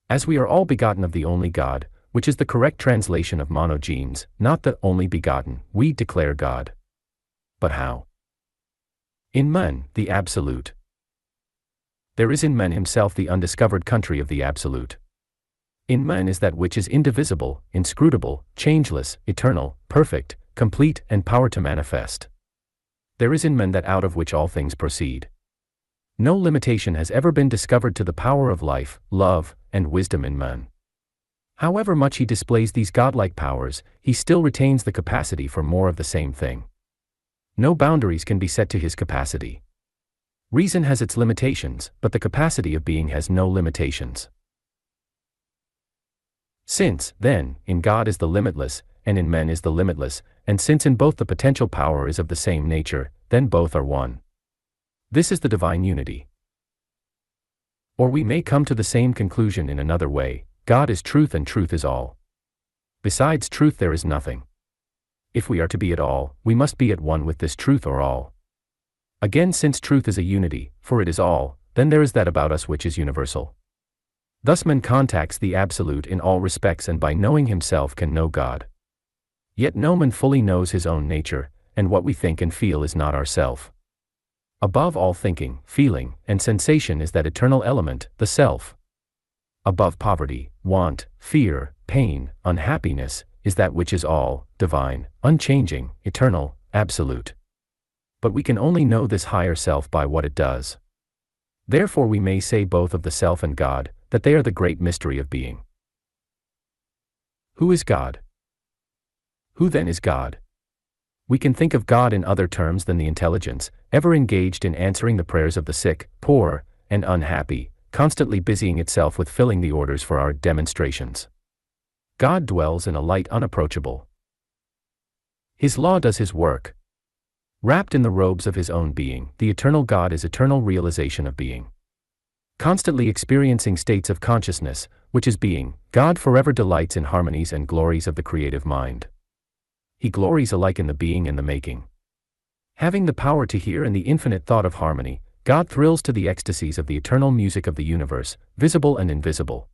As we are all begotten of the only God, which is the correct translation of monogenes, not the only begotten, we declare God. But how? In man, the absolute. There is in man himself the undiscovered country of the absolute. In man is that which is indivisible, inscrutable, changeless, eternal, perfect, complete, and power to manifest. There is in man that out of which all things proceed. No limitation has ever been discovered to the power of life, love, and wisdom in man. However much he displays these godlike powers, he still retains the capacity for more of the same thing. No boundaries can be set to his capacity. Reason has its limitations, but the capacity of being has no limitations. Since, then, in God is the limitless, and in men is the limitless, and since in both the potential power is of the same nature, then both are one. This is the divine unity. Or we may come to the same conclusion in another way: God is truth and truth is all. Besides truth there is nothing. If we are to be at all, we must be at one with this truth or all. Again, since truth is a unity, for it is all, then there is that about us which is universal. Thus man contacts the absolute in all respects and by knowing himself can know God. Yet no man fully knows his own nature, and what we think and feel is not ourself. Above all thinking, feeling, and sensation is that eternal element, the self. Above poverty, want, fear, pain, unhappiness, is that which is all, divine, unchanging, eternal, absolute. But we can only know this higher self by what it does. Therefore we may say both of the self and God, that they are the great mystery of being. Who is God? Who then is God? We can think of God in other terms than the intelligence, ever engaged in answering the prayers of the sick, poor, and unhappy, constantly busying itself with filling the orders for our demonstrations. God dwells in a light unapproachable. His law does his work. Wrapped in the robes of his own being, the eternal God is eternal realization of being. Constantly experiencing states of consciousness, which is being, God forever delights in harmonies and glories of the creative mind. He glories alike in the being and the making. Having the power to hear and the infinite thought of harmony, God thrills to the ecstasies of the eternal music of the universe, visible and invisible.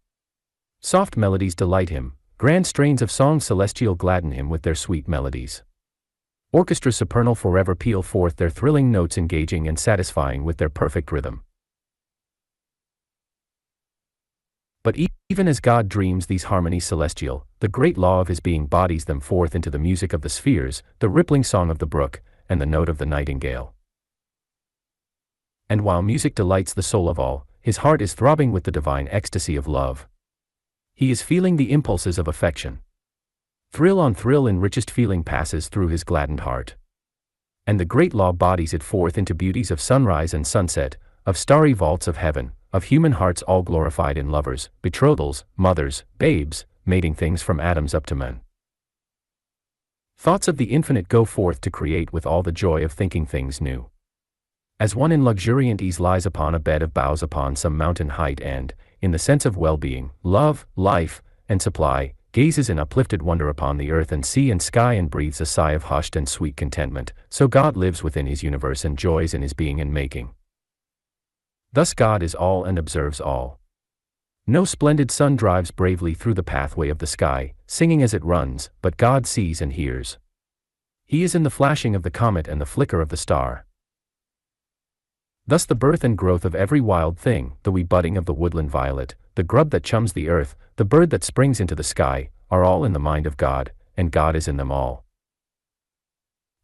Soft melodies delight him, grand strains of songs celestial gladden him with their sweet melodies. Orchestras supernal forever peal forth their thrilling notes engaging and satisfying with their perfect rhythm. But even as God dreams these harmonies celestial, the great law of his being bodies them forth into the music of the spheres, the rippling song of the brook, and the note of the nightingale. And while music delights the soul of all, his heart is throbbing with the divine ecstasy of love. He is feeling the impulses of affection. Thrill on thrill in richest feeling passes through his gladdened heart. And the great law bodies it forth into beauties of sunrise and sunset, of starry vaults of heaven, of human hearts all glorified in lovers, betrothals, mothers, babes, mating things from atoms up to men. Thoughts of the infinite go forth to create with all the joy of thinking things new. As one in luxuriant ease lies upon a bed of boughs upon some mountain height and, in the sense of well-being, love, life, and supply, gazes in uplifted wonder upon the earth and sea and sky and breathes a sigh of hushed and sweet contentment, so God lives within his universe and joys in his being and making. Thus God is all and observes all. No splendid sun drives bravely through the pathway of the sky, singing as it runs, but God sees and hears. He is in the flashing of the comet and the flicker of the star. Thus the birth and growth of every wild thing, the wee budding of the woodland violet, the grub that chums the earth, the bird that springs into the sky, are all in the mind of God, and God is in them all.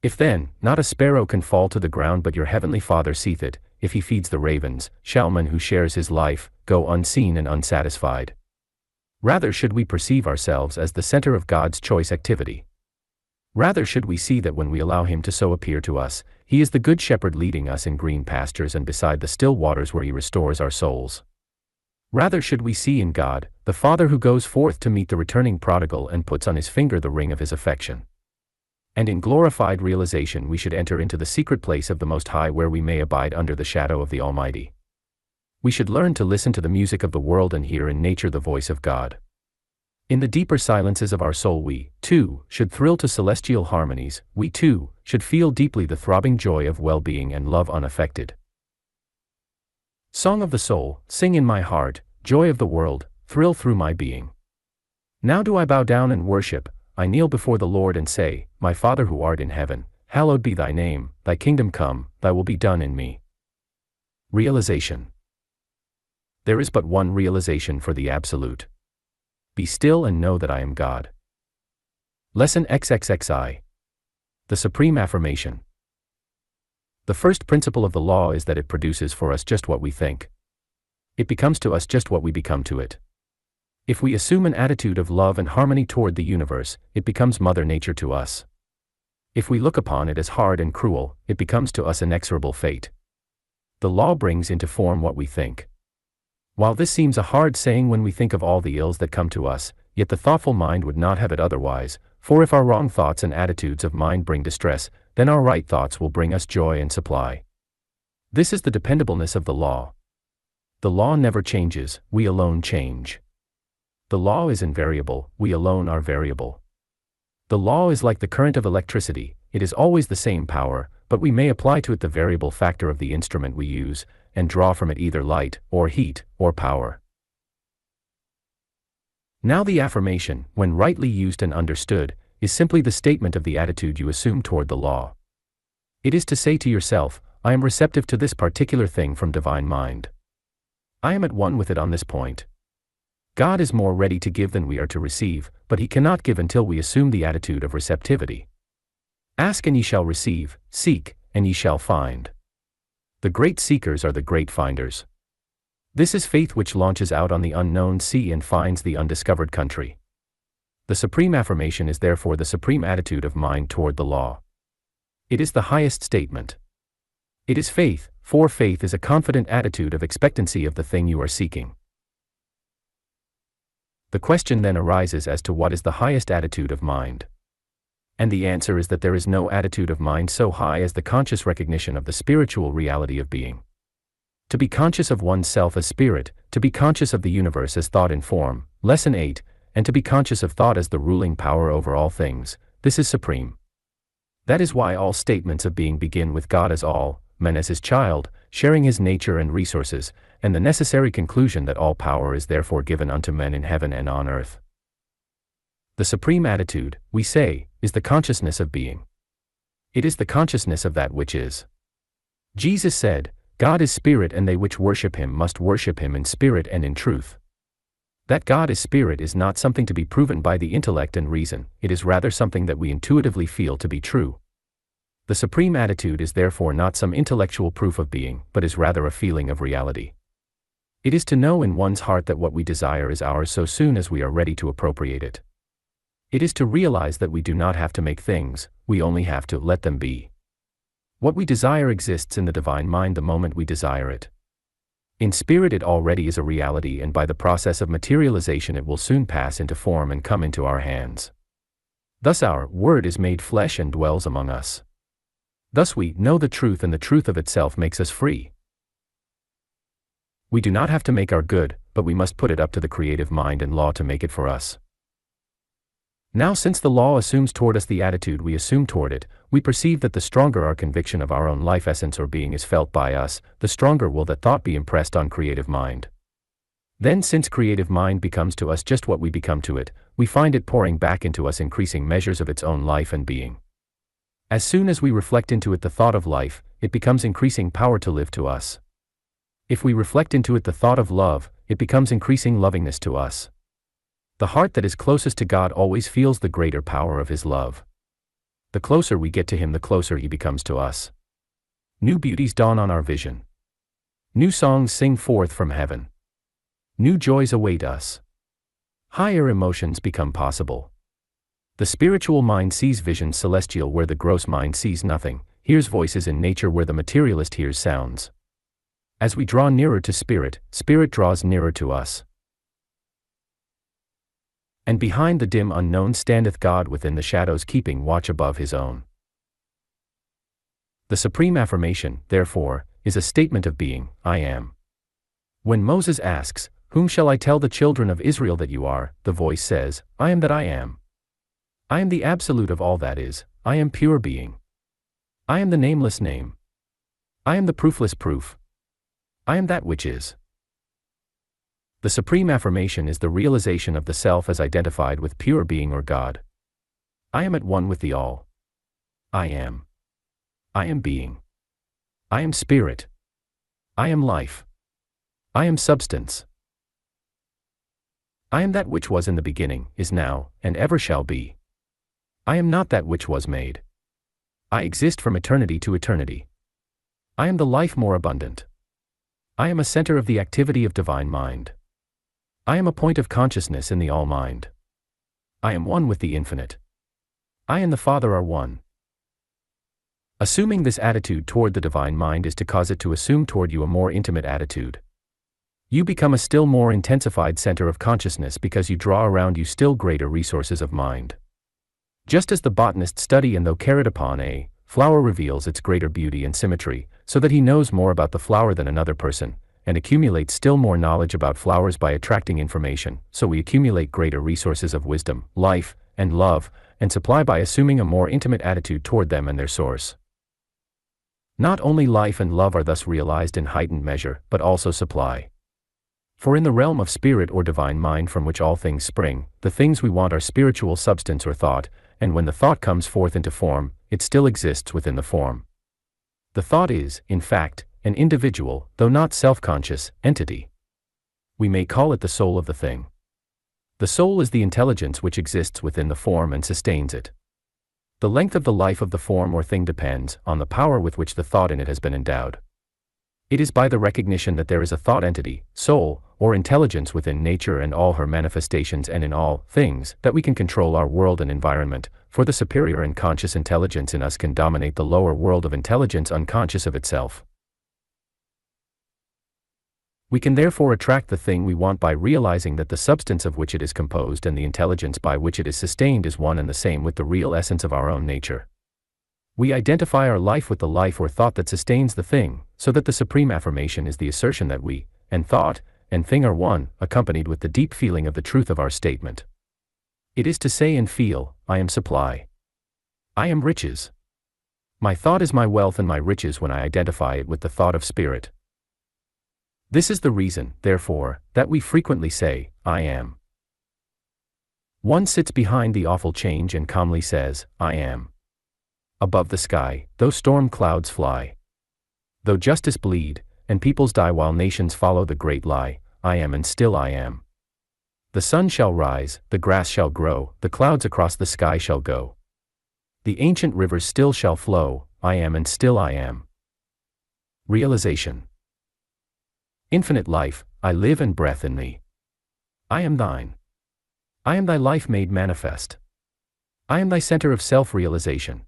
If then, not a sparrow can fall to the ground but your heavenly Father seeth it, if he feeds the ravens, shall man who shares his life, go unseen and unsatisfied? Rather should we perceive ourselves as the center of God's choice activity. Rather should we see that when we allow him to so appear to us, he is the good shepherd leading us in green pastures and beside the still waters where he restores our souls. Rather should we see in God, the Father who goes forth to meet the returning prodigal and puts on his finger the ring of his affection. And in glorified realization we should enter into the secret place of the Most High where we may abide under the shadow of the Almighty. We should learn to listen to the music of the world and hear in nature the voice of God. In the deeper silences of our soul we, too, should thrill to celestial harmonies, we too, should feel deeply the throbbing joy of well-being and love unaffected. Song of the soul, sing in my heart, joy of the world, thrill through my being. Now do I bow down and worship, I kneel before the Lord and say, My Father who art in heaven, hallowed be thy name, thy kingdom come, thy will be done in me. Realization. There is but one realization for the Absolute. Be still and know that I am God. Lesson XXXI. The Supreme Affirmation. The first principle of the law is that it produces for us just what we think. It becomes to us just what we become to it. If we assume an attitude of love and harmony toward the universe, it becomes Mother Nature to us. If we look upon it as hard and cruel, it becomes to us inexorable fate. The law brings into form what we think. While this seems a hard saying when we think of all the ills that come to us, yet the thoughtful mind would not have it otherwise, for if our wrong thoughts and attitudes of mind bring distress, then our right thoughts will bring us joy and supply. This is the dependableness of the law. The law never changes, we alone change. The law is invariable, we alone are variable. The law is like the current of electricity, it is always the same power, but we may apply to it the variable factor of the instrument we use, and draw from it either light, or heat, or power. Now the affirmation, when rightly used and understood, is simply the statement of the attitude you assume toward the law. It is to say to yourself, I am receptive to this particular thing from divine mind. I am at one with it on this point. God is more ready to give than we are to receive, but he cannot give until we assume the attitude of receptivity. Ask and ye shall receive, seek, and ye shall find. The great seekers are the great finders. This is faith which launches out on the unknown sea and finds the undiscovered country. The supreme affirmation is therefore the supreme attitude of mind toward the law. It is the highest statement. It is faith, for faith is a confident attitude of expectancy of the thing you are seeking. The question then arises as to what is the highest attitude of mind. And the answer is that there is no attitude of mind so high as the conscious recognition of the spiritual reality of being. To be conscious of oneself as spirit, to be conscious of the universe as thought in form, Lesson 8, and to be conscious of thought as the ruling power over all things, this is supreme. That is why all statements of being begin with God as all, man as his child, sharing his nature and resources, and the necessary conclusion that all power is therefore given unto men in heaven and on earth. The supreme attitude, we say, is the consciousness of being. It is the consciousness of that which is. Jesus said, God is spirit and they which worship him must worship him in spirit and in truth. That God is spirit is not something to be proven by the intellect and reason, it is rather something that we intuitively feel to be true. The supreme attitude is therefore not some intellectual proof of being, but is rather a feeling of reality. It is to know in one's heart that what we desire is ours so soon as we are ready to appropriate it. It is to realize that we do not have to make things, we only have to let them be. What we desire exists in the divine mind the moment we desire it. In spirit it already is a reality, and by the process of materialization it will soon pass into form and come into our hands. Thus our Word is made flesh and dwells among us. Thus we know the truth, and the truth of itself makes us free. We do not have to make our good, but we must put it up to the creative mind and law to make it for us. Now since the law assumes toward us the attitude we assume toward it, we perceive that the stronger our conviction of our own life essence or being is felt by us, the stronger will that thought be impressed on creative mind. Then since creative mind becomes to us just what we become to it, we find it pouring back into us increasing measures of its own life and being. As soon as we reflect into it the thought of life, it becomes increasing power to live to us. If we reflect into it the thought of love, it becomes increasing lovingness to us. The heart that is closest to God always feels the greater power of his love. The closer we get to him, the closer he becomes to us. New beauties dawn on our vision. New songs sing forth from heaven. New joys await us. Higher emotions become possible. The spiritual mind sees visions celestial where the gross mind sees nothing, hears voices in nature where the materialist hears sounds. As we draw nearer to spirit, spirit draws nearer to us. And behind the dim unknown standeth God within the shadows, keeping watch above his own. The supreme affirmation, therefore, is a statement of being, I am. When Moses asks, whom shall I tell the children of Israel that you are, the voice says, I am that I am. I am the absolute of all that is, I am pure being. I am the nameless name. I am the proofless proof. I am that which is. The supreme affirmation is the realization of the self as identified with pure being or God. I am at one with the all. I am. I am being. I am spirit. I am life. I am substance. I am that which was in the beginning, is now, and ever shall be. I am not that which was made. I exist from eternity to eternity. I am the life more abundant. I am a center of the activity of divine mind. I am a point of consciousness in the all-mind. I am one with the infinite. I and the Father are one. Assuming this attitude toward the divine mind is to cause it to assume toward you a more intimate attitude. You become a still more intensified center of consciousness because you draw around you still greater resources of mind. Just as the botanist study and though carried upon a flower reveals its greater beauty and symmetry, so that he knows more about the flower than another person, and accumulates still more knowledge about flowers by attracting information, so we accumulate greater resources of wisdom, life, and love, and supply by assuming a more intimate attitude toward them and their source. Not only life and love are thus realized in heightened measure, but also supply. For in the realm of spirit or divine mind from which all things spring, the things we want are spiritual substance or thought, and when the thought comes forth into form, it still exists within the form. The thought is, in fact, an individual, though not self-conscious, entity. We may call it the soul of the thing. The soul is the intelligence which exists within the form and sustains it. The length of the life of the form or thing depends on the power with which the thought in it has been endowed. It is by the recognition that there is a thought entity, soul, or intelligence within nature and all her manifestations and in all things that we can control our world and environment, for the superior and conscious intelligence in us can dominate the lower world of intelligence unconscious of itself. We can therefore attract the thing we want by realizing that the substance of which it is composed and the intelligence by which it is sustained is one and the same with the real essence of our own nature. We identify our life with the life or thought that sustains the thing, so that the supreme affirmation is the assertion that we, and thought, and thing are one, accompanied with the deep feeling of the truth of our statement. It is to say and feel, I am supply. I am riches. My thought is my wealth and my riches when I identify it with the thought of spirit. This is the reason, therefore, that we frequently say, I am. One sits behind the awful change and calmly says, I am. Above the sky, though storm clouds fly, though justice bleed, and peoples die while nations follow the great lie, I am and still I am. The sun shall rise, the grass shall grow, the clouds across the sky shall go. The ancient rivers still shall flow, I am and still I am. Realization. Infinite life, I live and breath in thee. I am thine. I am thy life made manifest. I am thy center of self-realization.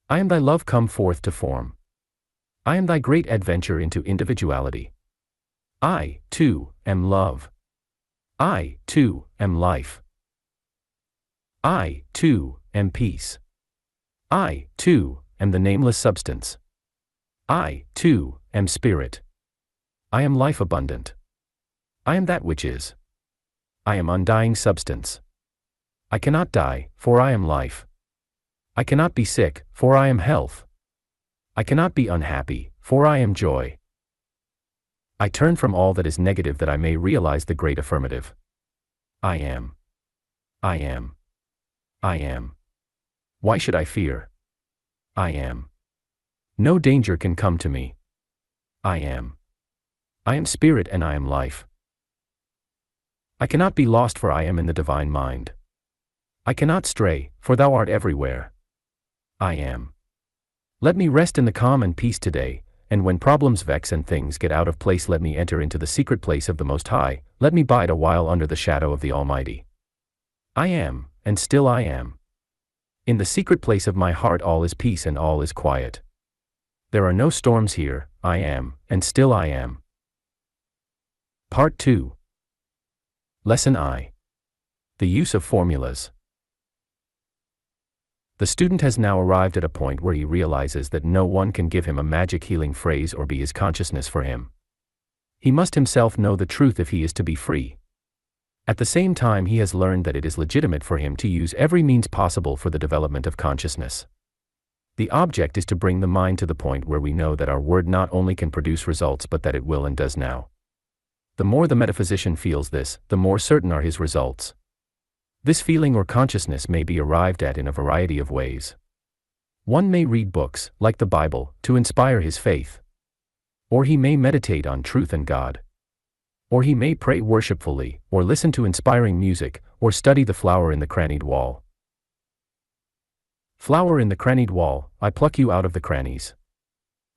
I am thy love come forth to form. I am thy great adventure into individuality. I, too, am love. I, too, am life. I, too, am peace. I, too, am the nameless substance. I, too, am spirit. I am life abundant. I am that which is. I am undying substance. I cannot die, for I am life. I cannot be sick, for I am health. I cannot be unhappy, for I am joy. I turn from all that is negative that I may realize the great affirmative. I am. I am. I am. Why should I fear? I am. No danger can come to me. I am. I am spirit and I am life. I cannot be lost, for I am in the divine mind. I cannot stray, for thou art everywhere. I am. Let me rest in the calm and peace today, and when problems vex and things get out of place, let me enter into the secret place of the Most High, let me bide a while under the shadow of the Almighty. I am, and still I am. In the secret place of my heart all is peace and all is quiet. There are no storms here, I am, and still I am. Part 2. Lesson I. The use of formulas. The student has now arrived at a point where he realizes that no one can give him a magic healing phrase or be his consciousness for him. He must himself know the truth if he is to be free. At the same time, he has learned that it is legitimate for him to use every means possible for the development of consciousness. The object is to bring the mind to the point where we know that our word not only can produce results but that it will and does now. The more the metaphysician feels this, the more certain are his results. This feeling or consciousness may be arrived at in a variety of ways. One may read books, like the Bible, to inspire his faith. Or he may meditate on truth and God. Or he may pray worshipfully, or listen to inspiring music, or study the flower in the crannied wall. Flower in the crannied wall, I pluck you out of the crannies.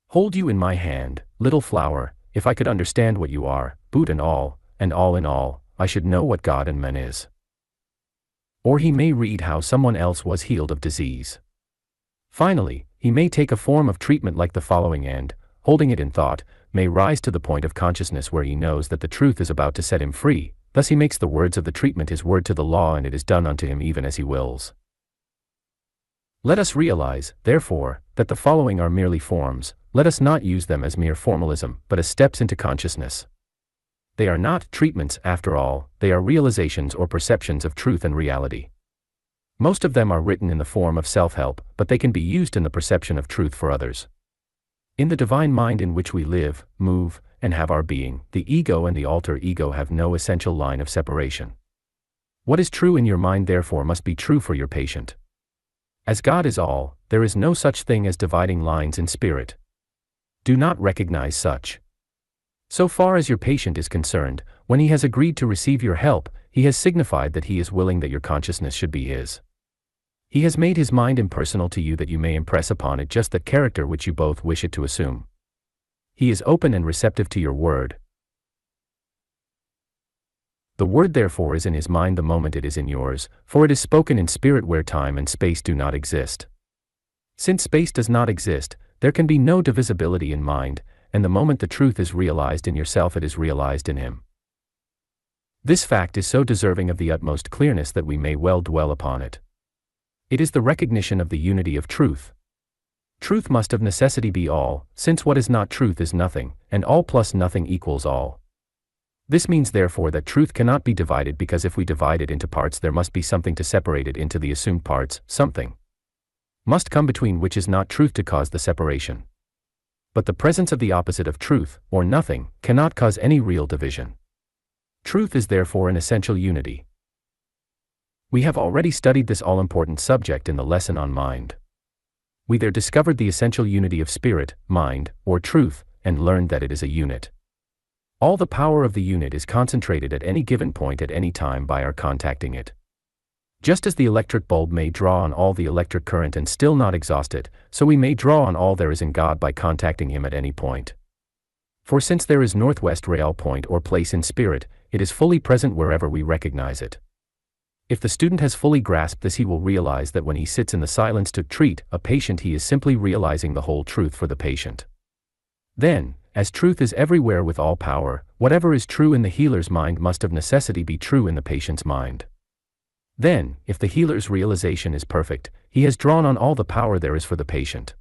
Hold you in my hand, little flower, if I could understand what you are, boot and all in all, I should know what God and man is. Or he may read how someone else was healed of disease. Finally, he may take a form of treatment like the following and, holding it in thought, may rise to the point of consciousness where he knows that the truth is about to set him free, thus he makes the words of the treatment his word to the law and it is done unto him even as he wills. Let us realize, therefore, that the following are merely forms. Let us not use them as mere formalism, but as steps into consciousness. They are not treatments after all, they are realizations or perceptions of truth and reality. Most of them are written in the form of self-help, but they can be used in the perception of truth for others. In the divine mind in which we live, move, and have our being, the ego and the alter ego have no essential line of separation. What is true in your mind therefore must be true for your patient. As God is all, there is no such thing as dividing lines in spirit. Do not recognize such. So far as your patient is concerned, when he has agreed to receive your help, he has signified that he is willing that your consciousness should be his. He has made his mind impersonal to you that you may impress upon it just that character which you both wish it to assume. He is open and receptive to your word. The word therefore is in his mind the moment it is in yours, for it is spoken in spirit where time and space do not exist. Since space does not exist, there can be no divisibility in mind, and the moment the truth is realized in yourself, it is realized in him. This fact is so deserving of the utmost clearness that we may well dwell upon it. It is the recognition of the unity of truth. Truth must of necessity be all, since what is not truth is nothing, and all plus nothing equals all. This means therefore that truth cannot be divided, because if we divide it into parts there must be something to separate it into the assumed parts. Something must come between which is not truth to cause the separation. But the presence of the opposite of truth, or nothing, cannot cause any real division. Truth is therefore an essential unity. We have already studied this all-important subject in the lesson on mind. We there discovered the essential unity of spirit, mind, or truth, and learned that it is a unit. All the power of the unit is concentrated at any given point at any time by our contacting it. Just as the electric bulb may draw on all the electric current and still not exhaust it, so we may draw on all there is in God by contacting him at any point. For since there is northwest real point or place in spirit, it is fully present wherever we recognize it. If the student has fully grasped this, he will realize that when he sits in the silence to treat a patient, he is simply realizing the whole truth for the patient. Then, as truth is everywhere with all power, whatever is true in the healer's mind must of necessity be true in the patient's mind. Then, if the healer's realization is perfect, he has drawn on all the power there is for the patient.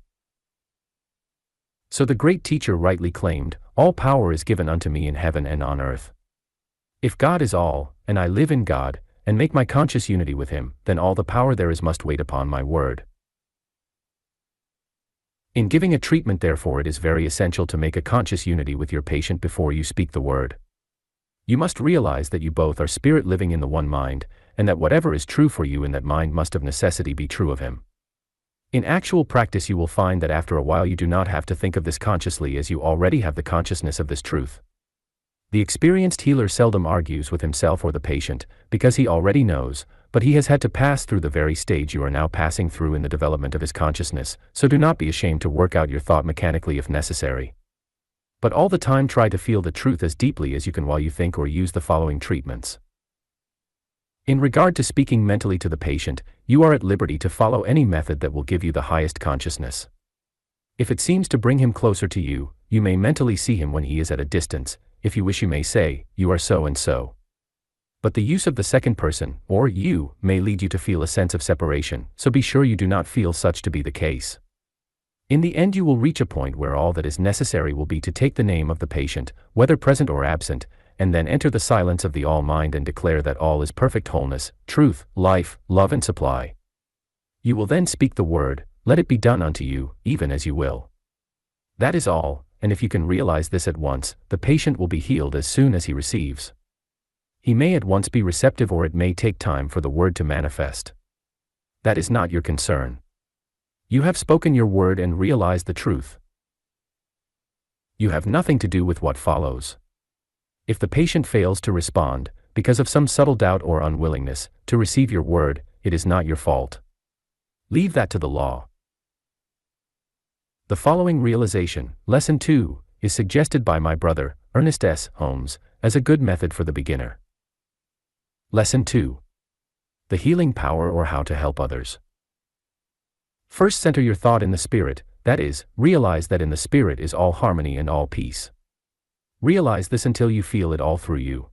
So the great teacher rightly claimed, "All power is given unto me in heaven and on earth." If God is all, and I live in God, and make my conscious unity with him, then all the power there is must wait upon my word. In giving a treatment, therefore, it is very essential to make a conscious unity with your patient before you speak the word. You must realize that you both are spirit living in the one mind, and that whatever is true for you in that mind must of necessity be true of him. In actual practice you will find that after a while you do not have to think of this consciously, as you already have the consciousness of this truth. The experienced healer seldom argues with himself or the patient, because he already knows, but he has had to pass through the very stage you are now passing through in the development of his consciousness, so do not be ashamed to work out your thought mechanically if necessary. But all the time try to feel the truth as deeply as you can while you think or use the following treatments. In regard to speaking mentally to the patient, you are at liberty to follow any method that will give you the highest consciousness. If it seems to bring him closer to you, you may mentally see him when he is at a distance. If you wish, you may say, "You are so and so." But the use of the second person, or you, may lead you to feel a sense of separation, so be sure you do not feel such to be the case. In the end you will reach a point where all that is necessary will be to take the name of the patient, whether present or absent, and then enter the silence of the all-mind and declare that all is perfect wholeness, truth, life, love and supply. You will then speak the word, "Let it be done unto you, even as you will." That is all, and if you can realize this at once, the patient will be healed as soon as he receives. He may at once be receptive, or it may take time for the word to manifest. That is not your concern. You have spoken your word and realized the truth. You have nothing to do with what follows. If the patient fails to respond, because of some subtle doubt or unwillingness to receive your word, it is not your fault. Leave that to the law. The following realization, Lesson 2, is suggested by my brother, Ernest S. Holmes, as a good method for the beginner. Lesson 2. The healing power, or how to help others. First, center your thought in the spirit, that is, realize that in the spirit is all harmony and all peace. Realize this until you feel it all through you.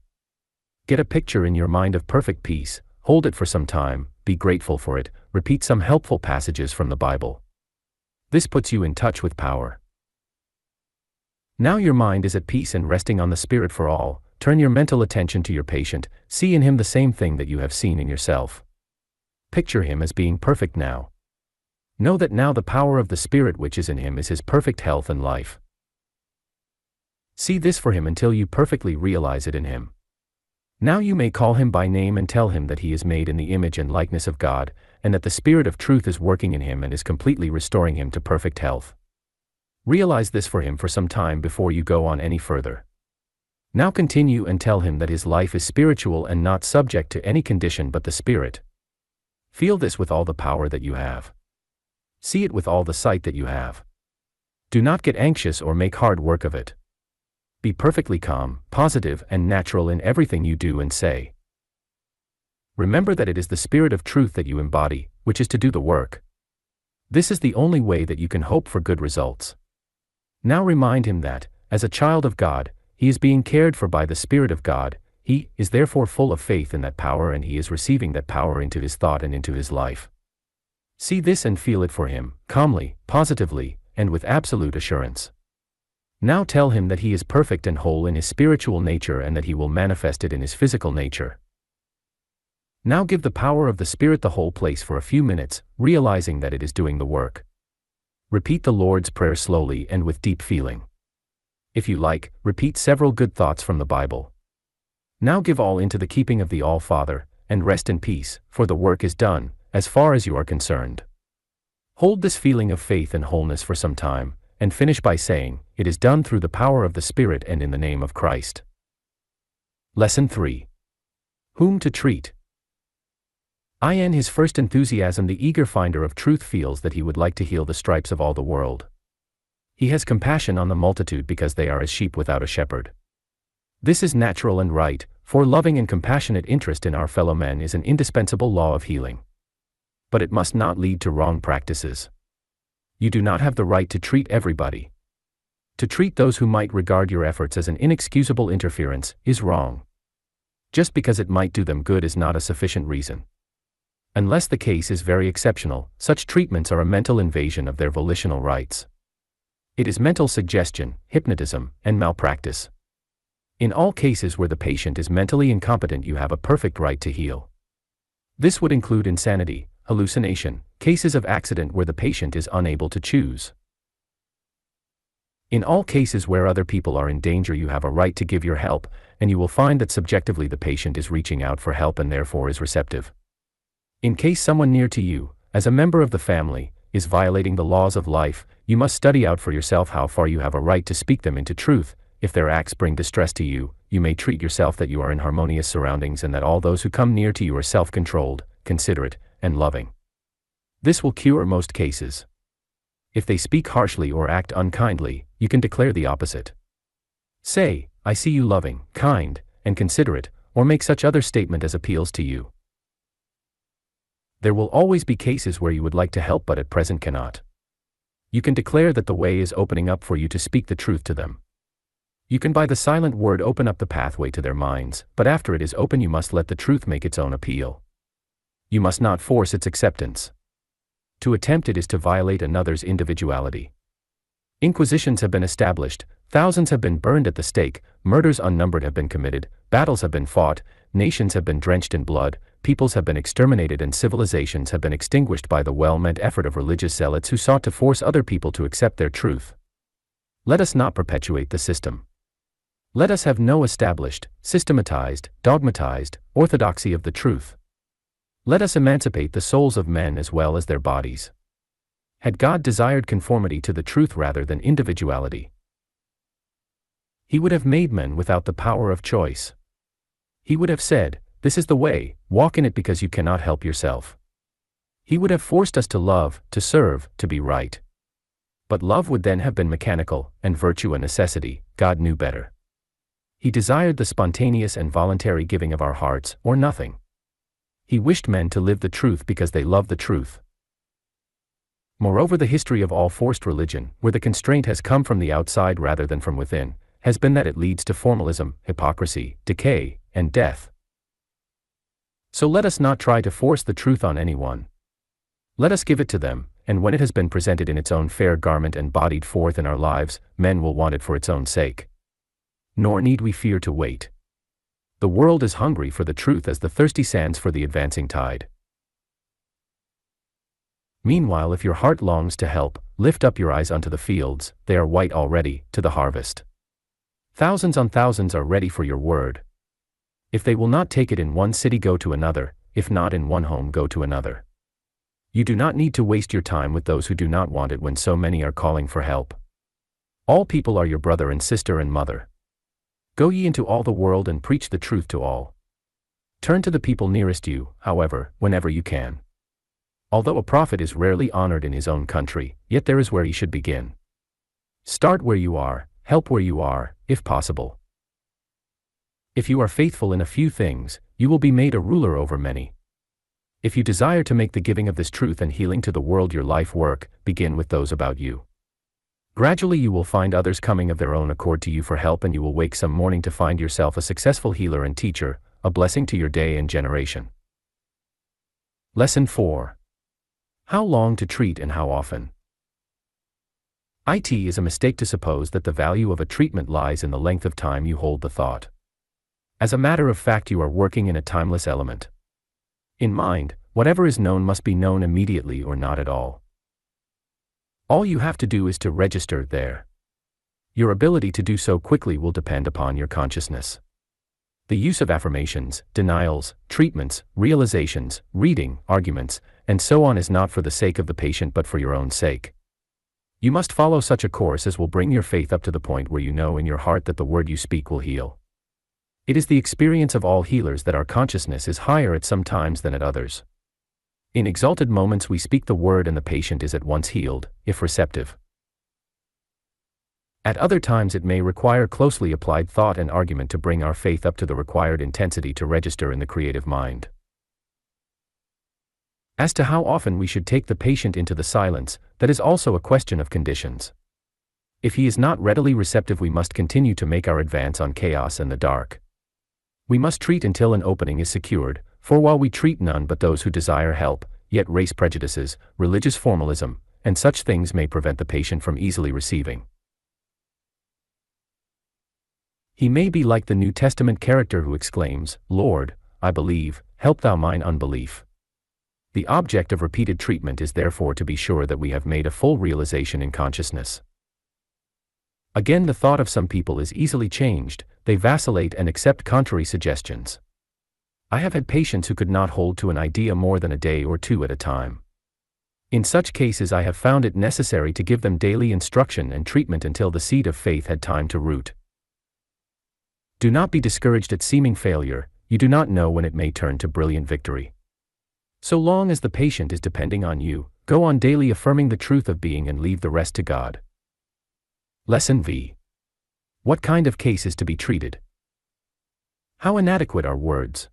Get a picture in your mind of perfect peace, hold it for some time, be grateful for it, repeat some helpful passages from the Bible. This puts you in touch with power. Now your mind is at peace and resting on the spirit for all. Turn your mental attention to your patient, see in him the same thing that you have seen in yourself. Picture him as being perfect now. Know that now the power of the spirit which is in him is his perfect health and life. See this for him until you perfectly realize it in him. Now you may call him by name and tell him that he is made in the image and likeness of God, and that the Spirit of truth is working in him and is completely restoring him to perfect health. Realize this for him for some time before you go on any further. Now continue and tell him that his life is spiritual and not subject to any condition but the Spirit. Feel this with all the power that you have. See it with all the sight that you have. Do not get anxious or make hard work of it. Be perfectly calm, positive, and natural in everything you do and say. Remember that it is the Spirit of truth that you embody, which is to do the work. This is the only way that you can hope for good results. Now remind him that, as a child of God, he is being cared for by the Spirit of God. He is therefore full of faith in that power, and he is receiving that power into his thought and into his life. See this and feel it for him, calmly, positively, and with absolute assurance. Now tell him that he is perfect and whole in his spiritual nature and that he will manifest it in his physical nature. Now give the power of the Spirit the whole place for a few minutes, realizing that it is doing the work. Repeat the Lord's Prayer slowly and with deep feeling. If you like, repeat several good thoughts from the Bible. Now give all into the keeping of the All-Father, and rest in peace, for the work is done, as far as you are concerned. Hold this feeling of faith and wholeness for some time, and finish by saying, "It is done through the power of the Spirit and in the name of Christ." Lesson 3. Whom to treat. In his first enthusiasm, the eager finder of truth feels that he would like to heal the stripes of all the world. He has compassion on the multitude because they are as sheep without a shepherd. This is natural and right, for loving and compassionate interest in our fellow men is an indispensable law of healing. But it must not lead to wrong practices. You do not have the right to treat everybody. To treat those who might regard your efforts as an inexcusable interference is wrong. Just because it might do them good is not a sufficient reason. Unless the case is very exceptional, such treatments are a mental invasion of their volitional rights. It is mental suggestion, hypnotism, and malpractice. In all cases where the patient is mentally incompetent, you have a perfect right to heal. This would include insanity, hallucination, cases of accident where the patient is unable to choose. In all cases where other people are in danger, you have a right to give your help, and you will find that subjectively the patient is reaching out for help and therefore is receptive. In case someone near to you, as a member of the family, is violating the laws of life, you must study out for yourself how far you have a right to speak them into truth. If their acts bring distress to you, you may treat yourself that you are in harmonious surroundings and that all those who come near to you are self-controlled, considerate, and loving. This will cure most cases. If they speak harshly or act unkindly, you can declare the opposite. Say, "I see you loving, kind, and considerate," or make such other statement as appeals to you. There will always be cases where you would like to help but at present cannot. You can declare that the way is opening up for you to speak the truth to them. You can by the silent word open up the pathway to their minds, but after it is open you must let the truth make its own appeal. You must not force its acceptance. To attempt it is to violate another's individuality. Inquisitions have been established, thousands have been burned at the stake, murders unnumbered have been committed, battles have been fought, nations have been drenched in blood, peoples have been exterminated, and civilizations have been extinguished by the well-meant effort of religious zealots who sought to force other people to accept their truth. Let us not perpetuate the system. Let us have no established, systematized, dogmatized orthodoxy of the truth. Let us emancipate the souls of men as well as their bodies. Had God desired conformity to the truth rather than individuality, He would have made men without the power of choice. He would have said, "This is the way, walk in it because you cannot help yourself." He would have forced us to love, to serve, to be right. But love would then have been mechanical, and virtue a necessity. God knew better. He desired the spontaneous and voluntary giving of our hearts, or nothing. He wished men to live the truth because they love the truth. Moreover, the history of all forced religion, where the constraint has come from the outside rather than from within, has been that it leads to formalism, hypocrisy, decay, and death. So let us not try to force the truth on anyone. Let us give it to them, and when it has been presented in its own fair garment and bodied forth in our lives, men will want it for its own sake. Nor need we fear to wait. The world is hungry for the truth as the thirsty sands for the advancing tide. Meanwhile, if your heart longs to help, lift up your eyes unto the fields, they are white already, to the harvest. Thousands on thousands are ready for your word. If they will not take it in one city, go to another, if not in one home, go to another. You do not need to waste your time with those who do not want it when so many are calling for help. All people are your brother and sister and mother. Go ye into all the world and preach the truth to all. Turn to the people nearest you, however, whenever you can. Although a prophet is rarely honored in his own country, yet there is where he should begin. Start where you are, help where you are, if possible. If you are faithful in a few things, you will be made a ruler over many. If you desire to make the giving of this truth and healing to the world your life work, begin with those about you. Gradually you will find others coming of their own accord to you for help, and you will wake some morning to find yourself a successful healer and teacher, a blessing to your day and generation. Lesson 4. How long to treat and how often? It is a mistake to suppose that the value of a treatment lies in the length of time you hold the thought. As a matter of fact, you are working in a timeless element. In mind, whatever is known must be known immediately or not at all. All you have to do is to register there. Your ability to do so quickly will depend upon your consciousness. The use of affirmations, denials, treatments, realizations, reading, arguments, and so on is not for the sake of the patient but for your own sake. You must follow such a course as will bring your faith up to the point where you know in your heart that the word you speak will heal. It is the experience of all healers that our consciousness is higher at some times than at others. In exalted moments we speak the word and the patient is at once healed, if receptive. At other times it may require closely applied thought and argument to bring our faith up to the required intensity to register in the creative mind. As to how often we should take the patient into the silence, that is also a question of conditions. If he is not readily receptive, we must continue to make our advance on chaos and the dark. We must treat until an opening is secured, for while we treat none but those who desire help, yet race prejudices, religious formalism, and such things may prevent the patient from easily receiving. He may be like the New Testament character who exclaims, "Lord, I believe, help thou mine unbelief." The object of repeated treatment is therefore to be sure that we have made a full realization in consciousness. Again, the thought of some people is easily changed, they vacillate and accept contrary suggestions. I have had patients who could not hold to an idea more than a day or two at a time. In such cases I have found it necessary to give them daily instruction and treatment until the seed of faith had time to root. Do not be discouraged at seeming failure, you do not know when it may turn to brilliant victory. So long as the patient is depending on you, go on daily affirming the truth of being and leave the rest to God. Lesson V. What kind of case is to be treated? How inadequate are words?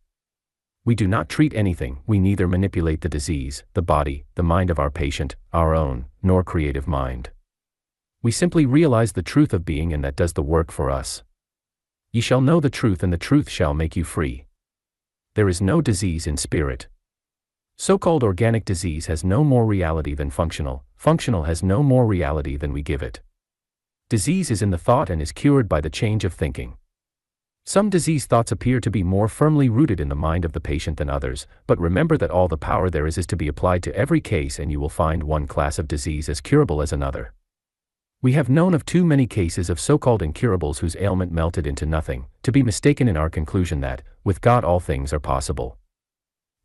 We do not treat anything, we neither manipulate the disease, the body, the mind of our patient, our own, nor creative mind. We simply realize the truth of being, and that does the work for us. Ye shall know the truth, and the truth shall make you free. There is no disease in spirit. So-called organic disease has no more reality than functional has no more reality than we give it. Disease is in the thought and is cured by the change of thinking. Some disease thoughts appear to be more firmly rooted in the mind of the patient than others, but remember that all the power there is to be applied to every case, and you will find one class of disease as curable as another. We have known of too many cases of so-called incurables whose ailment melted into nothing, to be mistaken in our conclusion that, with God all things are possible.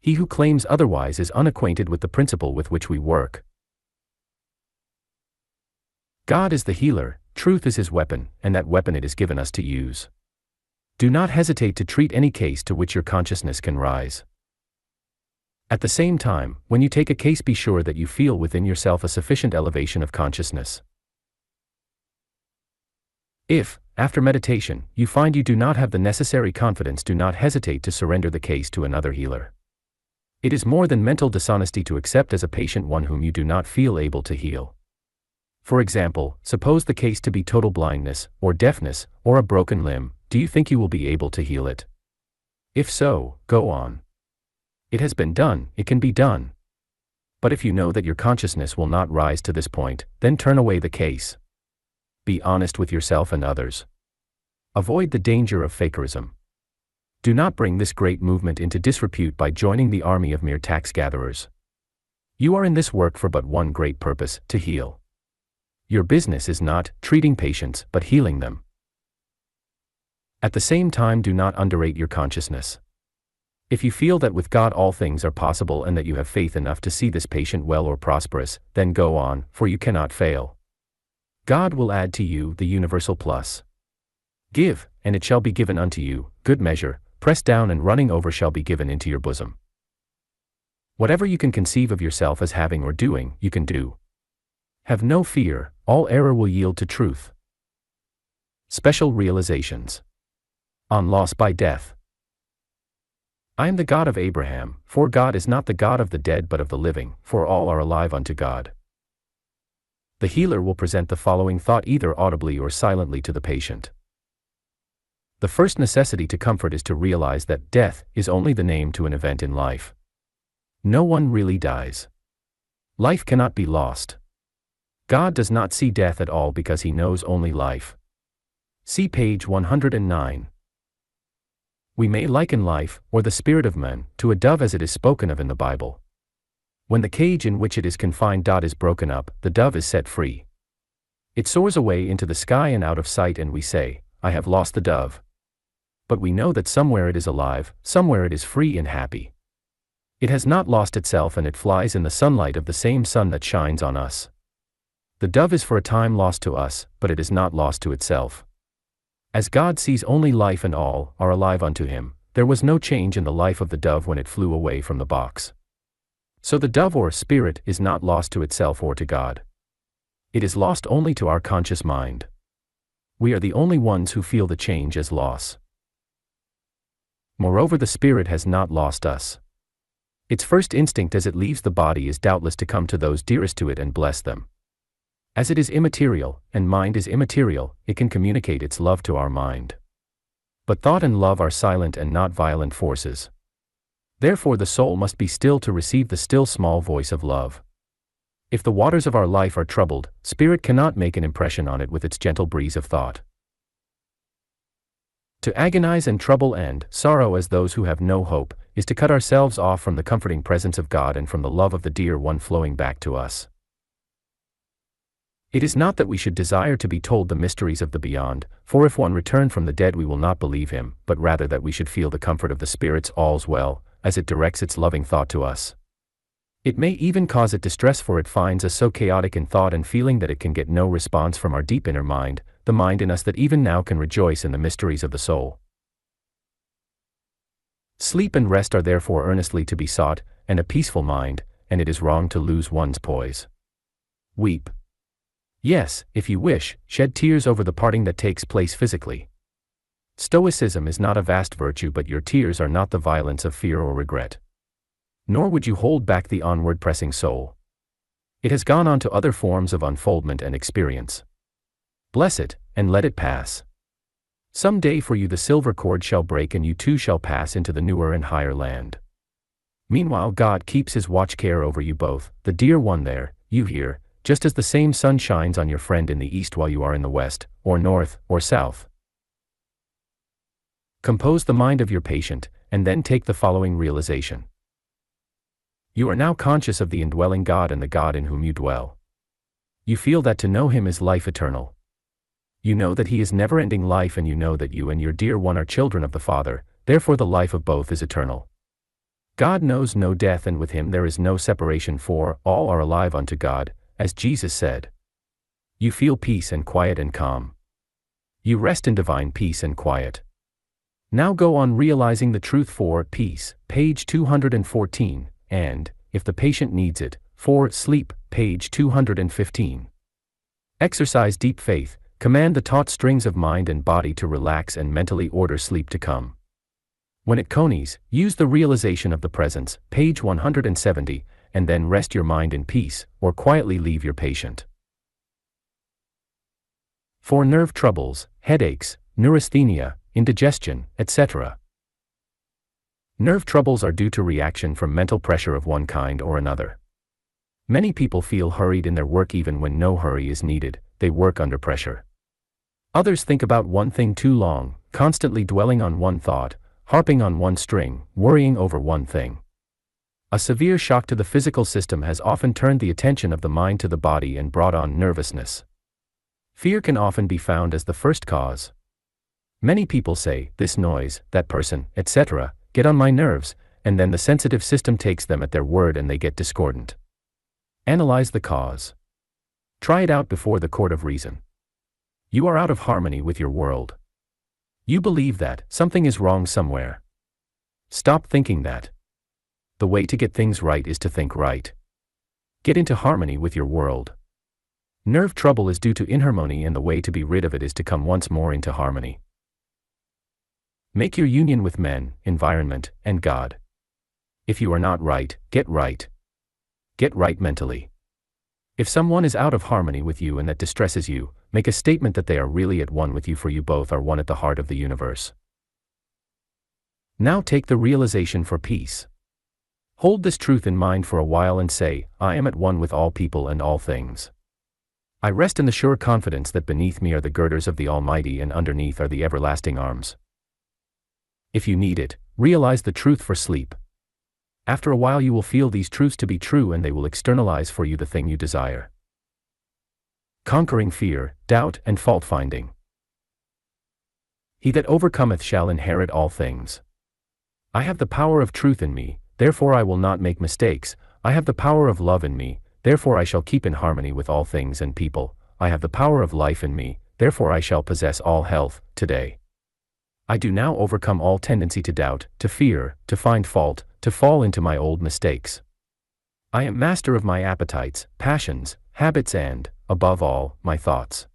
He who claims otherwise is unacquainted with the principle with which we work. God is the healer, truth is his weapon, and that weapon it is given us to use. Do not hesitate to treat any case to which your consciousness can rise. At the same time, when you take a case, be sure that you feel within yourself a sufficient elevation of consciousness. If, after meditation, you find you do not have the necessary confidence, do not hesitate to surrender the case to another healer. It is more than mental dishonesty to accept as a patient one whom you do not feel able to heal. For example, suppose the case to be total blindness, or deafness, or a broken limb. Do you think you will be able to heal it? If so, go on. It has been done, it can be done. But if you know that your consciousness will not rise to this point, then turn away the case. Be honest with yourself and others. Avoid the danger of fakerism. Do not bring this great movement into disrepute by joining the army of mere tax gatherers. You are in this work for but one great purpose, to heal. Your business is not treating patients, but healing them. At the same time, do not underrate your consciousness. If you feel that with God all things are possible and that you have faith enough to see this patient well or prosperous, then go on, for you cannot fail. God will add to you the universal plus. Give, and it shall be given unto you, good measure, pressed down and running over shall be given into your bosom. Whatever you can conceive of yourself as having or doing, you can do. Have no fear, all error will yield to truth. Special realizations. On loss by death. I am the God of Abraham, for God is not the God of the dead but of the living, for all are alive unto God. The healer will present the following thought either audibly or silently to the patient. The first necessity to comfort is to realize that death is only the name to an event in life. No one really dies. Life cannot be lost. God does not see death at all because he knows only life. See page 109. We may liken life, or the spirit of man, to a dove as it is spoken of in the Bible. When the cage in which it is confined is broken up, the dove is set free. It soars away into the sky and out of sight, and we say, I have lost the dove. But we know that somewhere it is alive, somewhere it is free and happy. It has not lost itself, and it flies in the sunlight of the same sun that shines on us. The dove is for a time lost to us, but it is not lost to itself. As God sees only life and all are alive unto him, there was no change in the life of the dove when it flew away from the box. So the dove or spirit is not lost to itself or to God. It is lost only to our conscious mind. We are the only ones who feel the change as loss. Moreover, the spirit has not lost us. Its first instinct as it leaves the body is doubtless to come to those dearest to it and bless them. As it is immaterial, and mind is immaterial, it can communicate its love to our mind. But thought and love are silent and not violent forces. Therefore the soul must be still to receive the still small voice of love. If the waters of our life are troubled, spirit cannot make an impression on it with its gentle breeze of thought. To agonize and trouble and sorrow as those who have no hope, is to cut ourselves off from the comforting presence of God and from the love of the dear one flowing back to us. It is not that we should desire to be told the mysteries of the beyond, for if one return from the dead we will not believe him, but rather that we should feel the comfort of the Spirit's all's well, as it directs its loving thought to us. It may even cause it distress, for it finds us so chaotic in thought and feeling that it can get no response from our deep inner mind, the mind in us that even now can rejoice in the mysteries of the soul. Sleep and rest are therefore earnestly to be sought, and a peaceful mind, and it is wrong to lose one's poise. Weep. Yes, if you wish, shed tears over the parting that takes place physically. Stoicism is not a vast virtue, but your tears are not the violence of fear or regret. Nor would you hold back the onward pressing soul. It has gone on to other forms of unfoldment and experience. Bless it, and let it pass. Some day for you the silver cord shall break, and you too shall pass into the newer and higher land. Meanwhile God keeps his watch care over you both, the dear one there, you here, just as the same sun shines on your friend in the east while you are in the west, or north, or south. Compose the mind of your patient, and then take the following realization. You are now conscious of the indwelling God and the God in whom you dwell. You feel that to know him is life eternal. You know that he is never-ending life, and you know that you and your dear one are children of the Father, therefore the life of both is eternal. God knows no death, and with him there is no separation, for all are alive unto God, as Jesus said. You feel peace and quiet and calm. You rest in divine peace and quiet. Now go on realizing the truth for peace, page 214, and, if the patient needs it, for sleep, page 215. Exercise deep faith, command the taut strings of mind and body to relax, and mentally order sleep to come. When it conies, use the realization of the presence, page 170, and then rest your mind in peace, or quietly leave your patient. For nerve troubles, headaches, neurasthenia, indigestion, etc. Nerve troubles are due to reaction from mental pressure of one kind or another. Many people feel hurried in their work even when no hurry is needed, they work under pressure. Others think about one thing too long, constantly dwelling on one thought, harping on one string, worrying over one thing. A severe shock to the physical system has often turned the attention of the mind to the body and brought on nervousness. Fear can often be found as the first cause. Many people say, this noise, that person, etc., get on my nerves, and then the sensitive system takes them at their word and they get discordant. Analyze the cause. Try it out before the court of reason. You are out of harmony with your world. You believe that something is wrong somewhere. Stop thinking that. The way to get things right is to think right. Get into harmony with your world. Nerve trouble is due to inharmony, and the way to be rid of it is to come once more into harmony. Make your union with men, environment, and God. If you are not right, get right. Get right mentally. If someone is out of harmony with you and that distresses you, make a statement that they are really at one with you, for you both are one at the heart of the universe. Now take the realization for peace. Hold this truth in mind for a while and say, I am at one with all people and all things. I rest in the sure confidence that beneath me are the girders of the Almighty and underneath are the everlasting arms. If you need it, realize the truth for sleep. After a while you will feel these truths to be true, and they will externalize for you the thing you desire. Conquering fear, doubt, and fault-finding. He that overcometh shall inherit all things. I have the power of truth in me, therefore I will not make mistakes. I have the power of love in me, therefore I shall keep in harmony with all things and people. I have the power of life in me, therefore I shall possess all health, today. I do now overcome all tendency to doubt, to fear, to find fault, to fall into my old mistakes. I am master of my appetites, passions, habits and, above all, my thoughts.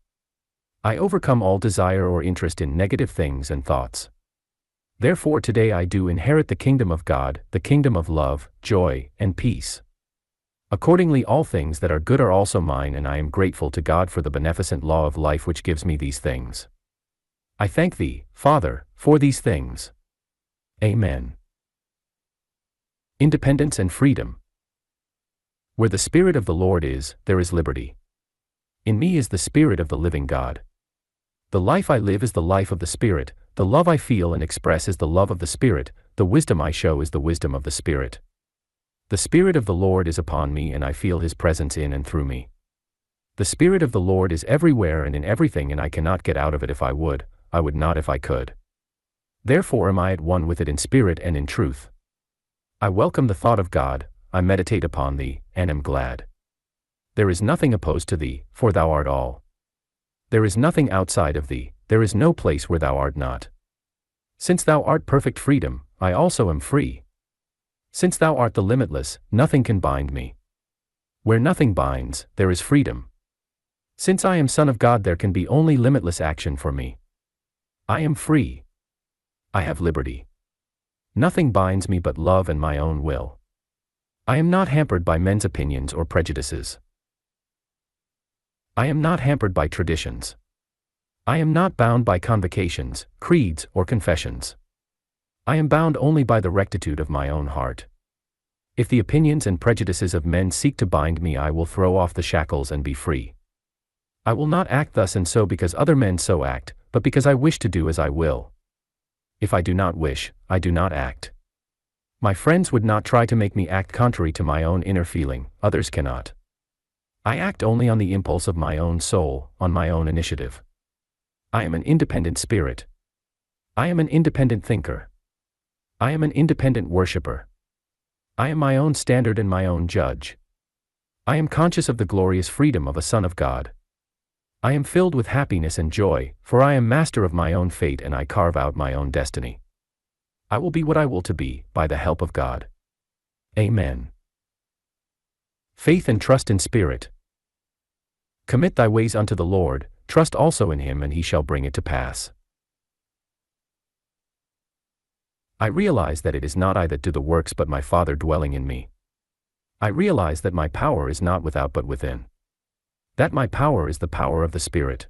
I overcome all desire or interest in negative things and thoughts. Therefore today I do inherit the kingdom of God, the kingdom of love, joy, and peace. Accordingly all things that are good are also mine, and I am grateful to God for the beneficent law of life which gives me these things. I thank Thee, Father, for these things. Amen. Independence and freedom. Where the Spirit of the Lord is, there is liberty. In me is the Spirit of the living God. The life I live is the life of the Spirit, the love I feel and express is the love of the Spirit, the wisdom I show is the wisdom of the Spirit. The Spirit of the Lord is upon me, and I feel His presence in and through me. The Spirit of the Lord is everywhere and in everything, and I cannot get out of it if I would not if I could. Therefore am I at one with it in spirit and in truth. I welcome the thought of God, I meditate upon Thee, and am glad. There is nothing opposed to Thee, for Thou art all. There is nothing outside of Thee, there is no place where Thou art not. Since Thou art perfect freedom, I also am free. Since Thou art the limitless, nothing can bind me. Where nothing binds, there is freedom. Since I am Son of God, there can be only limitless action for me. I am free. I have liberty. Nothing binds me but love and my own will. I am not hampered by men's opinions or prejudices. I am not hampered by traditions. I am not bound by convocations, creeds, or confessions. I am bound only by the rectitude of my own heart. If the opinions and prejudices of men seek to bind me, I will throw off the shackles and be free. I will not act thus and so because other men so act, but because I wish to do as I will. If I do not wish, I do not act. My friends would not try to make me act contrary to my own inner feeling, others cannot. I act only on the impulse of my own soul, on my own initiative. I am an independent spirit. I am an independent thinker. I am an independent worshipper. I am my own standard and my own judge. I am conscious of the glorious freedom of a Son of God. I am filled with happiness and joy, for I am master of my own fate and I carve out my own destiny. I will be what I will to be, by the help of God. Amen. Faith and trust in spirit. Commit thy ways unto the Lord, trust also in Him, and He shall bring it to pass. I realize that it is not I that do the works but my Father dwelling in me. I realize that my power is not without but within. That my power is the power of the Spirit.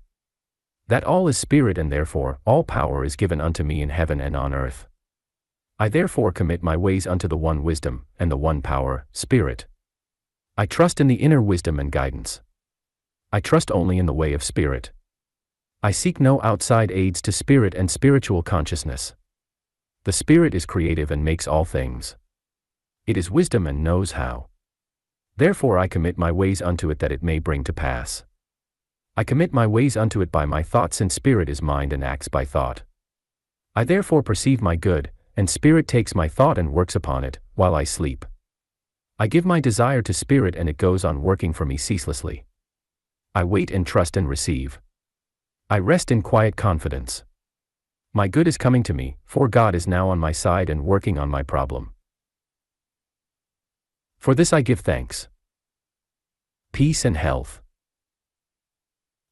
That all is Spirit, and therefore all power is given unto me in heaven and on earth. I therefore commit my ways unto the one wisdom, and the one power, Spirit. I trust in the inner wisdom and guidance. I trust only in the way of Spirit. I seek no outside aids to Spirit and spiritual consciousness. The Spirit is creative and makes all things. It is wisdom and knows how. Therefore I commit my ways unto it that it may bring to pass. I commit my ways unto it by my thoughts, since Spirit is mind and acts by thought. I therefore perceive my good, and Spirit takes my thought and works upon it, while I sleep. I give my desire to Spirit and it goes on working for me ceaselessly. I wait and trust and receive. I rest in quiet confidence. My good is coming to me, for God is now on my side and working on my problem. For this I give thanks. Peace and health.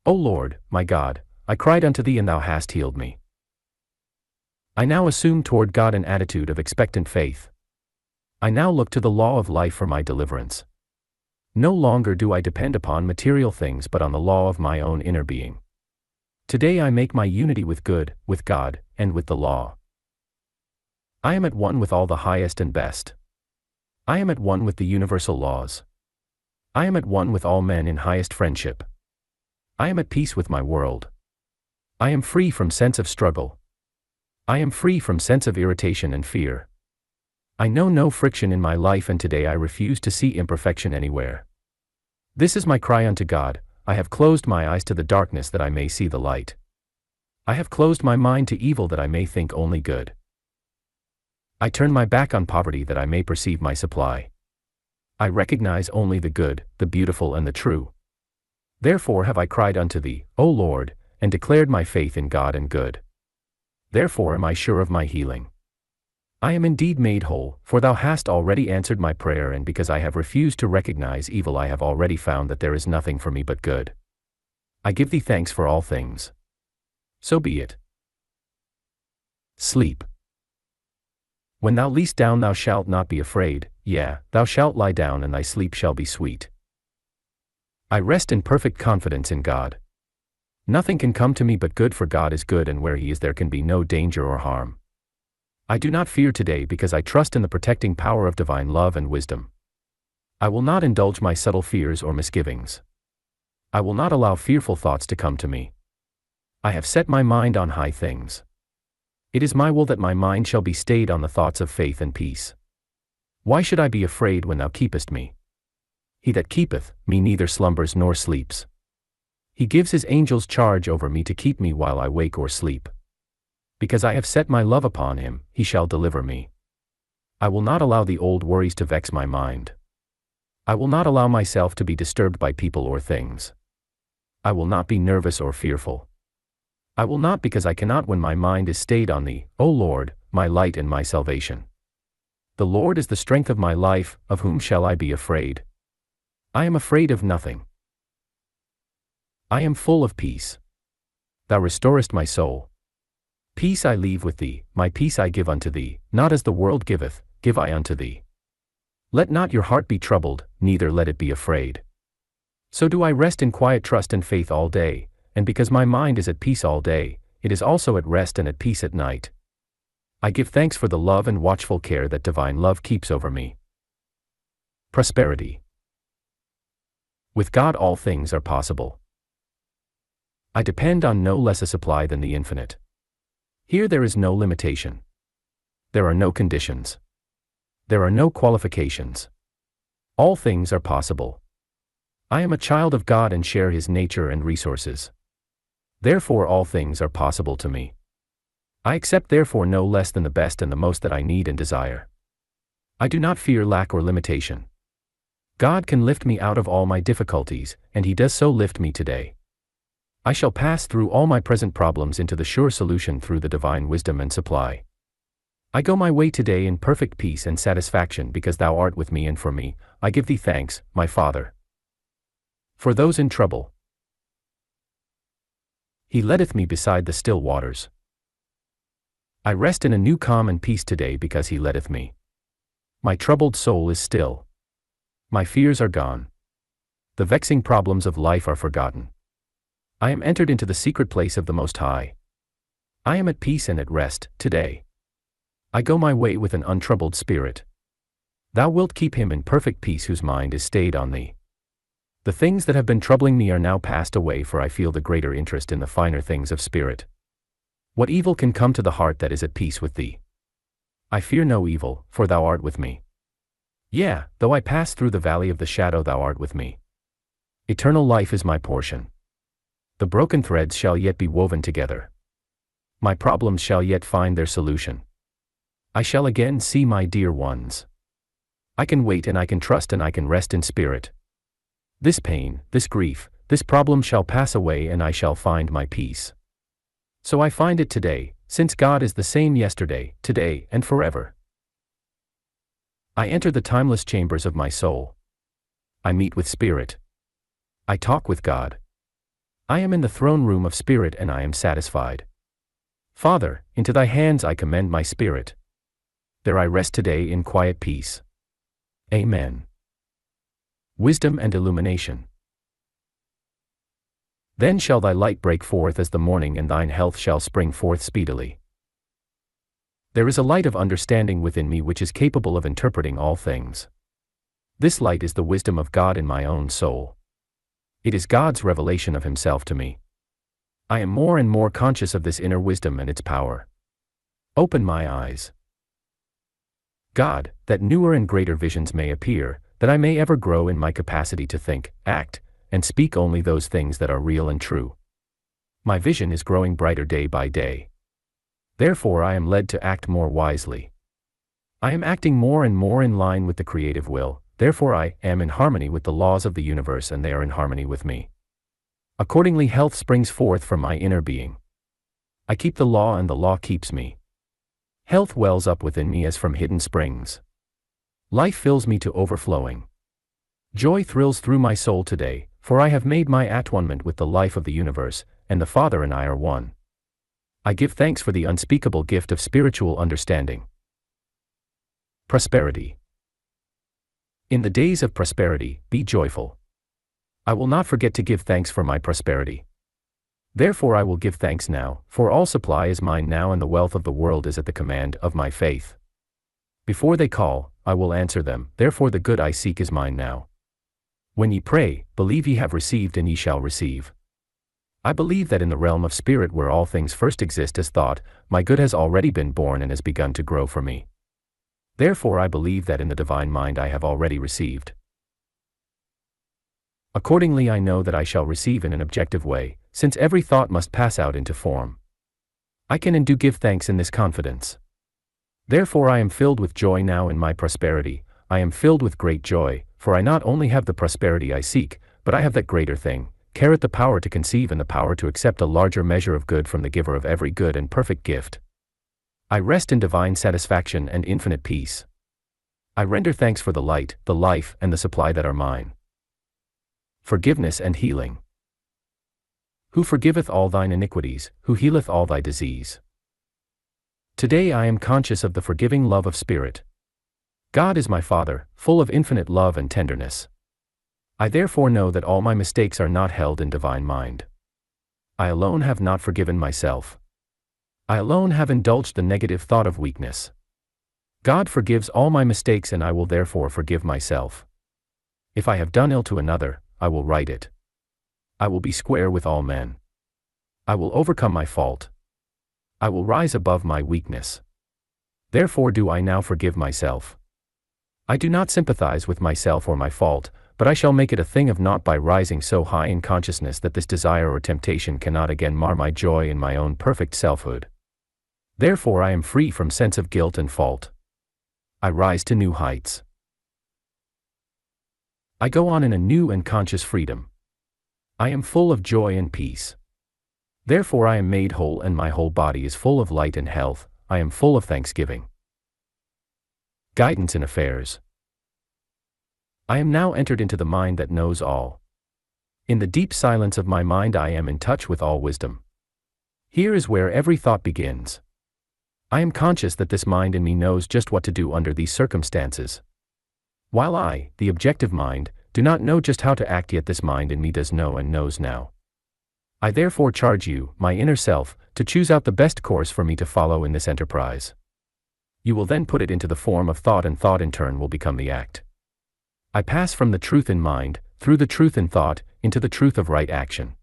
O Lord, my God, I cried unto thee and thou hast healed me. I now assume toward God an attitude of expectant faith. I now look to the law of life for my deliverance. No longer do I depend upon material things but on the law of my own inner being. Today I make my unity with good, with God, and with the law. I am at one with all the highest and best. I am at one with the universal laws. I am at one with all men in highest friendship. I am at peace with my world. I am free from sense of struggle. I am free from sense of irritation and fear. I know no friction in my life, and today I refuse to see imperfection anywhere. This is my cry unto God. I have closed my eyes to the darkness that I may see the light. I have closed my mind to evil that I may think only good. I turn my back on poverty that I may perceive my supply. I recognize only the good, the beautiful and the true. Therefore have I cried unto thee, O Lord, and declared my faith in God and good. Therefore am I sure of my healing. I am indeed made whole, for thou hast already answered my prayer, and because I have refused to recognize evil I have already found that there is nothing for me but good. I give thee thanks for all things. So be it. Sleep. When thou liest down thou shalt not be afraid, yea, thou shalt lie down and thy sleep shall be sweet. I rest in perfect confidence in God. Nothing can come to me but good, for God is good, and where he is there can be no danger or harm. I do not fear today because I trust in the protecting power of divine love and wisdom. I will not indulge my subtle fears or misgivings. I will not allow fearful thoughts to come to me. I have set my mind on high things. It is my will that my mind shall be stayed on the thoughts of faith and peace. Why should I be afraid when thou keepest me? He that keepeth me neither slumbers nor sleeps. He gives his angels charge over me to keep me while I wake or sleep. Because I have set my love upon him, he shall deliver me. I will not allow the old worries to vex my mind. I will not allow myself to be disturbed by people or things. I will not be nervous or fearful. I will not, because I cannot when my mind is stayed on thee, O Lord, my light and my salvation. The Lord is the strength of my life, of whom shall I be afraid? I am afraid of nothing. I am full of peace. Thou restorest my soul. Peace I leave with thee, my peace I give unto thee, not as the world giveth, give I unto thee. Let not your heart be troubled, neither let it be afraid. So do I rest in quiet trust and faith all day, and because my mind is at peace all day, it is also at rest and at peace at night. I give thanks for the love and watchful care that divine love keeps over me. Prosperity. With God all things are possible. I depend on no less a supply than the infinite. Here there is no limitation. There are no conditions. There are no qualifications. All things are possible. I am a child of God and share his nature and resources. Therefore all things are possible to me. I accept therefore no less than the best and the most that I need and desire. I do not fear lack or limitation. God can lift me out of all my difficulties, and he does so lift me today. I shall pass through all my present problems into the sure solution through the divine wisdom and supply. I go my way today in perfect peace and satisfaction because thou art with me, and for me, I give thee thanks, my Father. For those in trouble, he leadeth me beside the still waters. I rest in a new calm and peace today because he leadeth me. My troubled soul is still. My fears are gone. The vexing problems of life are forgotten. I am entered into the secret place of the Most High. I am at peace and at rest, today. I go my way with an untroubled spirit. Thou wilt keep him in perfect peace whose mind is stayed on thee. The things that have been troubling me are now passed away, for I feel the greater interest in the finer things of spirit. What evil can come to the heart that is at peace with thee? I fear no evil, for thou art with me. Yea, though I pass through the valley of the shadow, thou art with me. Eternal life is my portion. The broken threads shall yet be woven together. My problems shall yet find their solution. I shall again see my dear ones. I can wait and I can trust and I can rest in spirit. This pain, this grief, this problem shall pass away and I shall find my peace. So I find it today, since God is the same yesterday, today, and forever. I enter the timeless chambers of my soul. I meet with Spirit. I talk with God. I am in the throne room of Spirit and I am satisfied. Father, into thy hands I commend my spirit. There I rest today in quiet peace. Amen. Wisdom and illumination. Then shall thy light break forth as the morning, and thine health shall spring forth speedily. There is a light of understanding within me which is capable of interpreting all things. This light is the wisdom of God in my own soul. It is God's revelation of himself to me. I am more and more conscious of this inner wisdom and its power. Open my eyes, God, that newer and greater visions may appear, that I may ever grow in my capacity to think, act, and speak only those things that are real and true. My vision is growing brighter day by day. Therefore I am led to act more wisely. I am acting more and more in line with the creative will, therefore I am in harmony with the laws of the universe and they are in harmony with me. Accordingly health springs forth from my inner being. I keep the law and the law keeps me. Health wells up within me as from hidden springs. Life fills me to overflowing. Joy thrills through my soul today, for I have made my at-one-ment with the life of the universe, and the Father and I are one. I give thanks for the unspeakable gift of spiritual understanding. Prosperity. In the days of prosperity, be joyful. I will not forget to give thanks for my prosperity. Therefore I will give thanks now, for all supply is mine now and the wealth of the world is at the command of my faith. Before they call, I will answer them, therefore the good I seek is mine now. When ye pray, believe ye have received and ye shall receive. I believe that in the realm of spirit where all things first exist as thought, my good has already been born and has begun to grow for me. Therefore I believe that in the divine mind I have already received. Accordingly I know that I shall receive in an objective way, since every thought must pass out into form. I can and do give thanks in this confidence. Therefore I am filled with joy now in my prosperity, I am filled with great joy, for I not only have the prosperity I seek, but I have that greater thing, the power to conceive and the power to accept a larger measure of good from the giver of every good and perfect gift. I rest in divine satisfaction and infinite peace. I render thanks for the light, the life, and the supply that are mine. Forgiveness and healing. Who forgiveth all thine iniquities, who healeth all thy disease. Today I am conscious of the forgiving love of Spirit. God is my Father, full of infinite love and tenderness. I therefore know that all my mistakes are not held in divine mind. I alone have not forgiven myself. I alone have indulged the negative thought of weakness. God forgives all my mistakes and I will therefore forgive myself. If I have done ill to another, I will right it. I will be square with all men. I will overcome my fault. I will rise above my weakness. Therefore do I now forgive myself. I do not sympathize with myself or my fault, but I shall make it a thing of naught by rising so high in consciousness that this desire or temptation cannot again mar my joy in my own perfect selfhood. Therefore I am free from sense of guilt and fault. I rise to new heights. I go on in a new and conscious freedom. I am full of joy and peace. Therefore I am made whole and my whole body is full of light and health, I am full of thanksgiving. Guidance in affairs. I am now entered into the mind that knows all. In the deep silence of my mind I am in touch with all wisdom. Here is where every thought begins. I am conscious that this mind in me knows just what to do under these circumstances. While I, the objective mind, do not know just how to act, yet this mind in me does know and knows now. I therefore charge you, my inner self, to choose out the best course for me to follow in this enterprise. You will then put it into the form of thought and thought in turn will become the act. I pass from the truth in mind, through the truth in thought, into the truth of right action.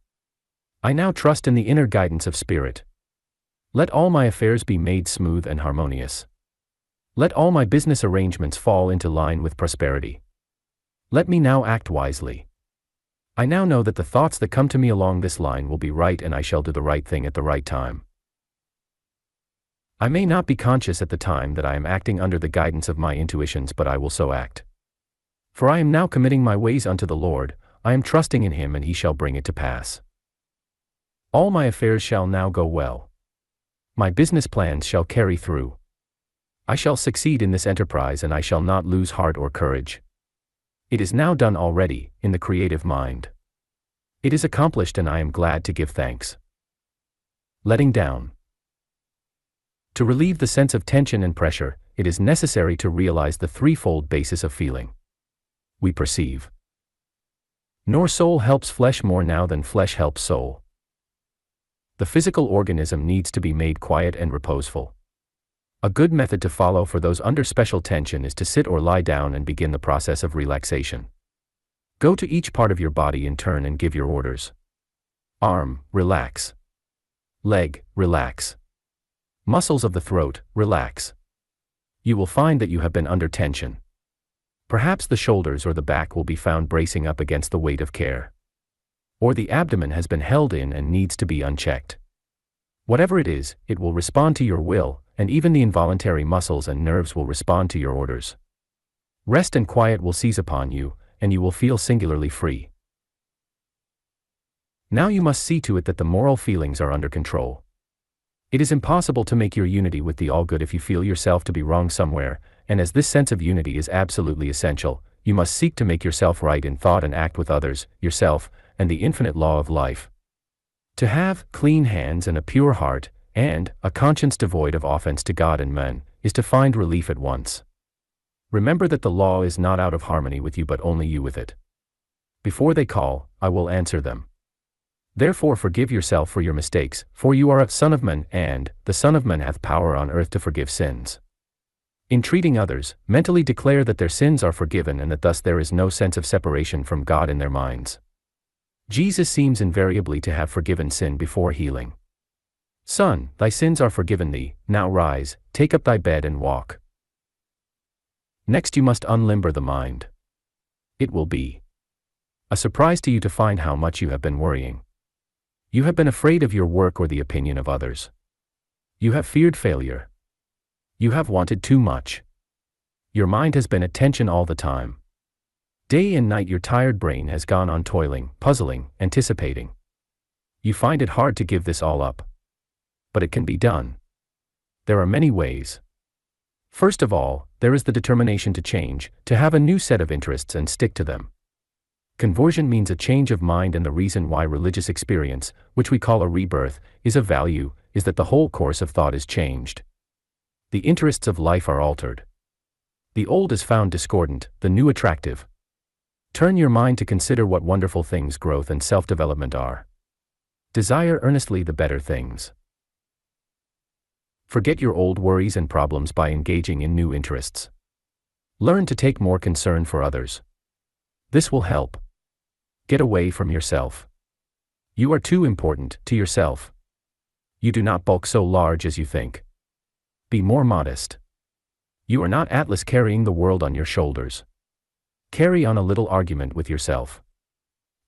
I now trust in the inner guidance of Spirit. Let all my affairs be made smooth and harmonious. Let all my business arrangements fall into line with prosperity. Let me now act wisely. I now know that the thoughts that come to me along this line will be right and I shall do the right thing at the right time. I may not be conscious at the time that I am acting under the guidance of my intuitions, but I will so act. For I am now committing my ways unto the Lord, I am trusting in Him and He shall bring it to pass. All my affairs shall now go well. My business plans shall carry through. I shall succeed in this enterprise and I shall not lose heart or courage. It is now done already, in the creative mind. It is accomplished and I am glad to give thanks. Letting down. To relieve the sense of tension and pressure, it is necessary to realize the threefold basis of feeling. We perceive. Nor soul helps flesh more now than flesh helps soul. The physical organism needs to be made quiet and reposeful. A good method to follow for those under special tension is to sit or lie down and begin the process of relaxation. Go to each part of your body in turn and give your orders. Arm, relax. Leg, relax. Muscles of the throat, relax. You will find that you have been under tension. Perhaps the shoulders or the back will be found bracing up against the weight of care. Or the abdomen has been held in and needs to be unchecked. Whatever it is, it will respond to your will, and even the involuntary muscles and nerves will respond to your orders. Rest and quiet will seize upon you, and you will feel singularly free. Now you must see to it that the moral feelings are under control. It is impossible to make your unity with the all-good if you feel yourself to be wrong somewhere, and as this sense of unity is absolutely essential, you must seek to make yourself right in thought and act with others, yourself, and the infinite law of life. To have clean hands and a pure heart, and a conscience devoid of offense to God and men, is to find relief at once. Remember that the law is not out of harmony with you but only you with it. Before they call, I will answer them. Therefore forgive yourself for your mistakes, for you are a son of man, and the Son of Man hath power on earth to forgive sins. In treating others, mentally declare that their sins are forgiven and that thus there is no sense of separation from God in their minds. Jesus seems invariably to have forgiven sin before healing. Son, thy sins are forgiven thee, now rise, take up thy bed and walk. Next you must unlimber the mind. It will be a surprise to you to find how much you have been worrying. You have been afraid of your work or the opinion of others. You have feared failure. You have wanted too much. Your mind has been at tension all the time. Day and night your tired brain has gone on toiling, puzzling, anticipating. You find it hard to give this all up. But it can be done. There are many ways. First of all, there is the determination to change, to have a new set of interests and stick to them. Conversion means a change of mind, and the reason why religious experience, which we call a rebirth, is of value, is that the whole course of thought is changed. The interests of life are altered. The old is found discordant, the new attractive. Turn your mind to consider what wonderful things growth and self-development are. Desire earnestly the better things. Forget your old worries and problems by engaging in new interests. Learn to take more concern for others. This will help. Get away from yourself. You are too important to yourself. You do not bulk so large as you think. Be more modest. You are not Atlas carrying the world on your shoulders. Carry on a little argument with yourself.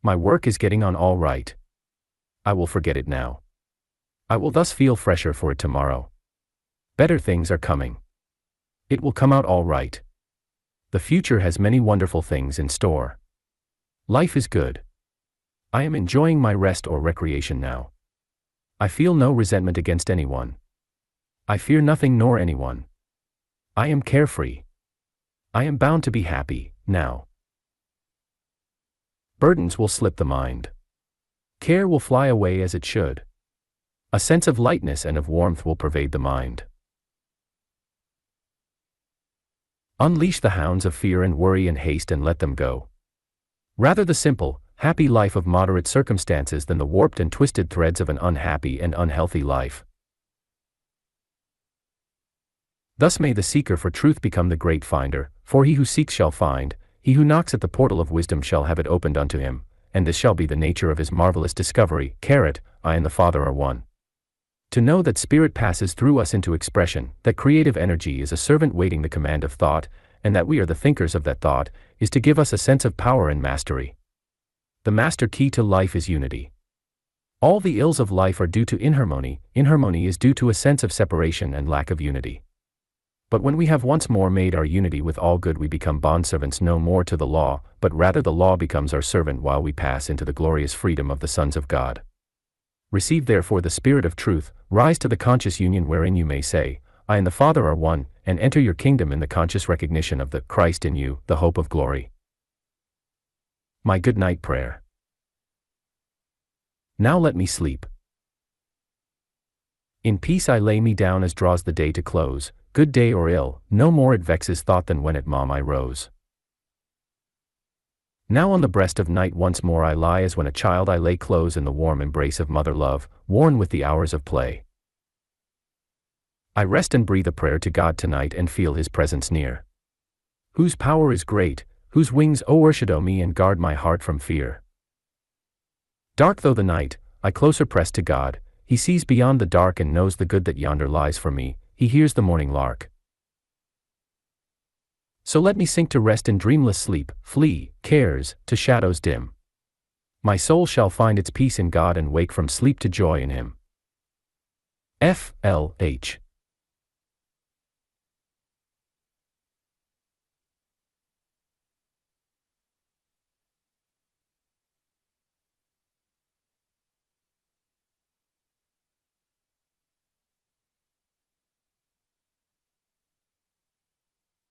My work is getting on all right. I will forget it now. I will thus feel fresher for it tomorrow. Better things are coming. It will come out all right. The future has many wonderful things in store. Life is good. I am enjoying my rest or recreation now. I feel no resentment against anyone. I fear nothing nor anyone. I am carefree. I am bound to be happy, now. Burdens will slip the mind. Care will fly away as it should. A sense of lightness and of warmth will pervade the mind. Unleash the hounds of fear and worry and haste and let them go. Rather the simple, happy life of moderate circumstances than the warped and twisted threads of an unhappy and unhealthy life. Thus may the seeker for truth become the great finder, for he who seeks shall find, he who knocks at the portal of wisdom shall have it opened unto him, and this shall be the nature of his marvelous discovery. I and the Father are one. To know that spirit passes through us into expression, that creative energy is a servant waiting the command of thought, and that we are the thinkers of that thought, is to give us a sense of power and mastery. The master key to life is unity. All the ills of life are due to inharmony. Inharmony is due to a sense of separation and lack of unity. But when we have once more made our unity with all good, we become bondservants no more to the law, but rather the law becomes our servant while we pass into the glorious freedom of the sons of God. Receive therefore the Spirit of truth, rise to the conscious union wherein you may say, I and the Father are one, and enter your kingdom in the conscious recognition of the Christ in you, the hope of glory. My good night prayer. Now let me sleep. In peace I lay me down as draws the day to close, good day or ill, no more it vexes thought than when at mom I rose. Now on the breast of night once more I lie as when a child I lay close in the warm embrace of mother love, worn with the hours of play. I rest and breathe a prayer to God tonight and feel His presence near. Whose power is great, whose wings o'ershadow me and guard my heart from fear. Dark though the night, I closer press to God, He sees beyond the dark and knows the good that yonder lies for me, He hears the morning lark. So let me sink to rest in dreamless sleep, flee, cares, to shadows dim. My soul shall find its peace in God and wake from sleep to joy in Him. F. L. H.